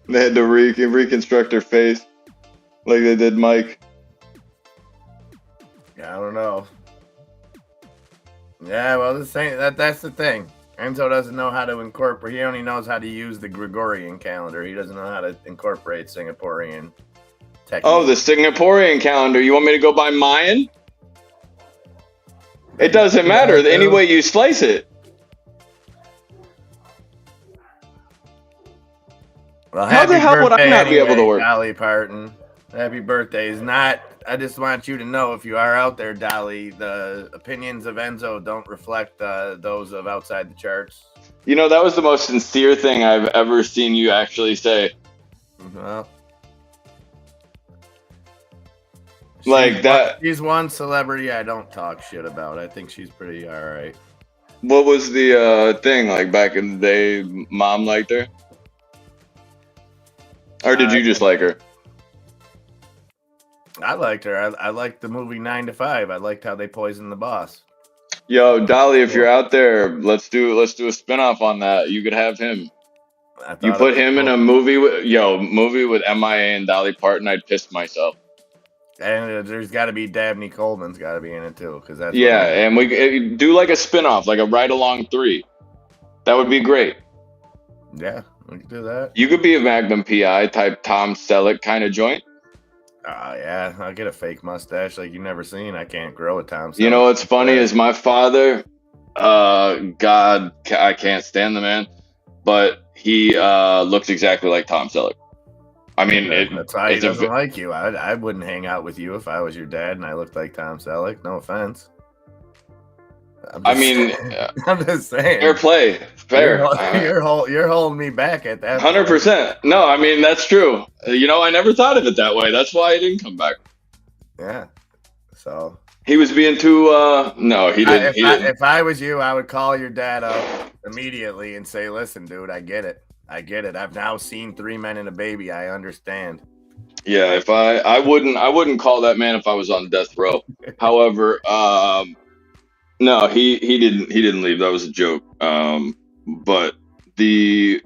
They had to reconstruct her face like they did Mike. Yeah, I don't know. Yeah, well, that's the thing. Enzo doesn't know how to incorporate. He only knows how to use the Gregorian calendar. He doesn't know how to incorporate Singaporean technique. Oh, the Singaporean calendar. You want me to go by Mayan? It doesn't matter. Any way you slice it. Well, How the happy hell would I birthday not be able to work? Dolly Parton. Happy birthday is not. I just want you to know, if you are out there, Dolly, the opinions of Enzo don't reflect those of Outside the Charts. You know, that was the most sincere thing I've ever seen you actually say. Well, Like that. She's one celebrity I don't talk shit about. I think she's pretty all right. What was the thing like back in the day? Mom liked her, or did you just like her? I liked her. I liked the movie 9 to 5. I liked how they poisoned the boss. Yo, Dolly, if you're out there, let's do a spinoff on that. You could have him. I thought You put it was him in cool. a movie with MIA and Dolly Parton. I'd piss myself. And there's got to be Dabney Coleman's got to be in it too, because that's Yeah, and we do like a spinoff, like a Ride Along 3. That would be great. yeah, we could do that. You could be a Magnum PI type Tom Selleck kind of joint. Yeah, I'll get a fake mustache like you've never seen. I can't grow a Tom. You know Selleck. what's funny is my father, God, I can't stand the man, but he looks exactly like Tom Selleck. I mean, that's why he it's a doesn't like you. I wouldn't hang out with you if I was your dad and I looked like Tom Selleck. No offense. I mean, I'm just saying. fair play, fair. You're holding me back at that. 100%. No, I mean that's true. You know, I never thought of it that way. That's why I didn't come back. Yeah. So He was being too. No, he didn't. if I was you, I would call your dad up immediately and say, "Listen, dude, I get it. I've now seen 3 Men and a Baby. I understand." Yeah, if I wouldn't call that man if I was on death row. However, no, he didn't leave. That was a joke. But the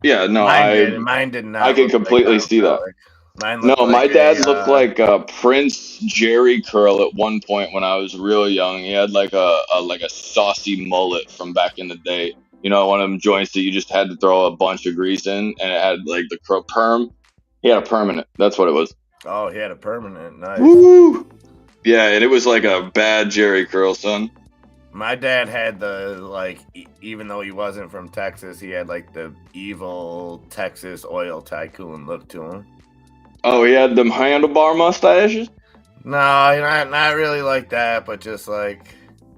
yeah, no, Mine did. Mine did I not can look like completely Tom see that. Selleck. Mine No, looked like my dad a looked like Prince Jerry Curl at one point when I was real young. He had like a saucy mullet from back in the day. You know, one of them joints that you just had to throw a bunch of grease in, and it had like the perm. He had a permanent. That's what it was. oh, he had a permanent. Nice. Woo! Yeah, and it was like a bad Jerry Curl, son. My dad had the like, even though he wasn't from Texas, he had like the evil Texas oil tycoon look to him. Oh, he had them handlebar mustaches. No, not really like that, but just like,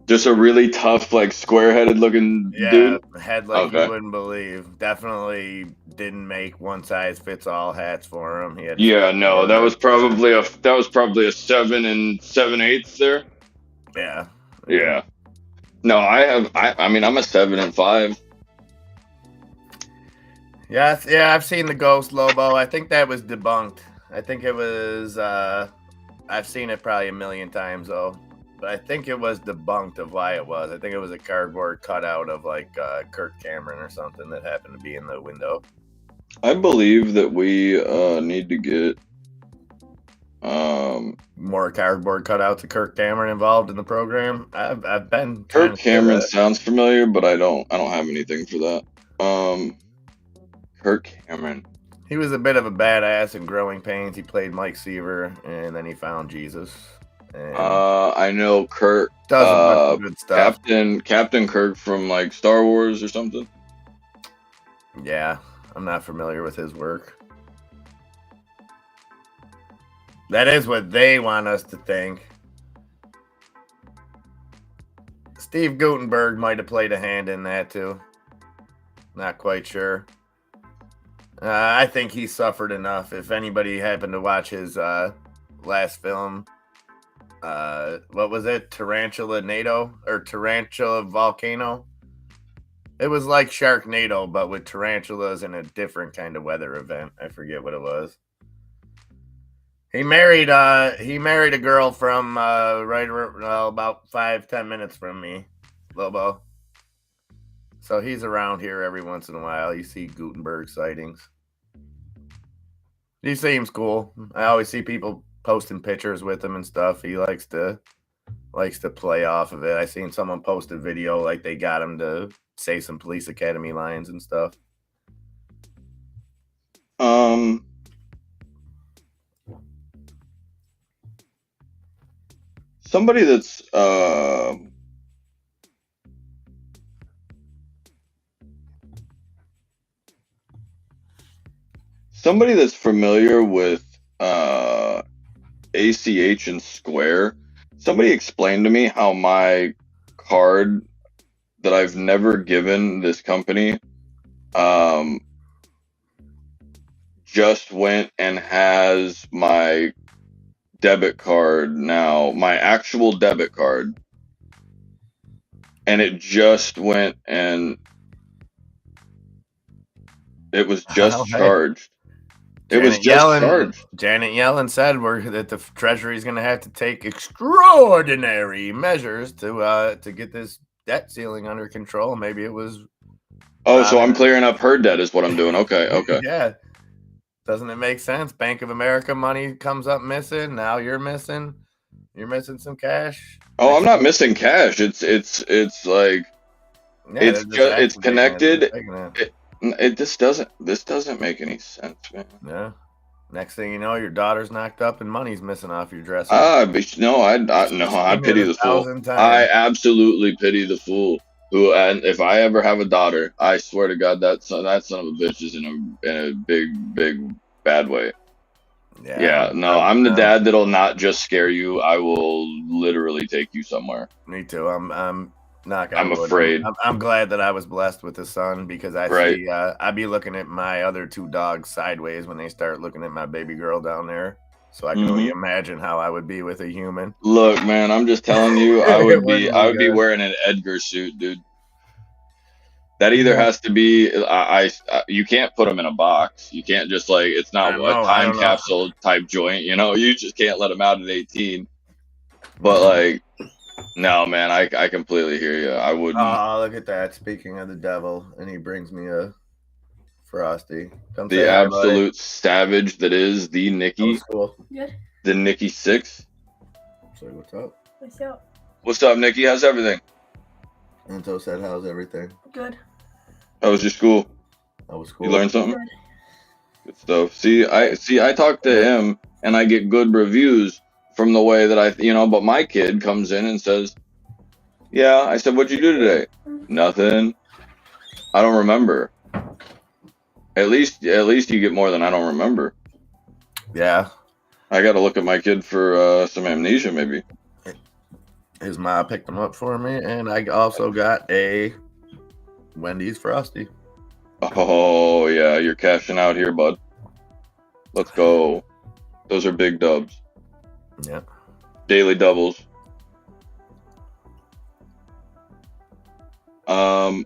Just a really tough, like square-headed looking yeah, dude. head like Okay. you wouldn't believe. Definitely didn't make one size fits all hats for him. He had Yeah, no, that was probably a 7 and 7/8 there. yeah. Yeah. No, I mean I'm a 7 and 5. Yeah, I've seen the Ghost Lobo. I think that was debunked. I think it was I've seen it probably a million times though. But I think it was debunked of why it was. I think it was a cardboard cutout of like Kirk Cameron or something that happened to be in the window. I believe that we need to get More cardboard cutouts of Kirk Cameron involved in the program. I've been Kirk Cameron sounds familiar, but I don't have anything for that. Kirk Cameron. He was a bit of a badass in Growing Pains. He played Mike Seaver, and then he found Jesus. And I know Kirk does a bunch of good stuff. Captain Kirk from like Star Wars or something. Yeah, I'm not familiar with his work. That is what they want us to think. Steve Guttenberg might have played a hand in that too. Not quite sure. I think he suffered enough. If anybody happened to watch his last film, what was it? Tarantula NATO or Tarantula Volcano? It was like Sharknado, but with tarantulas and a different kind of weather event. I forget what it was. He married a girl from about 5-10 minutes from me, Lobo. So he's around here every once in a while. You see Gutenberg sightings. He seems cool. I always see people posting pictures with him and stuff. He likes to play off of it. I seen someone post a video like they got him to say some Police Academy lines and stuff. Somebody that's familiar with ACH and Square. Somebody explained to me how my card that I've never given this company just went and has my debit card now, my actual debit card, and it just went and it was just charged. It was just charged. Janet Yellen said that the Treasury is going to have to take extraordinary measures to get this debt ceiling under control. Maybe it was. Oh, so I'm clearing up her debt is what I'm doing. Okay. Yeah. Doesn't it make sense? Bank of America money comes up missing. Now you're missing. You're missing some cash. Oh, I'm not missing cash. It's like it's connected. This doesn't make any sense, man. Yeah. Next thing you know, your daughter's knocked up and money's missing off your dresser. I pity the fool. I absolutely pity the fool who, and if I ever have a daughter, I swear to God that son of a bitch is in a big bad way. Yeah. No, I'm the dad that'll not just scare you. I will literally take you somewhere. Me too. I'm not. I'm afraid. I'm glad that I was blessed with a son because see. I'd be looking at my other two dogs sideways when they start looking at my baby girl down there. So I can only imagine how I would be with a human. Look, man, I'm just telling you, I would be wearing an Edgar suit, dude. That either Yeah. has to be you can't put them in a box. You can't just like it's I not don't a know. I time don't know. capsule type joint. You know, you just can't let them out at 18. But like, no, man, I completely hear you. I wouldn't. Oh, look at that. Speaking of the devil, and he brings me a Frosty. Come The say hi, buddy. absolute savage that is the That Nikki, was cool. Good. the Nikki 6. Say what's up. What's up? What's up, Nikki? How's everything? Enzo said, how's everything? Good. How was your school? That was cool. You learned something? Good. Good stuff. I talk to him and I get good reviews from the way that but my kid comes in and says, yeah, I said, what'd you do today? Nothing. I don't remember. At least you get more than I don't remember. Yeah. I got to look at my kid for some amnesia, maybe. His mom picked him up for me, and I also got a Wendy's Frosty. Oh, yeah, you're cashing out here, bud. Let's go. Those are big dubs. Yeah. Daily doubles. I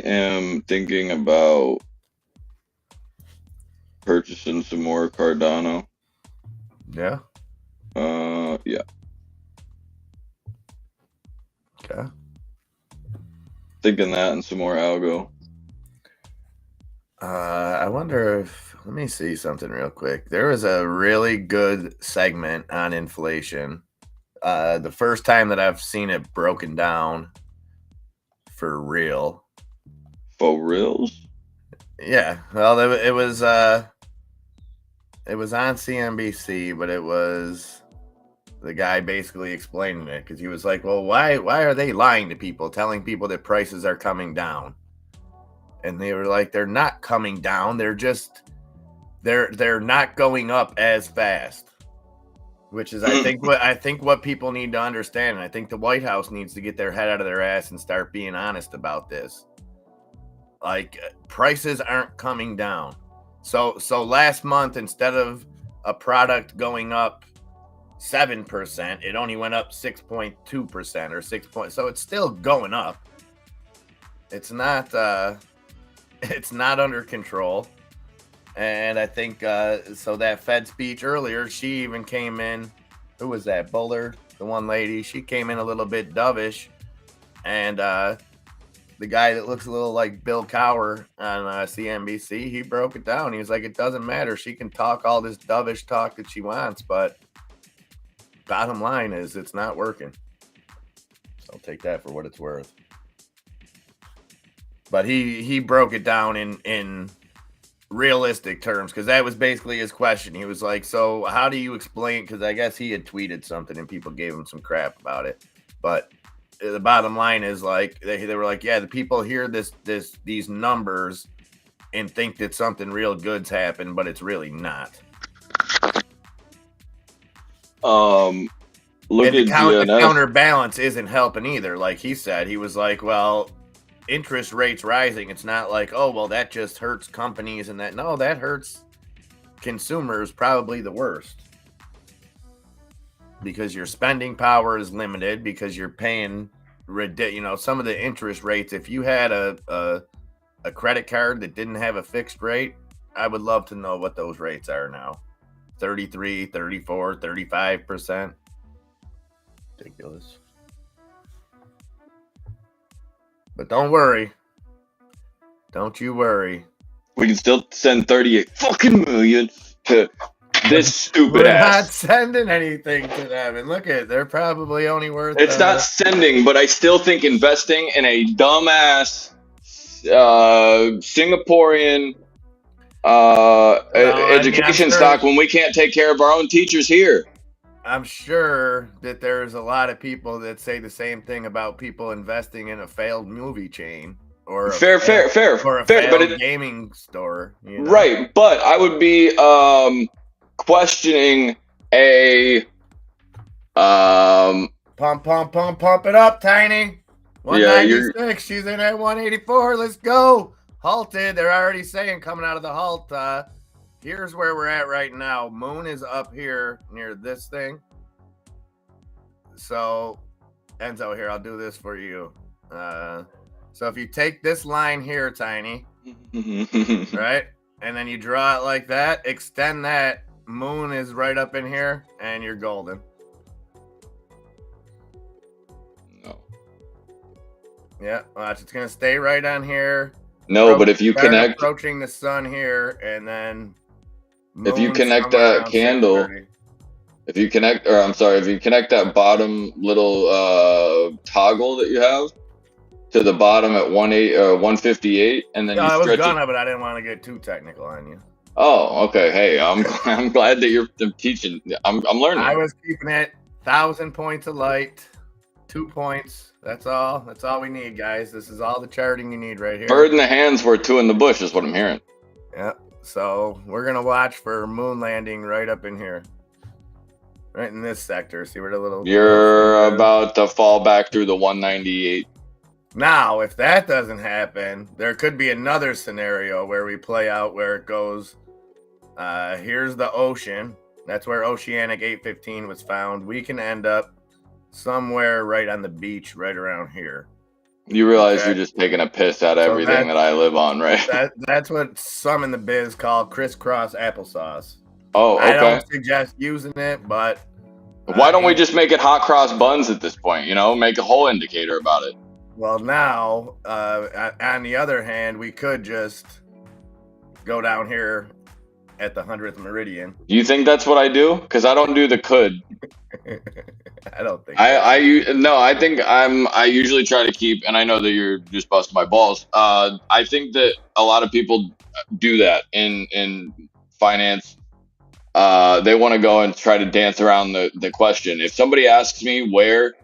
am thinking about purchasing some more Cardano. Yeah. Yeah. Okay. Thinking that and some more algo. I wonder if, let me see something real quick. There was a really good segment on inflation. The first time that I've seen it broken down for real. For reals? Yeah. Well, it was on CNBC, but it was the guy basically explaining it because he was like, well, why are they lying to people, telling people that prices are coming down? And they were like, they're not coming down. They're just, they're not going up as fast, which is, I think what people need to understand. And I think the White House needs to get their head out of their ass and start being honest about this. Like, prices aren't coming down. So last month, instead of a product going up 7%, it only went up 6.2% or 6 point. So it's still going up. It's not under control. And I think so that Fed speech earlier, she even came in. Who was that? Bullard, the one lady. She came in a little bit dovish, and the guy that looks a little like Bill Cowher on CNBC, he broke it down. He was like, it doesn't matter. She can talk all this dovish talk that she wants, but bottom line is it's not working. So I'll take that for what it's worth. But he broke it down in realistic terms, because that was basically his question. He was like, so how do you explain, because I guess he had tweeted something and people gave him some crap about it, but the bottom line is, like, they were like, yeah, the people hear these numbers and think that something real good's happened, but it's really not. Look and at the counterbalance isn't helping either. Like he said, he was like, well, interest rates rising, it's not like, oh, well, that just hurts companies and that. No, that hurts consumers probably the worst, because your spending power is limited, because you're paying some of the interest rates. If you had a credit card that didn't have a fixed rate, I would love to know what those rates are now. 33, 34, 35%. Ridiculous. But don't worry. Don't you worry. We can still send 38 fucking million to this stupid We're ass. not sending anything to them. And look at, they're probably only worth. It's not sending, but I still think investing in a dumbass Singaporean education stock when we can't take care of our own teachers here. I'm sure that there's a lot of people that say the same thing about people investing in a failed movie chain or a fair, failed gaming store. Right, but I would be questioning a pump it up, Tiny. 196. Yeah, she's in at 184. Let's go. Halted. They're already saying coming out of the halt. Here's where we're at right now. Moon is up here near this thing. So, Enzo, here, I'll do this for you. So if you take this line here, Tiny, right, and then you draw it like that, extend that, moon is right up in here, and you're golden. No. Yeah, watch, it's gonna stay right on here. No, but if you Start connect, approaching the sun here, and then if you moon connect somewhere that around candle, 6:30. if you connect that bottom little toggle that you have to the bottom at 158, and then No, you I was stretch it. gonna, but I didn't want to get too technical on you. Oh, okay. Hey, I'm glad that you're teaching. I'm learning. I was keeping it 1,000 points of light, 2 points. That's all. That's all we need, guys. This is all the charting you need right here. Bird in the hand's worth two in the bush is what I'm hearing. Yeah. So we're gonna watch for moon landing right up in here, right in this sector. See where the little. You're about to fall back through the 198. Now, if that doesn't happen, there could be another scenario where we play out where it goes. Here's the ocean. That's where Oceanic 815 was found. We can end up somewhere right on the beach, right around here. You realize Okay. you're just taking a piss at everything that I live on, right? That's what some in the biz call crisscross applesauce. Oh, okay. I don't suggest using it, but why don't we just make it hot cross buns at this point? You know, make a whole indicator about it. Well, now, on the other hand, we could just go down here at the 100th meridian. You think that's what I do? Because I don't do the could. I don't think. I usually try to keep, and I know that you're just busting my balls. I think that a lot of people do that in finance. They want to go and try to dance around the question. If somebody asks me where,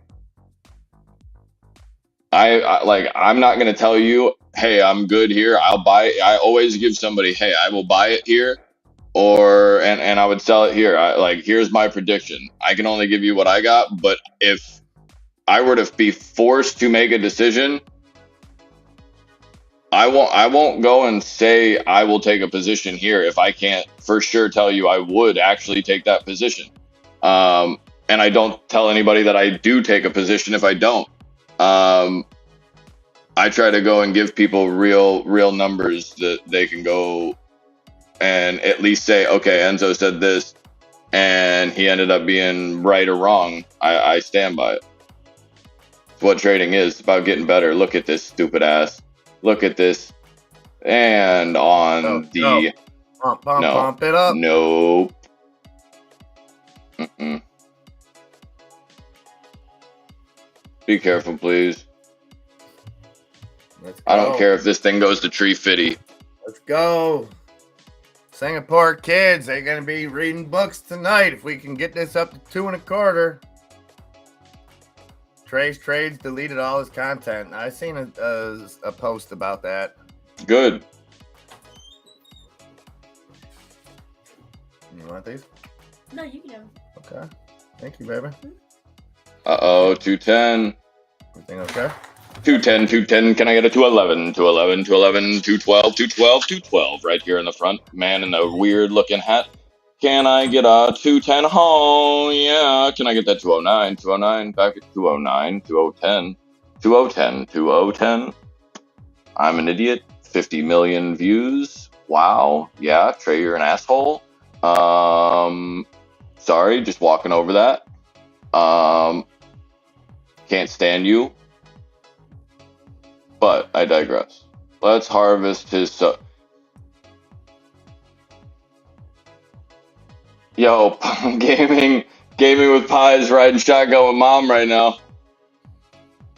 I'm not going to tell you, hey, I'm good here, I'll buy it. I always give somebody, hey, I will buy it here, and I would sell it here. Here's my prediction. I can only give you what I got, but if I were to be forced to make a decision, I won't go and say I will take a position here if I can't for sure tell you I would actually take that position. And I don't tell anybody that I do take a position if I don't. I try to go and give people real numbers that they can go and at least say, okay, Enzo said this and he ended up being right or wrong. I stand by it. It's what trading is. It's about getting better. Look at this stupid ass. Look at this. And on Pump it up. Nope. Mm-mm. Be careful, please. I don't care if this thing goes to Tree Fitty. Let's go. Singapore kids, they're going to be reading books tonight if we can get this up to 2.25. Trace Trades deleted all his content. I seen a post about that. Good. You want these? No, you can have them. Okay. Thank you, baby. 210. Everything okay? 210. Can I get a 211? 211, 212, 212 right here in the front. Man in the weird looking hat. Can I get a 210? Oh, yeah. Can I get that 209? 209, back at 209, 2010, 2010, 2010. I'm an idiot. 50 million views. Wow. Yeah, Trey, you're an asshole. Sorry, just walking over that. Can't stand you. But I digress. Let's harvest his Yo, gaming with pies, riding shotgun with mom right now.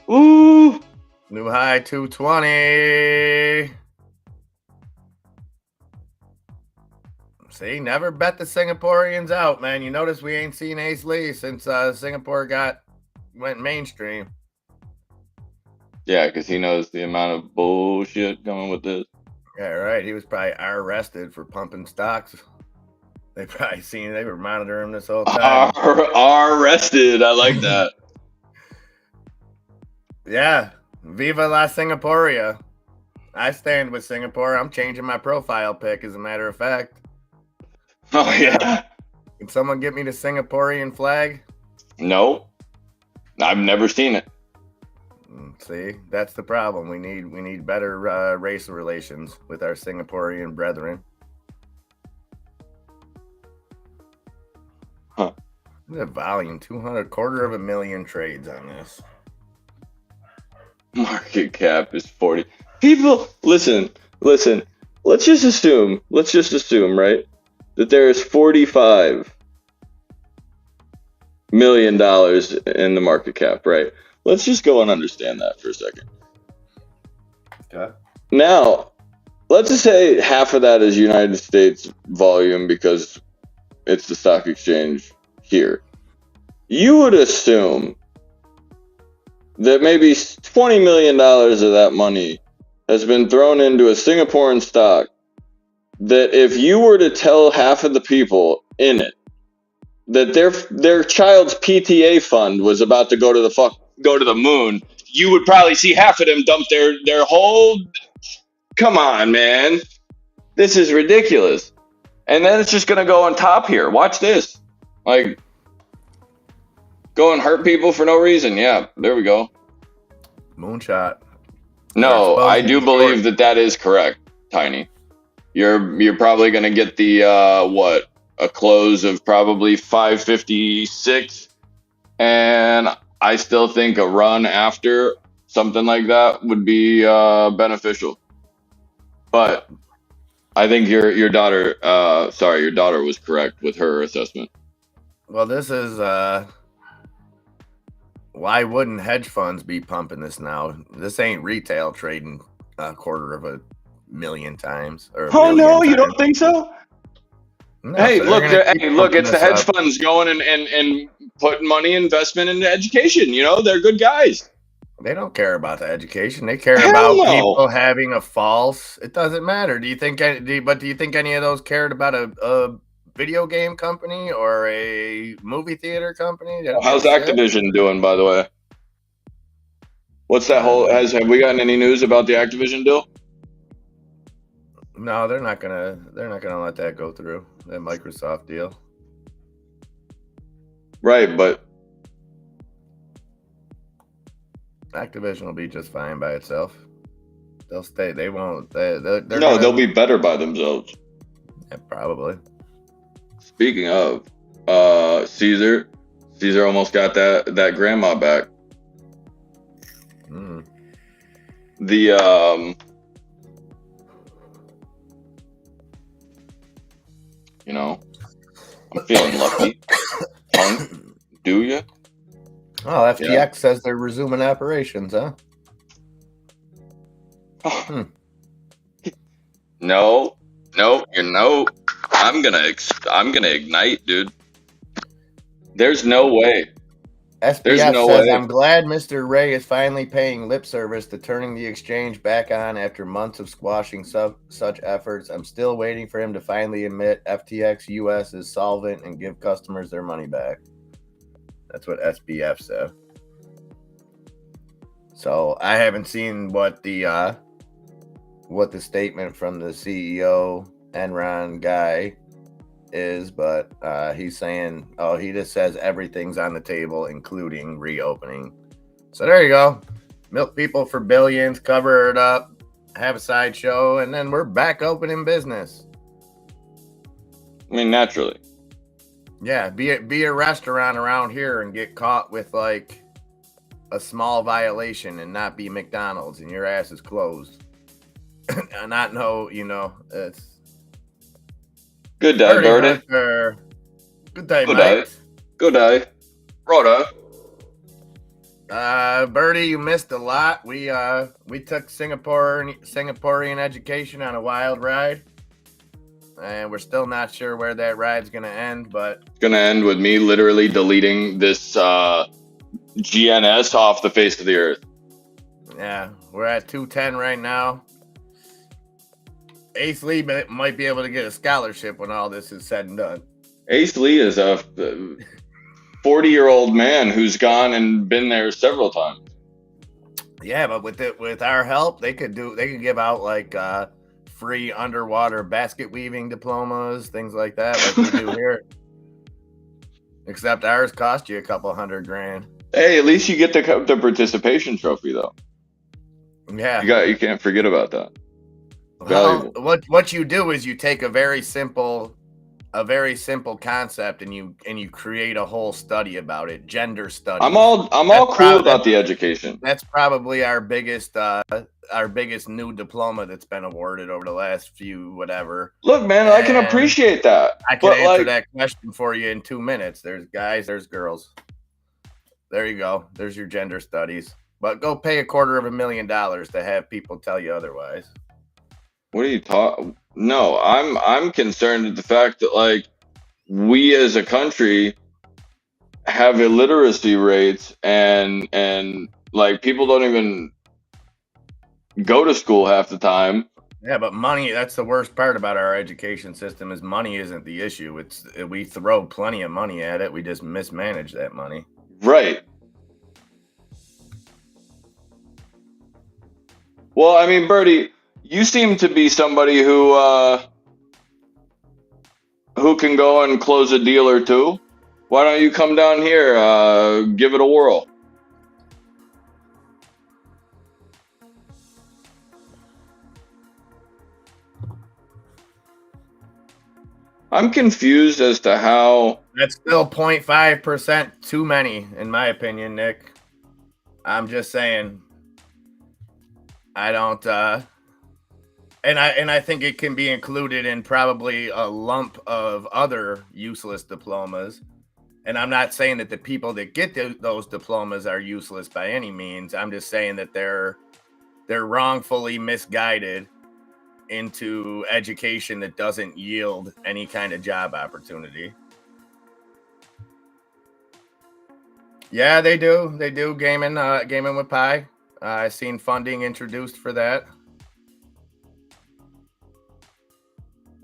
Woo! New high 220. See, never bet the Singaporeans out, man. You notice we ain't seen Ace Lee since Singapore went mainstream. Yeah, because he knows the amount of bullshit going with this. Yeah, right. He was probably arrested for pumping stocks. They probably they were monitoring him this whole time. Arrested. I like that. Yeah. Viva la Singaporea. I stand with Singapore. I'm changing my profile pic, as a matter of fact. Oh, yeah. Can someone get me the Singaporean flag? No. I've never seen it. See, that's the problem. We need better racial relations with our Singaporean brethren. Huh. The volume 250,000 trades on this. Market cap is 40. People, listen. Let's just assume, right, that there is $45 million in the market cap, right? Let's just go and understand that for a second. Okay. Now, let's just say half of that is United States volume because it's the stock exchange here. You would assume that maybe $20 million of that money has been thrown into a Singaporean stock that if you were to tell half of the people in it that their child's PTA fund was about to go to the moon, you would probably see half of them dump their whole. Come on, man, this is ridiculous. And then it's just gonna go on top here. Watch this, like go and hurt people for no reason. Yeah, there we go. Moonshot. No, I do believe that is correct, Tiny. You're probably gonna get the a close of probably 556, and I still think a run after something like that would be beneficial. But I think your daughter was correct with her assessment. Well, this is why wouldn't hedge funds be pumping this now? This ain't retail trading a quarter of a million times. Oh no, you don't think so? No, Hey, so look, pumping it's the this hedge up. funds going and putting money investment into education. You know, they're good guys. They don't care about the education. They care Hell about no. people having a false. It doesn't matter. Do you think any of those cared about a video game company or a movie theater company? They don't How's give a shit. Activision doing, by the way? What's that whole? Have we gotten any news about the Activision deal? No, they're not gonna let that go through. That Microsoft deal. Right, but Activision will be just fine by itself. They'll stay. They won't. they'll be better by themselves. Yeah, probably. Speaking of, Caesar almost got that grandma back. Mm. The you know, I'm feeling lucky. Punk, do you? Oh, FTX says they're resuming operations, huh? No, I'm gonna ignite, dude. There's no way. SBF no says, way. I'm glad Mr. Ray is finally paying lip service to turning the exchange back on after months of squashing such efforts. I'm still waiting for him to finally admit FTX US is solvent and give customers their money back. That's what SBF said. So I haven't seen what the statement from the CEO Enron guy is, but he's saying, he just says everything's on the table, including reopening. So there you go. Milk people for billions, cover it up, have a sideshow, and then we're back open in business. I mean, naturally. Yeah, be a restaurant around here and get caught with like a small violation and not be McDonald's and your ass is closed. Not know, it's good day, Birdie. Good day, Good mate. day. Good day. Righto. Birdie, you missed a lot. We took Singaporean education on a wild ride. And we're still not sure where that ride's gonna end, but It's gonna end with me literally deleting this GNS off the face of the earth. yeah, we're at 210 right now. Ace Lee might be able to get a scholarship when all this is said and done. Ace Lee is a 40-year-old man who's gone and been there several times. Yeah, but with our help, they could give out like free underwater basket weaving diplomas, things like that, like we do here. Except ours cost you a couple $100,000. Hey, at least you get the participation trophy though. Yeah. You can't forget about that. Well, Valuable. what you do is you take a very simple concept and you create a whole study about it, gender studies. I'm all cool about the education. That's probably our biggest new diploma that's been awarded over the last few whatever. Look, man, I can appreciate that. I can answer that question for you in 2 minutes. There's guys, there's girls. There you go. There's your gender studies. But go pay $250,000 to have people tell you otherwise. What are you talking? No, I'm concerned with the fact that like we as a country have illiteracy rates and like people don't even go to school half the time. Yeah, but money, that's the worst part about our education system is money isn't the issue. It's we throw plenty of money at it. We just mismanage that money. Right. Well, I mean, Bertie, you seem to be somebody who can go and close a deal or two. Why don't you come down here, give it a whirl? I'm confused as to how. That's still 0.5% too many, in my opinion, Nick. I'm just saying. I don't, and I think it can be included in probably a lump of other useless diplomas. And I'm not saying that the people that get those diplomas are useless by any means. I'm just saying that they're wrongfully misguided into education that doesn't yield any kind of job opportunity. Yeah, they do. They do gaming with Pi. I've seen funding introduced for that.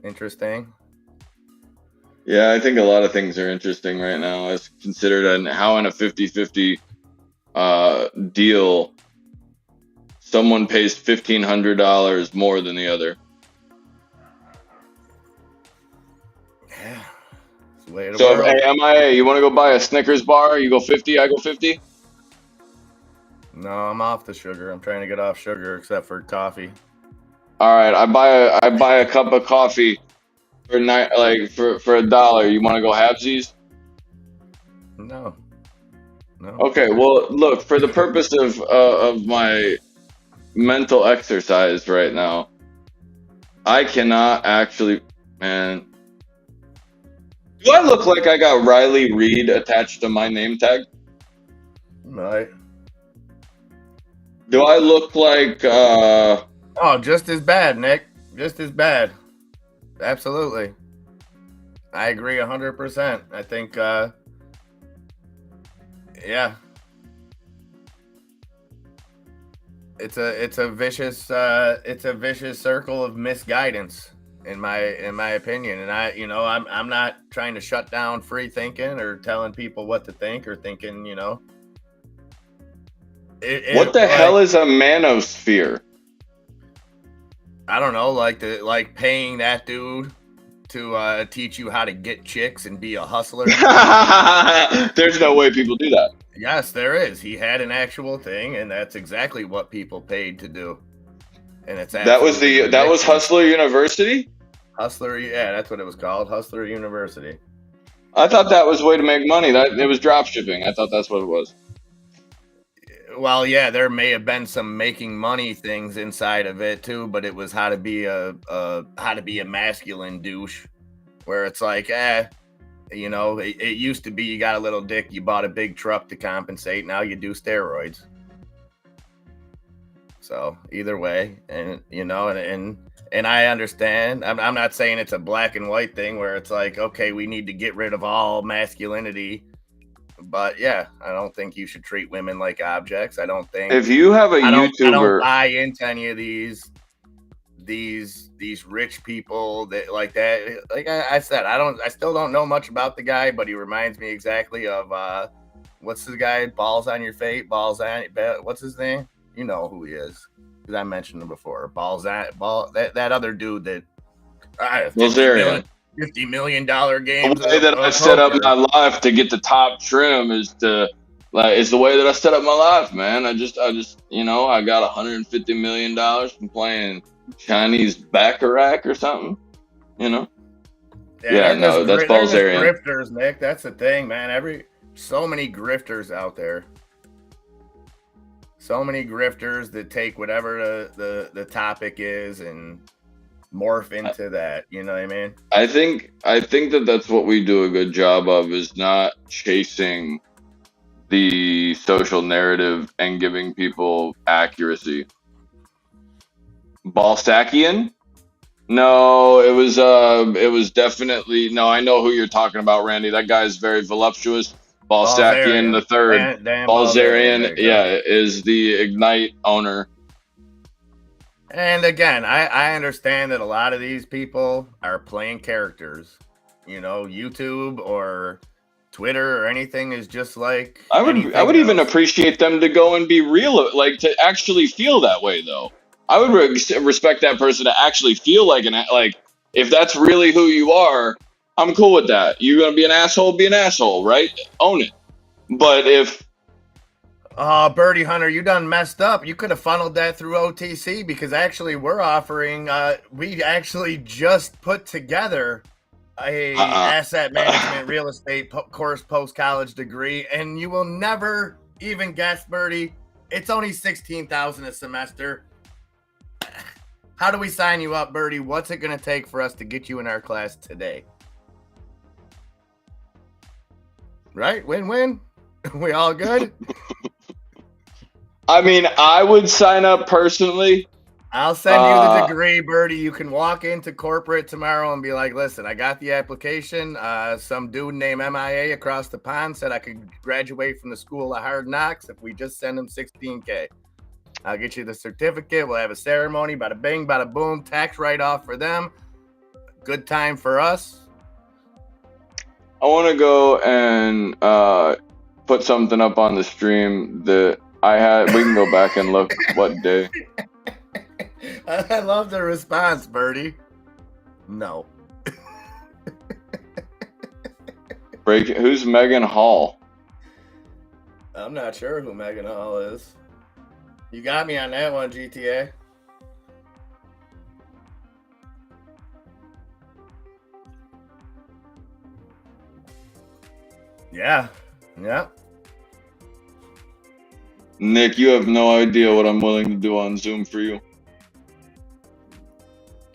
Interesting. Yeah, I think a lot of things are interesting right now. It's considered how in a 50-50 deal, someone pays $1,500 more than the other. Yeah. It's the way of the So, world. hey, MIA, you want to go buy a Snickers bar? You go 50, I go 50? No, I'm off the sugar. I'm trying to get off sugar except for coffee. All right, I buy a cup of coffee for $1. You want to go halvesies? No. Okay, well, look, for the purpose of my mental exercise right now, I cannot actually, man. Do I look like I got Riley Reid attached to my name tag? Right. Do I look like Oh, just as bad, Nick. Just as bad. Absolutely. I agree 100%. I think yeah. It's a vicious circle of misguidance in my opinion. And I'm not trying to shut down free thinking or telling people what to think or thinking, what the hell is a manosphere? I don't know, like paying that dude to teach you how to get chicks and be a hustler. There's no way people do that. Yes, there is. He had an actual thing, and that's exactly what people paid to do. And it's that was Hustler University? Hustler, yeah, that's what it was called, Hustler University. I thought that was a way to make money. That it was drop shipping. I thought that's what it was. Well, yeah, there may have been some making money things inside of it too, but it was how to be a masculine douche, where it's like, it used to be you got a little dick, you bought a big truck to compensate. Now you do steroids. So either way, and I understand. I'm not saying it's a black and white thing where it's like, okay, we need to get rid of all masculinity. But yeah, I don't think you should treat women like objects. I don't think if you have a YouTuber, I don't buy into any of these rich people that like that. Like I said, I still don't know much about the guy, but he reminds me exactly of what's the guy? Balls on your fate, what's his name? You know who he is. Because I mentioned him before. That other dude that $50 million games. The way that I set up my life to get the top trim is to Like, it's the way that I set up my life, man. I just, I got $150 million from playing Chinese baccarat or something, you know? Yeah, no, that's they're just Balzerian. grifters, Nick. That's the thing, man. So many grifters out there. So many grifters that take whatever the topic is and morph into that. You know what I mean? I think that that's what we do a good job of, is not chasing the social narrative and giving people accuracy. Balsakian? No, it was definitely no. I know who you're talking about, Randy. That guy is very voluptuous. Balsakian the third, Balzerian, yeah, is the Ignite owner. And again, I understand that a lot of these people are playing characters. You know, YouTube or Twitter or anything is just like I would even appreciate them to go and be real, like to actually feel that way, though. I would respect that person to actually feel like if that's really who you are, I'm cool with that. You're gonna be an asshole, right? Own it. But if Birdie Hunter, you done messed up. You could have funneled that through OTC, because actually we're offering. We actually just put together a asset management real estate course post college degree, and you will never even guess, Birdie. It's only $16,000 a semester. How do we sign you up, Birdie? What's it going to take for us to get you in our class today? Right? Win-win? We all good? I mean, I would sign up personally. I'll send you the degree, Birdie. You can walk into corporate tomorrow and be like, listen, I got the application. Some dude named MIA across the pond said I could graduate from the School of Hard Knocks if we just send him $16K. I'll get you the certificate. We'll have a ceremony. Bada bing, bada boom. Tax write-off for them. Good time for us. I want to go and put something up on the stream that I had. We can go back and look what day. I love the response, Birdie. No. Who's Megan Hall? I'm not sure who Megan Hall is. You got me on that one, GTA. Yeah. Nick, you have no idea what I'm willing to do on Zoom for you.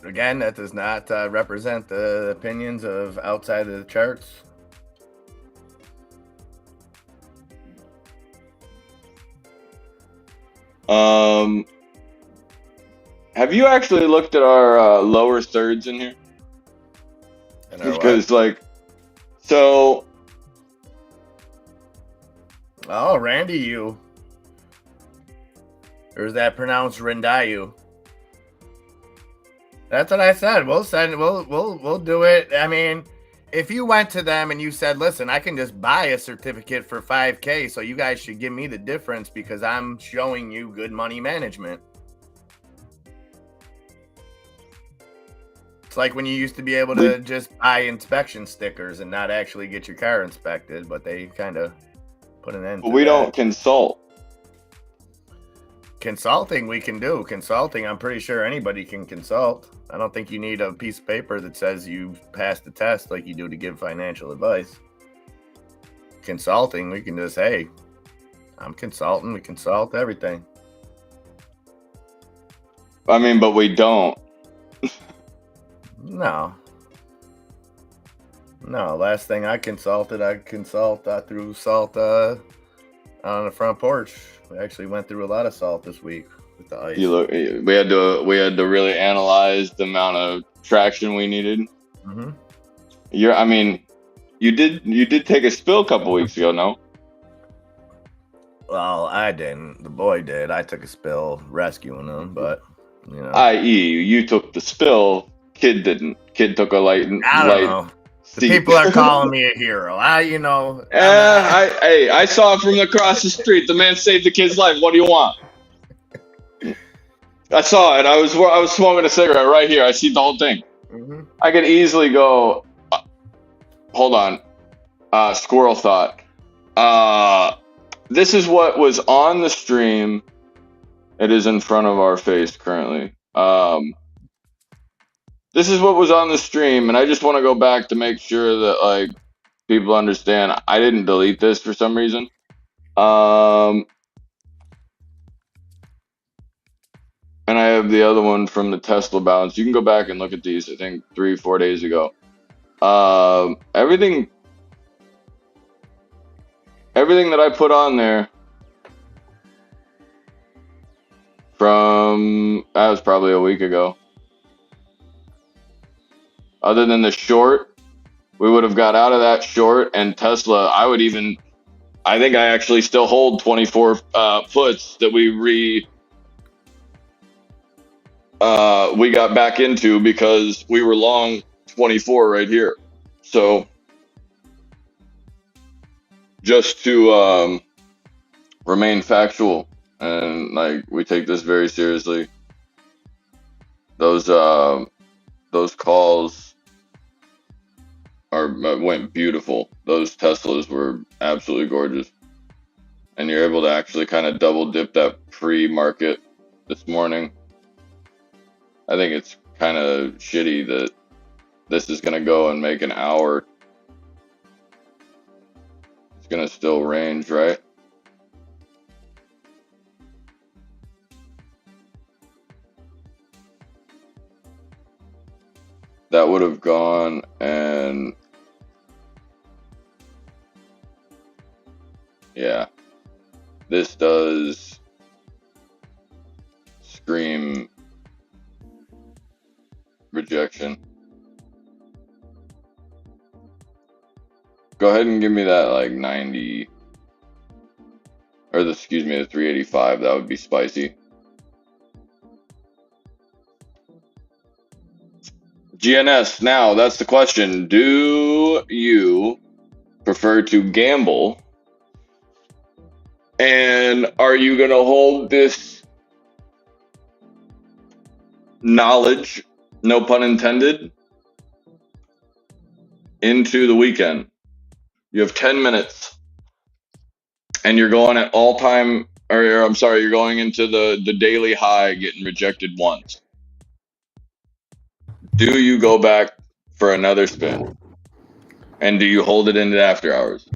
Again, that does not represent the opinions of outside of the charts. Have you actually looked at our lower thirds in here? Because so. Oh, Randy, you. Or is that pronounced Rendayu? That's what I said. We'll do it. I mean, if you went to them and you said, listen, I can just buy a certificate for $5K, so you guys should give me the difference because I'm showing you good money management. It's like when you used to be able to just buy inspection stickers and not actually get your car inspected, but they kind of put an end to we that. Don't consult. Consulting we can do. Consulting, I'm pretty sure anybody can consult. I don't think you need a piece of paper that says you passed the test like you do to give financial advice. Consulting, we can just, hey, I'm consulting. We consult everything. I mean, but we don't. No. Last thing I consulted, through salt on the front porch. We actually went through a lot of salt this week with the ice. We had to really analyze the amount of traction we needed. Mm-hmm. You did take a spill a couple weeks ago, no? Well, I didn't. The boy did. I took a spill rescuing him, but you know. I.e., you took the spill. Kid didn't. Kid took a light. I don't know. The people are calling me a hero. I saw it from across the street. The man saved the kid's life. What do you want? I saw it. I was smoking a cigarette right here. I see the whole thing. Mm-hmm. I could easily go. Hold on. Squirrel thought. this is what was on the stream. It is in front of our face currently. This is what was on the stream, and I just want to go back to make sure that like people understand. I didn't delete this for some reason. And I have the other one from the Tesla balance. You can go back and look at these. I think 3-4 days ago. Everything that I put on there from that was probably a week ago. Other than the short, we would have got out of that short, and Tesla. I think I actually still hold 24 puts that we got back into because we were long 24 right here. So just to remain factual, and like we take this very seriously. Those calls went beautiful. Those Teslas were absolutely gorgeous, and you're able to actually kind of double dip that pre-market this morning. I think it's kind of shitty that this is gonna go and make an hour. It's gonna still range, right? That would have gone and yeah, this does scream rejection. Go ahead and give me that like 90 or the 385. That would be spicy. GNS, now that's the question. Do you prefer to gamble? And are you going to hold this knowledge, no pun intended, into the weekend? You have 10 minutes and you're going at all time, or I'm sorry, you're going into the daily high getting rejected once. Do you go back for another spin? And do you hold it into the after hours?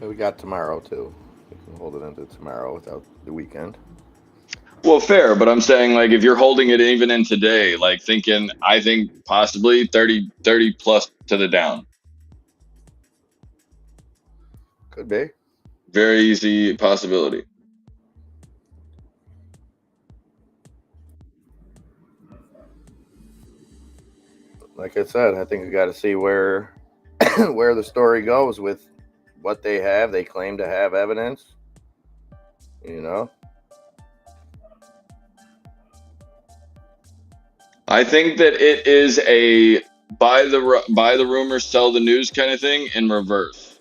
We got tomorrow too. We can hold it into tomorrow without the weekend. Well, fair, but I'm saying like if you're holding it even in today, like thinking, I think possibly 30 plus to the down. Could be. Very easy possibility. Like I said, I think we got to see where where the story goes with what they have. They claim to have evidence, you know. I think that it is a buy the rumor, sell the news kind of thing in reverse.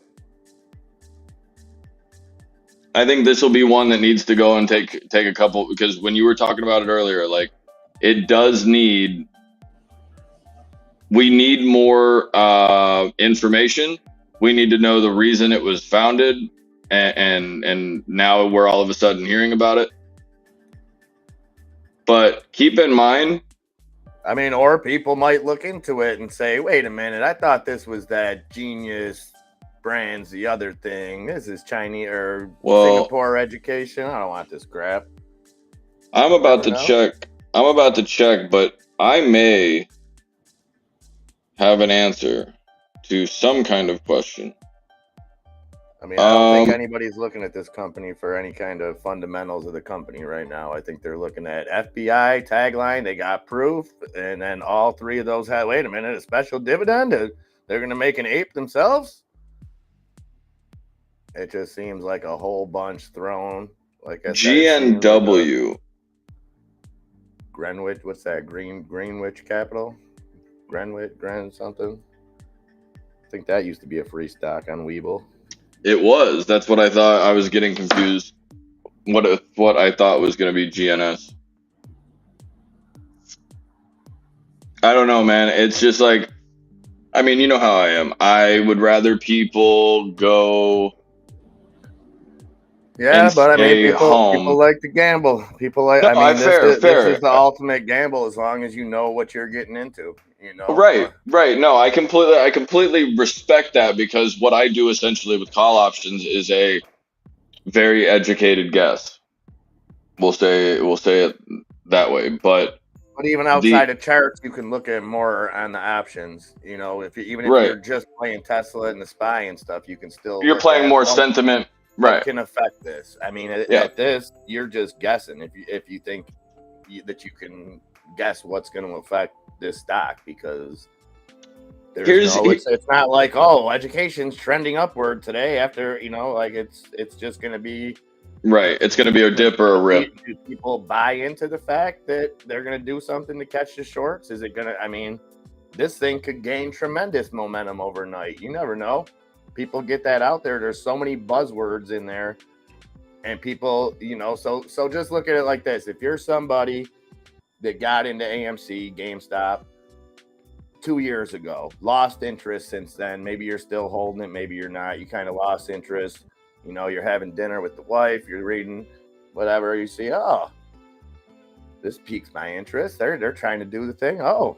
I think this will be one that needs to go and take a couple, because when you were talking about it earlier, like it does need. We need more information. We need to know the reason it was founded, and now we're all of a sudden hearing about it. But keep in mind, I mean, or people might look into it and say, "Wait a minute, I thought this was that Genius Brands, the other thing. This is Chinese or Singapore education. I don't want this crap." I'm about to check. I'm about to check, but I may have an answer to some kind of question. I mean, I don't think anybody's looking at this company for any kind of fundamentals of the company right now. I think they're looking at FBI tagline. They got proof, and then all three of those had. Wait a minute, a special dividend? They're going to make an ape themselves? It just seems like a whole bunch thrown. Like GNW. Greenwich, what's that? Greenwich Capital? Greenwich something. I think that used to be a free stock on Webull. It was. That's what I thought. I was getting confused. What I thought was going to be GNS. I don't know, man. It's just like I mean, you know how I am. I would rather people go Yeah, and but I mean, stay people home. like to gamble. People like, No, I mean, this fair, this is fair. the ultimate gamble as long as you know what you're getting into. Right, right. No, I completely respect that because what I do essentially with call options is a very educated guess. We'll say it that way. But But even the outside of charts, you can look at more on the options. If even if right, you're just playing Tesla and the SPY and stuff, you can still you're look playing at, more well, sentiment. what Right. can affect this. I mean, Yeah. at this, you're just guessing if you think that you can guess what's going to affect this stock, because Here's it's not like, oh, education's trending upward today after, like it's just going to be. right. It's going to be a dip or a rip. Do people buy into the fact that they're going to do something to catch the shorts? Is it going to, I mean, this thing could gain tremendous momentum overnight. You never know. People get that out there. There's so many buzzwords in there, and people, so just look at it like this. If you're somebody that got into AMC, GameStop 2 years ago, lost interest since then, maybe you're still holding it, maybe you're not, you kind of lost interest, you're having dinner with the wife, you're reading whatever, you see, oh, this piques my interest. They're trying to do the thing. Oh,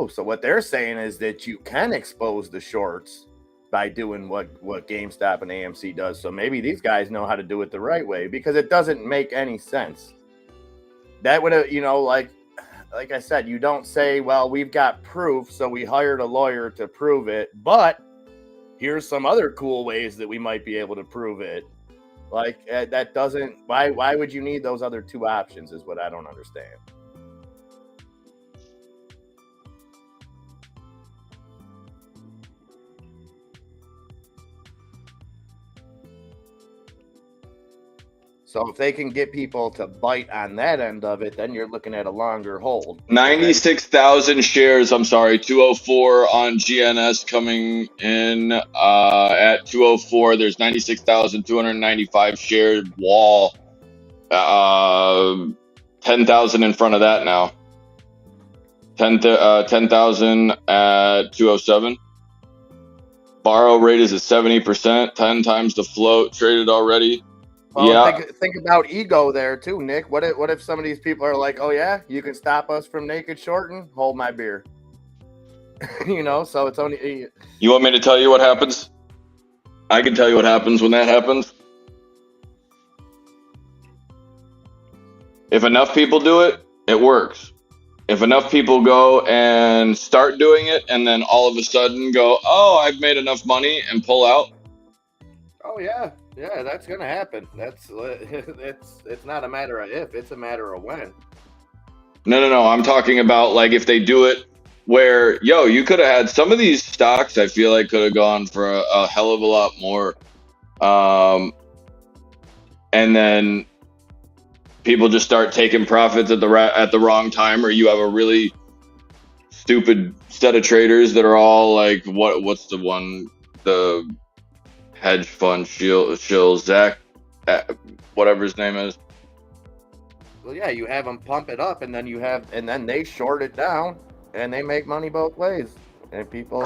so what they're saying is that you can expose the shorts by doing what GameStop and AMC does. So maybe these guys know how to do it the right way, because it doesn't make any sense. That would have, like I said, you don't say, well, we've got proof, so we hired a lawyer to prove it, but here's some other cool ways that we might be able to prove it. Like, that doesn't, why would you need those other two options is what I don't understand. So if they can get people to bite on that end of it, then you're looking at a longer hold. 96,000 shares. I'm sorry, 204 on GNS coming in at 204. There's 96,295 share wall. 10,000 in front of that now. 10,000 at 207. Borrow rate is at 70%. 10 times the float traded already. Well, yeah. Think about ego there too, Nick. What if some of these people are like, oh yeah, you can stop us from naked shorting? Hold my beer. So it's only. You want me to tell you what happens? I can tell you what happens when that happens. If enough people do it, it works. If enough people go and start doing it and then all of a sudden go, oh, I've made enough money and pull out. Oh yeah, that's gonna happen. It's not a matter of if, it's a matter of when. No. I'm talking about like if they do it where, you could have had some of these stocks. I feel like could have gone for a hell of a lot more, and then people just start taking profits at the wrong time, or you have a really stupid set of traders that are all like, what's the one, the hedge fund shill Zach, whatever his name is. Well, yeah, you have them pump it up, and then they short it down, and they make money both ways. And people,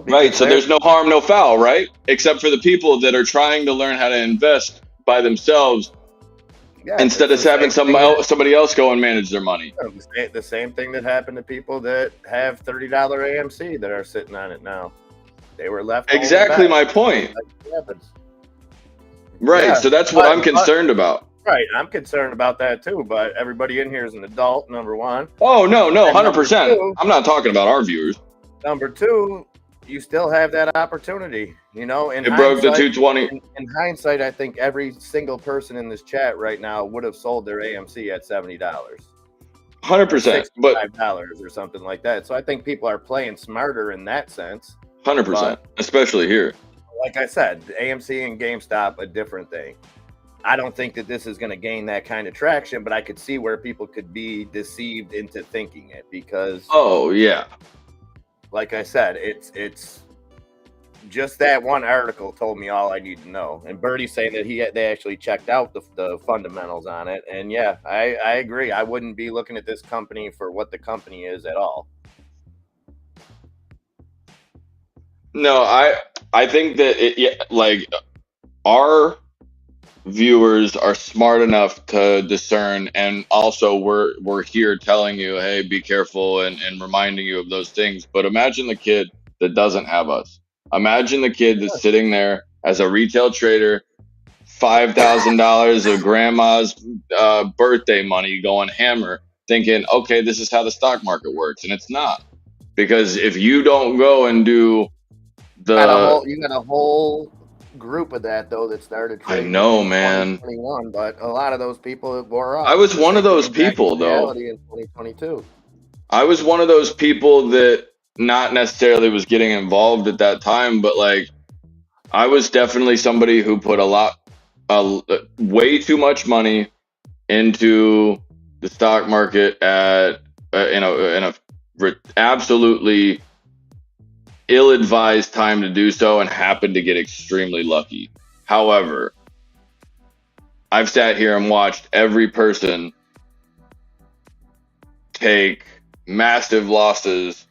right. So there's no harm, no foul, right? Except for the people that are trying to learn how to invest by themselves, instead of having somebody else go and manage their money. The same thing that happened to people that have $30 AMC that are sitting on it now. They were left. Exactly my point. Right. Yeah, so that's what I'm concerned about. Right. I'm concerned about that too. But everybody in here is an adult, number one. Oh, no, 100%. I'm not talking about our viewers. Number two, you still have that opportunity. It broke the 220. In hindsight, I think every single person in this chat right now would have sold their AMC at $70. 100%. But $65 or something like that. So I think people are playing smarter in that sense. 100%, especially here. Like I said, AMC and GameStop, a different thing. I don't think that this is going to gain that kind of traction, but I could see where people could be deceived into thinking it, because. Oh yeah. Like I said, it's just that one article told me all I need to know. And Birdie's saying that they actually checked out the fundamentals on it. And yeah, I agree. I wouldn't be looking at this company for what the company is at all. No, I think that like our viewers are smart enough to discern, and also we're here telling you, hey, be careful, and reminding you of those things. But imagine the kid that doesn't have us. Imagine the kid that's sitting there as a retail trader, $5,000 of grandma's birthday money going hammer, thinking, okay, this is how the stock market works, and it's not. Because if you don't go and do You got a whole group of that though that started I trading know, in man. 2021, but a lot of those people wore off. I was The one of same those thing back people, in though. reality in 2022. I was one of those people that not necessarily was getting involved at that time, but like I was definitely somebody who put way too much money into the stock market at in a absolutely ill-advised time to do so, and happened to get extremely lucky. However, I've sat here and watched every person take massive losses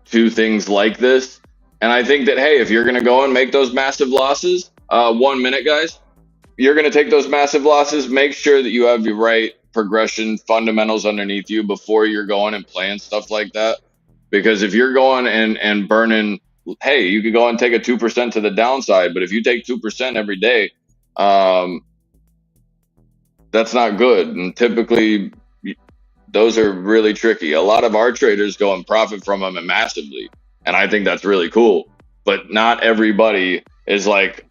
to things like this. And I think that, hey, if you're going to go and make those massive losses, 1 minute, guys, you're going to take those massive losses, make sure that you have your right progression fundamentals underneath you before you're going and playing stuff like that. Because if you're going and burning, hey, you could go and take a 2% to the downside, but if you take 2% every day, that's not good. And typically, those are really tricky. A lot of our traders go and profit from them massively, and I think that's really cool. But not everybody is like,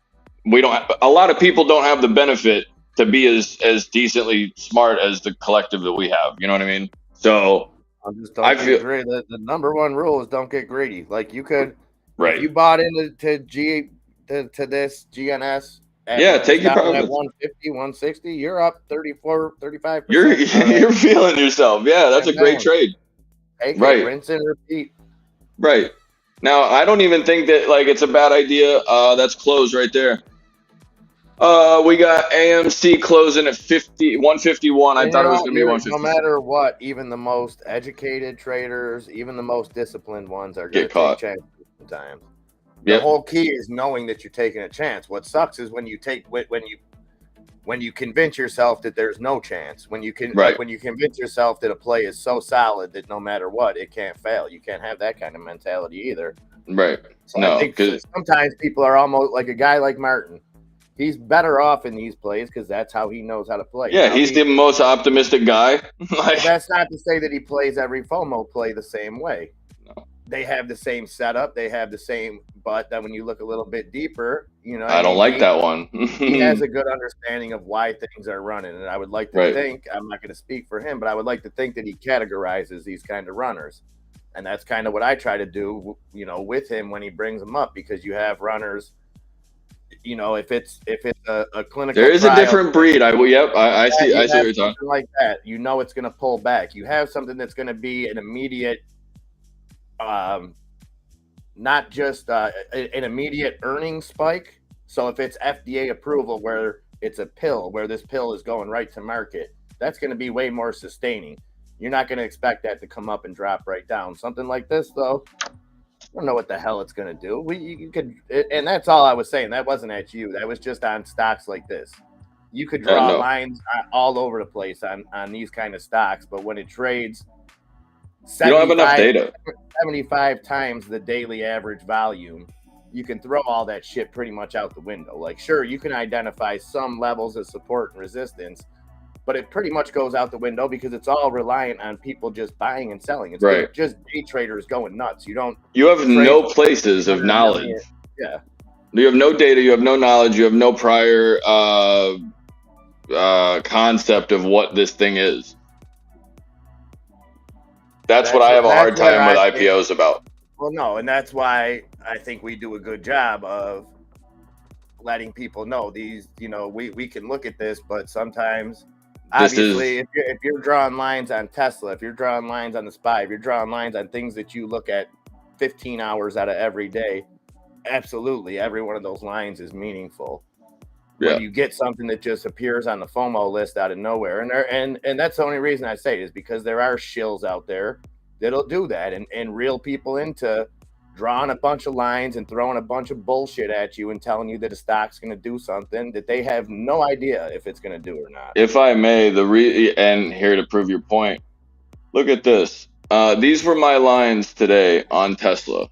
a lot of people don't have the benefit to be as decently smart as the collective that we have. You know what I mean? So I just I don't feel get greedy. The number one rule is don't get greedy. Like you could, if you right. bought into to this GNS Yeah, when it was take your down at profits. 150, 160, you're up 34, 35%. You're you're feeling yourself. Yeah, that's a great trade. Take it, Right. rinse and repeat. Right. Now, I don't even think that like it's a bad idea. That's closed right there. We got AMC closing at 151. I And thought it was going to be no 150. matter what, even the most educated traders, even the most disciplined ones are going Get to caught. take chances sometimes. Yep. The whole key is knowing that you're taking a chance. What sucks is when you convince yourself that there's no chance. When you convince yourself that a play is so solid that no matter what, it can't fail. You can't have that kind of mentality either. Right. So No, I think sometimes people are almost like a guy like Martin. He's better off in these plays because that's how he knows how to play. Yeah, he's the most optimistic guy. Like, that's not to say that he plays every FOMO play the same way. No. They have the same setup. They have the same, but then when you look a little bit deeper, I don't like that one. He has a good understanding of why things are running. And I would like to think, I'm not going to speak for him, but I would like to think that he categorizes these kind of runners. And that's kind of what I try to do, with him when he brings them up, because you have runners, if it's a clinical there is trial, a different breed. I see what you're talking. Like that, it's going to pull back. You have something that's going to be an immediate, not just an immediate earnings spike. So if it's FDA approval where it's a pill, where this pill is going right to market, that's going to be way more sustaining. You're not going to expect that to come up and drop right down. Something like this, though, I don't know what the hell it's going to do. You could, and that's all I was saying. That wasn't at you. That was just on stocks like this. You could draw lines all over the place on these kind of stocks, but when it trades, you don't have enough data. 75 times the daily average volume, you can throw all that shit pretty much out the window. Like, sure, you can identify some levels of support and resistance, but it pretty much goes out the window because it's all reliant on people just buying and selling. It's just day traders going nuts. You have no places of knowledge. Yeah. You have no data. You have no knowledge. You have no prior concept of what this thing is. That's what I have a hard time with IPOs about. Well, no, and that's why I think we do a good job of letting people know these, we can look at this, but sometimes, obviously, if you're drawing lines on Tesla, if you're drawing lines on the SPY, if you're drawing lines on things that you look at 15 hours out of every day, absolutely, every one of those lines is meaningful. Yeah. When you get something that just appears on the FOMO list out of nowhere, and that's the only reason I say it is because there are shills out there that'll do that and reel people into drawing a bunch of lines and throwing a bunch of bullshit at you and telling you that a stock's going to do something that they have no idea if it's going to do or not. If I may, and here to prove your point, look at this. These were my lines today on Tesla.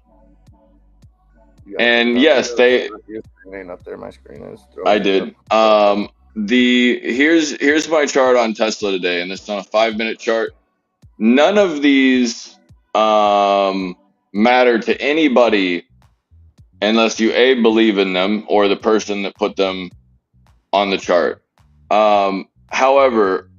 And yes, they. Ain't up there. My screen is. I did. Here's my chart on Tesla today, and this is on a 5-minute chart. None of these matter to anybody unless you believe in them or the person that put them on the chart. However,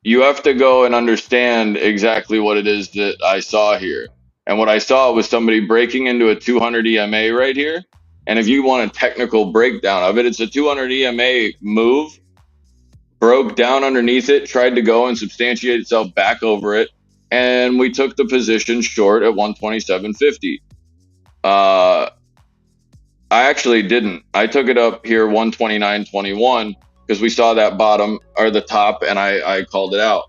you have to go and understand exactly what it is that I saw here. And what I saw was somebody breaking into a 200 EMA right here. And if you want a technical breakdown of it, it's a 200 EMA move, broke down underneath it, tried to go and substantiate itself back over it. And we took the position short at 127.50. I actually didn't. I took it up here 129.21 because we saw that bottom or the top, and I called it out.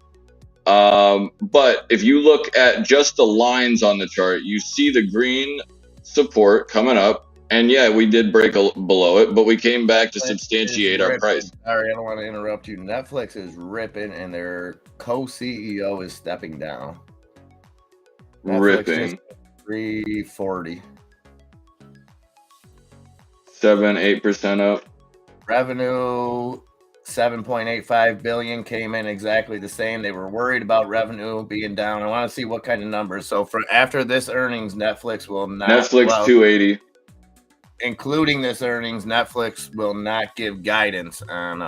But if you look at just the lines on the chart, you see the green support coming up. And yeah, we did break below it, but we came back to substantiate our price. Sorry, I don't want to interrupt you. Netflix is ripping, and their co-CEO is stepping down. Ripping. 340. 7-8% up. Revenue 7.85 billion came in exactly the same. They were worried about revenue being down. I want to see what kind of numbers. So for after this earnings, Netflix will not. Netflix 280. Including this earnings, Netflix will not give guidance on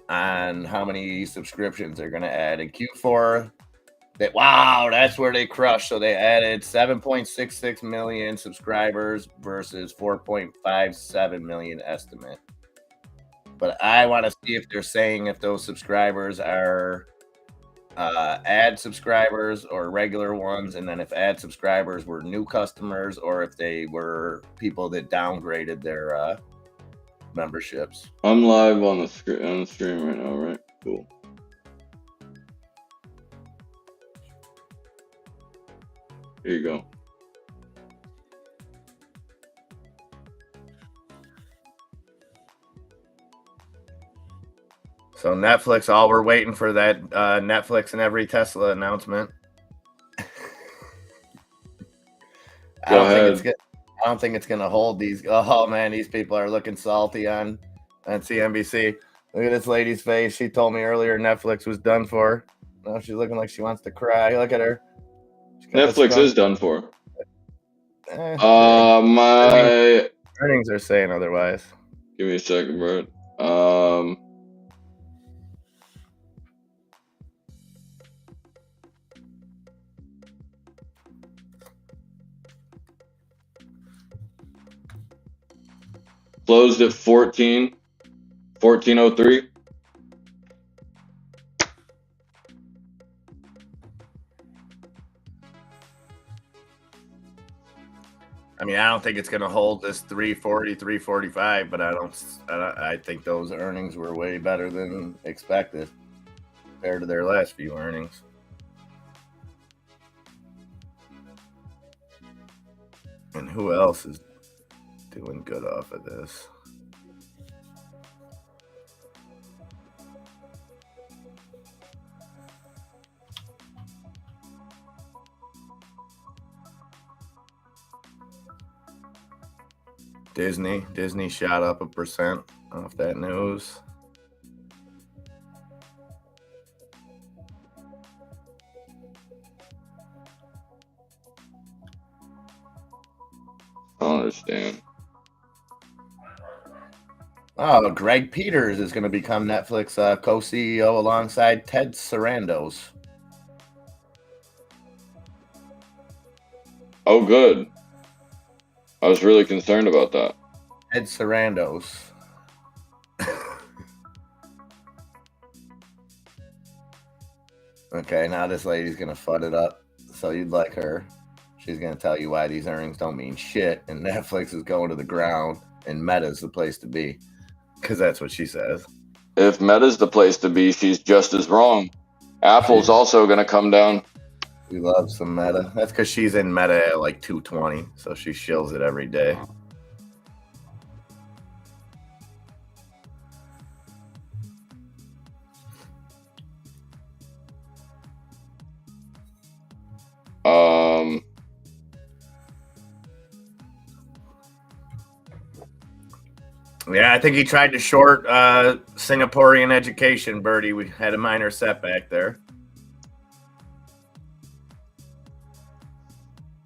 how many subscriptions they're going to add in Q4. That's where they crushed. So they added 7.66 million subscribers versus 4.57 million estimate. But I want to see if they're saying if those subscribers are ad subscribers or regular ones, and then if ad subscribers were new customers or if they were people that downgraded their memberships. I'm live on the stream right now, right? Cool. Here you go. So Netflix, all we're waiting for that Netflix and every Tesla announcement. I don't think it's gonna hold these. Oh man, these people are looking salty on CNBC. Look at this lady's face. She told me earlier Netflix was done for. Now she's looking like she wants to cry. Look at her. Netflix is done for. My earnings are saying otherwise. Give me a second, bro. Closed at 1403. I mean, I don't think it's going to hold this 340, 345, but I think those earnings were way better than expected compared to their last few earnings. And who else is doing good off of this? Disney shot up 1% off that news. I don't understand. Oh, Greg Peters is going to become Netflix co-CEO alongside Ted Sarandos. Oh, good. I was really concerned about that. Ted Sarandos. Okay, now this lady's going to FUD it up. So you'd like her. She's going to tell you why these earnings don't mean shit, and Netflix is going to the ground, and Meta's the place to be. Because that's what she says. If Meta's the place to be, she's just as wrong. Apple's also going to come down. She loves some Meta. That's because she's in Meta at like 220, so she shills it every day. Yeah, I think he tried to short Singaporean education, Birdie. We had a minor setback there.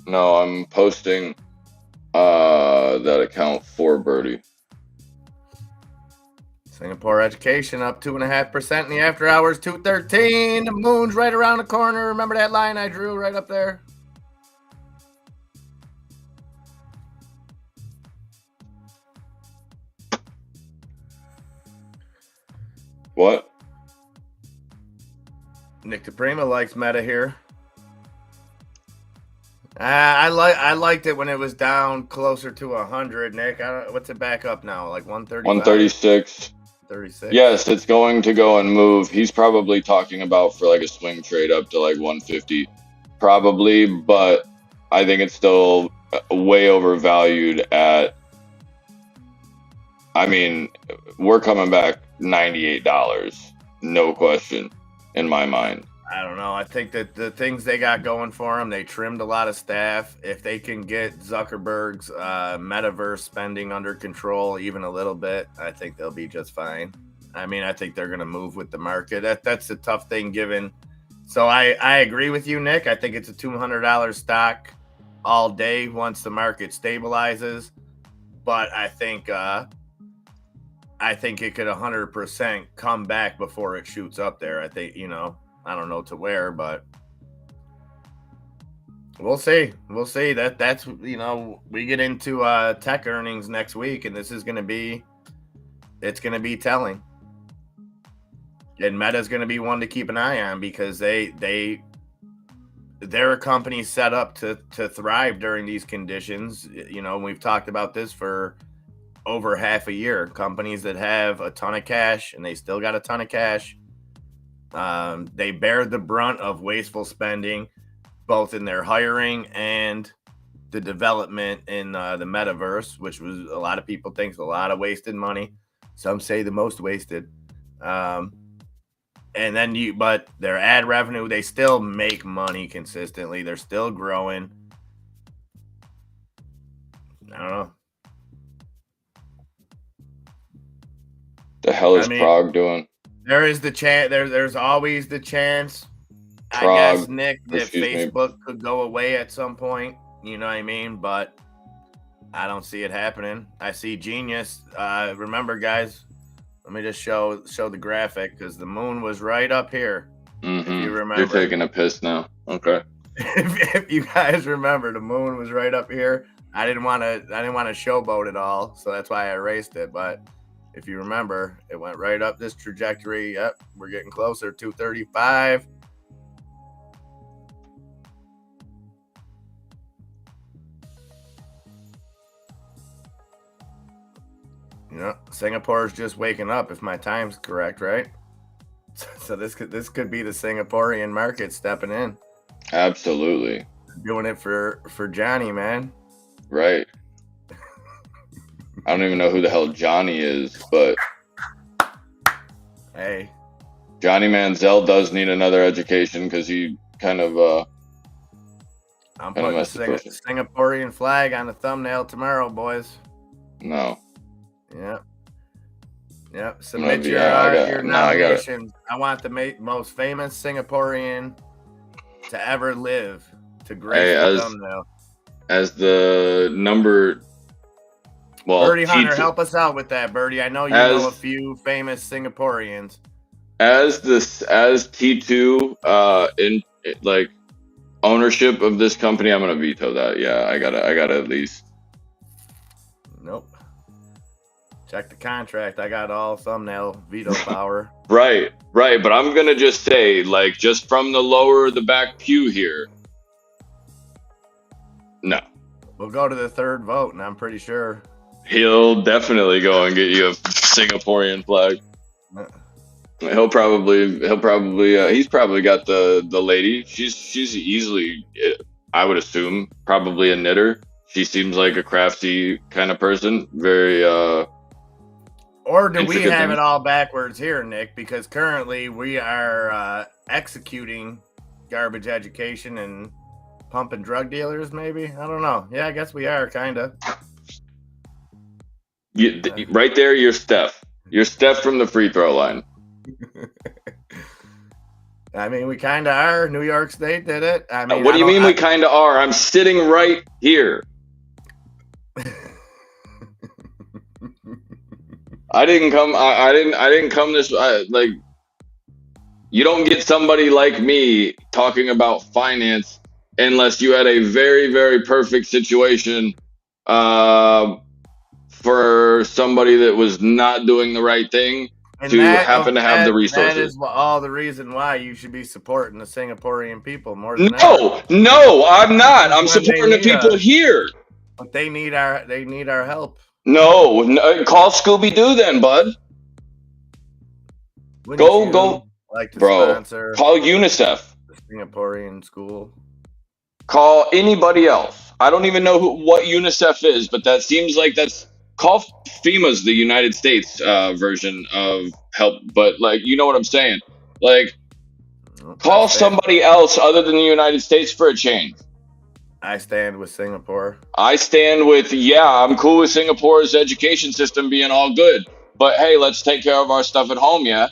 No, I'm posting that account for Birdie. Singapore education up 2.5% in the after hours, 213. The moon's right around the corner. Remember that line I drew right up there? What? Nick DePrima likes Meta here. I liked it when it was down closer to 100. Nick, what's it back up now? Like 135? 136. 36. Yes, it's going to go and move. He's probably talking about for like a swing trade up to like 150, probably, but I think it's still way overvalued at. I mean, we're coming back $98, no question, in my mind. I don't know. I think that the things they got going for them, they trimmed a lot of staff. If they can get Zuckerberg's metaverse spending under control even a little bit, I think they'll be just fine. I mean, I think they're going to move with the market. That's the tough thing given. So I agree with you, Nick. I think it's a $200 stock all day once the market stabilizes. But I think it could 100% come back before it shoots up there. I think, I don't know to where, but we'll see. We'll see. That's we get into tech earnings next week, and this is going to be telling. And Meta's going to be one to keep an eye on because they're a company set up to thrive during these conditions. We've talked about this for over half a year. Companies that have a ton of cash, and they still got a ton of cash. They bear the brunt of wasteful spending, both in their hiring and the development in the metaverse, which was a lot of people think is a lot of wasted money. Some say the most wasted. And then but their ad revenue, they still make money consistently. They're still growing. I don't know. The hell is Prague doing? There is the chance. There's always the chance. Prague, I guess, Nick, that Facebook could go away at some point. You know what I mean? But I don't see it happening. I see Genius. Remember, guys, let me just show the graphic because the moon was right up here. Mm-hmm. If you remember, you're taking a piss now. Okay. if you guys remember, the moon was right up here. I didn't want to showboat it all, so that's why I erased it. But if you remember, it went right up this trajectory. Yep, we're getting closer. 235. Singapore's just waking up, if my time's correct, right? So this could be the Singaporean market stepping in. Absolutely. Doing it for Johnny, man. Right. I don't even know who the hell Johnny is, but hey, Johnny Manziel does need another education because he kind of I'm putting a Singaporean flag on the thumbnail tomorrow, boys. No. Yep. Submit your nominations. I want the most famous Singaporean to ever live to grace the thumbnail. As the number. Well, Birdie Hunter, help us out with that, Birdie. I know you know a few famous Singaporeans. As T2 in like ownership of this company, I'm gonna veto that. Yeah, I gotta at least. Nope. Check the contract. I got all thumbnail veto power. Right. But I'm gonna just say, like, just from the lower of the back pew here. No. We'll go to the third vote, and I'm pretty sure he'll definitely go and get you a Singaporean flag. He'll probably he's probably got the lady. She's easily, I would assume, probably a knitter. She seems like a crafty kind of person. Very Or do we intricate have things. it all backwards here, Nick? Because currently we are executing garbage education and pumping drug dealers, maybe? I don't know. Yeah, I guess we are, kind of. Right there, you're Steph. You're Steph from the free throw line. I mean, we kind of are. New York State did it. I mean, What do you mean we kind of are? I'm sitting right here. I didn't come. I didn't come this like. You don't get somebody like me talking about finance unless you had a very, very perfect situation for somebody that was not doing the right thing to happen to have the resources. That is all the reason why you should be supporting the Singaporean people more than ever. No, I'm not. I'm supporting the people here. But they need our help. No, call Scooby Doo then, bud. Go. Like to Bro, sponsor call UNICEF. the Singaporean school. Call anybody else. I don't even know what UNICEF is, but that seems like call FEMA's the United States version of help. But like, you know what I'm saying? Like, call somebody else other than the United States for a change. I stand with Singapore. I stand with, I'm cool with Singapore's education system being all good. But hey, let's take care of our stuff at home, yeah?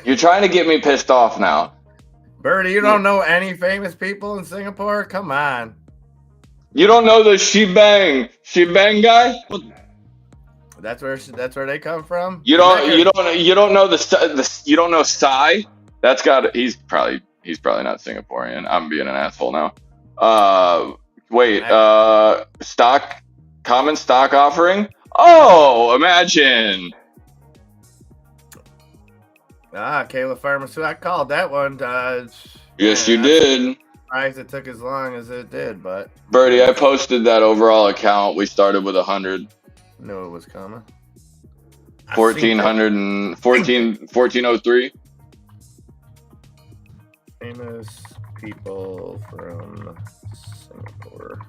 You're trying to get me pissed off now. Birdie, you don't know any famous people in Singapore? Come on. You don't know the Shebang guy? That's where they come from. You don't know you don't know Psy? He's probably not Singaporean. I'm being an asshole now. Common stock offering? Oh, imagine. Kayla Pharmaceutical. I called that one. Yes, you did. Surprised it took as long as it did, but Birdie, I posted that overall account. We started with 100. Knew it was coming. 1403. Famous people from Singapore.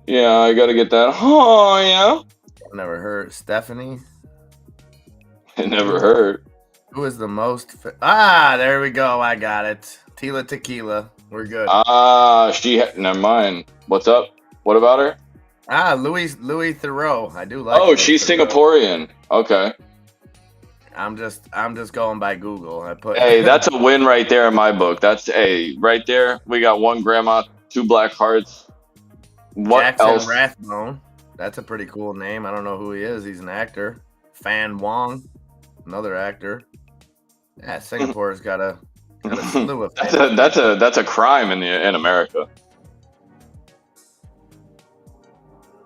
Yeah, I gotta get that. Oh yeah. Never heard. Stephanie. I never heard. Who is the most? There we go. I got it. Tila Tequila. We're good. Never mind. What's up? What about her? Louis Theroux. I do like. Oh, she's Singaporean. Okay. I'm just going by Google. Hey, that's a win right there in my book. That's right there. We got one grandma, 2 black hearts. What Jackson else? Rathbone. That's a pretty cool name. I don't know who he is. He's an actor. Fan Wong, another actor. Yeah, Singapore's got a slew of. That's a crime in America.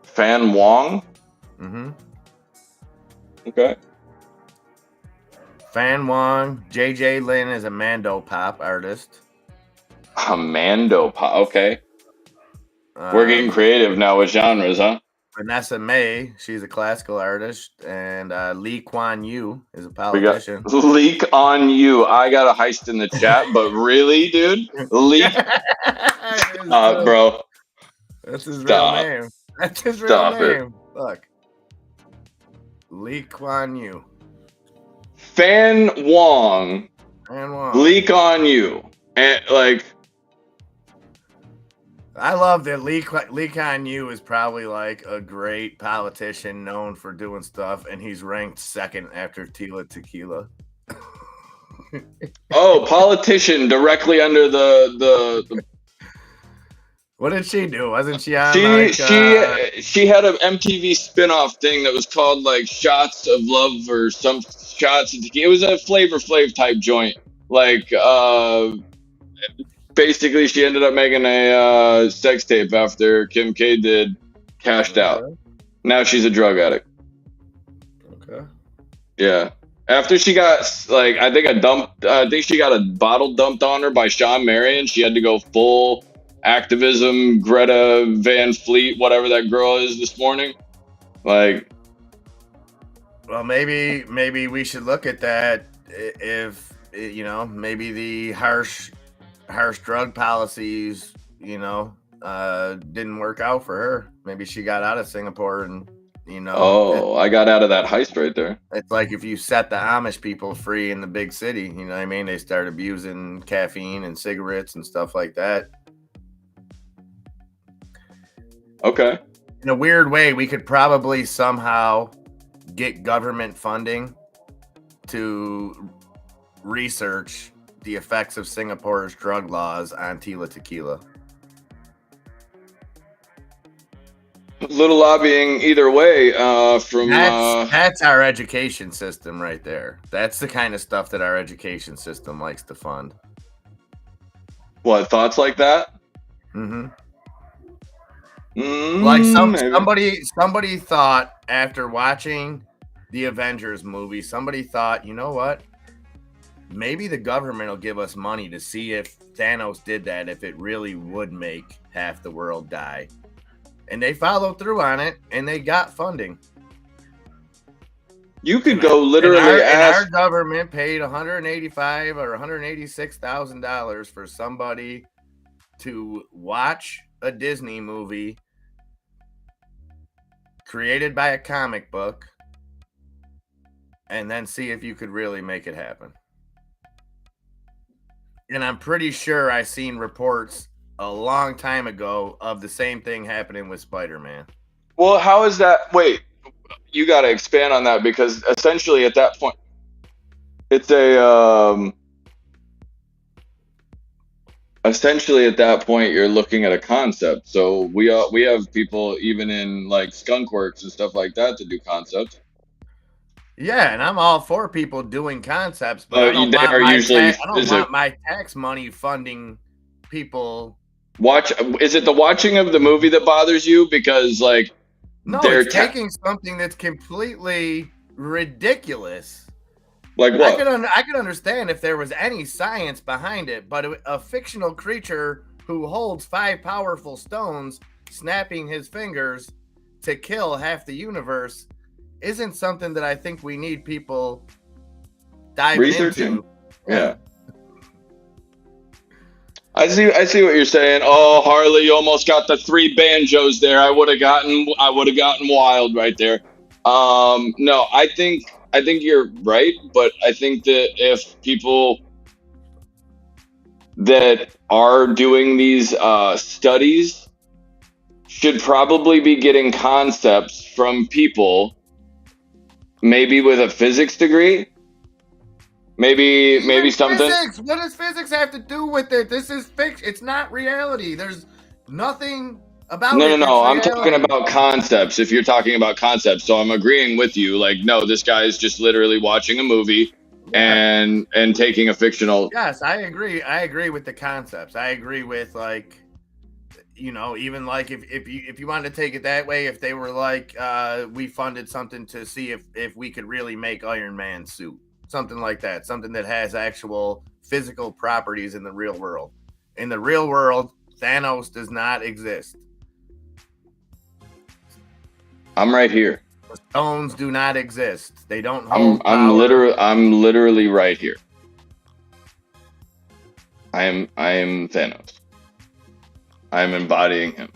Fan Wong. Mm-hmm. Okay. Fan Wong. JJ Lin is a Mando pop artist. A Mando pop. Okay. We're getting creative now with genres, huh? Vanessa May, she's a classical artist, and Lee Kuan Yew is a politician. We got Leak on You. I got a heist in the chat, but really, dude, Leak. Bro. That's his real name. That's his real name. Look, Lee Kuan Yew. Fan Wong. Leak on You, and like. I love that Lee Kuan Yew is probably like a great politician known for doing stuff, and he's ranked second after Tila Tequila. Oh, politician directly under the. What did she do? Wasn't she on? She had an MTV spinoff thing that was called like Shots of Love or some Shots of Tequila. It was a Flavor Flav type joint, like basically, she ended up making a sex tape after Kim K did Cashed Out. Now she's a drug addict. Okay. Yeah. After she got I think she got a bottle dumped on her by Sean Marion. She had to go full activism, Greta Van Fleet, whatever that girl is this morning. Like, Well, maybe we should look at that. If maybe the harsh drug policies, didn't work out for her. Maybe she got out of Singapore, and oh, I got out of that heist right there. it's like if you set the Amish people free in the big city, you know what I mean? They start abusing caffeine and cigarettes and stuff like that. Okay. In a weird way, we could probably somehow get government funding to research the effects of Singapore's drug laws on Tila Tequila. Little lobbying either way from That's our education system right there. That's the kind of stuff that our education system likes to fund. what, thoughts like that? Mm-hmm. Like Maybe. somebody thought after watching the Avengers movie, somebody thought, you know what? Maybe the government will give us money to see if Thanos did that, if it really would make half the world die. And they followed through on it, and they got funding. You could go literally and our ask. government paid $185,000 or $186,000 for somebody to watch a Disney movie created by a comic book and then see if you could really make it happen. And I'm pretty sure I seen reports a long time ago of the same thing happening with Spider-Man. Well, how is that? Wait, you got to expand on that, because essentially at that point, it's a essentially at that point you're looking at a concept. So we have people even in like skunkworks and stuff like that to do concepts. Yeah, and I'm all for people doing concepts, but I don't They want are usually I don't want my tax money funding people. watch. Is it the watching of the movie that bothers you? Because like No, they're it's taking something that's completely ridiculous. like what? I could understand if there was any science behind it, but a fictional creature who holds 5 powerful stones, snapping his fingers to kill half the universe, isn't something that I think we need people diving Researching. into. Yeah. I see what you're saying. Oh, Harley, you almost got the 3 banjos there. I would have gotten wild right there. No, I think you're right, but I think that if people that are doing these studies should probably be getting concepts from people maybe with a physics degree. Maybe something. Physics. What does physics have to do with it? This is fiction. It's not reality. There's nothing about it. No. I'm talking about concepts. If you're talking about concepts, so I'm agreeing with you. Like, no, this guy is just literally watching a movie and taking a fictional. Yes, I agree. I agree with the concepts. I agree with like, even like if you wanted to take it that way, if they were like, we funded something to see if we could really make Iron Man suit. Something like that, something that has actual physical properties in the real world. In the real world, Thanos does not exist. I'm right here. The stones do not exist. They don't hold I'm power. I'm literally right here. I am Thanos. I am embodying him.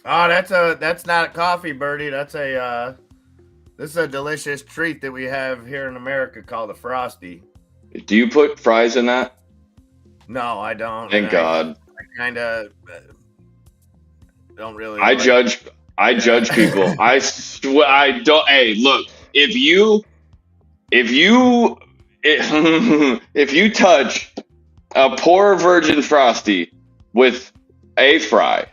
Oh, that's not coffee, Birdie. This is a delicious treat that we have here in America called a Frosty. Do you put fries in that? No, I don't. Thank God. I kind of don't really. I judge people. I swear I don't. Hey, look, if you touch a poor virgin Frosty with a fry,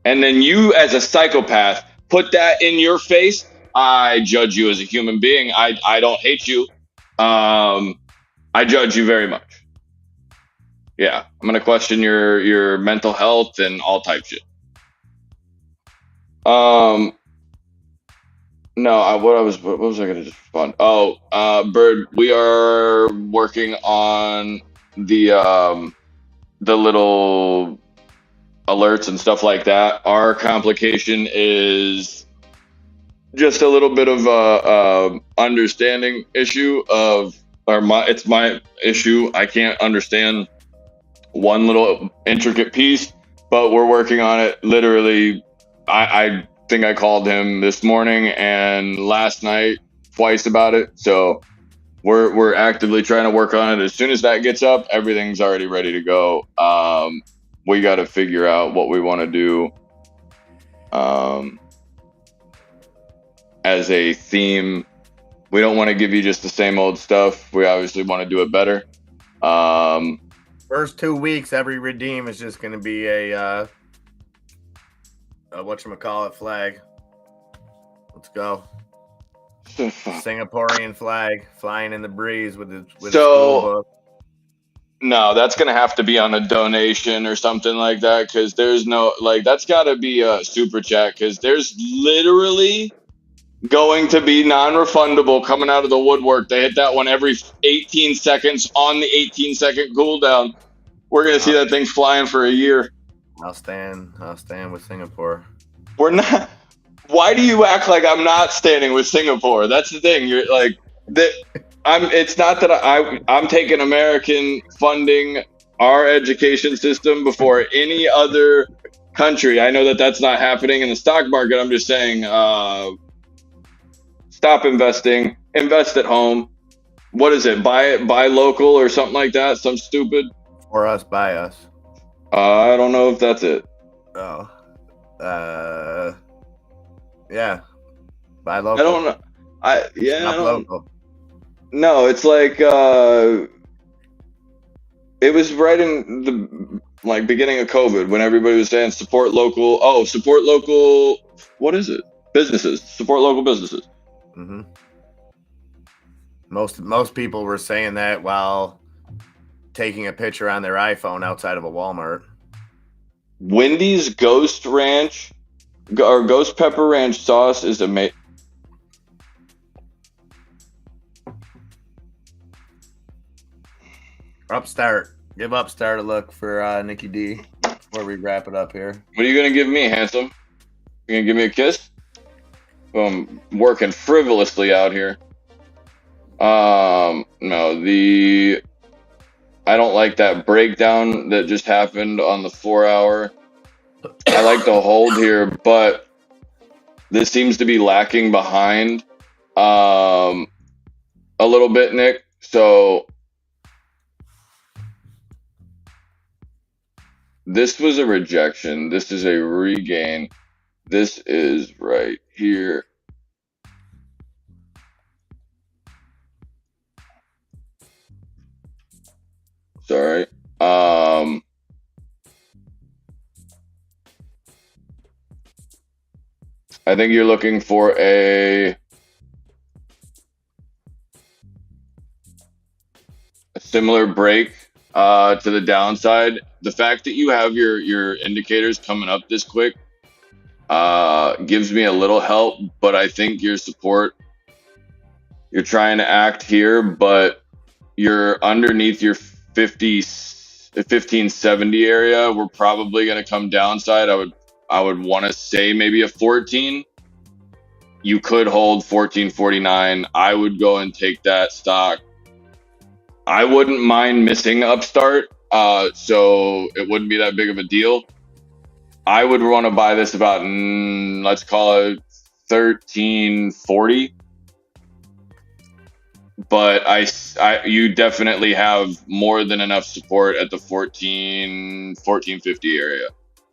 and then you as a psychopath put that in your face, I judge you as a human being. I don't hate you. I judge you very much. Yeah, I'm gonna question your mental health and all type shit. No, what was I gonna just respond? Oh, Bird, we are working on the little alerts and stuff like that. Our complication is just a little bit of a understanding issue of, it's my issue. I can't understand one little intricate piece, but we're working on it. Literally, I think I called him this morning and last night twice about it. So we're actively trying to work on it. As soon as that gets up, everything's already ready to go. We got to figure out what we want to do as a theme. We don't want to give you just the same old stuff. We obviously want to do it better. First 2 weeks, every redeem is just going to be a whatchamacallit flag. Let's go. Singaporean flag flying in the breeze with the school book. No, that's going to have to be on a donation or something like that, because there's no, like, that's got to be a super chat, because there's literally going to be non-refundable coming out of the woodwork. They hit that one every 18 seconds on the 18-second cooldown. We're going to see that thing flying for a year. I'll stand with Singapore. We're not. Why do you act like I'm not standing with Singapore? That's the thing. You're like that. It's not that I'm taking American funding, our education system before any other country. I know that that's not happening in the stock market. I'm just saying, stop investing, invest at home. What is it? Buy local or something like that. Some stupid. For us, by us. I don't know if that's it. Oh. Yeah. Buy local. I don't know. I don't, local. No, it's like it was right in the beginning of COVID when everybody was saying support local. Oh, support local. What is it? Businesses. Support local businesses. Mm-hmm. Most people were saying that while taking a picture on their iPhone outside of a Walmart. Wendy's Ghost Ranch or Ghost Pepper Ranch sauce is amazing. Upstart. Give Upstart a look for Nikki D before we wrap it up here. What are you going to give me, handsome? You going to give me a kiss? I'm working frivolously out here. No, I don't like that breakdown that just happened on the 4 hour. I like the hold here, but this seems to be lacking behind a little bit, Nick. So this was a rejection. This is a regain. This is right here. Sorry. I think you're looking for a similar break to the downside. The fact that you have your indicators coming up this quick gives me a little help, but I think your support, you're trying to act here, but you're underneath your 1570 area. We're probably going to come downside. I would want to say maybe a 14. You could hold 1449. I would go and take that stock. I wouldn't mind missing Upstart, so it wouldn't be that big of a deal. I would want to buy this about, let's call it 1340. But you definitely have more than enough support at the 1450 area.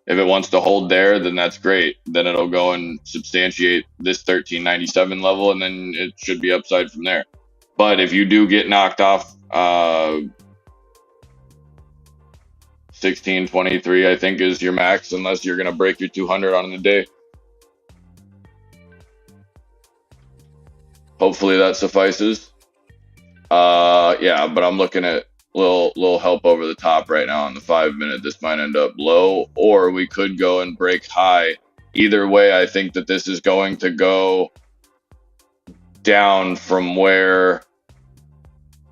If it wants to hold there, then that's great. Then it'll go and substantiate this 1397 level, and then it should be upside from there. But if you do get knocked off 1623, I think is your max, unless you're gonna break your 200 on the day. Hopefully that suffices. Yeah, but I'm looking at little help over the top right now on the 5 minute. This might end up low, or we could go and break high. Either way, I think that this is going to go down from where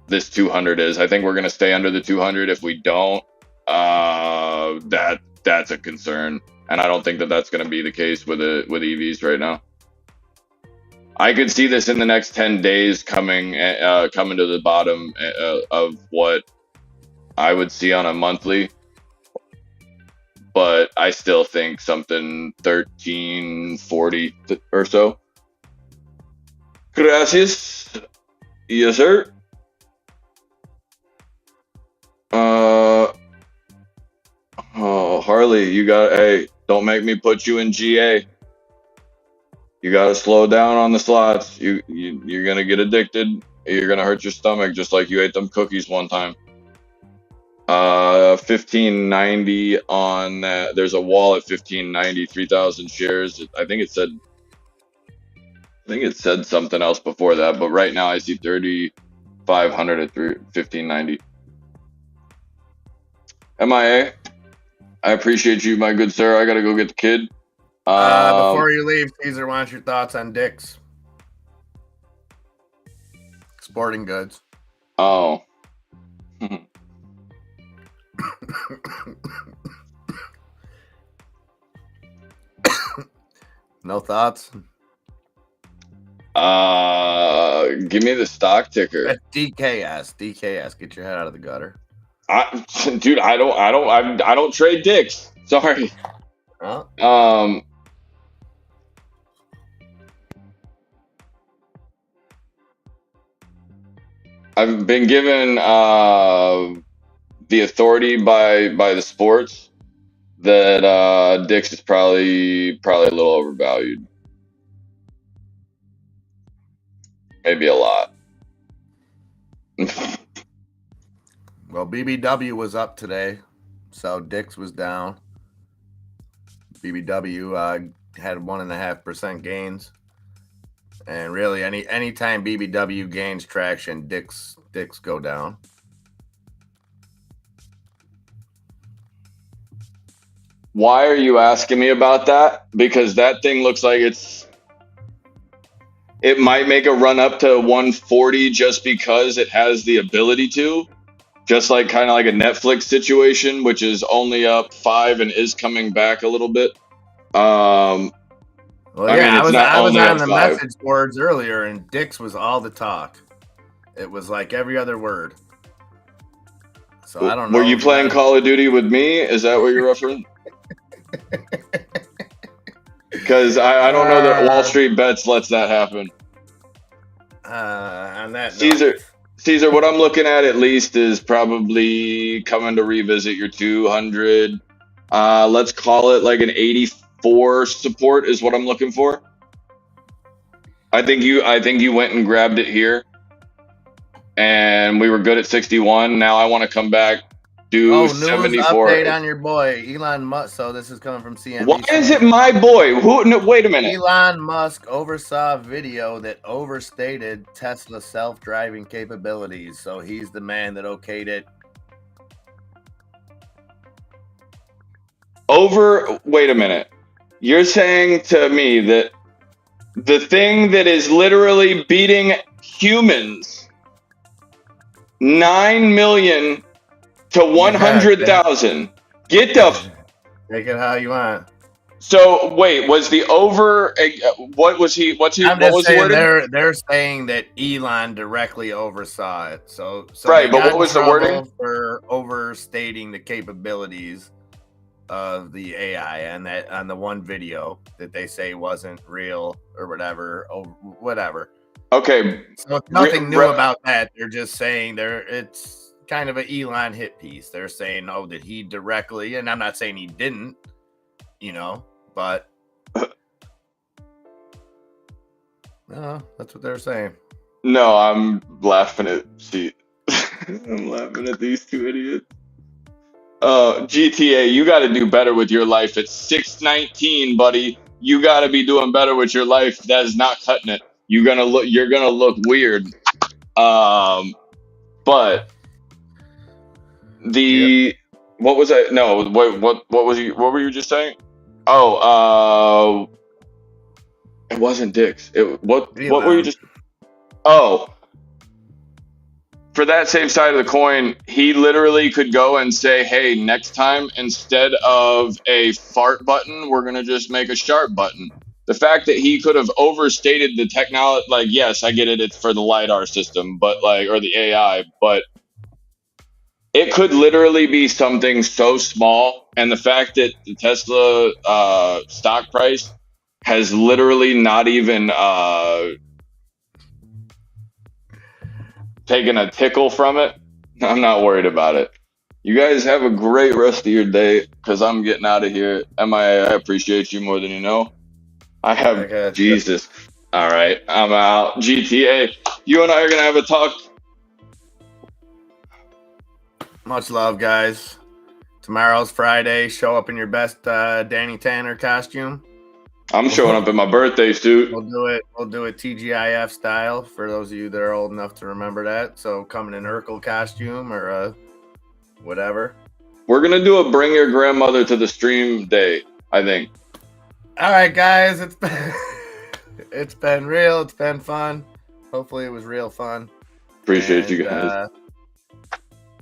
this 200 is. I think we're going to stay under the 200. If we don't, that that's a concern, and I don't think that that's going to be the case with EVs right now. I could see this in the next 10 days coming to the bottom of what I would see on a monthly, but I still think something 1340 or so. Gracias. Yes, sir. Oh, Harley, hey, don't make me put you in GA. You gotta slow down on the slots. You're gonna get addicted. You're gonna hurt your stomach just like you ate them cookies one time. 1590 on that. There's a wall at 1590, 3,000 shares. I think it said something else before that, but right now I see 3,500 at 1590. MIA, I appreciate you, my good sir. I gotta go get the kid. Before you leave, Caesar, wants your thoughts on Dick's Sporting Goods. Oh. No thoughts? Give me the stock ticker. That's DKS. Get your head out of the gutter. Dude, I don't trade dicks. Sorry. Huh? I've been given the authority by the sports that Dick's is probably a little overvalued. Maybe a lot. Well, BBW was up today, so Dick's was down. BBW had 1.5% gains. And really, anytime BBW gains traction, Dick's go down. Why are you asking me about that? Because that thing looks like it might make a run up to 140 just because it has the ability to. Just like kind of like a Netflix situation, which is only up 5 and is coming back a little bit. Well, yeah, I was on the 5. message boards earlier, and Dick's was all the talk. It was like every other word. So I don't know. Were you playing Call of Duty with me? Is that what you're referencing? Because I don't know that Wall Street Bets lets that happen. On that Caesar, what I'm looking at least is probably coming to revisit your 200. Let's call it like an 84 support is what I'm looking for. I think you went and grabbed it here, and we were good at 61. Now I want to come back, do 74. Update on your boy Elon Musk. So this is coming from CNBC. Why is it my boy? Wait a minute. Elon Musk oversaw a video that overstated Tesla's self-driving capabilities. So he's the man that okayed it. Wait a minute. You're saying to me that the thing that is literally beating humans 9 million to 100,000. Get the Take it how you want. So wait, was the over? What was he? What's he? I'm what was saying the wording? they're saying that Elon directly oversaw it. So right, but what was the wording for overstating the capabilities of the AI and that on the one video that they say wasn't real or whatever, whatever. Okay, so it's nothing new about that. They're just saying it's kind of an Elon hit piece. They're saying, oh, did he directly? And I'm not saying he didn't, but no, that's what they're saying. No, I'm laughing at I'm laughing at these two idiots. GTA, you got to do better with your life. It's 619, buddy. You got to be doing better with your life. That is not cutting it. You're gonna look weird. But what was I? No, what were you just saying? Oh, it wasn't Dick's. What were you just? Oh, for that same side of the coin, he literally could go and say, hey, next time, instead of a fart button, we're going to just make a sharp button. The fact that he could have overstated the technology, like, yes, I get it, it's for the LiDAR system, but like, or the AI, but it could literally be something so small. And the fact that the Tesla stock price has literally not even taken a tickle from it, I'm not worried about it. You guys have a great rest of your day, because I'm getting out of here. MIA, I appreciate you more than you know. I have Okay. Jesus. All right, I'm out. GTA, you and I are going to have a talk. Much love, guys. Tomorrow's Friday. Show up in your best Danny Tanner costume. I'm showing up in my birthday suit. We'll do it TGIF style for those of you that are old enough to remember that. So coming in Urkel costume or whatever. We're going to do a bring your grandmother to the stream day, I think. All right, guys. It's been real. It's been fun. Hopefully it was real fun. Appreciate you guys.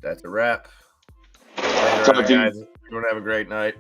That's a wrap. Talk to you. Guys. Everyone have a great night.